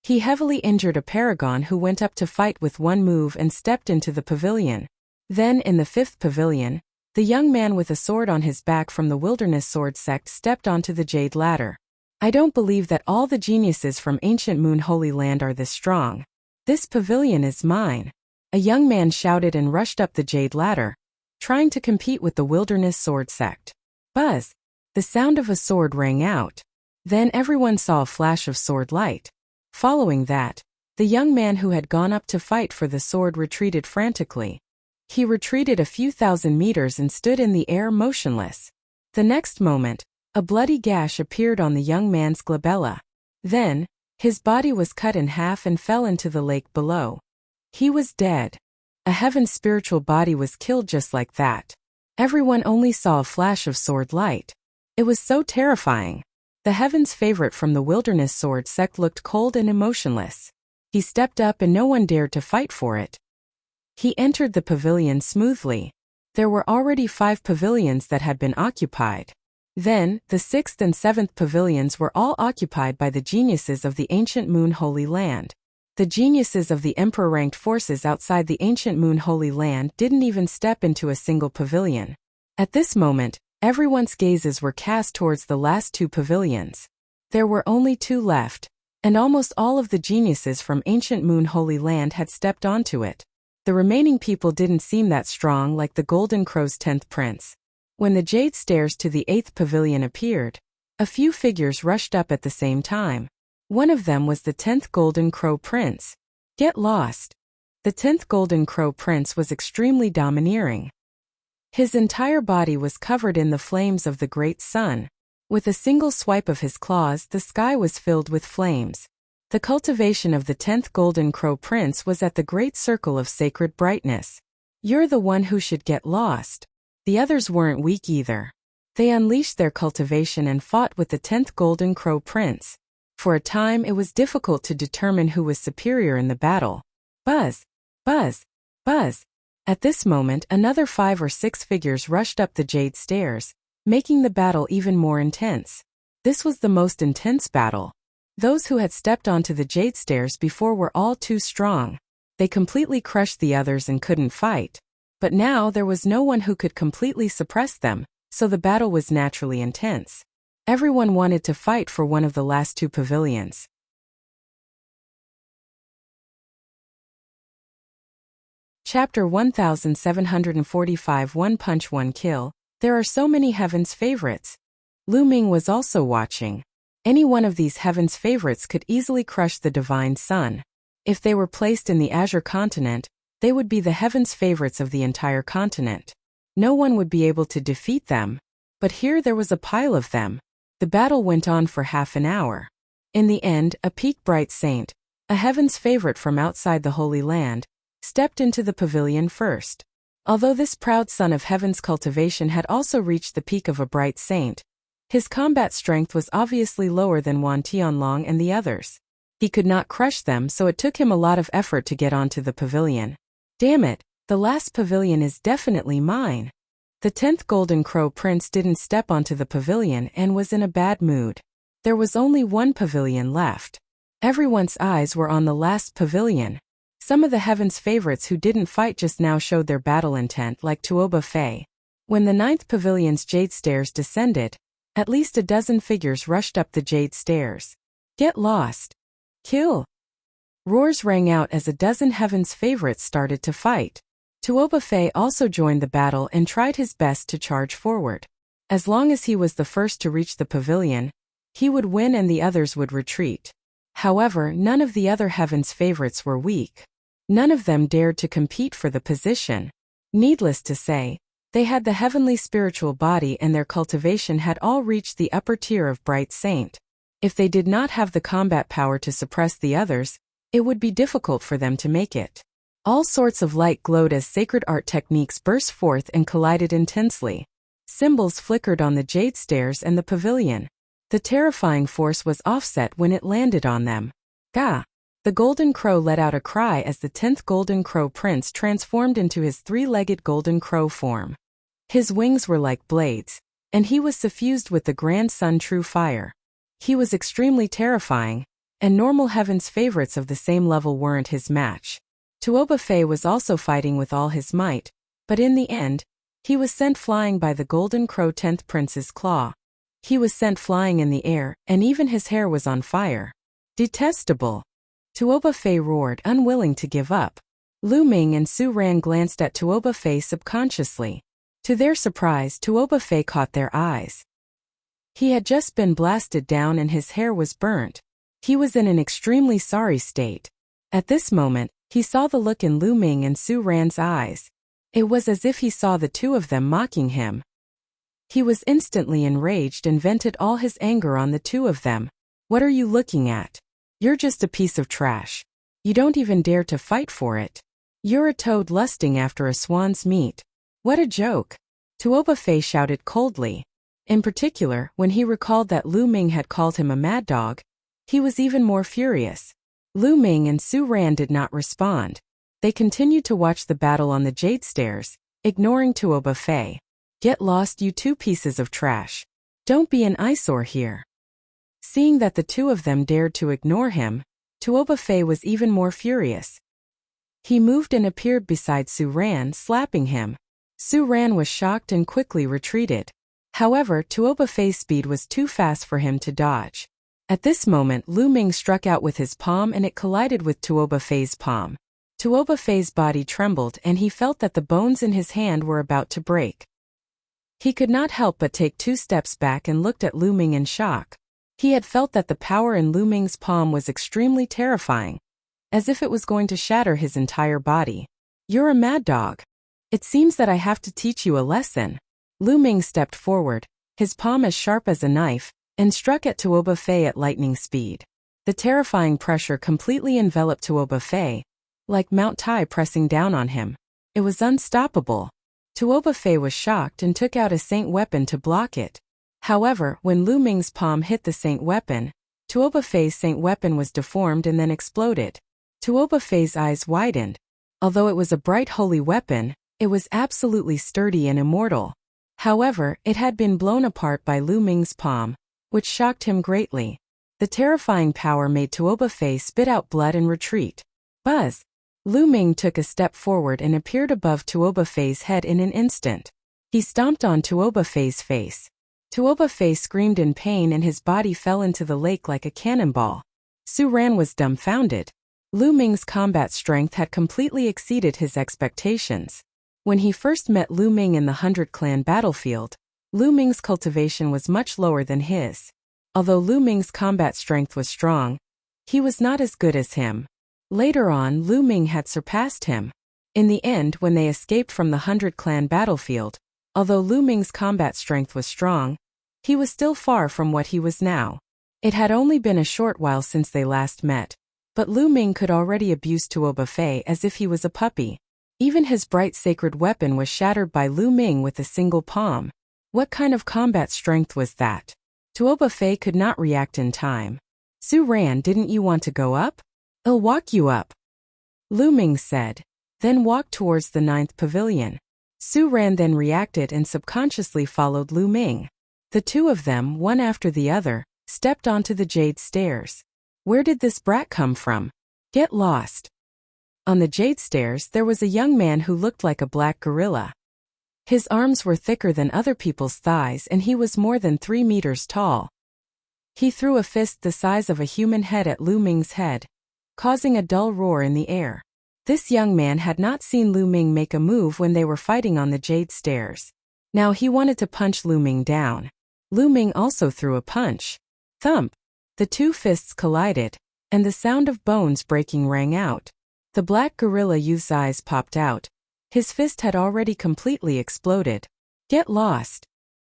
[SPEAKER 1] He heavily injured a paragon who went up to fight with one move and stepped into the pavilion. Then in the fifth pavilion, the young man with a sword on his back from the Wilderness Sword Sect stepped onto the jade ladder. I don't believe that all the geniuses from ancient Moon Holy Land are this strong. This pavilion is mine. A young man shouted and rushed up the jade ladder, trying to compete with the Wilderness Sword Sect. Buzz! The sound of a sword rang out. Then everyone saw a flash of sword light. Following that, the young man who had gone up to fight for the sword retreated frantically. He retreated a few thousand meters and stood in the air motionless. The next moment, a bloody gash appeared on the young man's glabella. Then, his body was cut in half and fell into the lake below. He was dead. A heaven's spiritual body was killed just like that. Everyone only saw a flash of sword light. It was so terrifying. The heaven's favorite from the Wilderness Sword Sect looked cold and emotionless. He stepped up and no one dared to fight for it. He entered the pavilion smoothly. There were already 5 pavilions that had been occupied. Then, the 6th and 7th pavilions were all occupied by the geniuses of the ancient Moon Holy Land. The geniuses of the Emperor-ranked forces outside the ancient Moon Holy Land didn't even step into a single pavilion. At this moment, everyone's gazes were cast towards the last 2 pavilions. There were only 2 left, and almost all of the geniuses from ancient Moon Holy Land had stepped onto it. The remaining people didn't seem that strong like the Golden Crow's 10th prince. When the jade stairs to the 8th pavilion appeared, a few figures rushed up at the same time. One of them was the 10th Golden Crow Prince. Get lost. The 10th Golden Crow Prince was extremely domineering. His entire body was covered in the flames of the great sun. With a single swipe of his claws, the sky was filled with flames. The cultivation of the 10th Golden Crow Prince was at the great circle of sacred brightness. You're the one who should get lost. The others weren't weak either. They unleashed their cultivation and fought with the 10th Golden Crow Prince. For a time it was difficult to determine who was superior in the battle. Buzz! Buzz! Buzz! At this moment another 5 or 6 figures rushed up the jade stairs, making the battle even more intense. This was the most intense battle. Those who had stepped onto the jade stairs before were all too strong. They completely crushed the others and couldn't fight. But now there was no one who could completely suppress them, so the battle was naturally intense. Everyone wanted to fight for one of the last 2 pavilions. Chapter 1745 One Punch One Kill. There are so many heaven's favorites. Lu Ming was also watching. Any one of these heaven's favorites could easily crush the divine sun. If they were placed in the Azure continent, they would be the heaven's favorites of the entire continent. No one would be able to defeat them. But here there was a pile of them. The battle went on for half an hour. In the end, a peak bright saint, a heaven's favorite from outside the Holy Land, stepped into the pavilion first. Although this proud son of heaven's cultivation had also reached the peak of a bright saint, his combat strength was obviously lower than Wan Tianlong and the others. He could not crush them, so it took him a lot of effort to get onto the pavilion. Damn it, the last pavilion is definitely mine. The 10th Golden Crow Prince didn't step onto the pavilion and was in a bad mood. There was only 1 pavilion left. Everyone's eyes were on the last pavilion. Some of the heaven's favorites who didn't fight just now showed their battle intent, like Tuoba Fei. When the 9th pavilion's jade stairs descended, at least a dozen figures rushed up the jade stairs. Get lost. Kill. Roars rang out as a dozen Heaven's favorites started to fight. Tuoba Fei also joined the battle and tried his best to charge forward. As long as he was the first to reach the pavilion, he would win and the others would retreat. However, none of the other Heaven's favorites were weak. None of them dared to compete for the position. Needless to say, they had the heavenly spiritual body and their cultivation had all reached the upper tier of Bright Saint. If they did not have the combat power to suppress the others, it would be difficult for them to make it. All sorts of light glowed as sacred art techniques burst forth and collided intensely. Symbols flickered on the jade stairs and the pavilion. The terrifying force was offset when it landed on them. Gah! The golden crow let out a cry as the 10th golden crow prince transformed into his three-legged golden crow form. His wings were like blades, and he was suffused with the grand sun true fire. He was extremely terrifying, and normal Heaven's favorites of the same level weren't his match. Tuoba Fei was also fighting with all his might, but in the end, he was sent flying by the golden crow 10th prince's claw. He was sent flying in the air, and even his hair was on fire. Detestable! Tuoba Fei roared, unwilling to give up. Lu Ming and Su Ran glanced at Tuoba Fei subconsciously. To their surprise, Tuoba Fei caught their eyes. He had just been blasted down and his hair was burnt. He was in an extremely sorry state. At this moment, he saw the look in Lu Ming and Su Ran's eyes. It was as if he saw the two of them mocking him. He was instantly enraged and vented all his anger on the two of them. What are you looking at? You're just a piece of trash. You don't even dare to fight for it. You're a toad lusting after a swan's meat. What a joke! Tuoba Fei shouted coldly. In particular, when he recalled that Lu Ming had called him a mad dog, he was even more furious. Lu Ming and Su Ran did not respond. They continued to watch the battle on the jade stairs, ignoring Tuoba Fei. Get lost, you two pieces of trash. Don't be an eyesore here. Seeing that the two of them dared to ignore him, Tuoba Fei was even more furious. He moved and appeared beside Su Ran, slapping him. Su Ran was shocked and quickly retreated. However, Tuoba Fei's speed was too fast for him to dodge. At this moment, Lu Ming struck out with his palm and it collided with Tuoba Fei's palm. Tuoba Fei's body trembled and he felt that the bones in his hand were about to break. He could not help but take 2 steps back and looked at Lu Ming in shock. He had felt that the power in Lu Ming's palm was extremely terrifying, as if it was going to shatter his entire body. You're a mad dog. It seems that I have to teach you a lesson. Lu Ming stepped forward, his palm as sharp as a knife, and struck at Tuoba Fei at lightning speed. The terrifying pressure completely enveloped Tuoba Fei, like Mount Tai pressing down on him. It was unstoppable. Tuoba Fei was shocked and took out a saint weapon to block it. However, when Lu Ming's palm hit the saint weapon, Tuoba Fei's saint weapon was deformed and then exploded. Tuoba Fei's eyes widened. Although it was a bright holy weapon, it was absolutely sturdy and immortal. However, it had been blown apart by Lu Ming's palm, which shocked him greatly. The terrifying power made Tuoba Fei spit out blood and retreat. Buzz! Lu Ming took a step forward and appeared above Tuoba Fei's head in an instant. He stomped on Tuoba Fei's face. Tuoba Fei screamed in pain and his body fell into the lake like a cannonball. Su Ran was dumbfounded. Lu Ming's combat strength had completely exceeded his expectations. When he first met Lu Ming in the 100 Clan battlefield, Lu Ming's cultivation was much lower than his. Although Lu Ming's combat strength was strong, he was not as good as him. Later on, Lu Ming had surpassed him. In the end, when they escaped from the 100 Clan battlefield, although Lu Ming's combat strength was strong, he was still far from what he was now. It had only been a short while since they last met, but Lu Ming could already abuse Tuoba Fei as if he was a puppy. Even his bright sacred weapon was shattered by Lu Ming with a single palm. What kind of combat strength was that? Tuoba Fei could not react in time. Su Ran, didn't you want to go up? I'll walk you up, Lu Ming said, then walked towards the 9th pavilion. Su Ran then reacted and subconsciously followed Lu Ming. The two of them, one after the other, stepped onto the jade stairs. Where did this brat come from? Get lost. On the jade stairs there was a young man who looked like a black gorilla. His arms were thicker than other people's thighs and he was more than 3 meters tall. He threw a fist the size of a human head at Lu Ming's head. causing a dull roar in the air. This young man had not seen Lu Ming make a move when they were fighting on the jade stairs. Now he wanted to punch Lu Ming down. Lu Ming also threw a punch. Thump! The two fists collided, and the sound of bones breaking rang out. The black gorilla youth's eyes popped out. His fist had already completely exploded. Get lost!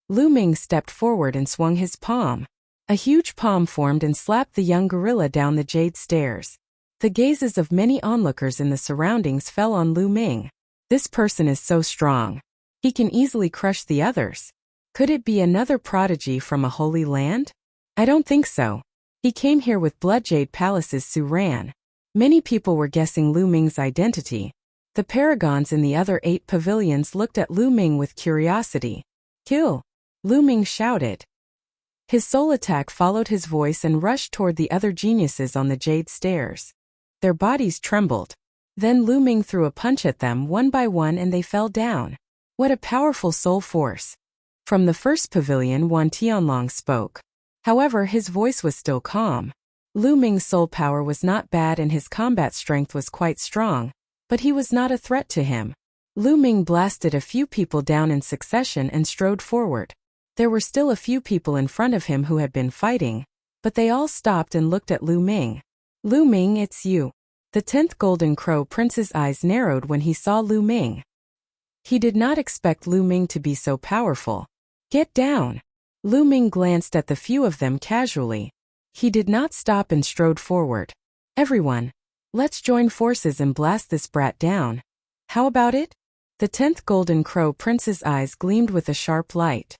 [SPEAKER 1] Lu Ming stepped forward and swung his palm. A huge palm formed and slapped the young gorilla down the jade stairs. The gazes of many onlookers in the surroundings fell on Lu Ming. This person is so strong. He can easily crush the others. Could it be another prodigy from a holy land? I don't think so. He came here with Bloodjade Palace's Su Ran. Many people were guessing Lu Ming's identity. The paragons in the other 8 pavilions looked at Lu Ming with curiosity. Kill! Lu Ming shouted. His soul attack followed his voice and rushed toward the other geniuses on the jade stairs. Their bodies trembled. Then Lu Ming threw a punch at them one by one and they fell down. What a powerful soul force! From the first pavilion, Wan Tianlong spoke. However, his voice was still calm. Lu Ming's soul power was not bad and his combat strength was quite strong, but he was not a threat to him. Lu Ming blasted a few people down in succession and strode forward. There were still a few people in front of him who had been fighting, but they all stopped and looked at Lu Ming. Lu Ming, it's you. The 10th Golden Crow Prince's eyes narrowed when he saw Lu Ming. He did not expect Lu Ming to be so powerful. Get down! Lu Ming glanced at the few of them casually. He did not stop and strode forward. Everyone, let's join forces and blast this brat down. How about it? The 10th Golden Crow Prince's eyes gleamed with a sharp light.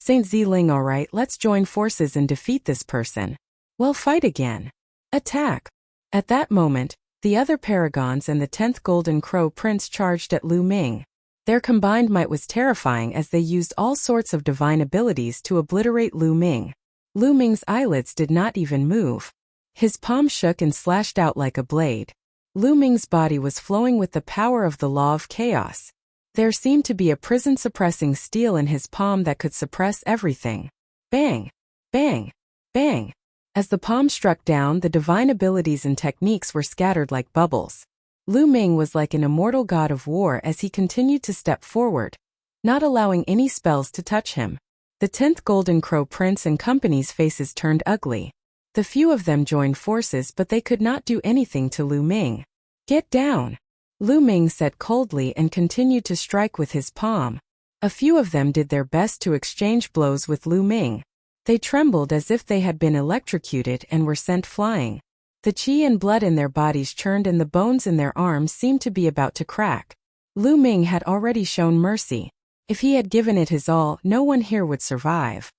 [SPEAKER 1] Saint Ziling, alright, let's join forces and defeat this person. Well, fight again. Attack! At that moment, the other paragons and the 10th Golden Crow Prince charged at Lu Ming. Their combined might was terrifying as they used all sorts of divine abilities to obliterate Lu Ming. Lu Ming's eyelids did not even move. His palm shook and slashed out like a blade. Lu Ming's body was flowing with the power of the law of chaos. There seemed to be a prison-suppressing steel in his palm that could suppress everything. Bang! Bang! Bang! As the palm struck down, the divine abilities and techniques were scattered like bubbles. Lu Ming was like an immortal god of war as he continued to step forward, not allowing any spells to touch him. The 10th Golden Crow Prince and company's faces turned ugly. The few of them joined forces, but they could not do anything to Lu Ming. Get down! Lu Ming said coldly and continued to strike with his palm. A few of them did their best to exchange blows with Lu Ming. They trembled as if they had been electrocuted and were sent flying. The qi and blood in their bodies churned and the bones in their arms seemed to be about to crack. Lu Ming had already shown mercy. If he had given it his all, no one here would survive.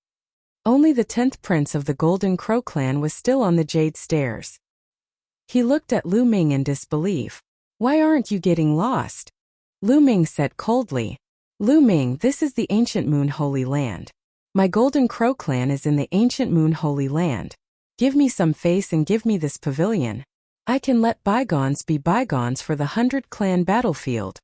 [SPEAKER 1] Only the 10th Prince of the Golden Crow clan was still on the jade stairs. He looked at Lu Ming in disbelief. Why aren't you getting lost? Lu Ming said coldly. Lu Ming, this is the Ancient Moon Holy Land. My Golden Crow clan is in the Ancient Moon Holy Land. Give me some face and give me this pavilion. I can let bygones be bygones for the 100 clan battlefield.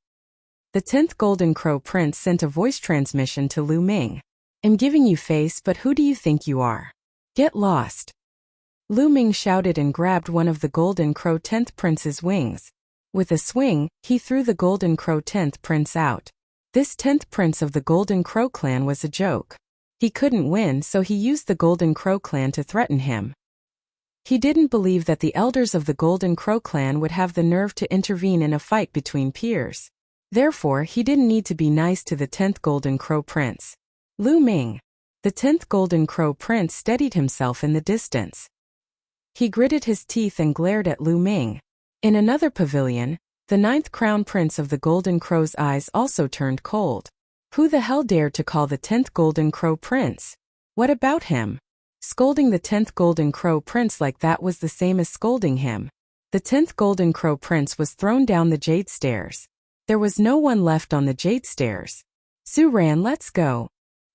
[SPEAKER 1] The 10th Golden Crow Prince sent a voice transmission to Lu Ming. I'm giving you face, but who do you think you are? Get lost. Lu Ming shouted and grabbed one of the Golden Crow 10th Prince's wings. With a swing, he threw the Golden Crow 10th Prince out. This 10th Prince of the Golden Crow clan was a joke. He couldn't win, so he used the Golden Crow clan to threaten him. He didn't believe that the elders of the Golden Crow clan would have the nerve to intervene in a fight between peers. Therefore, he didn't need to be nice to the 10th Golden Crow Prince. Lu Ming. The 10th Golden Crow Prince steadied himself in the distance. He gritted his teeth and glared at Lu Ming. In another pavilion, the 9th Crown Prince of the Golden Crow's eyes also turned cold. Who the hell dared to call the 10th Golden Crow Prince? What about him? Scolding the 10th Golden Crow Prince like that was the same as scolding him. The 10th Golden Crow Prince was thrown down the jade stairs. There was no one left on the jade stairs. Su Ran, let's go.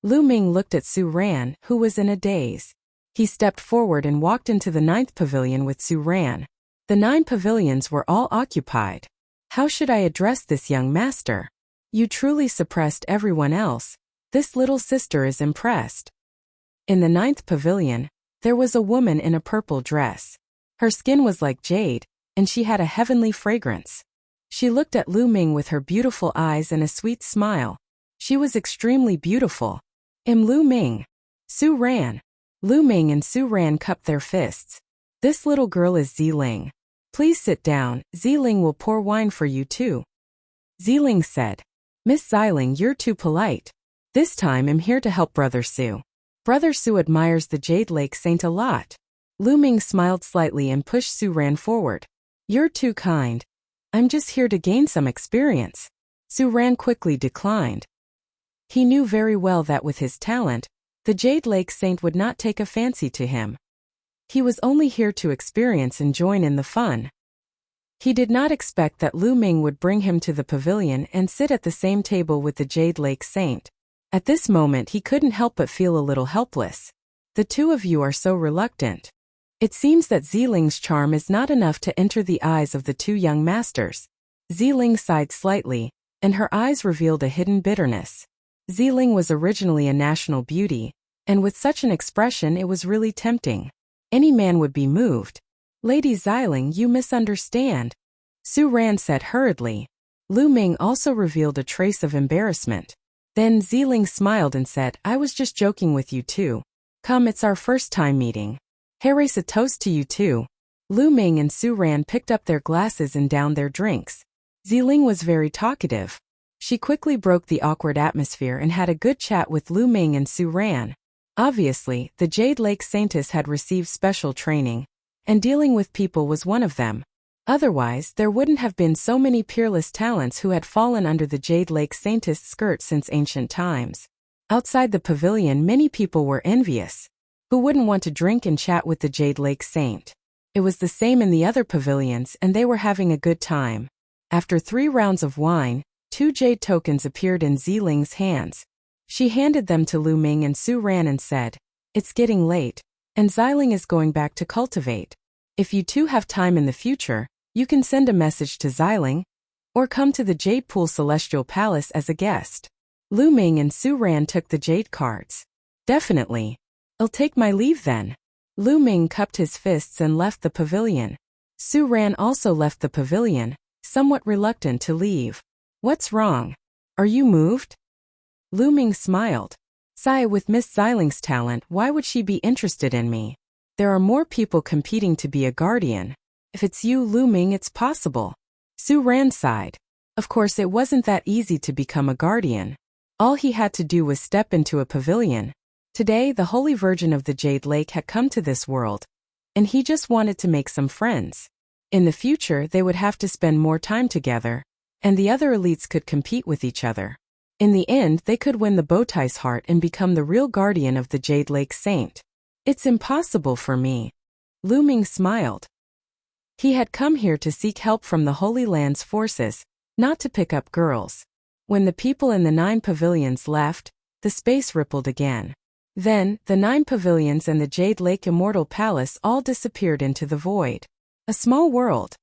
[SPEAKER 1] Lu Ming looked at Su Ran, who was in a daze. He stepped forward and walked into the 9th pavilion with Su Ran. The 9 pavilions were all occupied. How should I address this young master? You truly suppressed everyone else. This little sister is impressed. In the 9th pavilion, There was a woman in a purple dress. Her skin was like jade, and she had a heavenly fragrance. She looked at Lu Ming with her beautiful eyes and a sweet smile. She was extremely beautiful. Lu Ming. Su Ran. Lu Ming and Su Ran cupped their fists. This little girl is Ziling. Please sit down, Ziling will pour wine for you too. Ziling said. Miss Ziling, you're too polite. This time I'm here to help Brother Su. Brother Su admires the Jade Lake Saint a lot. Lu Ming smiled slightly and pushed Su Ran forward. You're too kind. I'm just here to gain some experience. Su Ran quickly declined. He knew very well that with his talent, the Jade Lake Saint would not take a fancy to him. He was only here to experience and join in the fun. He did not expect that Lu Ming would bring him to the pavilion and sit at the same table with the Jade Lake Saint. At this moment he couldn't help but feel a little helpless. The two of you are so reluctant. It seems that Ziling's charm is not enough to enter the eyes of the two young masters. Ziling sighed slightly, and her eyes revealed a hidden bitterness. Ziling was originally a national beauty, and with such an expression it was really tempting. Any man would be moved. Lady Ziling, you misunderstand. Su Ran said hurriedly. Lu Ming also revealed a trace of embarrassment. Then Ziling smiled and said, I was just joking with you too. Come, it's our first time meeting. Raise a toast to you too. Lu Ming and Su Ran picked up their glasses and downed their drinks. Ziling was very talkative. She quickly broke the awkward atmosphere and had a good chat with Lu Ming and Su Ran. Obviously, the Jade Lake Saintess had received special training, and dealing with people was one of them. Otherwise, there wouldn't have been so many peerless talents who had fallen under the Jade Lake Saintess' skirt since ancient times. Outside the pavilion, many people were envious. Who wouldn't want to drink and chat with the Jade Lake Saint? It was the same in the other pavilions, and they were having a good time. After 3 rounds of wine, 2 jade tokens appeared in Ziling's hands. She handed them to Lu Ming and Su Ran and said, It's getting late, and Ziling is going back to cultivate. If you two have time in the future, you can send a message to Ziling, or come to the Jade Pool Celestial Palace as a guest. Lu Ming and Su Ran took the jade cards. Definitely. I'll take my leave then. Lu Ming cupped his fists and left the pavilion. Su Ran also left the pavilion, somewhat reluctant to leave. What's wrong? Are you moved? Lu Ming smiled. Sigh, with Miss Ziling's talent, why would she be interested in me? There are more people competing to be a guardian. If it's you, Lu Ming, it's possible. Su Ran sighed. Of course, it wasn't that easy to become a guardian. All he had to do was step into a pavilion. Today, the Holy Virgin of the Jade Lake had come to this world, and he just wanted to make some friends. In the future, they would have to spend more time together, and the other elites could compete with each other. In the end, they could win the Bowtie's heart and become the real guardian of the Jade Lake Saint. It's impossible for me. Lu Ming smiled. He had come here to seek help from the Holy Land's forces, not to pick up girls. When the people in the 9 pavilions left, the space rippled again. Then, the 9 pavilions and the Jade Lake Immortal Palace all disappeared into the void. A small world.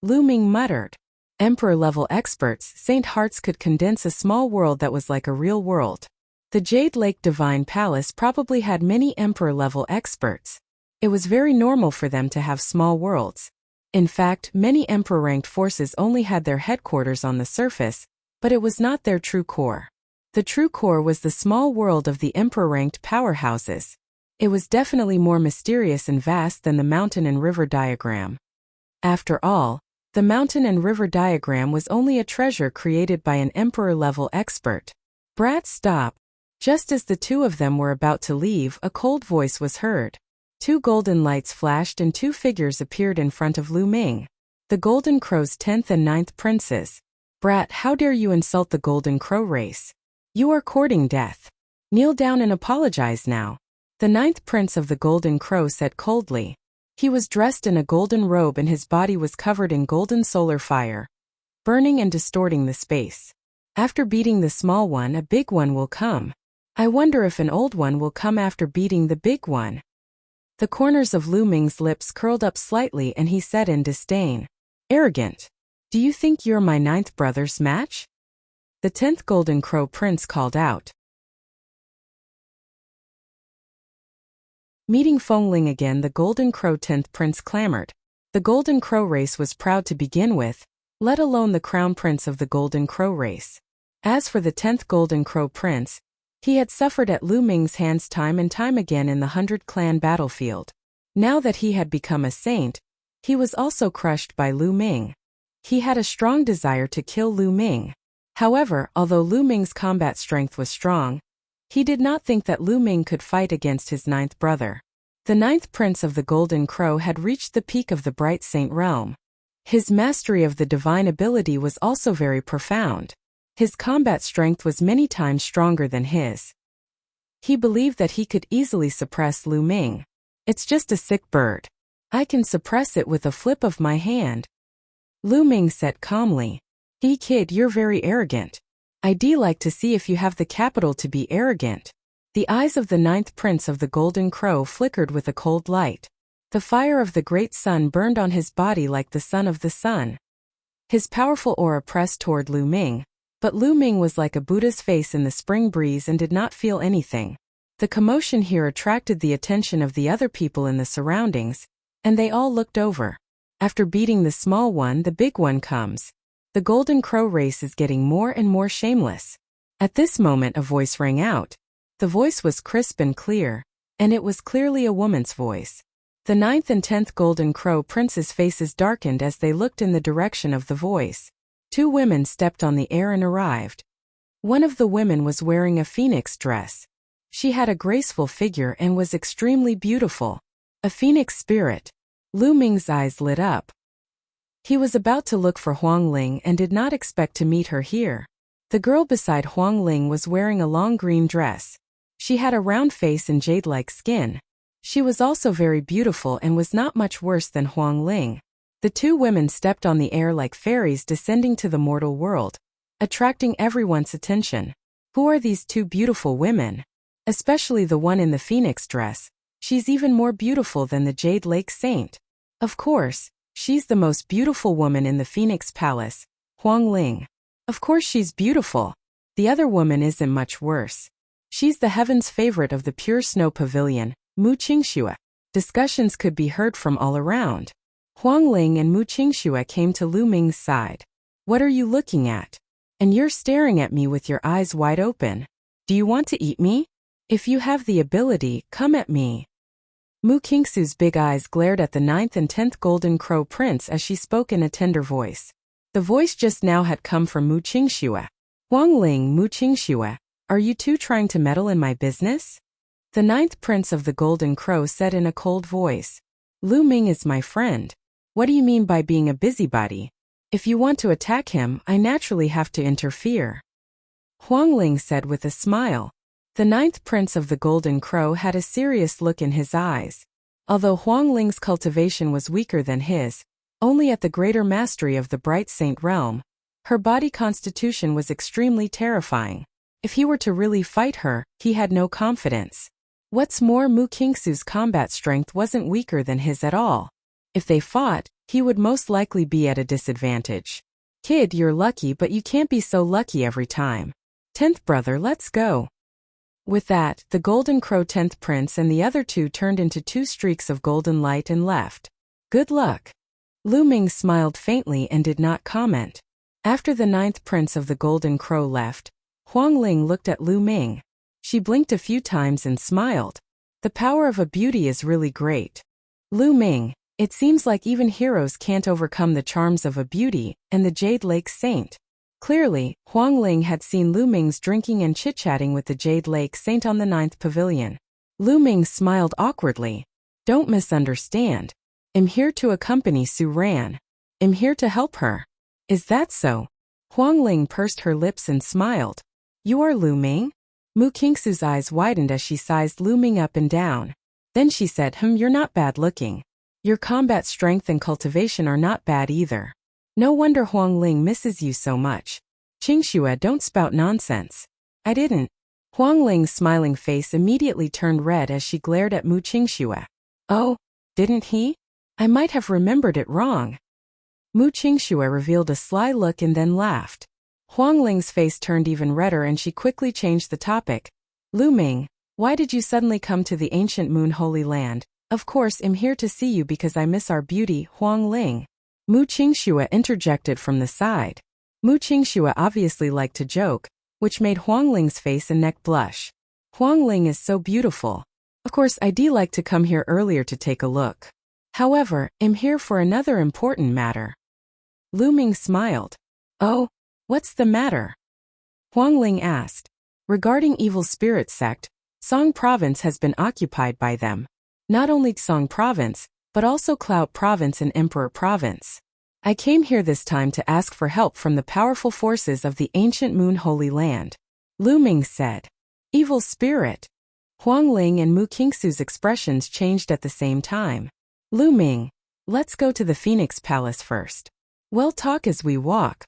[SPEAKER 1] Lu Ming muttered. Emperor-level experts, Saint Hearts could condense a small world that was like a real world. The Jade Lake Divine Palace probably had many Emperor-level experts. It was very normal for them to have small worlds. In fact, many Emperor-ranked forces only had their headquarters on the surface, but it was not their true core. The true core was the small world of the Emperor-ranked powerhouses. It was definitely more mysterious and vast than the mountain and river diagram. After all, the mountain and river diagram was only a treasure created by an Emperor-level expert. Brat, stop. Just as the two of them were about to leave, a cold voice was heard. 2 golden lights flashed and 2 figures appeared in front of Lu Ming. The Golden Crow's 10th and 9th princes. Brat, how dare you insult the Golden Crow race? You are courting death. Kneel down and apologize now. The 9th prince of the Golden Crow said coldly. He was dressed in a golden robe and his body was covered in golden solar fire, burning and distorting the space. After beating the small one, a big one will come. I wonder if an old one will come after beating the big one. The corners of Lu Ming's lips curled up slightly and he said in disdain. Arrogant. Do you think you're my 9th brother's match? The 10th Golden Crow prince called out. Meeting Fengling again, the Golden Crow 10th Prince clamored. The Golden Crow race was proud to begin with, let alone the Crown Prince of the Golden Crow race. As for the 10th Golden Crow Prince, he had suffered at Lu Ming's hands time and time again in the 100-clan battlefield. Now that he had become a saint, he was also crushed by Lu Ming. He had a strong desire to kill Lu Ming. However, although Lu Ming's combat strength was strong, he did not think that Lu Ming could fight against his 9th brother. The 9th Prince of the Golden Crow had reached the peak of the Bright Saint realm. His mastery of the divine ability was also very profound. His combat strength was many times stronger than his. He believed that he could easily suppress Lu Ming. It's just a sick bird. I can suppress it with a flip of my hand. Lu Ming said calmly. Kid, you're very arrogant. I'd like to see if you have the capital to be arrogant. The eyes of the 9th Prince of the Golden Crow flickered with a cold light. The fire of the great sun burned on his body like the sun of the sun. His powerful aura pressed toward Lu Ming, but Lu Ming was like a Buddha's face in the spring breeze and did not feel anything. The commotion here attracted the attention of the other people in the surroundings, and they all looked over. After beating the small one, the big one comes. The Golden Crow race is getting more and more shameless. At this moment a voice rang out. The voice was crisp and clear, and it was clearly a woman's voice. The 9th and 10th Golden Crow Princes' faces darkened as they looked in the direction of the voice. 2 women stepped on the air and arrived. One of the women was wearing a phoenix dress. She had a graceful figure and was extremely beautiful. A phoenix spirit. Lu Ming's eyes lit up. He was about to look for Huang Ling and did not expect to meet her here. The girl beside Huang Ling was wearing a long green dress. She had a round face and jade-like skin. She was also very beautiful and was not much worse than Huang Ling. The 2 women stepped on the air like fairies descending to the mortal world, attracting everyone's attention. Who are these 2 beautiful women? Especially the one in the phoenix dress. She's even more beautiful than the Jade Lake Saint. Of course, she's the most beautiful woman in the Phoenix Palace, Huang Ling. Of course she's beautiful. The other woman isn't much worse. She's the heaven's favorite of the Pure Snow Pavilion, Mu Qingxue. Discussions could be heard from all around. Huang Ling and Mu Qingxue came to Lu Ming's side. What are you looking at? And you're staring at me with your eyes wide open. Do you want to eat me? If you have the ability, come at me. Mu Qingxue's big eyes glared at the 9th and 10th Golden Crow Prince as she spoke in a tender voice. The voice just now had come from Mu Qingxue. Huang Ling, Mu Qingxue, are you 2 trying to meddle in my business? The 9th Prince of the Golden Crow said in a cold voice. Lu Ming is my friend. What do you mean by being a busybody? If you want to attack him, I naturally have to interfere. Huang Ling said with a smile. The 9th Prince of the Golden Crow had a serious look in his eyes. Although Huang Ling's cultivation was weaker than his, only at the greater mastery of the Bright Saint realm, her body constitution was extremely terrifying. If he were to really fight her, he had no confidence. What's more, Mu Qingxue's combat strength wasn't weaker than his at all. If they fought, he would most likely be at a disadvantage. Kid, you're lucky, but you can't be so lucky every time. 10th brother, let's go. With that, the Golden Crow 10th Prince and the other 2 turned into 2 streaks of golden light and left. Good luck. Lu Ming smiled faintly and did not comment. After the 9th Prince of the Golden Crow left, Huang Ling looked at Lu Ming. She blinked a few times and smiled. The power of a beauty is really great. Lu Ming, it seems like even heroes can't overcome the charms of a beauty and the Jade Lake Saint. Clearly, Huang Ling had seen Lu Ming's drinking and chit-chatting with the Jade Lake Saint on the 9th Pavilion. Lu Ming smiled awkwardly. Don't misunderstand. I'm here to accompany Su Ran. I'm here to help her. Is that so? Huang Ling pursed her lips and smiled. You are Lu Ming? Mu Qingxue's eyes widened as she sized Lu Ming up and down. Then she said, you're not bad looking. Your combat strength and cultivation are not bad either. No wonder Huang Ling misses you so much. Qingxue, don't spout nonsense. I didn't. Huang Ling's smiling face immediately turned red as she glared at Mu Qingxue. Oh, didn't he? I might have remembered it wrong. Mu Qingxue revealed a sly look and then laughed. Huang Ling's face turned even redder and she quickly changed the topic. Lu Ming, Why did you suddenly come to the ancient moon holy land? Of course, I'm here to see you because I miss our beauty, Huang Ling. Mu Qingxue interjected from the side. Mu Qingxue obviously liked to joke, which made Huang Ling's face and neck blush. Huang Ling is so beautiful. Of course, I'd like to come here earlier to take a look. However, I'm here for another important matter. Lu Ming smiled. Oh, what's the matter? Huang Ling asked. Regarding evil spirit sect, Song Province has been occupied by them. Not only Song Province, but also Cloud Province and Emperor Province. I came here this time to ask for help from the powerful forces of the ancient Moon Holy Land. Lu Ming said. Evil spirit. Huang Ling and Mu Qingxue's expressions changed at the same time. Lu Ming, let's go to the Phoenix Palace first. We'll talk as we walk,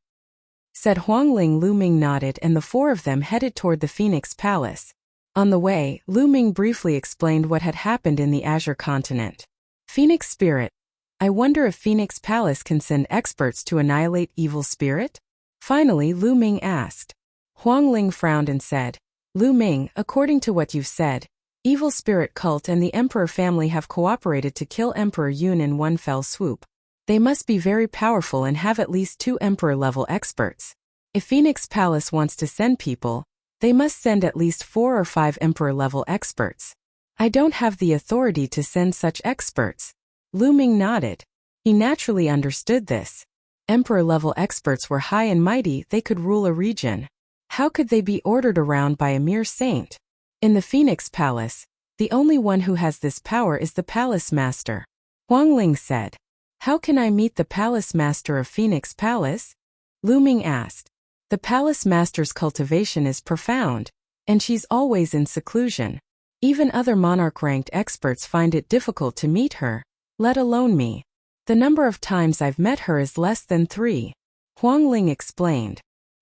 [SPEAKER 1] said Huang Ling. Lu Ming nodded and the four of them headed toward the Phoenix Palace. On the way, Lu Ming briefly explained what had happened in the Azure continent. Phoenix Spirit. I wonder if Phoenix Palace can send experts to annihilate evil spirit? Finally, Lu Ming asked. Huang Ling frowned and said, Lu Ming, according to what you've said, evil spirit cult and the Emperor family have cooperated to kill Emperor Yun in one fell swoop. They must be very powerful and have at least 2 Emperor-level experts. If Phoenix Palace wants to send people, they must send at least 4 or 5 Emperor-level experts. I don't have the authority to send such experts. Lu Ming nodded. He naturally understood this. Emperor-level experts were high and mighty, they could rule a region. How could they be ordered around by a mere saint? In the Phoenix Palace, the only one who has this power is the Palace Master. Huang Ling said. How can I meet the Palace Master of Phoenix Palace? Lu Ming asked. The Palace Master's cultivation is profound, and she's always in seclusion. Even other monarch-ranked experts find it difficult to meet her, let alone me. The number of times I've met her is less than 3. Huang Ling explained.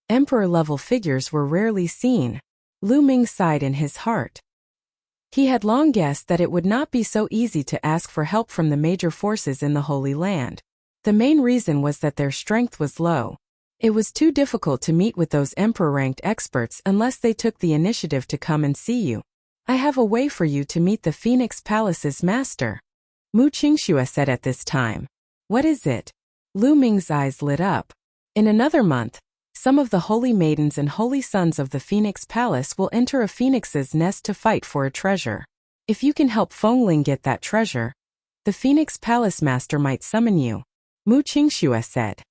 [SPEAKER 1] Emperor-level figures were rarely seen. Lu Ming sighed in his heart. He had long guessed that it would not be so easy to ask for help from the major forces in the Holy Land. The main reason was that their strength was low. It was too difficult to meet with those Emperor-ranked experts unless they took the initiative to come and see you. I have a way for you to meet the Phoenix Palace's master. Mu Qingxue said at this time. What is it? Lu Ming's eyes lit up. In another month, some of the holy maidens and holy sons of the Phoenix Palace will enter a phoenix's nest to fight for a treasure. If you can help Fengling get that treasure, the Phoenix Palace Master might summon you. Mu Qingxue said.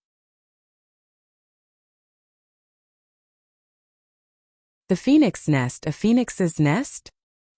[SPEAKER 1] The phoenix nest, a phoenix's nest?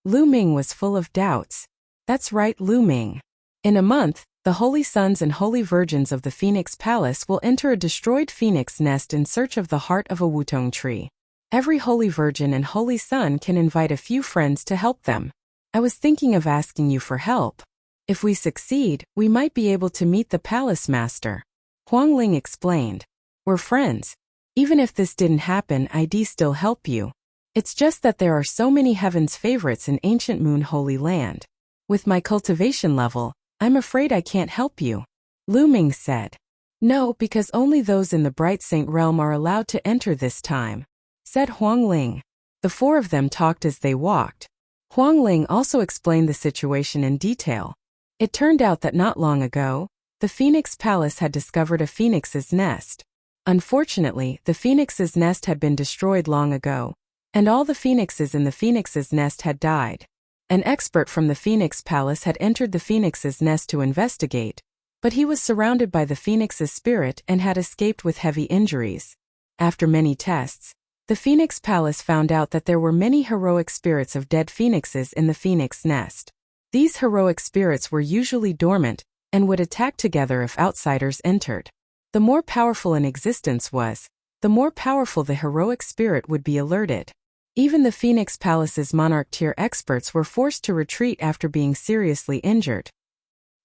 [SPEAKER 1] Lu Ming was full of doubts. That's right, Lu Ming. In a month, the holy sons and holy virgins of the Phoenix Palace will enter a destroyed phoenix nest in search of the heart of a wutong tree. Every holy virgin and holy son can invite a few friends to help them. I was thinking of asking you for help. If we succeed, we might be able to meet the palace master. Huang Ling explained. We're friends. Even if this didn't happen, I'd still help you. It's just that there are so many heaven's favorites in ancient Moon Holy Land. With my cultivation level, I'm afraid I can't help you. Lu Ming said. No, because only those in the Bright Saint realm are allowed to enter this time, said Huang Ling. The four of them talked as they walked. Huang Ling also explained the situation in detail. It turned out that not long ago, the Phoenix Palace had discovered a phoenix's nest. Unfortunately, the phoenix's nest had been destroyed long ago, and all the phoenixes in the phoenix's nest had died. An expert from the Phoenix Palace had entered the phoenix's nest to investigate, but he was surrounded by the phoenix's spirit and had escaped with heavy injuries. After many tests, the Phoenix Palace found out that there were many heroic spirits of dead phoenixes in the phoenix nest. These heroic spirits were usually dormant and would attack together if outsiders entered. The more powerful an existence was, the more powerful the heroic spirit would be alerted. Even the Phoenix Palace's monarch-tier experts were forced to retreat after being seriously injured.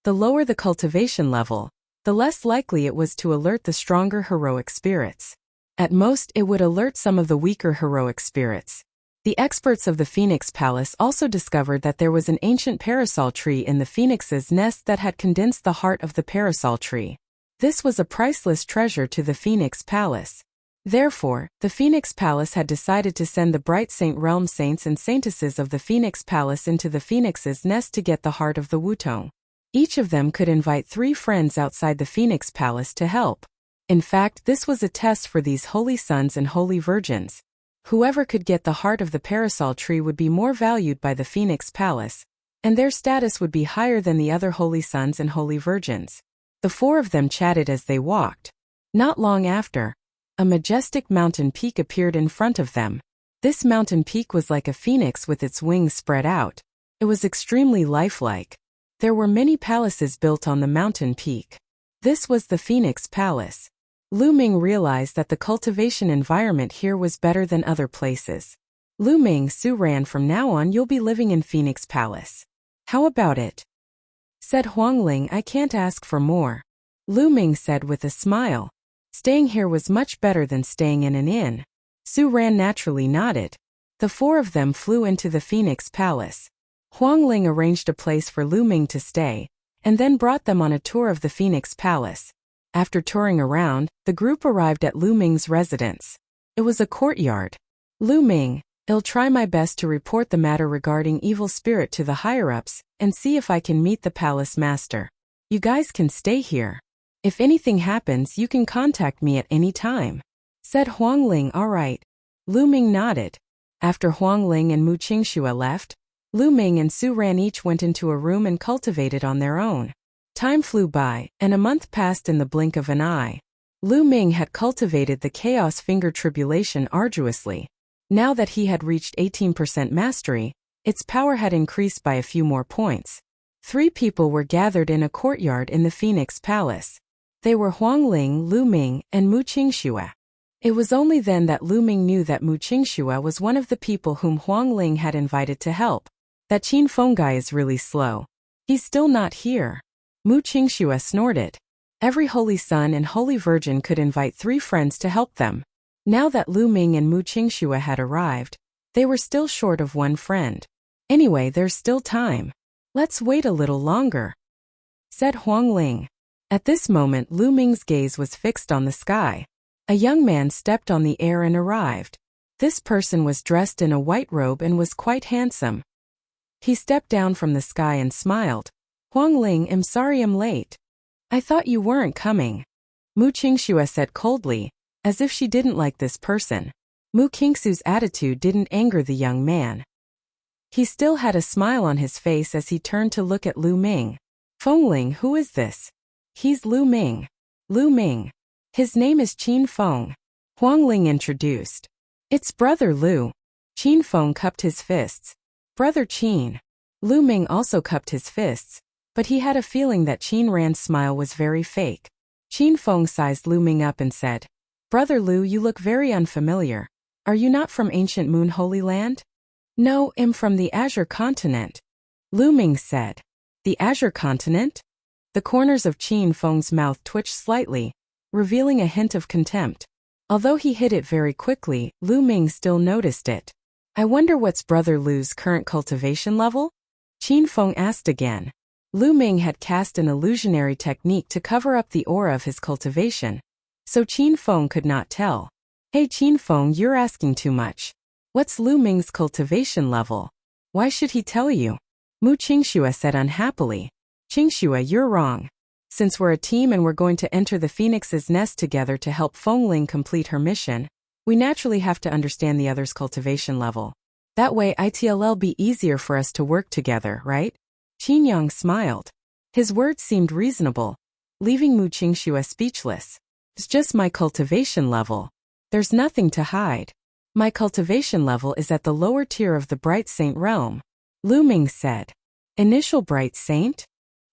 [SPEAKER 1] The lower the cultivation level, the less likely it was to alert the stronger heroic spirits. At most, it would alert some of the weaker heroic spirits. The experts of the Phoenix Palace also discovered that there was an ancient parasol tree in the phoenix's nest that had condensed the heart of the parasol tree. This was a priceless treasure to the Phoenix Palace. Therefore, the Phoenix Palace had decided to send the Bright Saint Realm saints and saintesses of the Phoenix Palace into the Phoenix's nest to get the heart of the Wutong. Each of them could invite 3 friends outside the Phoenix Palace to help. In fact, this was a test for these holy sons and holy virgins. Whoever could get the heart of the parasol tree would be more valued by the Phoenix Palace, and their status would be higher than the other holy sons and holy virgins. The 4 of them chatted as they walked. Not long after, a majestic mountain peak appeared in front of them. This mountain peak was like a phoenix with its wings spread out. It was extremely lifelike. There were many palaces built on the mountain peak. This was the Phoenix Palace. Lu Ming realized that the cultivation environment here was better than other places. Lu Ming, Su Ran, from now on you'll be living in Phoenix Palace. How about it? Said Huangling. I can't ask for more. Lu Ming said with a smile. Staying here was much better than staying in an inn. Su Ran naturally nodded. The 4 of them flew into the Phoenix Palace. Huangling arranged a place for Lu Ming to stay, and then brought them on a tour of the Phoenix Palace. After touring around, the group arrived at Lu Ming's residence. It was a courtyard. Lu Ming, I'll try my best to report the matter regarding evil spirit to the higher-ups, and see if I can meet the palace master. You guys can stay here. If anything happens, you can contact me at any time. Said Huangling. All right. Lu Ming nodded. After Huangling and Mu Qingxue left, Lu Ming and Su Ran each went into a room and cultivated on their own. Time flew by, and a month passed in the blink of an eye. Lu Ming had cultivated the Chaos Finger Tribulation arduously. Now that he had reached 18% mastery, its power had increased by a few more points. 3 people were gathered in a courtyard in the Phoenix Palace. They were Huangling, Lu Ming, and Mu Qingxue. It was only then that Lu Ming knew that Mu Qingxue was one of the people whom Huangling had invited to help. That Qin Feng guy is really slow. He's still not here. Mu Qingxue snorted. Every holy son and holy virgin could invite 3 friends to help them. Now that Lu Ming and Mu Qingxue had arrived, they were still short of 1 friend. Anyway, there's still time. Let's wait a little longer, said Huangling. At this moment, Lu Ming's gaze was fixed on the sky. A young man stepped on the air and arrived. This person was dressed in a white robe and was quite handsome. He stepped down from the sky and smiled. Huangling, I'm sorry I'm late. I thought you weren't coming. Mu Qingxue said coldly, as if she didn't like this person. Mu Qingxue's attitude didn't anger the young man. He still had a smile on his face as he turned to look at Lu Ming. Fengling, who is this? He's Lu Ming. Lu Ming. His name is Qin Feng. Huangling introduced. It's Brother Lu. Qin Feng cupped his fists. Brother Qin. Lu Ming also cupped his fists, but he had a feeling that Qin Ran's smile was very fake. Qin Feng sized Lu Ming up and said, Brother Lu, you look very unfamiliar. Are you not from ancient Moon Holy Land? No, I'm from the Azure Continent. Lu Ming said. The Azure Continent? The corners of Qin Feng's mouth twitched slightly, revealing a hint of contempt. Although he hid it very quickly, Lu Ming still noticed it. I wonder what's Brother Lu's current cultivation level? Qin Feng asked again. Lu Ming had cast an illusionary technique to cover up the aura of his cultivation, so Qin Feng could not tell. Hey Qin Feng, you're asking too much. What's Lu Ming's cultivation level? Why should he tell you? Mu Qingxue said unhappily. Qingxue, you're wrong. Since we're a team and we're going to enter the Phoenix's nest together to help Fengling complete her mission, we naturally have to understand the other's cultivation level. That way it'll be easier for us to work together, right? Qin Yang smiled. His words seemed reasonable, leaving Mu Qingxue speechless. It's just my cultivation level. There's nothing to hide. My cultivation level is at the lower tier of the Bright Saint realm, Lu Ming said. Initial Bright Saint?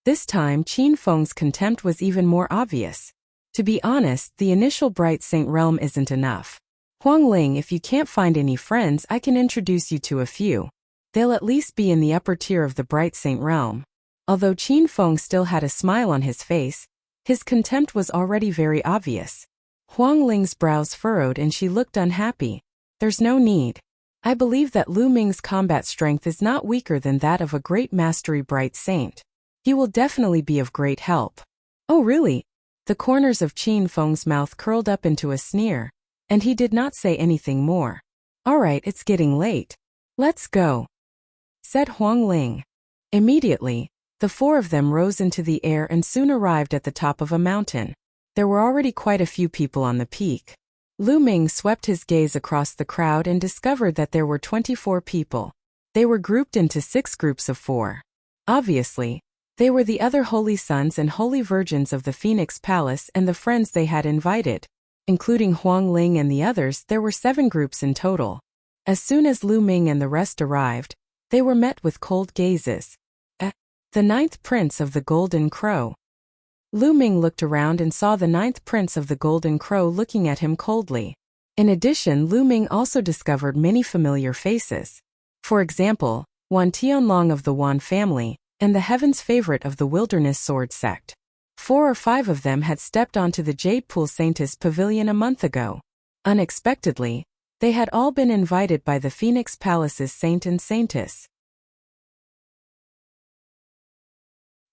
[SPEAKER 1] This time Qin Feng's contempt was even more obvious. To be honest, the initial Bright Saint realm isn't enough. Huangling, if you can't find any friends, I can introduce you to a few. They'll at least be in the upper tier of the Bright Saint realm. Although Qin Feng still had a smile on his face, his contempt was already very obvious. Huangling's brows furrowed and she looked unhappy. There's no need. I believe that Lu Ming's combat strength is not weaker than that of a great mastery Bright Saint. He will definitely be of great help. Oh really? The corners of Qin Feng's mouth curled up into a sneer. and he did not say anything more. "All right, it's getting late. Let's go," said Huang Ling. Immediately, the four of them rose into the air and soon arrived at the top of a mountain. There were already quite a few people on the peak. Lu Ming swept his gaze across the crowd and discovered that there were 24 people. They were grouped into 6 groups of 4. Obviously, they were the other holy sons and holy virgins of the Phoenix Palace and the friends they had invited. Including Huang Ling and the others, there were 7 groups in total. As soon as Lu Ming and the rest arrived, they were met with cold gazes. The 9th Prince of the Golden Crow. Lu Ming looked around and saw the 9th Prince of the Golden Crow looking at him coldly. In addition, Lu Ming also discovered many familiar faces. For example, Wan Tianlong of the Wan family, and the Heaven's favorite of the Wilderness Sword sect. 4 or 5 of them had stepped onto the Jade Pool Saintess Pavilion a month ago. Unexpectedly, they had all been invited by the Phoenix Palace's Saint and Saintess.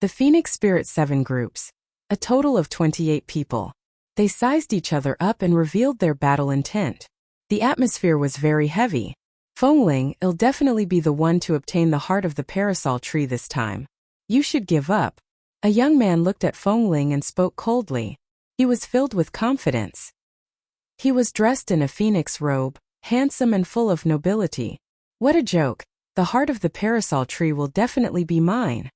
[SPEAKER 1] The Phoenix Spirit 7 groups. A total of 28 people. They sized each other up and revealed their battle intent. The atmosphere was very heavy. Fengling, "I'll definitely be the one to obtain the heart of the parasol tree this time. You should give up." A young man looked at Fengling and spoke coldly. He was filled with confidence. He was dressed in a phoenix robe, handsome and full of nobility. "What a joke. The heart of the parasol tree will definitely be mine."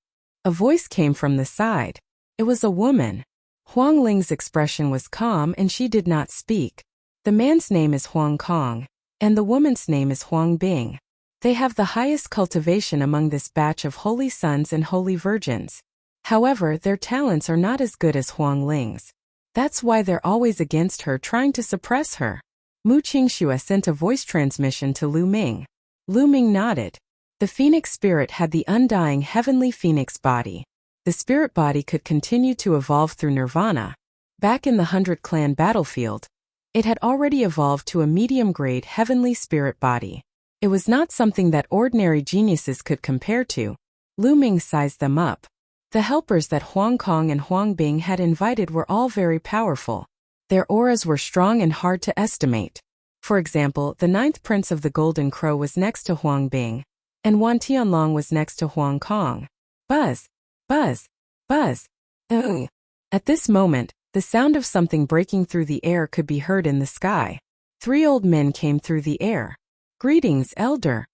[SPEAKER 1] A voice came from the side. It was a woman. Huang Ling's expression was calm and she did not speak. The man's name is Huang Kong, and the woman's name is Huang Bing. They have the highest cultivation among this batch of holy sons and holy virgins. However, their talents are not as good as Huang Ling's. That's why they're always against her, trying to suppress her. Mu Qingxue sent a voice transmission to Lu Ming. Lu Ming nodded. The phoenix spirit had the undying heavenly phoenix body. The spirit body could continue to evolve through nirvana. Back in the 100 Clan battlefield, it had already evolved to a medium-grade heavenly spirit body. It was not something that ordinary geniuses could compare to. Lu Ming sized them up. The helpers that Huang Kong and Huang Bing had invited were all very powerful. Their auras were strong and hard to estimate. For example, the 9th Prince of the Golden Crow was next to Huang Bing, and Wan Tianlong was next to Huang Kong. Buzz! Buzz! Buzz! Ugh. At this moment, the sound of something breaking through the air could be heard in the sky. 3 old men came through the air. "Greetings, Elder."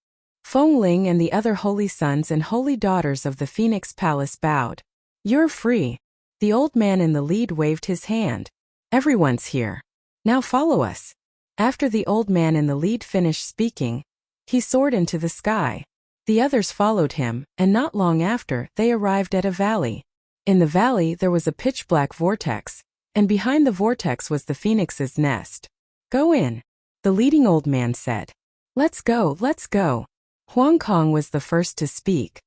[SPEAKER 1] Fengling and the other holy sons and holy daughters of the Phoenix Palace bowed. "You're free." The old man in the lead waved his hand. "Everyone's here. Now follow us." After the old man in the lead finished speaking, he soared into the sky. The others followed him, and not long after, they arrived at a valley. In the valley there was a pitch-black vortex, and behind the vortex was the phoenix's nest. "Go in," the leading old man said. Let's go, let's go." Huang Kong was the first to speak.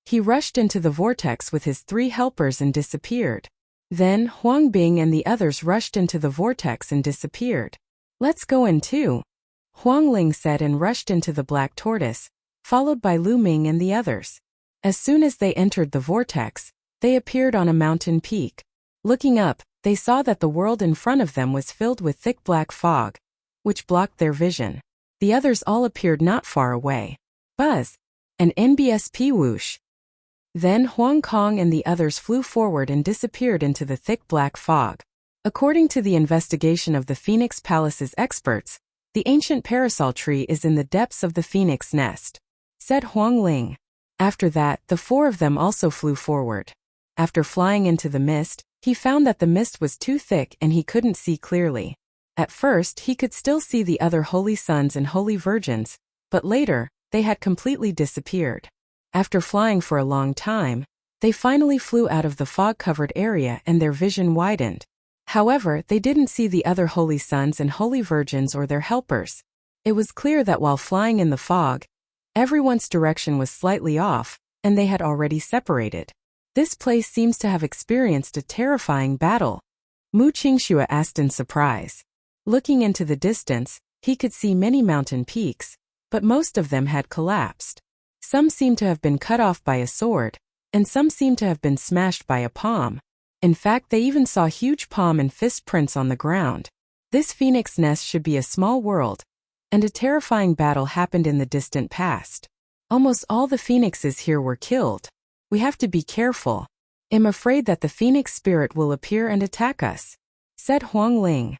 [SPEAKER 1] He rushed into the vortex with his 3 helpers and disappeared. Then Huang Bing and the others rushed into the vortex and disappeared. "Let's go in too," Huang Ling said and rushed into the black tortoise, followed by Lu Ming and the others. As soon as they entered the vortex, they appeared on a mountain peak. Looking up, they saw that the world in front of them was filled with thick black fog, which blocked their vision. The others all appeared not far away. Buzz! An NBSP whoosh. Then Huang Kong and the others flew forward and disappeared into the thick black fog. According to the investigation of the Phoenix Palace's experts, the ancient parasol tree is in the depths of the phoenix nest, said Huang Ling. After that, the 4 of them also flew forward. After flying into the mist, he found that the mist was too thick and he couldn't see clearly. At first, he could still see the other holy sons and holy virgins, but later, they had completely disappeared. After flying for a long time, they finally flew out of the fog-covered area and their vision widened. However, they didn't see the other holy sons and holy virgins or their helpers. It was clear that while flying in the fog, everyone's direction was slightly off, and they had already separated. This place seems to have experienced a terrifying battle, Mu Qingxue asked in surprise. Looking into the distance, he could see many mountain peaks, but most of them had collapsed. Some seemed to have been cut off by a sword, and some seemed to have been smashed by a palm. In fact, they even saw huge palm and fist prints on the ground. This phoenix nest should be a small world, and a terrifying battle happened in the distant past. Almost all the phoenixes here were killed. We have to be careful. I'm afraid that the phoenix spirit will appear and attack us, said Huang Ling.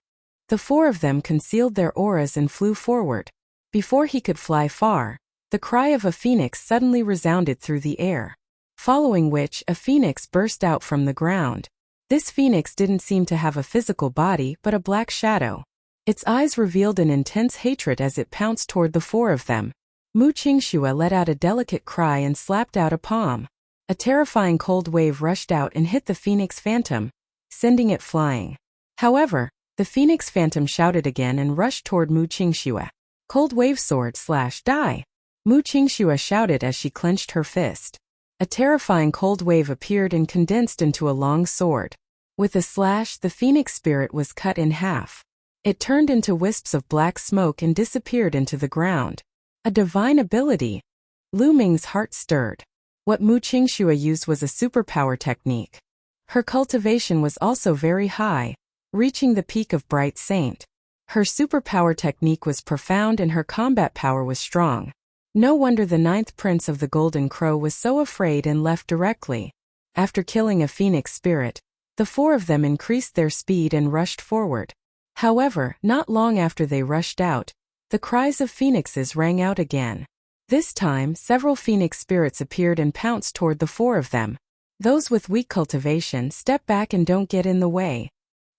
[SPEAKER 1] The four of them concealed their auras and flew forward. Before he could fly far, the cry of a phoenix suddenly resounded through the air, following which a phoenix burst out from the ground. This phoenix didn't seem to have a physical body but a black shadow. Its eyes revealed an intense hatred as it pounced toward the four of them. Mu Qingxue let out a delicate cry and slapped out a palm. A terrifying cold wave rushed out and hit the phoenix phantom, sending it flying. However, the phoenix phantom shouted again and rushed toward Mu Qingxue. Cold wave sword / die! Mu Qingxue shouted as she clenched her fist. A terrifying cold wave appeared and condensed into a long sword. With a slash, the phoenix spirit was cut in half. It turned into wisps of black smoke and disappeared into the ground. A divine ability. Lu Ming's heart stirred. What Mu Qingxue used was a superpower technique. Her cultivation was also very high, reaching the peak of Bright Saint. Her superpower technique was profound and her combat power was strong. No wonder the 9th Prince of the Golden Crow was so afraid and left directly. After killing a phoenix spirit, the four of them increased their speed and rushed forward. However, not long after they rushed out, the cries of phoenixes rang out again. This time, several phoenix spirits appeared and pounced toward the four of them. Those with weak cultivation step back and don't get in the way.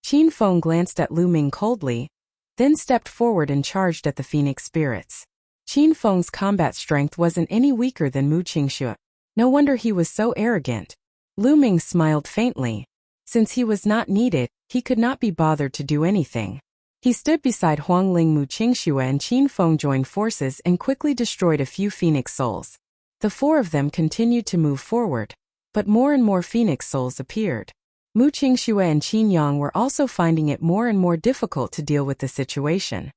[SPEAKER 1] Qin Feng glanced at Lu Ming coldly, then stepped forward and charged at the phoenix spirits. Qin Feng's combat strength wasn't any weaker than Mu Qingxue. No wonder he was so arrogant. Lu Ming smiled faintly. Since he was not needed, he could not be bothered to do anything. He stood beside Huang Ling. Mu Qingxue and Qin Feng joined forces and quickly destroyed a few phoenix souls. The four of them continued to move forward, but more and more phoenix souls appeared. Mu Qingxue and Qin Yang were also finding it more and more difficult to deal with the situation.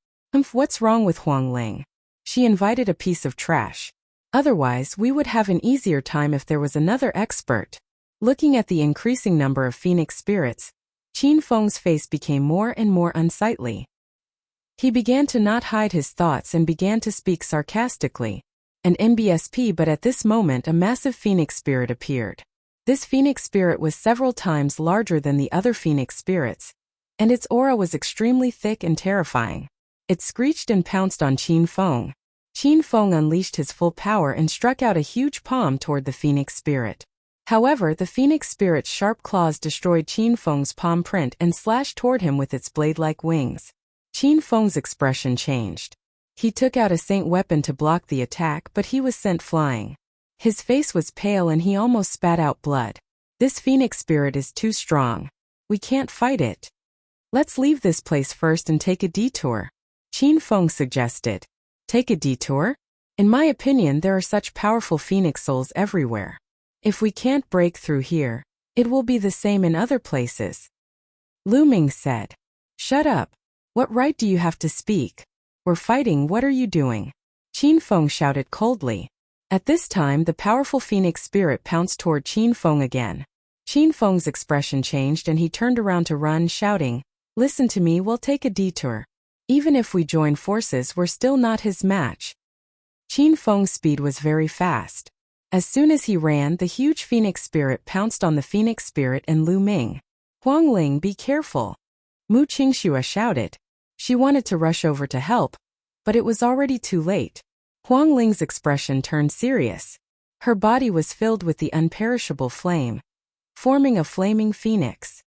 [SPEAKER 1] What's wrong with Huang Ling? She invited a piece of trash. Otherwise, we would have an easier time if there was another expert. Looking at the increasing number of phoenix spirits, Qin Feng's face became more and more unsightly. He began to not hide his thoughts and began to speak sarcastically. An NBSP, but at this moment a massive phoenix spirit appeared. This phoenix spirit was several times larger than the other phoenix spirits, and its aura was extremely thick and terrifying. It screeched and pounced on Qin Feng. Qin Feng unleashed his full power and struck out a huge palm toward the phoenix spirit. However, the phoenix spirit's sharp claws destroyed Qin Feng's palm print and slashed toward him with its blade-like wings. Qin Feng's expression changed. He took out a saint weapon to block the attack, but he was sent flying. His face was pale and he almost spat out blood. This phoenix spirit is too strong. We can't fight it. Let's leave this place first and take a detour, Qin Feng suggested. Take a detour? In my opinion, there are such powerful phoenix souls everywhere. If we can't break through here, it will be the same in other places. Lu Ming said. Shut up. What right do you have to speak? We're fighting, what are you doing? Qin Feng shouted coldly. At this time, the powerful phoenix spirit pounced toward Qin Feng again. Qin Feng's expression changed and he turned around to run, shouting, Listen to me, we'll take a detour. Even if we join forces, we're still not his match. Qin Feng's speed was very fast. As soon as he ran, the huge phoenix spirit pounced on the phoenix spirit and Lu Ming. Huang Ling, be careful. Mu Qingxue shouted. She wanted to rush over to help, but it was already too late. Huang Ling's expression turned serious. Her body was filled with the unperishable flame, forming a flaming phoenix.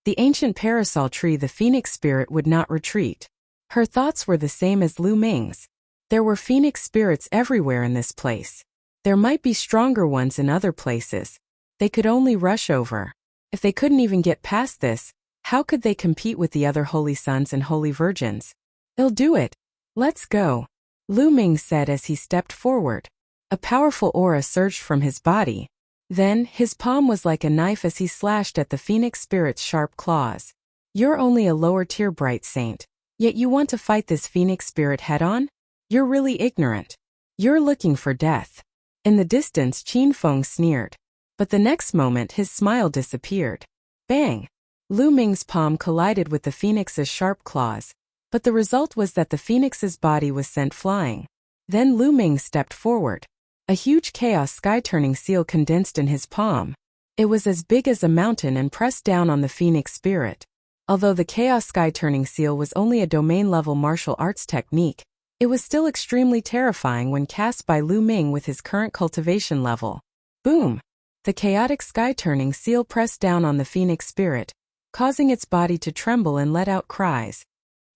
[SPEAKER 1] The ancient parasol tree. The phoenix spirit would not retreat. Her thoughts were the same as Lu Ming's. There were phoenix spirits everywhere in this place. There might be stronger ones in other places. They could only rush over. If they couldn't even get past this, how could they compete with the other holy sons and holy virgins? They'll do it. Let's go, Lu Ming said as he stepped forward. A powerful aura surged from his body. Then, his palm was like a knife as he slashed at the phoenix spirit's sharp claws. You're only a lower-tier bright saint, yet you want to fight this phoenix spirit head-on? You're really ignorant. You're looking for death. In the distance, Qin Feng sneered. But the next moment his smile disappeared. Bang! Lu Ming's palm collided with the phoenix's sharp claws, but the result was that the phoenix's body was sent flying. Then Lu Ming stepped forward. A huge chaos sky-turning seal condensed in his palm. It was as big as a mountain and pressed down on the phoenix spirit. Although the chaos sky-turning seal was only a domain-level martial arts technique, it was still extremely terrifying when cast by Lu Ming with his current cultivation level. Boom! The chaotic sky-turning seal pressed down on the phoenix spirit, causing its body to tremble and let out cries.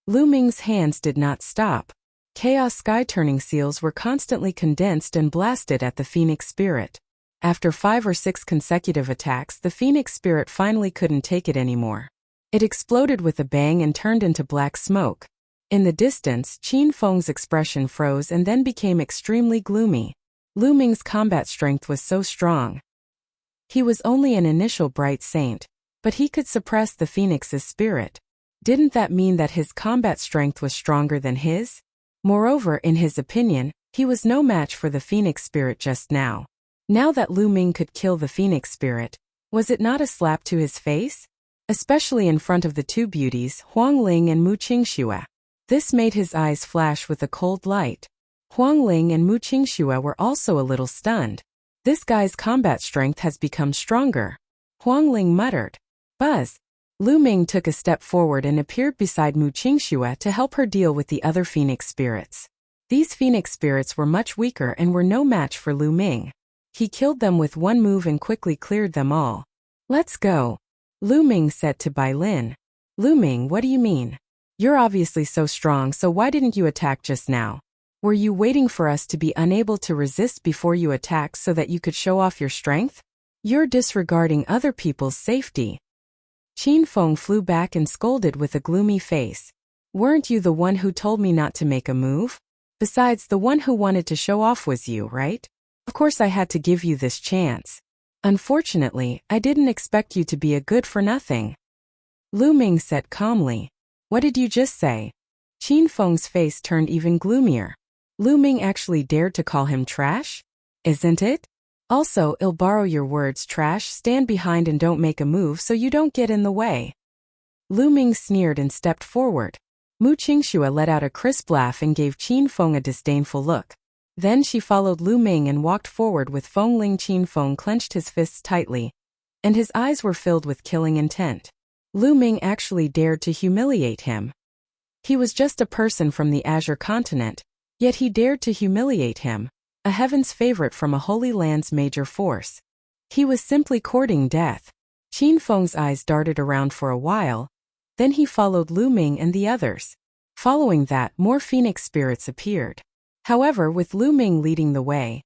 [SPEAKER 1] Lu Ming's hands did not stop. Chaos sky-turning seals were constantly condensed and blasted at the phoenix spirit. After 5 or 6 consecutive attacks, the phoenix spirit finally couldn't take it anymore. It exploded with a bang and turned into black smoke. In the distance, Qin Feng's expression froze and then became extremely gloomy. Lu Ming's combat strength was so strong. He was only an initial bright saint, but he could suppress the phoenix's spirit. Didn't that mean that his combat strength was stronger than his? Moreover, in his opinion, he was no match for the phoenix spirit just now. Now that Lu Ming could kill the phoenix spirit, was it not a slap to his face? Especially in front of the two beauties, Huang Ling and Mu Qingxue. This made his eyes flash with a cold light. Huang Ling and Mu Qingxue were also a little stunned. This guy's combat strength has become stronger. Huang Ling muttered. Buzz. Lu Ming took a step forward and appeared beside Mu Qingxue to help her deal with the other phoenix spirits. These phoenix spirits were much weaker and were no match for Lu Ming. He killed them with one move and quickly cleared them all. Let's go, Lu Ming said to Bai Lin. Lu Ming, what do you mean? You're obviously so strong, so why didn't you attack just now? Were you waiting for us to be unable to resist before you attacked so that you could show off your strength? You're disregarding other people's safety. Qin Feng flew back and scolded with a gloomy face. Weren't you the one who told me not to make a move? Besides, the one who wanted to show off was you, right? Of course I had to give you this chance. Unfortunately, I didn't expect you to be a good-for-nothing. Lu Ming said calmly. What did you just say? Qin Feng's face turned even gloomier. Lu Ming actually dared to call him trash? Isn't it? Also, I'll borrow your words, trash, stand behind and don't make a move so you don't get in the way. Lu Ming sneered and stepped forward. Mu Qingxue let out a crisp laugh and gave Qin Feng a disdainful look. Then she followed Lu Ming and walked forward with Feng Ling. Qin Feng clenched his fists tightly, and his eyes were filled with killing intent. Lu Ming actually dared to humiliate him. He was just a person from the Azure continent, yet he dared to humiliate him. A heaven's favorite from a Holy Land's major force. He was simply courting death. Qin Feng's eyes darted around for a while, then he followed Lu Ming and the others. Following that, more phoenix spirits appeared. However, with Lu Ming leading the way,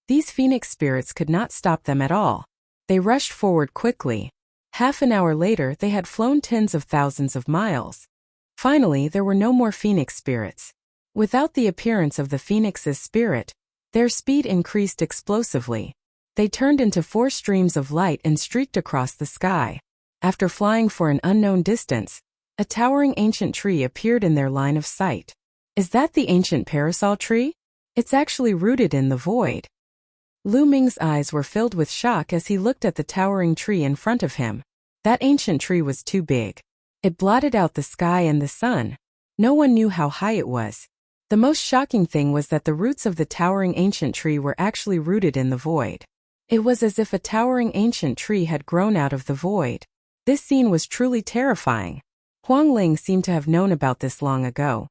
[SPEAKER 1] these phoenix spirits could not stop them at all. They rushed forward quickly. Half an hour later, they had flown tens of thousands of miles. Finally, there were no more phoenix spirits. Without the appearance of the phoenix's spirit, their speed increased explosively. They turned into 4 streams of light and streaked across the sky. After flying for an unknown distance, a towering ancient tree appeared in their line of sight. Is that the ancient parasol tree? It's actually rooted in the void. Lu Ming's eyes were filled with shock as he looked at the towering tree in front of him. That ancient tree was too big. It blotted out the sky and the sun. No one knew how high it was. The most shocking thing was that the roots of the towering ancient tree were actually rooted in the void. It was as if a towering ancient tree had grown out of the void. This scene was truly terrifying. Huang Ling seemed to have known about this long ago.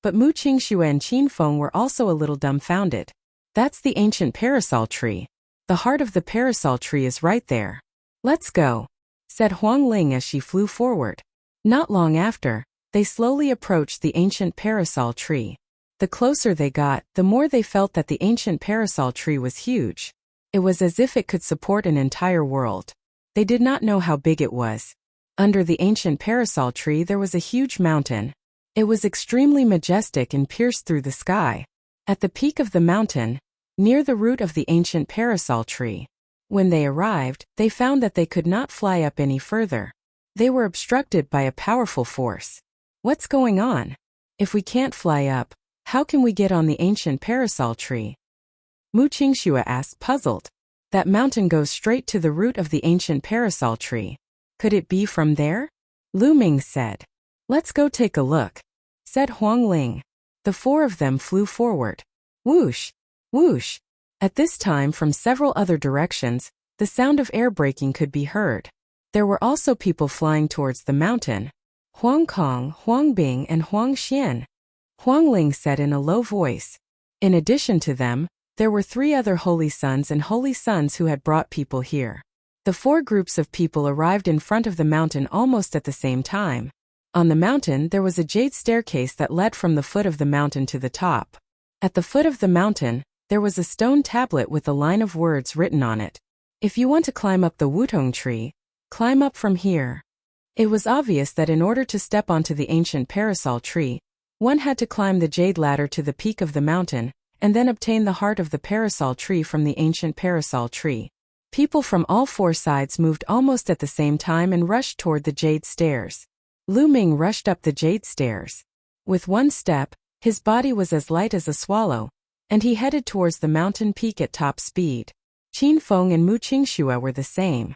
[SPEAKER 1] But Mu Qingxue and Qin Feng were also a little dumbfounded. That's the ancient parasol tree. The heart of the parasol tree is right there. Let's go, said Huang Ling as she flew forward. Not long after, they slowly approached the ancient parasol tree. The closer they got, the more they felt that the ancient parasol tree was huge. It was as if it could support an entire world. They did not know how big it was. Under the ancient parasol tree there was a huge mountain. It was extremely majestic and pierced through the sky. At the peak of the mountain, near the root of the ancient parasol tree, when they arrived, they found that they could not fly up any further. They were obstructed by a powerful force. What's going on? If we can't fly up, how can we get on the ancient parasol tree? Mu Qingxue asked, puzzled. That mountain goes straight to the root of the ancient parasol tree. Could it be from there? Lu Ming said. Let's go take a look, said Huang Ling. The four of them flew forward. Whoosh! Whoosh! At this time from several other directions, the sound of air braking could be heard. There were also people flying towards the mountain. Huang Kong, Huang Bing and Huang Xian. Huang Ling said in a low voice. In addition to them, there were 3 other holy sons and holy sons who had brought people here. The 4 groups of people arrived in front of the mountain almost at the same time. On the mountain there was a jade staircase that led from the foot of the mountain to the top. At the foot of the mountain, there was a stone tablet with a line of words written on it. If you want to climb up the wutong tree, climb up from here. It was obvious that in order to step onto the ancient parasol tree, one had to climb the jade ladder to the peak of the mountain, and then obtain the heart of the parasol tree from the ancient parasol tree. People from all 4 sides moved almost at the same time and rushed toward the jade stairs. Lu Ming rushed up the jade stairs. With one step, his body was as light as a swallow, and he headed towards the mountain peak at top speed. Qin Feng and Mu Qingxue were the same.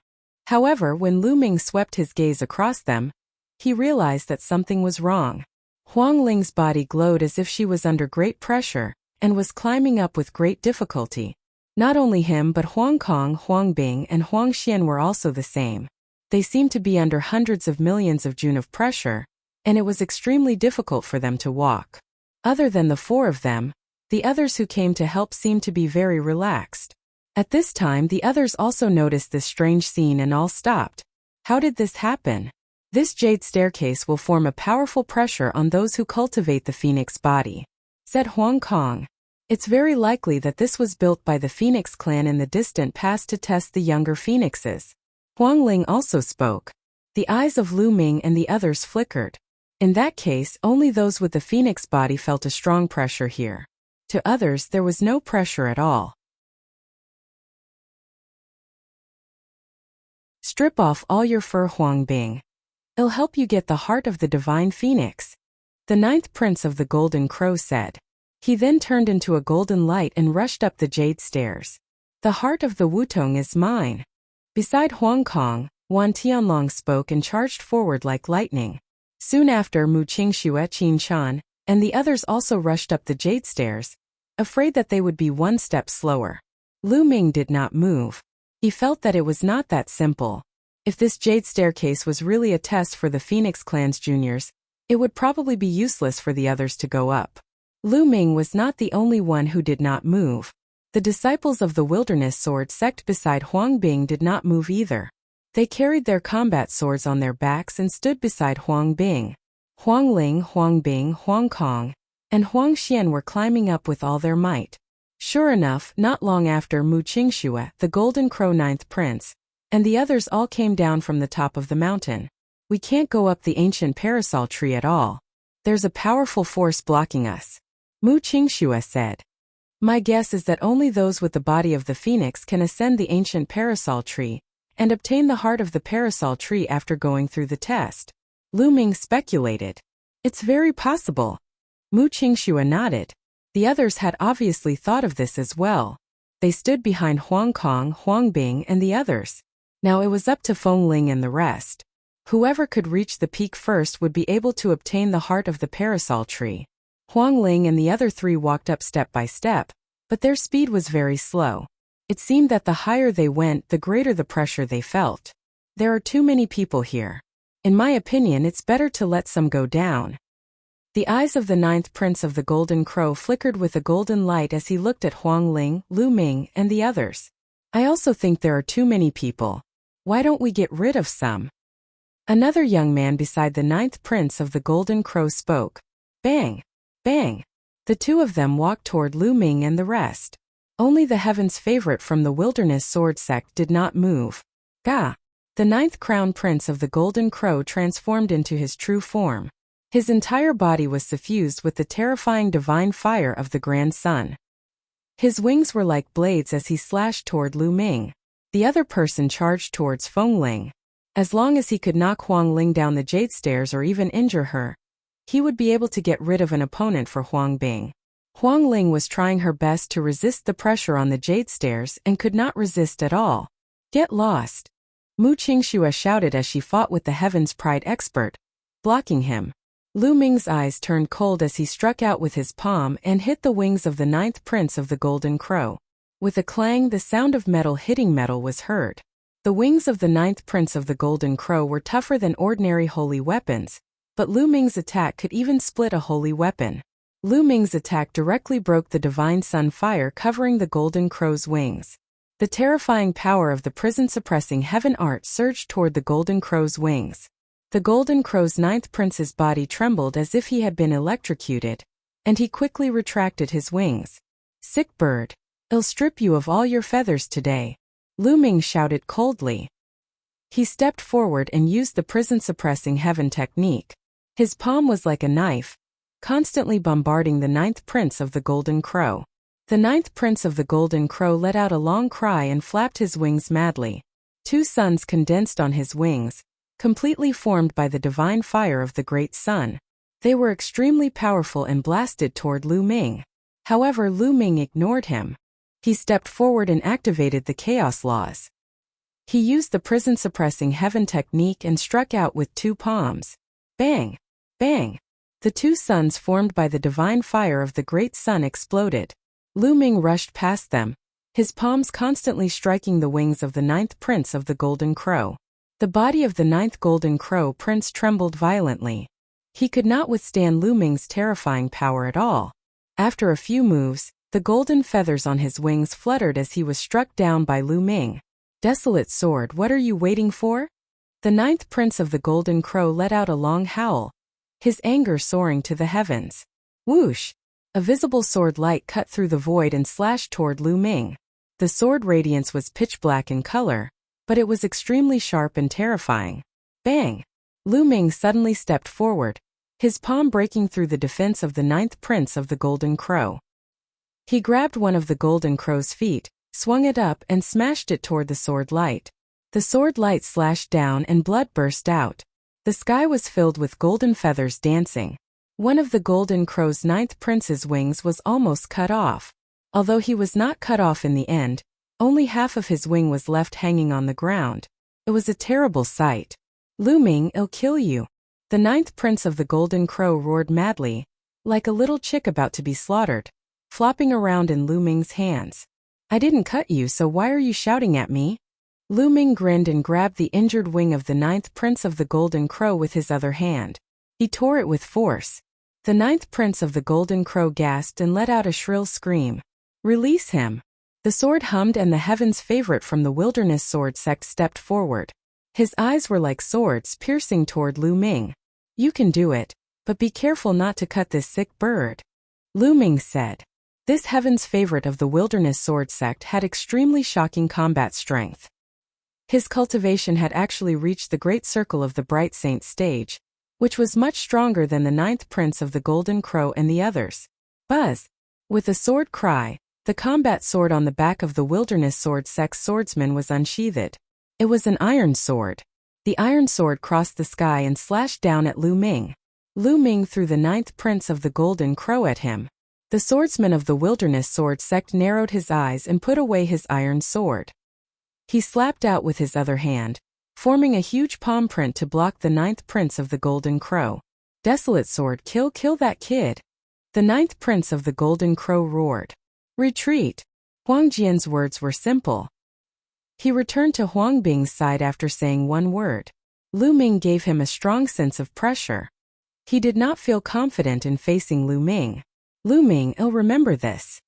[SPEAKER 1] However, when Lu Ming swept his gaze across them, he realized that something was wrong. Huang Ling's body glowed as if she was under great pressure, and was climbing up with great difficulty. Not only him but Huang Kong, Huang Bing and Huang Xian were also the same. They seemed to be under hundreds of millions of joule of pressure, and it was extremely difficult for them to walk. Other than the 4 of them, the others who came to help seemed to be very relaxed. At this time the others also noticed this strange scene and all stopped. How did this happen? This jade staircase will form a powerful pressure on those who cultivate the phoenix body, said Huang Kong. It's very likely that this was built by the Phoenix clan in the distant past to test the younger phoenixes. Huang Ling also spoke. The eyes of Lu Ming and the others flickered. In that case, only those with the phoenix body felt a strong pressure here. To others, there was no pressure at all. Strip off all your fur, Huang Bing. It'll help you get the heart of the divine phoenix, the 9th prince of the Golden Crow said. He then turned into a golden light and rushed up the jade stairs. The heart of the wutong is mine. Beside Huang Kong, Wan Tianlong spoke and charged forward like lightning. Soon after, Mu Qingxue, Qin Shan, and the others also rushed up the jade stairs, afraid that they would be one step slower. Lu Ming did not move. He felt that it was not that simple. If this jade staircase was really a test for the Phoenix clan's juniors, it would probably be useless for the others to go up. Lu Ming was not the only one who did not move. The disciples of the wilderness sword sect beside Huang Bing did not move either. They carried their combat swords on their backs and stood beside Huang Bing. Huang Ling, Huang Bing, Huang Kong, and Huang Xian were climbing up with all their might. Sure enough, not long after, Mu Qingxue, the Golden Crow 9th prince, and the others all came down from the top of the mountain. We can't go up the ancient parasol tree at all. There's a powerful force blocking us, Mu Qingxue said. My guess is that only those with the body of the phoenix can ascend the ancient parasol tree and obtain the heart of the parasol tree after going through the test, Lu Ming speculated. It's very possible. Mu Qingxue nodded. The others had obviously thought of this as well. They stood behind Huang Kong, Huang Bing and the others. Now it was up to Feng Ling and the rest. Whoever could reach the peak first would be able to obtain the heart of the parasol tree. Huang Ling and the other 3 walked up step by step, but their speed was very slow. It seemed that the higher they went, the greater the pressure they felt. There are too many people here. In my opinion, it's better to let some go down. The eyes of the 9th prince of the Golden Crow flickered with a golden light as he looked at Huang Ling, Lu Ming, and the others. I also think there are too many people. Why don't we get rid of some? Another young man beside the 9th prince of the Golden Crow spoke. Bang! Bang! The 2 of them walked toward Lu Ming and the rest. Only the heaven's favorite from the wilderness sword sect did not move. Ga! The 9th crown prince of the Golden Crow transformed into his true form. His entire body was suffused with the terrifying divine fire of the Grand Sun. His wings were like blades as he slashed toward Lu Ming. The other person charged towards Feng Ling. As long as he could knock Huang Ling down the jade stairs or even injure her, he would be able to get rid of an opponent for Huang Bing. Huang Ling was trying her best to resist the pressure on the jade stairs and could not resist at all. Get lost. Mu Qingxue shouted as she fought with the Heaven's Pride expert, blocking him. Lu Ming's eyes turned cold as he struck out with his palm and hit the wings of the 9th Prince of the Golden Crow. With a clang, the sound of metal hitting metal was heard. The wings of the 9th Prince of the Golden Crow were tougher than ordinary holy weapons, but Lu Ming's attack could even split a holy weapon. Lu Ming's attack directly broke the divine sun fire covering the Golden Crow's wings. The terrifying power of the prison-suppressing heaven art surged toward the Golden Crow's wings. The Golden Crow's 9th Prince's body trembled as if he had been electrocuted, and he quickly retracted his wings. "Sick bird! I'll strip you of all your feathers today," Lu Ming shouted coldly. He stepped forward and used the prison-suppressing heaven technique. His palm was like a knife, constantly bombarding the 9th Prince of the Golden Crow. The 9th Prince of the Golden Crow let out a long cry and flapped his wings madly. 2 suns condensed on his wings, completely formed by the divine fire of the great sun. They were extremely powerful and blasted toward Lu Ming. However, Lu Ming ignored him. He stepped forward and activated the chaos laws. He used the prison-suppressing heaven technique and struck out with 2 palms. Bang! Bang! The 2 suns formed by the divine fire of the great sun exploded. Lu Ming rushed past them, his palms constantly striking the wings of the 9th Prince of the Golden Crow. The body of the 9th Golden Crow Prince trembled violently. He could not withstand Lu Ming's terrifying power at all. After a few moves, the golden feathers on his wings fluttered as he was struck down by Lu Ming. "Desolate sword, what are you waiting for?" The 9th Prince of the Golden Crow let out a long howl, his anger soaring to the heavens. Whoosh! A visible sword light cut through the void and slashed toward Lu Ming. The sword radiance was pitch black in color, but it was extremely sharp and terrifying. Bang! Lu Ming suddenly stepped forward, his palm breaking through the defense of the 9th Prince of the Golden Crow. He grabbed one of the Golden Crow's feet, swung it up and smashed it toward the sword light. The sword light slashed down and blood burst out. The sky was filled with golden feathers dancing. One of the Golden Crow's 9th Prince's wings was almost cut off. Although he was not cut off in the end, only half of his wing was left hanging on the ground. It was a terrible sight. "Lu Ming, I'll kill you!" The 9th Prince of the Golden Crow roared madly, like a little chick about to be slaughtered, flopping around in Lu Ming's hands. "I didn't cut you, so why are you shouting at me?" Lu Ming grinned and grabbed the injured wing of the 9th Prince of the Golden Crow with his other hand. He tore it with force. The 9th Prince of the Golden Crow gasped and let out a shrill scream. "Release him!" The sword hummed and the heaven's favorite from the wilderness sword sect stepped forward. His eyes were like swords piercing toward Lu Ming. "You can do it, but be careful not to cut this sick bird," Lu Ming said. This heaven's favorite of the wilderness sword sect had extremely shocking combat strength. His cultivation had actually reached the great circle of the Bright Saint stage, which was much stronger than the 9th Prince of the Golden Crow and the others. Buzz! With a sword cry, the combat sword on the back of the wilderness sword sect's swordsman was unsheathed. It was an iron sword. The iron sword crossed the sky and slashed down at Lu Ming. Lu Ming threw the 9th Prince of the Golden Crow at him. The swordsman of the wilderness sword sect narrowed his eyes and put away his iron sword. He slapped out with his other hand, forming a huge palm print to block the 9th Prince of the Golden Crow. "Desolate sword, kill that kid!" The 9th Prince of the Golden Crow roared. "Retreat!" Huang Jian's words were simple. He returned to Huang Bing's side after saying one word. Lu Ming gave him a strong sense of pressure. He did not feel confident in facing Lu Ming. "Lu Ming, I'll remember this."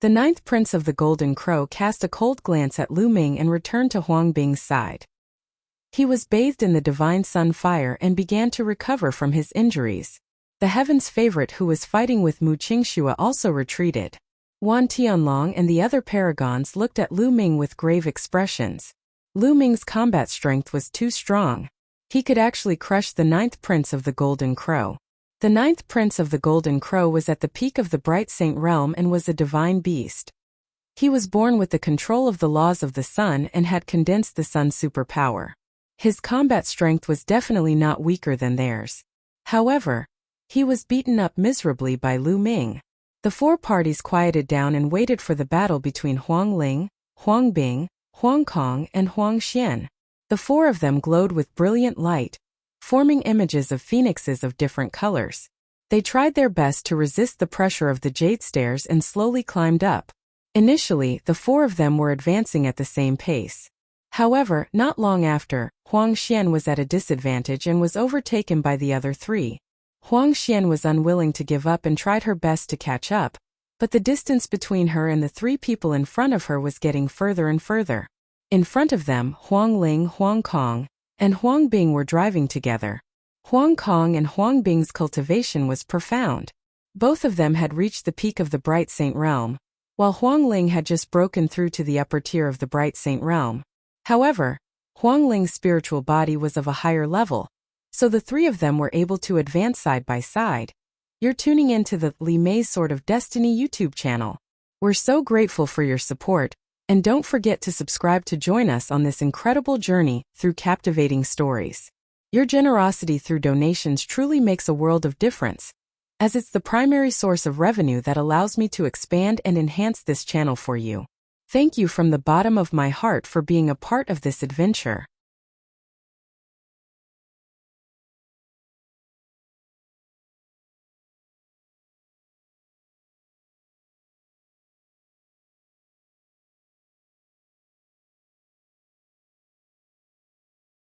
[SPEAKER 1] The 9th Prince of the Golden Crow cast a cold glance at Lu Ming and returned to Huang Bing's side. He was bathed in the divine sun fire and began to recover from his injuries. The heaven's favorite who was fighting with Mu Qingxue also retreated. Wan Tianlong and the other paragons looked at Lu Ming with grave expressions. Lu Ming's combat strength was too strong. He could actually crush the 9th Prince of the Golden Crow. The 9th Prince of the Golden Crow was at the peak of the Bright Saint realm and was a divine beast. He was born with the control of the laws of the sun and had condensed the sun's superpower. His combat strength was definitely not weaker than theirs. However, he was beaten up miserably by Lu Ming. The 4 parties quieted down and waited for the battle between Huang Ling, Huang Bing, Huang Kong and Huang Xian. The four of them glowed with brilliant light, forming images of phoenixes of different colors. They tried their best to resist the pressure of the jade stairs and slowly climbed up. Initially, the four of them were advancing at the same pace. However, not long after, Huang Xian was at a disadvantage and was overtaken by the other three. Huang Xian was unwilling to give up and tried her best to catch up, but the distance between her and the three people in front of her was getting further and further. In front of them, Huang Ling, Huang Kong, and Huang Bing were driving together. Huang Kong and Huang Bing's cultivation was profound. Both of them had reached the peak of the Bright Saint Realm, while Huang Ling had just broken through to the upper tier of the Bright Saint Realm. However, Huang Ling's spiritual body was of a higher level, so the three of them were able to advance side by side. You're tuning into the Li Mei's Sword of Destiny YouTube channel. We're so grateful for your support, and don't forget to subscribe to join us on this incredible journey through captivating stories. Your generosity through donations truly makes a world of difference, as it's the primary source of revenue that allows me to expand and enhance this channel for you. Thank you from the bottom of my heart for being a part of this adventure.